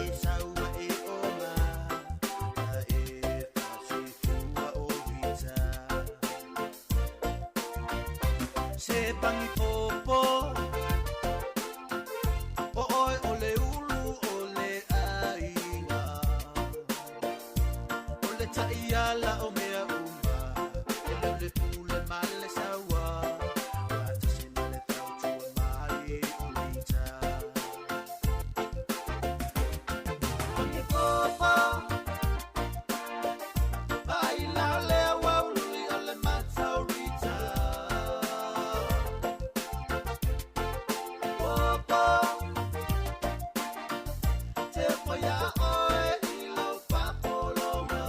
e saua e oma e fasi fua o vita se pangi popo o oi o le ulu o le ainga o le taiala o mea uma e le pule male saua rata sina le tautua mai o lita pangi popo baila le waului o le mataurita popo te poia oe i lau papolonga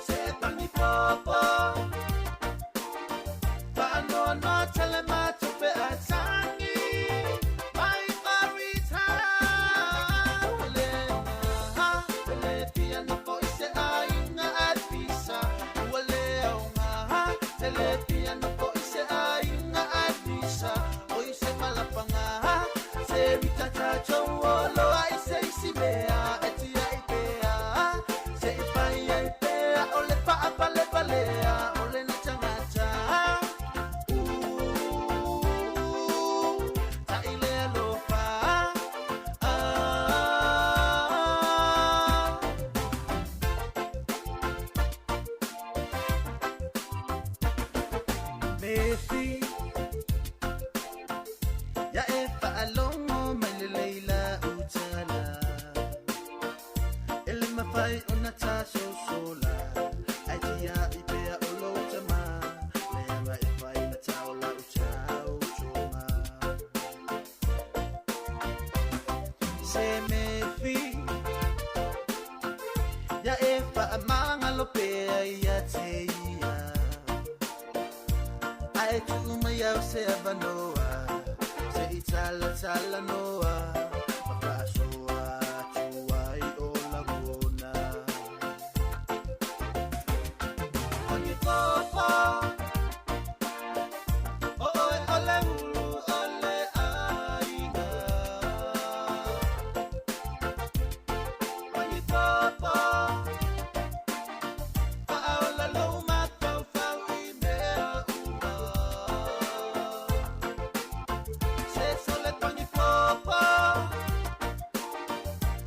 se pangi popo panoa no tele mato pe a tangi mai marita le ha le piano po se ainga at pisa wale aunga ha le piano po se ainga at pisa oi se malapanga ha se vitata cholo ai se sibea etia ipea se ipai ipea ole pa apale palea ole na changata ta ile lopa Messi ya efa alongo maleleila utala ele mafai ona taso sola aitia ipea olotama leva efa ina taola uchao choma se mefi ya efa amanga lopea ya teia ai tu mai se avanoa se itala tala noa makasoa tuai o laguna pangi popo oi ole ulu ole aiga pangi popo paola loma pau fau i mea uma se sole pangi popo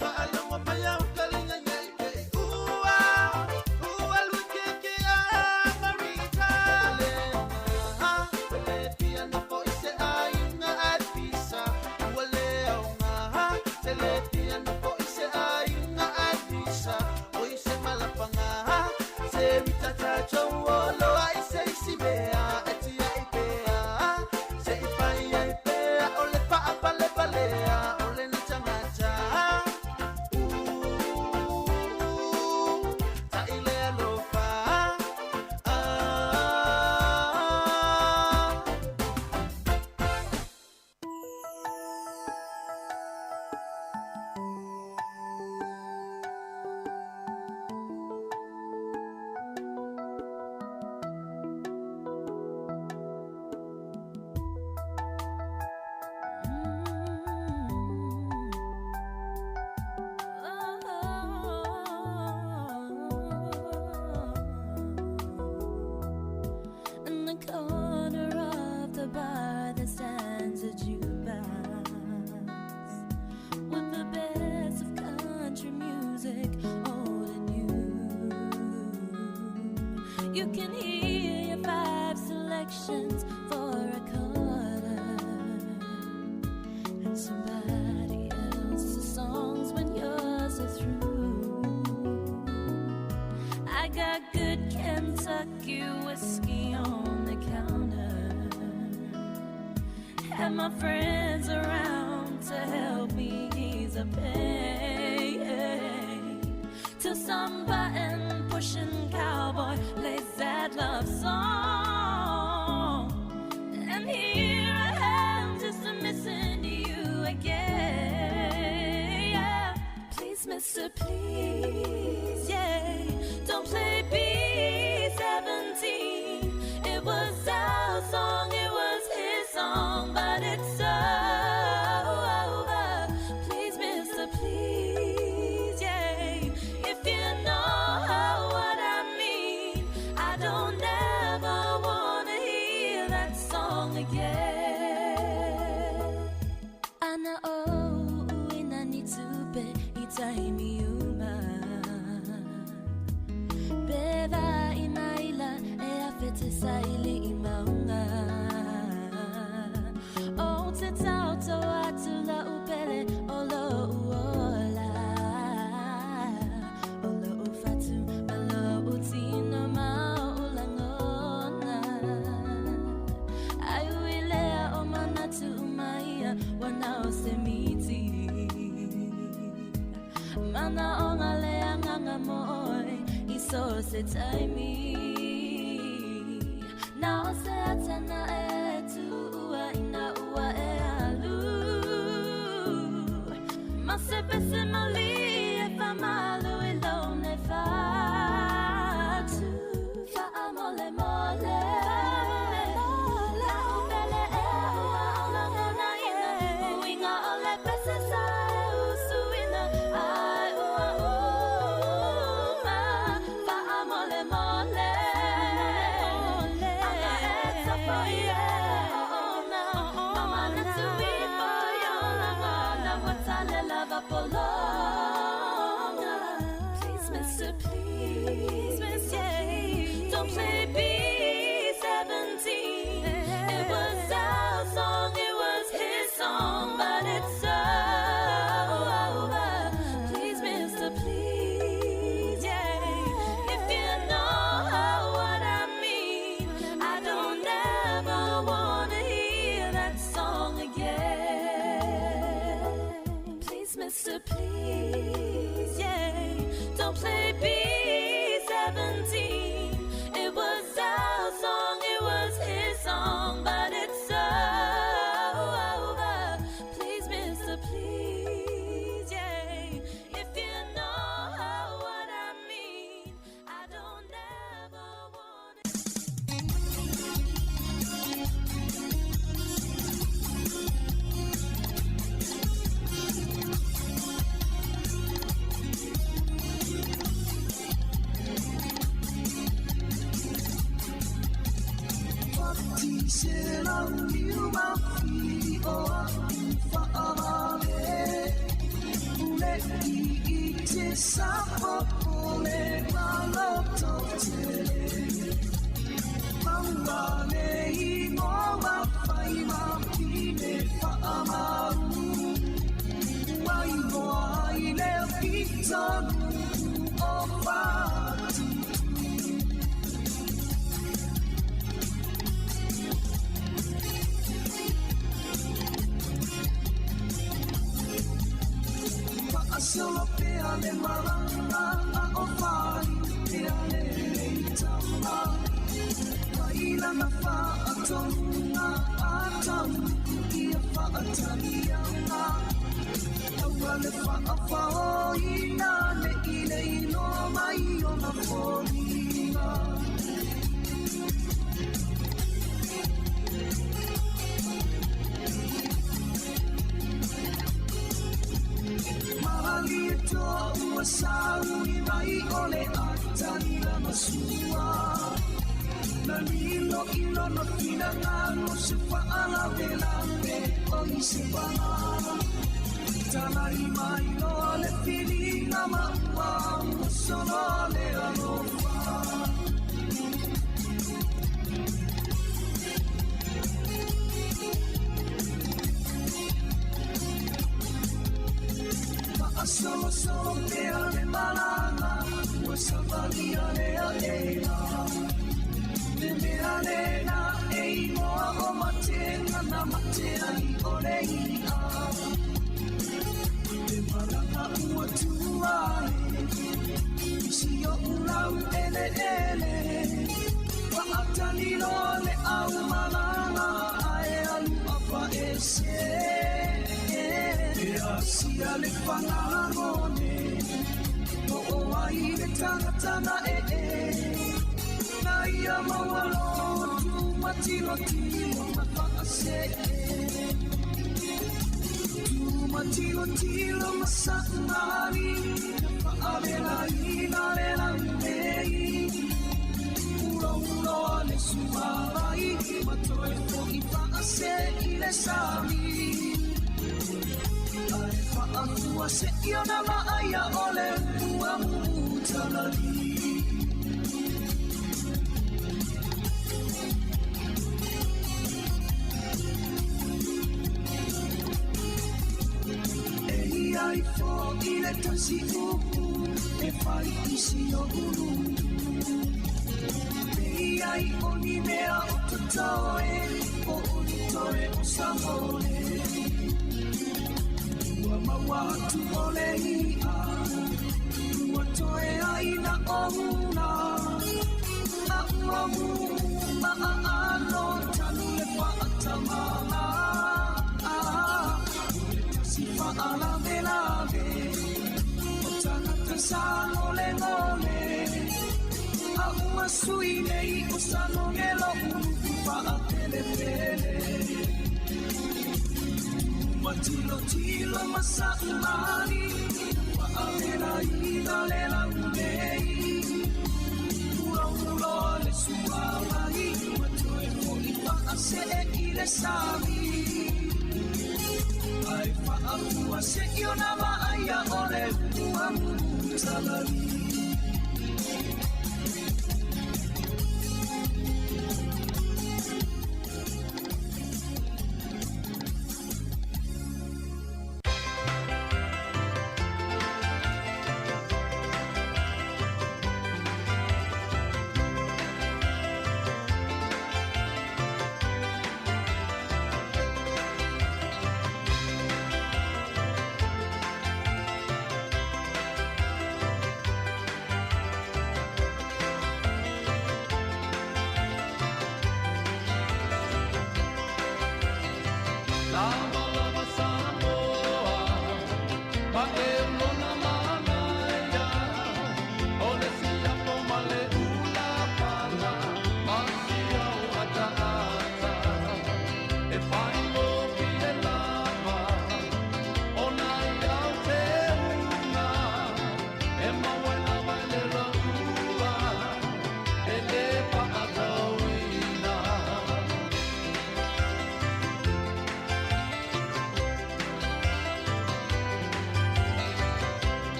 paalongo maya ukalinga nyai ke ua luke ke a marita le ha le piano po se ainga at pisa wale aunga ha le piano po se ainga at pisa oi se malapanga ha se vitata cholo ai se sibea etia ipea se ipai ipea ole pa apale palea ole na changata ta ile lopa In the corner of the bar there stands a jukebox with the best of country music, old and new. You can hear your 5 selections for a quarter and somebody else's songs when yours are through. I got good Kentucky whiskey on the counter and my friends around to help me ease the pain till some button pushing cowboy plays that love song and here I am just missing you again. Yeah. Please mister, please, yeah, don't play B-17. It was our song, it was his song. te taimi na o se atana e tu ua ina ua e alu ma se pese mali e fa malu e lone fatu fa amole mole Please, Mr. Please, don't play B-17. It was our song, it was his song, but it's over. Please, Mr. Please, if you know what I mean, I don't ever wanna hear that song again. Please, Mr. Please, don't play B-17. It was our song, it was his song, but it's over. Please, Mr. Please, if you know what I mean, I don't ever want Solo peale malanga o fai peale leitama Kaila na fa atonga atam ia fa atalianga Awale fa afao ina le ile ino mai o na forina Malito uasawi mai ole atani la masua Nalilo ilo no pinangano se faala velame oli se bana Tanai mai no le filinga maua sono le alofa Solo peale malanga Wasavalia lea eila Nemealena einoa o matenga na matea I oreia Te malanga ua tuae Isi o ulau ele ele Wa atalilo le au malanga Ae alu apa ese Sia le whangarone O ai le tangatana Na ia mawalo tu matilo tilo na whakase Tu matilo tilo masangari Na whaarela ina le rangei Uro uro le sumarai Matoe fo I whakase I le sami Fa'afua se iona ma'aia ole ua mutalali Ai fo I le tasi upu e whai isi o uru Ai oni mea o tatoe o oni toe o samone Mawatu ole ia Ua toe aina o muna Mamu Maano Tanu le Whaatamala Si Whaala Velave O Tangata Sano Le Ngole Aua Sui Nei O Sano Ngelo Ulu Whaatele Pele Matilo Tilo Masa Umari Whaavela Ina Le Langulei Ura Le Suawai Matoe Foli Whaase E Ile Sami Ai Whaafua Se Iona Maaya Ole Uamu Talari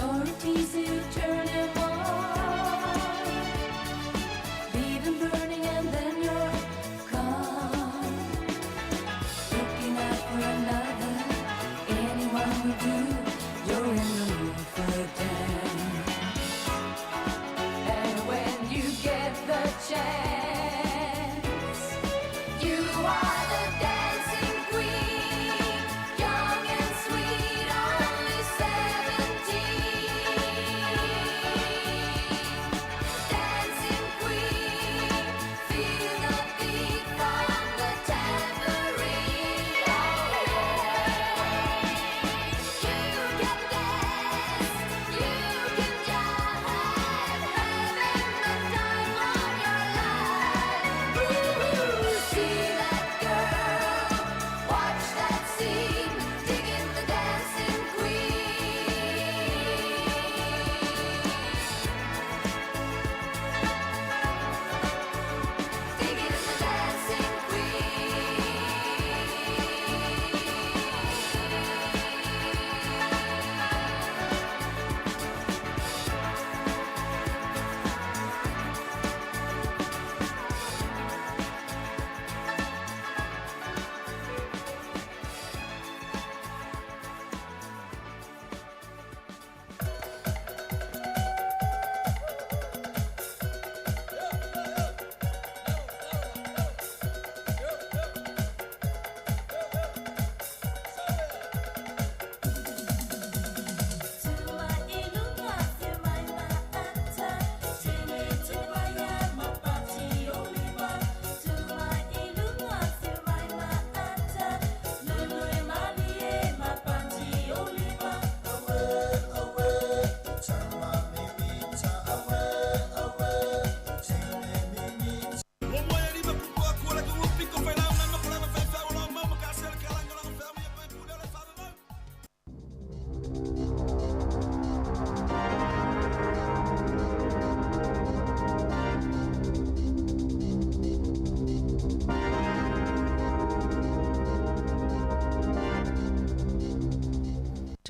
Priorities you turn them on. Leave them burning and then you're gone. Looking out for another, anyone will do. You're in the mood for a dance. And when you get the chance, you are the dancing queen, young and sweet, only 17. Dancing queen, feel the beat from the tambourine. You can dance, you can jive, having the time of your life. Ooh, see that girl, watch that scene, digging the dancing queen. Digging the dancing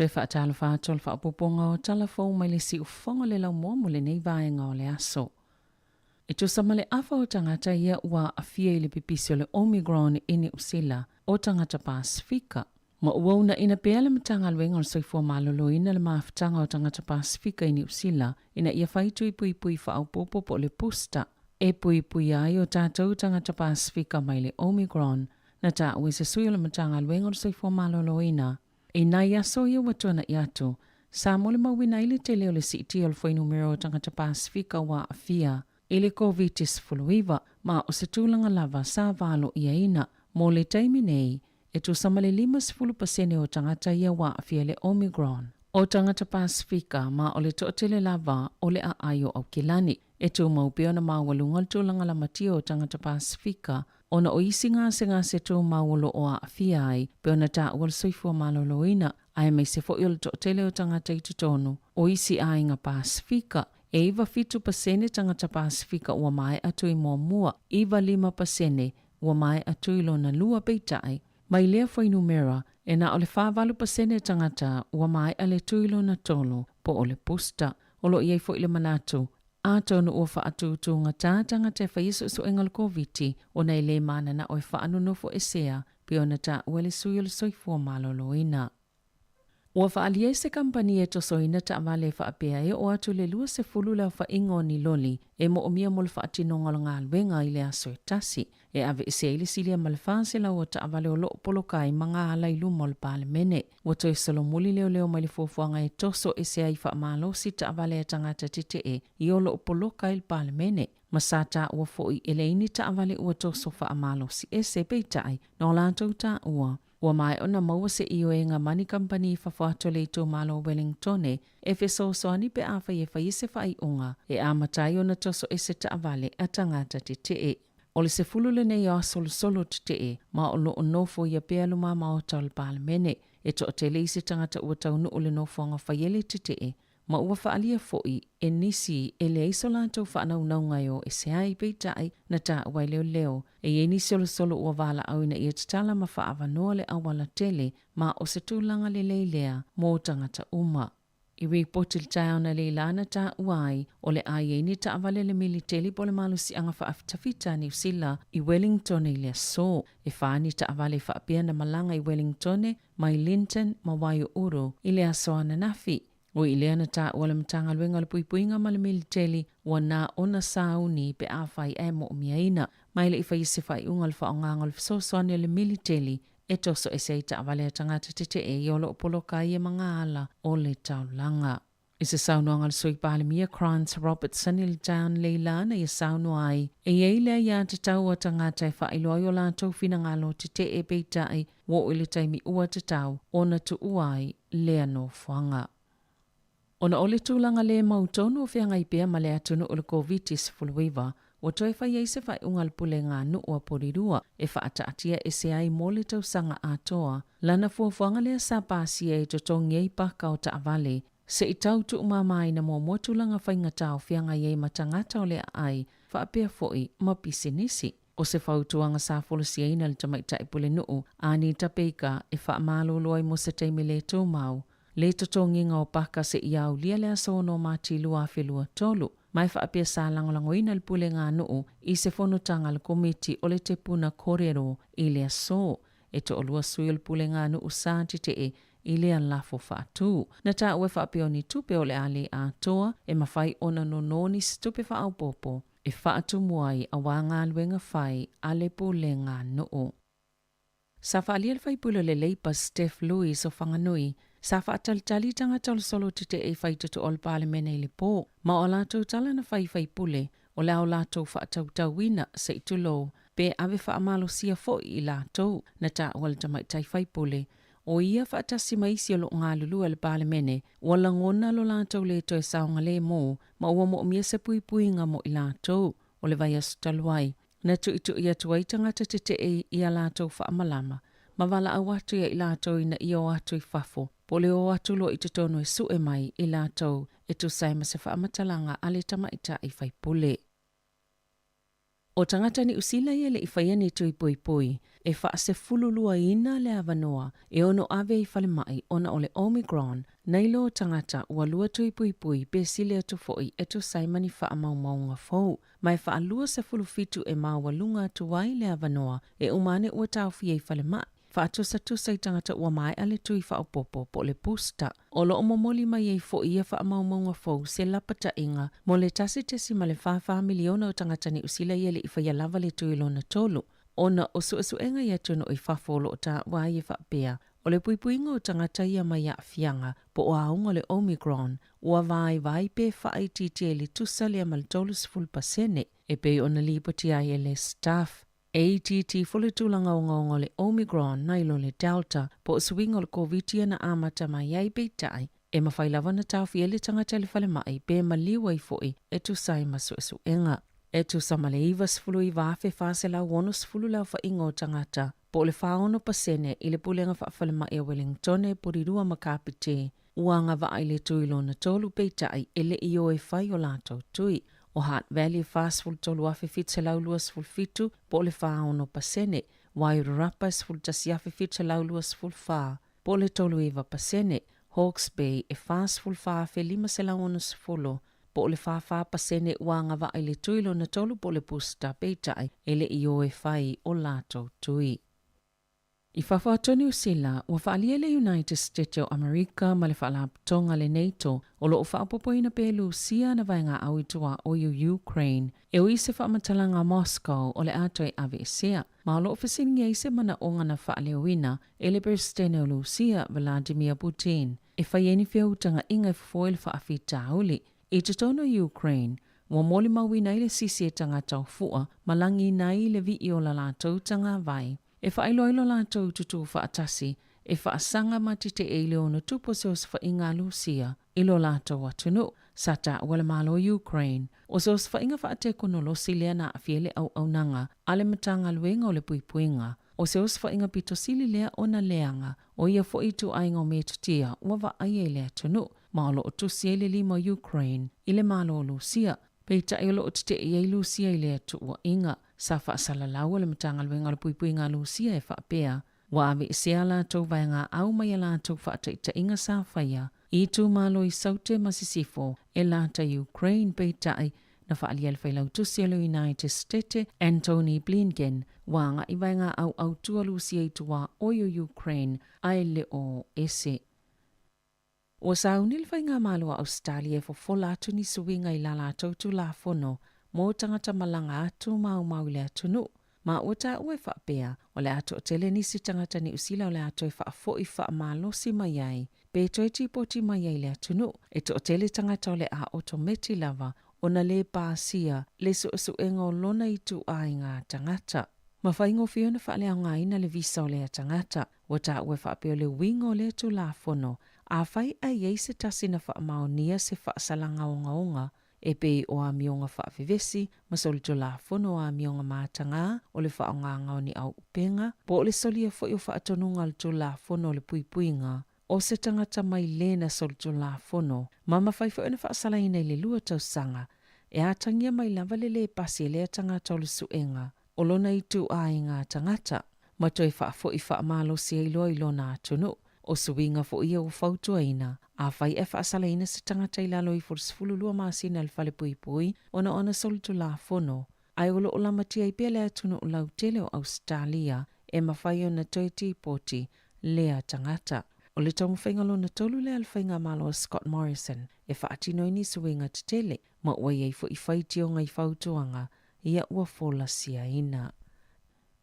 Te whaatalo whātol whaapoponga o talafou mai le si ufonga le lau mua mo le nei vaenga o le aso. E tu samale afa o tangata ia ua afia i le pipisi o le Omicron i New Zealand o tangata Pasifika. Ma uauna ina pea le matanga luenga o le soifua malolo ina le maafutanga o tangata Pasifika i New Zealand ina ia whaitu i pui whaaupopo po le pusta. E pui ai o tātou tangata Pasifika mai le Omicron na tā ue se sui o le matanga luenga o le soifua malolo ina. E nai aso ia watona i atu, sa mole mawina ili te leo le siti o le whai numero o tangata Pasifika wa afia, ili COVID-19, ma o se tūlanga lava sa valo ia ina, mo le taimi nei, e tu samale 5% o tangata ia wa afia le Omicron. O tangata Pasifika, ma o le tootele lava o le a ayo au kilani, e tu maupeo na mawalunga le tūlanga la matia o tangata Pasifika, ona o isi ngā se tō mauolo o a awhia ai, pe ona tā ua le soifua maloloina, ai mei se fo'i o le to'atele o tangata i tutonu, o isi ai ngā Pasifika, e iwa 5% tangata Pasifika ua mai atu i mua, iwa 5% ua mai atu i lona lua peitai, mai lea foi numera, e na o le 5% tangata ua mai ale tu i lona tolo, po o le pusta, o lo iei fo'i le manatu, a tonu ua whaatutu ngā tātanga te whaiso so engal COVID o nei le mana na oi whaanunofo e sea pe ona tā ua le sui o le soifua maloloina. Ua whaalie se kampani e tosoina ta amale whaapea e o atu le lua se fulu lau whaingo ni loli e mo omia mo le whaatinonga ngā luenga i le aso e tasi e ave e seile silia malwhanse lau o ta avale o loo polokai mga alai lumo le pale mene. Ua toi salo muli leo mai le fuafuanga e toso e se ai whaamalosi ta avale e tangata tite i o loo polokai le pale mene. Masata ua foi eleini ta avale ua toso whaamalosi e se peitai no lantou ta ua. Ua mai ona maua se iyo e ngā mani kampani whawhato le tō malo Wellingtone e wheso soani pe awha e whaise whai unga e amatai ona toso e se taavale a tangata te te. O le se fulule nei o solo te ma o lo onofo ia pea luma ma o tau le pale mene e to o te leise tangata ua taunu o le nofo anga whaiele te ma ua whaalia foi e nisi e le iso lantou whaanau ngai o e se ai peitai na ta wai leo e nisi o solo ua wala au ina i e tatala ma whaava noa le awala tele ma o se tūlanga le leilea mō tangata uma. I report il taona le lana ta uai o le ai ni ta avale le militeli po le malusi anga whaafitawhita New Zealand I Wellington I le so. E whaani ta avale whaapia na malanga I Wellington mai Linton ma Waio Uru I le asoana nafi. O I leana ta wala mtanga luenga le puipuinga ma le militeli wana ona sauni pe awhai e mo miaina. Mai le ifa isi whai unga le whaonga le sosoane le militeli e toso e seita avale a tangata te e iolo poloka I e mga ala o le taulanga. I se saunoanga le sui palemia Krantz Robertson I le taun leilana I sauno ai. E eile ia te tau a tangata e whailoi o lātou whina ngalo te e peitai wo I le taimi ua te tau ona tu uai lea no whanga. Ona ole tūlanga le mautonu o whianga I pia ma le atunu o le COVID-19 o toi whai eise whai ungal pule ngā nua porirua e whaataatia e se ai mō le tausanga atoa. Lana fuafuanga lea sa pāsi e totongi ei paka o ta avale se I tau tu umamai na mō tūlanga whainga tau whianga iei matangata o lea ai whaapea foi ma pisinisi. O se whautuanga sa folosi eina le tamaita I pule nuu ani tapeika e whaamāloloi mo se teimi le tō mau. Le totonginga o paka se iau lia lea sono mati lua whelua tolu. Mai whaapia sa langolangoina le pule ngā nuu I se whanutanga le komiti o le te puna korero I lea so. E to olua sui o le pule ngā nuu sa te I lea lafo whaatu. Na ta ue whaapia ni tupe o le ale a toa e mawhai ona nononi se tupe whaau popo. E whaatu muai a wanga luenga whai a le pule ngā nuu. Sa whaalia le whaipula le leipa Steph Lewis o whanganui. Sa whaatalitali tangata o le solo te e whaitutu o le palemene I le pō. Ma o lātou tala na whaipule o le au lātou whaatautauina se I tulo. Pe ave whaamalo sia fo I lātou na ta wale tamaitai whaipule. O ia whaatasi maisi o lo ngā lulu le palemene. Wala ngona lo lātou le to e saonga le mō. Ma ua mo mia se puipuinga mo I lātou o le vai asu taluai. Na tu itu ia tuai tangata te e ia lātou whaamalama. Ma wala au atu ia I lātou ina ia o atu I whafo. Po le o atu lo I te tono e su e mai I lātou e tu saima se whaamatalanga ale tamaita I whaipule. O tangata ni usila ia le I whaiane tu I pui e wha se fululua ina le avanoa e ono ave I whale mai ona o le Omicron nailo tangata ua lua tu I pui pe sile atu foi e tu saima ni wha maunga fau. Mai wha lua se fulufitu e mawalunga tu wai le avanoa e umane ua tauwhi e whale mai. Whaatusa I tangata ua mai ale tui whaopopo po le pusta. O lo omomoli mai ei fo ia wha maunga fau se lapata inga mo le tasi tesi ma le 5 miliona o tangata ni usila ia le I whaia lava le tui lona tolu. Ona o suesuenga ia tuno I whafolo o ta wai e whapea. O le puipuinga o tangata ia mai a fianga po o aunga le Omicron ua vai pe whai titi le tusa le amal tolus fulpasene e pe ona lipoti ai le staff. ATT fule tūlanga o ngongo le Omicron nailo le Delta po swing o le COVID na amata mai ai peitai e mawhailawa na tauwhi ele tangata le whale mai pe maliwa I foi e tu sai masu enga. E tu samale iwa sfulu I wafe whase lau wono sfulu lau wha ingo tangata po le whaono pasene I le pulenga whaafale mai e Wellington e porirua makapite uanga wa ai le tuilo na tolu peitai ele I o e whai o lato tui. O Heart Valley fast full tolu afe fit se lau luas full fitu po le whaono pasene. Wairarapa full tasi afe fit se lau luas full wha po le tolu iwa pasene. Hawke's Bay e fast full wha afe 5 se lau ono sfolo po le wha pasene uanga wa ai le tuilo na tolu po le pusta peitai ele I o e whai o lato tui. I whawhatoni usila, ua whaalia le United States o Amerika ma le whaalaptonga le NATO o lo whaapopoina pe Lucia na vaenga au itua o Ukraine. E o ise whaamatalanga Moscow o le atoi avesea. Ma o lo whasingi eise mana onga na whaalewina e le Presidente o Lucia Vladimir Putin. E whaieni whiautanga inga fufoil whaafita auli. I te tono Ukraine, ua moli mawina ile sisi e tangata o fua malangi na ile vi o la lātou tanga vai. E whaailoilo lātou tutu whaatasi, e whaasanga matite e leono tupo se os whainga Lucia, ilo lātou atunu, sata wale malo Ukraine, o se os whainga whaate kono losi lea na afiele au nanga, ale matanga luenga o le puipuinga, o se os whainga pito sili lea ona leanga, o ia fo itu ainga o metutia, ua wa aie lea tunu, malo o tusiele lima Ukraine, ile malo Lucia, peita e lo o tite e Lucia ile tu ua inga, sa wha asala lau le matanga luenga le puipuinga Lucia e whaapea, Wa ave sia lātou vai ngā au mai a lātou whaataita inga sā whaia i tū malo i saute masisifo e lāta Ukraine peitai na whaalia le whailau tusielo United States Anthony Blinken wa ngā i vai ngā au tualusi e tua oio Ukraine ai le o ese. O sauni le whai ngā malo a Australia e fofola atu ni suwinga i la lātou tu la fono mō tangata malanga atu mau le atunu. Ma ota ue whaapea o le ato o tele nisi tangata ni usila o le ato e whaafo i whaamalosi mai ai. Pe toi tipoti mai ai le atunu e to o tele tangata o le a otometi lava o na le pāsia le su enga o lona i tu ai ngā tangata. Ma whaingo whiona whaalea ngā ina le visa o le tangata. Ota ue whaapea o le wingo o le tu la fono. A whai ai ei se tasi na whaamaonia se whaasalanga o ngaonga. E pe o a mionga whaafivesi, masoli to la fono a mionga mātanga, o le whaonganga o ni au upenga, po o le solia fo i o whaatonunga le to la fono o le puipuinga, o se tangata mai lena soli to la fono, mama whai fo ina whaasala ina i le lua tau sanga, e a tangia mai lava le pasi le tangata o le suenga, o lona i tu a i ngā tangata, ma toi whaafo i whaamalo si e loa i lona atunu, o suinga fo ia o fautua ina, a whai e whaasala ina se tangata i lalo i fululua maasina le whale pui ona solitu la fono. Ai olo o lamatia i pele atunu o lau tele o Australia e mawhai o na toiti poti lea tangata. O le tongu whaingalo na tolu le alwhainga malo o Scott Morrison e whaatino ini suinga te tele ma wai ei fo i whaiti o ngai fautuanga ia ua fola sia ina.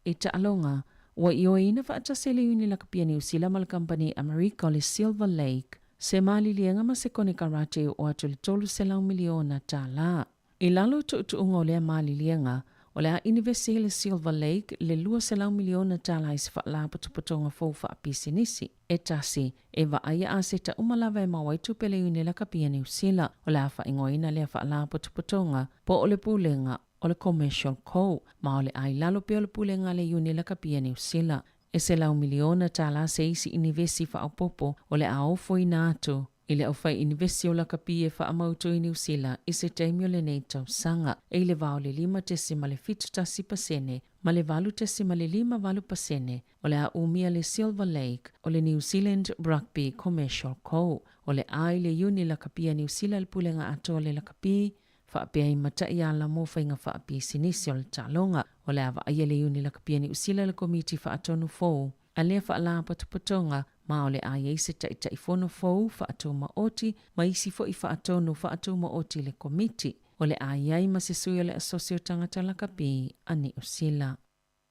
E ta alonga, wa i o ina whaatasele uni la kapia ni usila mal company America o le Silver Lake se mali lienga ma se kone karate o atu le tolu se lau miliona ta la. I lalo tu unga o lea mali lienga, o lea University le Silver Lake le lua se lau miliona ta la i se wha patupatonga faufa apisi nisi. E tasi, e wa aia a se ta umalawa e mawaitu pele uni la kapia ni usila, o lea wha ingoina lea wha patupatonga, po o le pulenga o le commercial co, ma o le ai lalo pe o le pulenga le uni la kapia ni usila. E se lau miliona tala se isi inivesi wha au popo o le aofo i nātu. I le au whai inivesi o la kapie wha amautu i Niusila i se teimio le nei tau sanga. E le vau le 5.5% ma le 8.5% o le a umia le Silver Lake o le New Zealand Rugby Commercial Co. O le ai le uni la kapia Niusila le pulenga ato le la kapie whaapea i matai ala mo whainga whaapi sinisi o le talonga o le awa aia le uni la kapia ni usila le komiti whaatonu fōu. A lea whaala patupatonga ma o le aia i se tai fono fōu whaatou maoti ma isi fo i whaatonu whaatou maoti le komiti o le aia i ma se sui o le asosio tangata la kapi ani usila.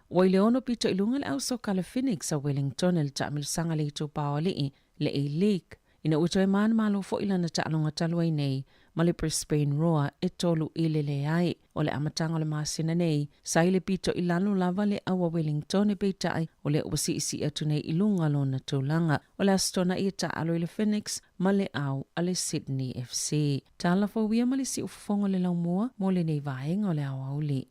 Wai le ono pito ilunga le au soka le Phoenix a Wellington le taamilu sanga le ito pāwali le A-League. Ina uto e maana malo fo ilana taalonga talua i nei ma le Brisbane Roar e tolu i le ai o le amatanga o le masina nei sai le pito i lalo lava le awa Wellington e peitai o le uwasi isi atu nei ilunga lona tūlanga o le astona i ta alo i le Phoenix ma le au a le Sydney FC. Tala fawia ma le si ufufonga le laumua mo le nei vaenga o le awa uli.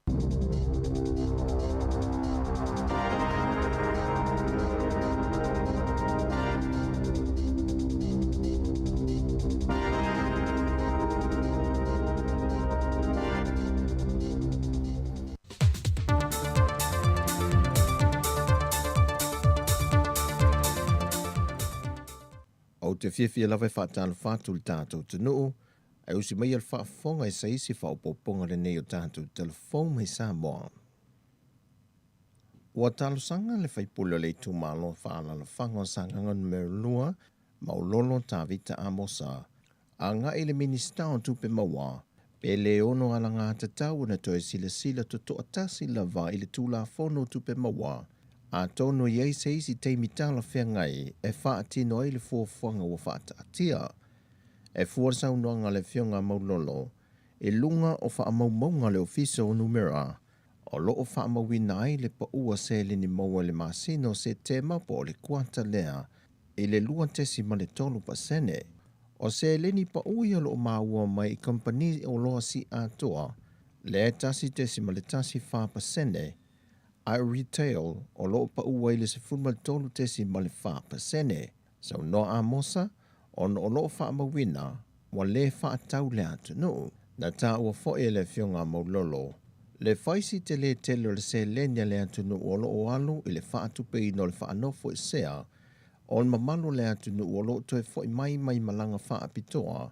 O te whiawhia lawe whaatalo whātu le tātou te nuu, ai usi mai al whaafonga i saisi whaopoponga le nei o tātou telefon mai Samoa. Ua talo sanga le whaipule le tu malo whaala le whango sangangan merlua, maulolo tāvita amosa, a ngā ele minista o tupe maua, pe le ono ala ngā tatau na toe sila to atasi lava i le tūla whono tupe maua, a tono iei se isi teimi tala whea ngai e whaatino i le fuafuanga ua whaataatia. E fuasau noanga le whionga maulolo, e lunga o whaamaumaunga le ofiso o numera, o loo whaamawina ai le paua se le ni maua le masino se te mapo le kuata lea, i le 2.3%, o se le ni paua ia loo maua mai i kompani o loa si atoa, le tasi 10.5%, ai retail o loo pa ua ile se fulma tolu tesi male 5%. Sau noa a mosa, on o loo wha mawina, wa le wha tau le atu no. Na ta ua fo ele fionga maulolo, Le faisi te le tele o le se lenia le atunu olo o alu i le whaatupe i no le whaanofo i sea, o le mamalo le atunu olo to e fo i mai malanga whaapitoa,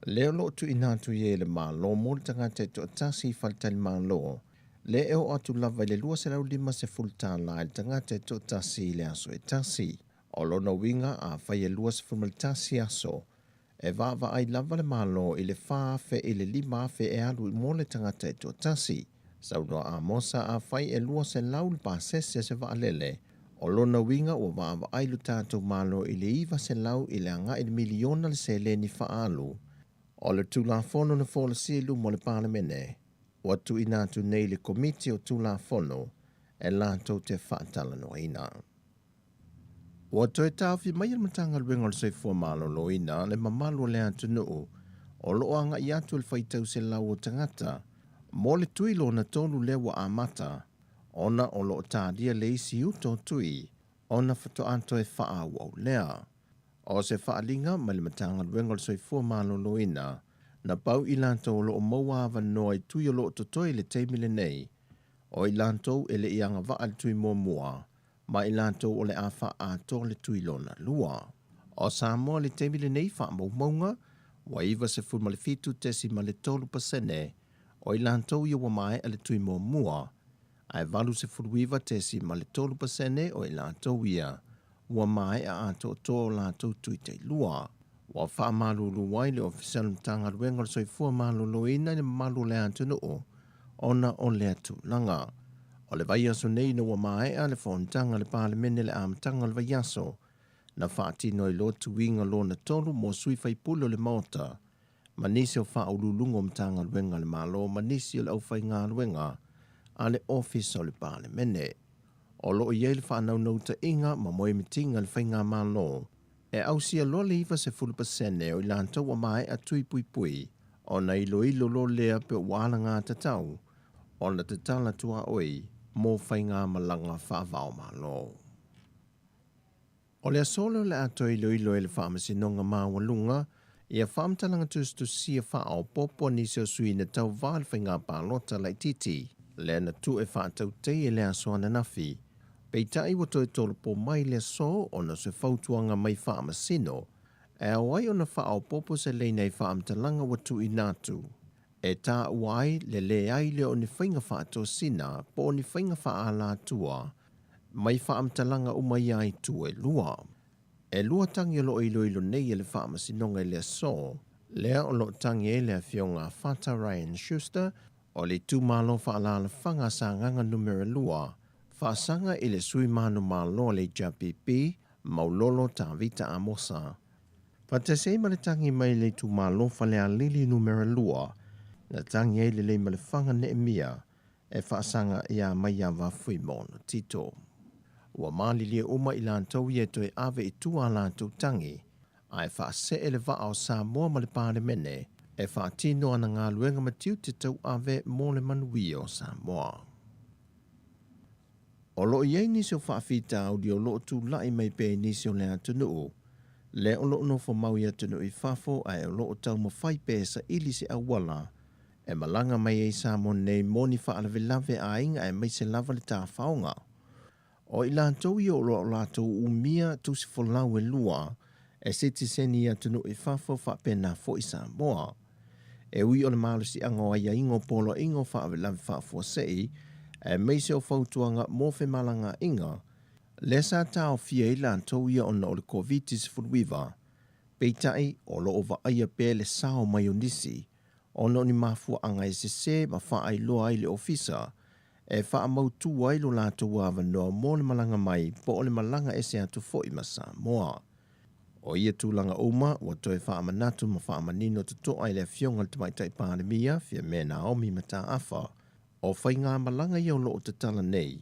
leo lo tu inatu ye le malo mo le tangata e to atasi i whaltali malo, le eo atu lava i le lua se lau lima se fulta la i tangata e to atasi i le aso e tasi, o lona winga a whai e lua se fultasi aso, e va ai lava le malo i le whaafe i le lima afe e alu i mo le tangata e to atasi, saunoa a mosa a whai e lua se lau le pasese se vaalele, o lona winga o va ai lu tātou malo i le iwa se lau i le anga i le miliona le se le ni whaalu, o le tulafono na fola silu mo le palemene, o tu inatu nei le komiti o tulafono, e lātou te whaatala no ina. O to e tawhi mai al matanga luenga le soifua malo lo ina le mamalo le atu nuu, o loo anga i atu le whaitau se lau o tangata, mo le tui lo na tolu lewa a mata, ona o loo tādia le isi uto tui, ona whato anto e wha au lea. O se whaalinga mai le matanga luenga le soifua malo lo ina, na pau i lantou lo o maua awa noa i tui o loo totoi le teimile nei, o i lantou ele i anga wa al tui mua, ma i lantou o le awha a to le tui lona lua. O sa moa le teimile nei wha maunga, wa iwa se fu malefitu tesi ma le tolu pasene, o i lantou i wa mai ale tui mua, ai valu se furuiva tesi ma le tolu pasene o i lantou ia, wa mai a ato to lantou tui te lua. Wa wha malulu wai le ofisal mtanga ruenga le soifua malulu ina le malu le antunuu, ona o le atu langa. O le vai aso nei na wa mai a le whauntanga le palemene le amtanga le vai aso, na whaatino i lotu winga lo na tolu mo sui fai pulo le mota, manisi o wha ululungo mtanga ruenga le malo, manisi o le au fai ngā ruenga, a le office o le palemene. O lo i ele wha nau nauta inga ma moe mitinga le fai ngā malo, e au sia lo le iwa se fulupasene o i lantou wa mai a tui pui pui, o na ilo lo lea pe wala ngā tatau, o na tatala tua oi, mō whai ngā malanga whaavao malo. O le asolo le ato ilo e le whaamasi nonga mawalunga, ia whaamtalanga tustu sia whaao popo nisi o sui na tau vāle whai ngā pālota lai titi, le na tu e whaatau tei e le aso ana nafi, peitai wato e tolo po mai le so o na se fautuanga mai whaamasino, e awai o na whaao popo se le nei whaamtalanga watu i nātu, e tā uai le ai le o ni whainga whaato sina po o ni whainga whaala tua, mai whaamtalanga umai ai tu e lua. E lua tangi o lo ilo nei e le whaamasinonga i le so, lea o lo tangi e le fionga Fata Ryan Schuster, o le tu malo whaala whanga sa nganga numero lua, whaasanga i le sui manu malo le JPP, maulolo ta vita amosa. Whatese ma le tangi mai le tu malo whalea lili numero lua, na tangi e le ma le whanga Neemia, e whaasanga ia mai a wafui mono tito. Ua mali lia uma i lantou i e ave i tua lantou tangi, ai whaase e le vaa o sa moa ma le pāre mene, e whaatino ana ngā luenga matiu te tau ave mo le manuia o sa moa. O lo iei nisi o whaafita au di o lo tu lai mai pe nisi o le atunuu, le o lo no fo maui atunu i whafo ai o lo tau mawhai pe sa ili se awala, e malanga mai e sa mo nei moni whaalawe lave a inga e mai se lava le tā whaonga. O i lantou i o lo latou umia tu si folau e lua, e seti seni atunu i whafo whapena fo i sa moa. E ui o le malusi ango ai a ingo polo ingo whaalawe lave whafo sei, e meise o fautuanga mofe malanga inga, le sa tau fia i lantou ia ona o le COVID-19 furuiva, peitai o lo ova aia pe le sao mai o nisi, ono ni mafua anga se ma wha ai loa ai le ofisa, e wha mautu ai lo latou awa noa mo le malanga mai po o le malanga ese atu fo i masa moa. O ia tūlanga uma, wa toi wha amanatu ma wha amanino tuto ai le fionga te maitai pandemia, fia mena omi mata afa, o whai ngā malanga i o loo te tala nei,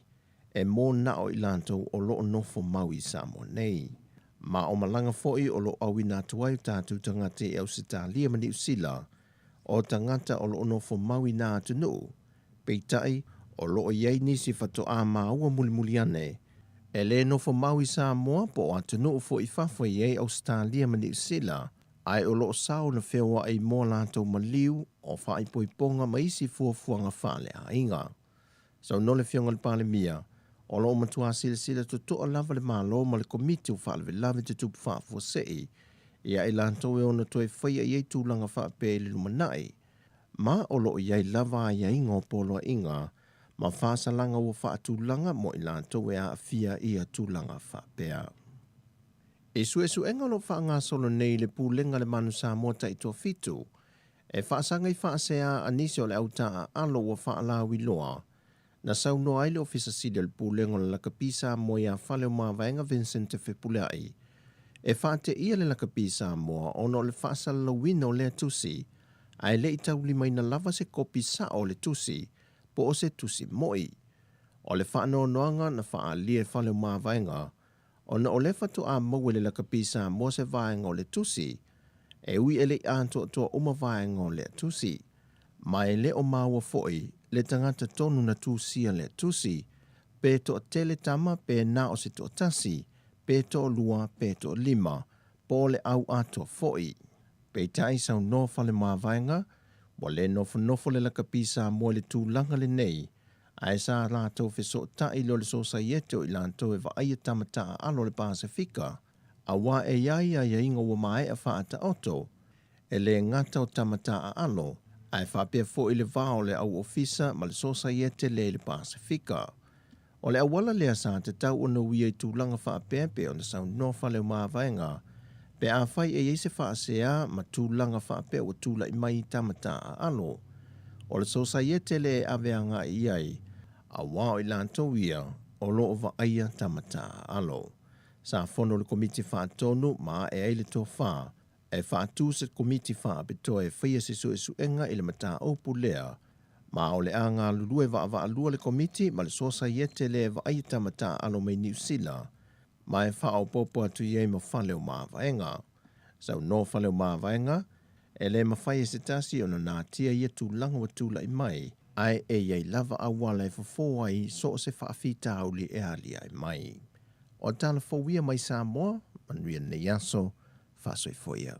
e mō nao i lantou o loo nofo maui sa mo nei. Ma o malanga foi o loo au i nā tuai tātou tangate e au sita lia mani usila, o tangata o loo nofo maui nā atunu, peitai o loo iei nisi whato a maua muli ane, e le nofo maui sa moa po o atunu fo i whawha iei au sita lia mani usila, Ai o loo sao na whia ai mō lātou maliu o whai poiponga maisi fuafuanga whaalea inga. Sau no le whionga le pāle mia, o loo matua sila to toa lava le mālo ma le komiti o whaale ve lave te tupu whaafua sei, ia i lātou e ona toi whaia iei tūlanga whaape le lumanai, ma o loo iei lava ia inga o polo inga, ma whaasalanga o whaatūlanga mo i lātou e a fia ia tūlanga whaapea. E su enga lo whaanga solo nei le pūlenga le manu sa mota i toa fitu, e whaasanga i whaasea anisi o le auta alo o whaalawi loa, na sau no ai le ofisa sida le pūlenga le lakapisa mo ia whale o mawaenga Vincent Fepulai. E whaate ia le lakapisa moa ono le whaasala wina o le tusi, ai le itau lima ina lava se kopi sa o le tusi, po o se tusi moi. O le whaano noanga na whaalia whale o mawaenga, ona o le fatu a maua le lakapisa mo se vaenga o le tusi, e ui ele anto toa uma vaenga o le tusi, ma e le o maua foi le tangata tonu na tusia le tusi, pe to tele tama pe na o se to tasi, pe to lua pe to lima, po le au ato foi. Pe tai sau no fale mawaenga, mo le nofo le lakapisa mo le tūlanga le nei, ai sa lātou wheso ta i lo le societe o i lātou e waaia tamata alo le Pasifika, a wā e iai a inga wa mai a whaata oto, e le ngata o tamata a alo, ai whapea fo i le vāo le au ofisa ma le societe le Pasifika. O le awala lea sa te tau o na wia i tūlanga whaapea pe o na sau nofa le mawaenga, pe a whai e eise whaasea ma tūlanga whaapea o tūla i mai tamata a alo. O le societe le aveanga i ai, a wao i lātou ia o loo waaia tamata alo. Sa fono le komiti whaatonu ma e aile tō wha, e whaatū se komiti wha beto e whaia se su enga i le mata opu lea, ma o le anga lulue wa lua le komiti ma le societe le waaia tamata alo mai New Zealand, ma e wha o popo atu iei ma whale o mawaenga. Sau no whale o mawaenga, e le mawhai se tasi o na nā tia ia tūlanga wa tūla i mai, ai e iei lava a wala e fafo ai so se whaafita auli e ali ai mai. O tala fawia mai Samoa, manuia ne yaso, fasoi foia.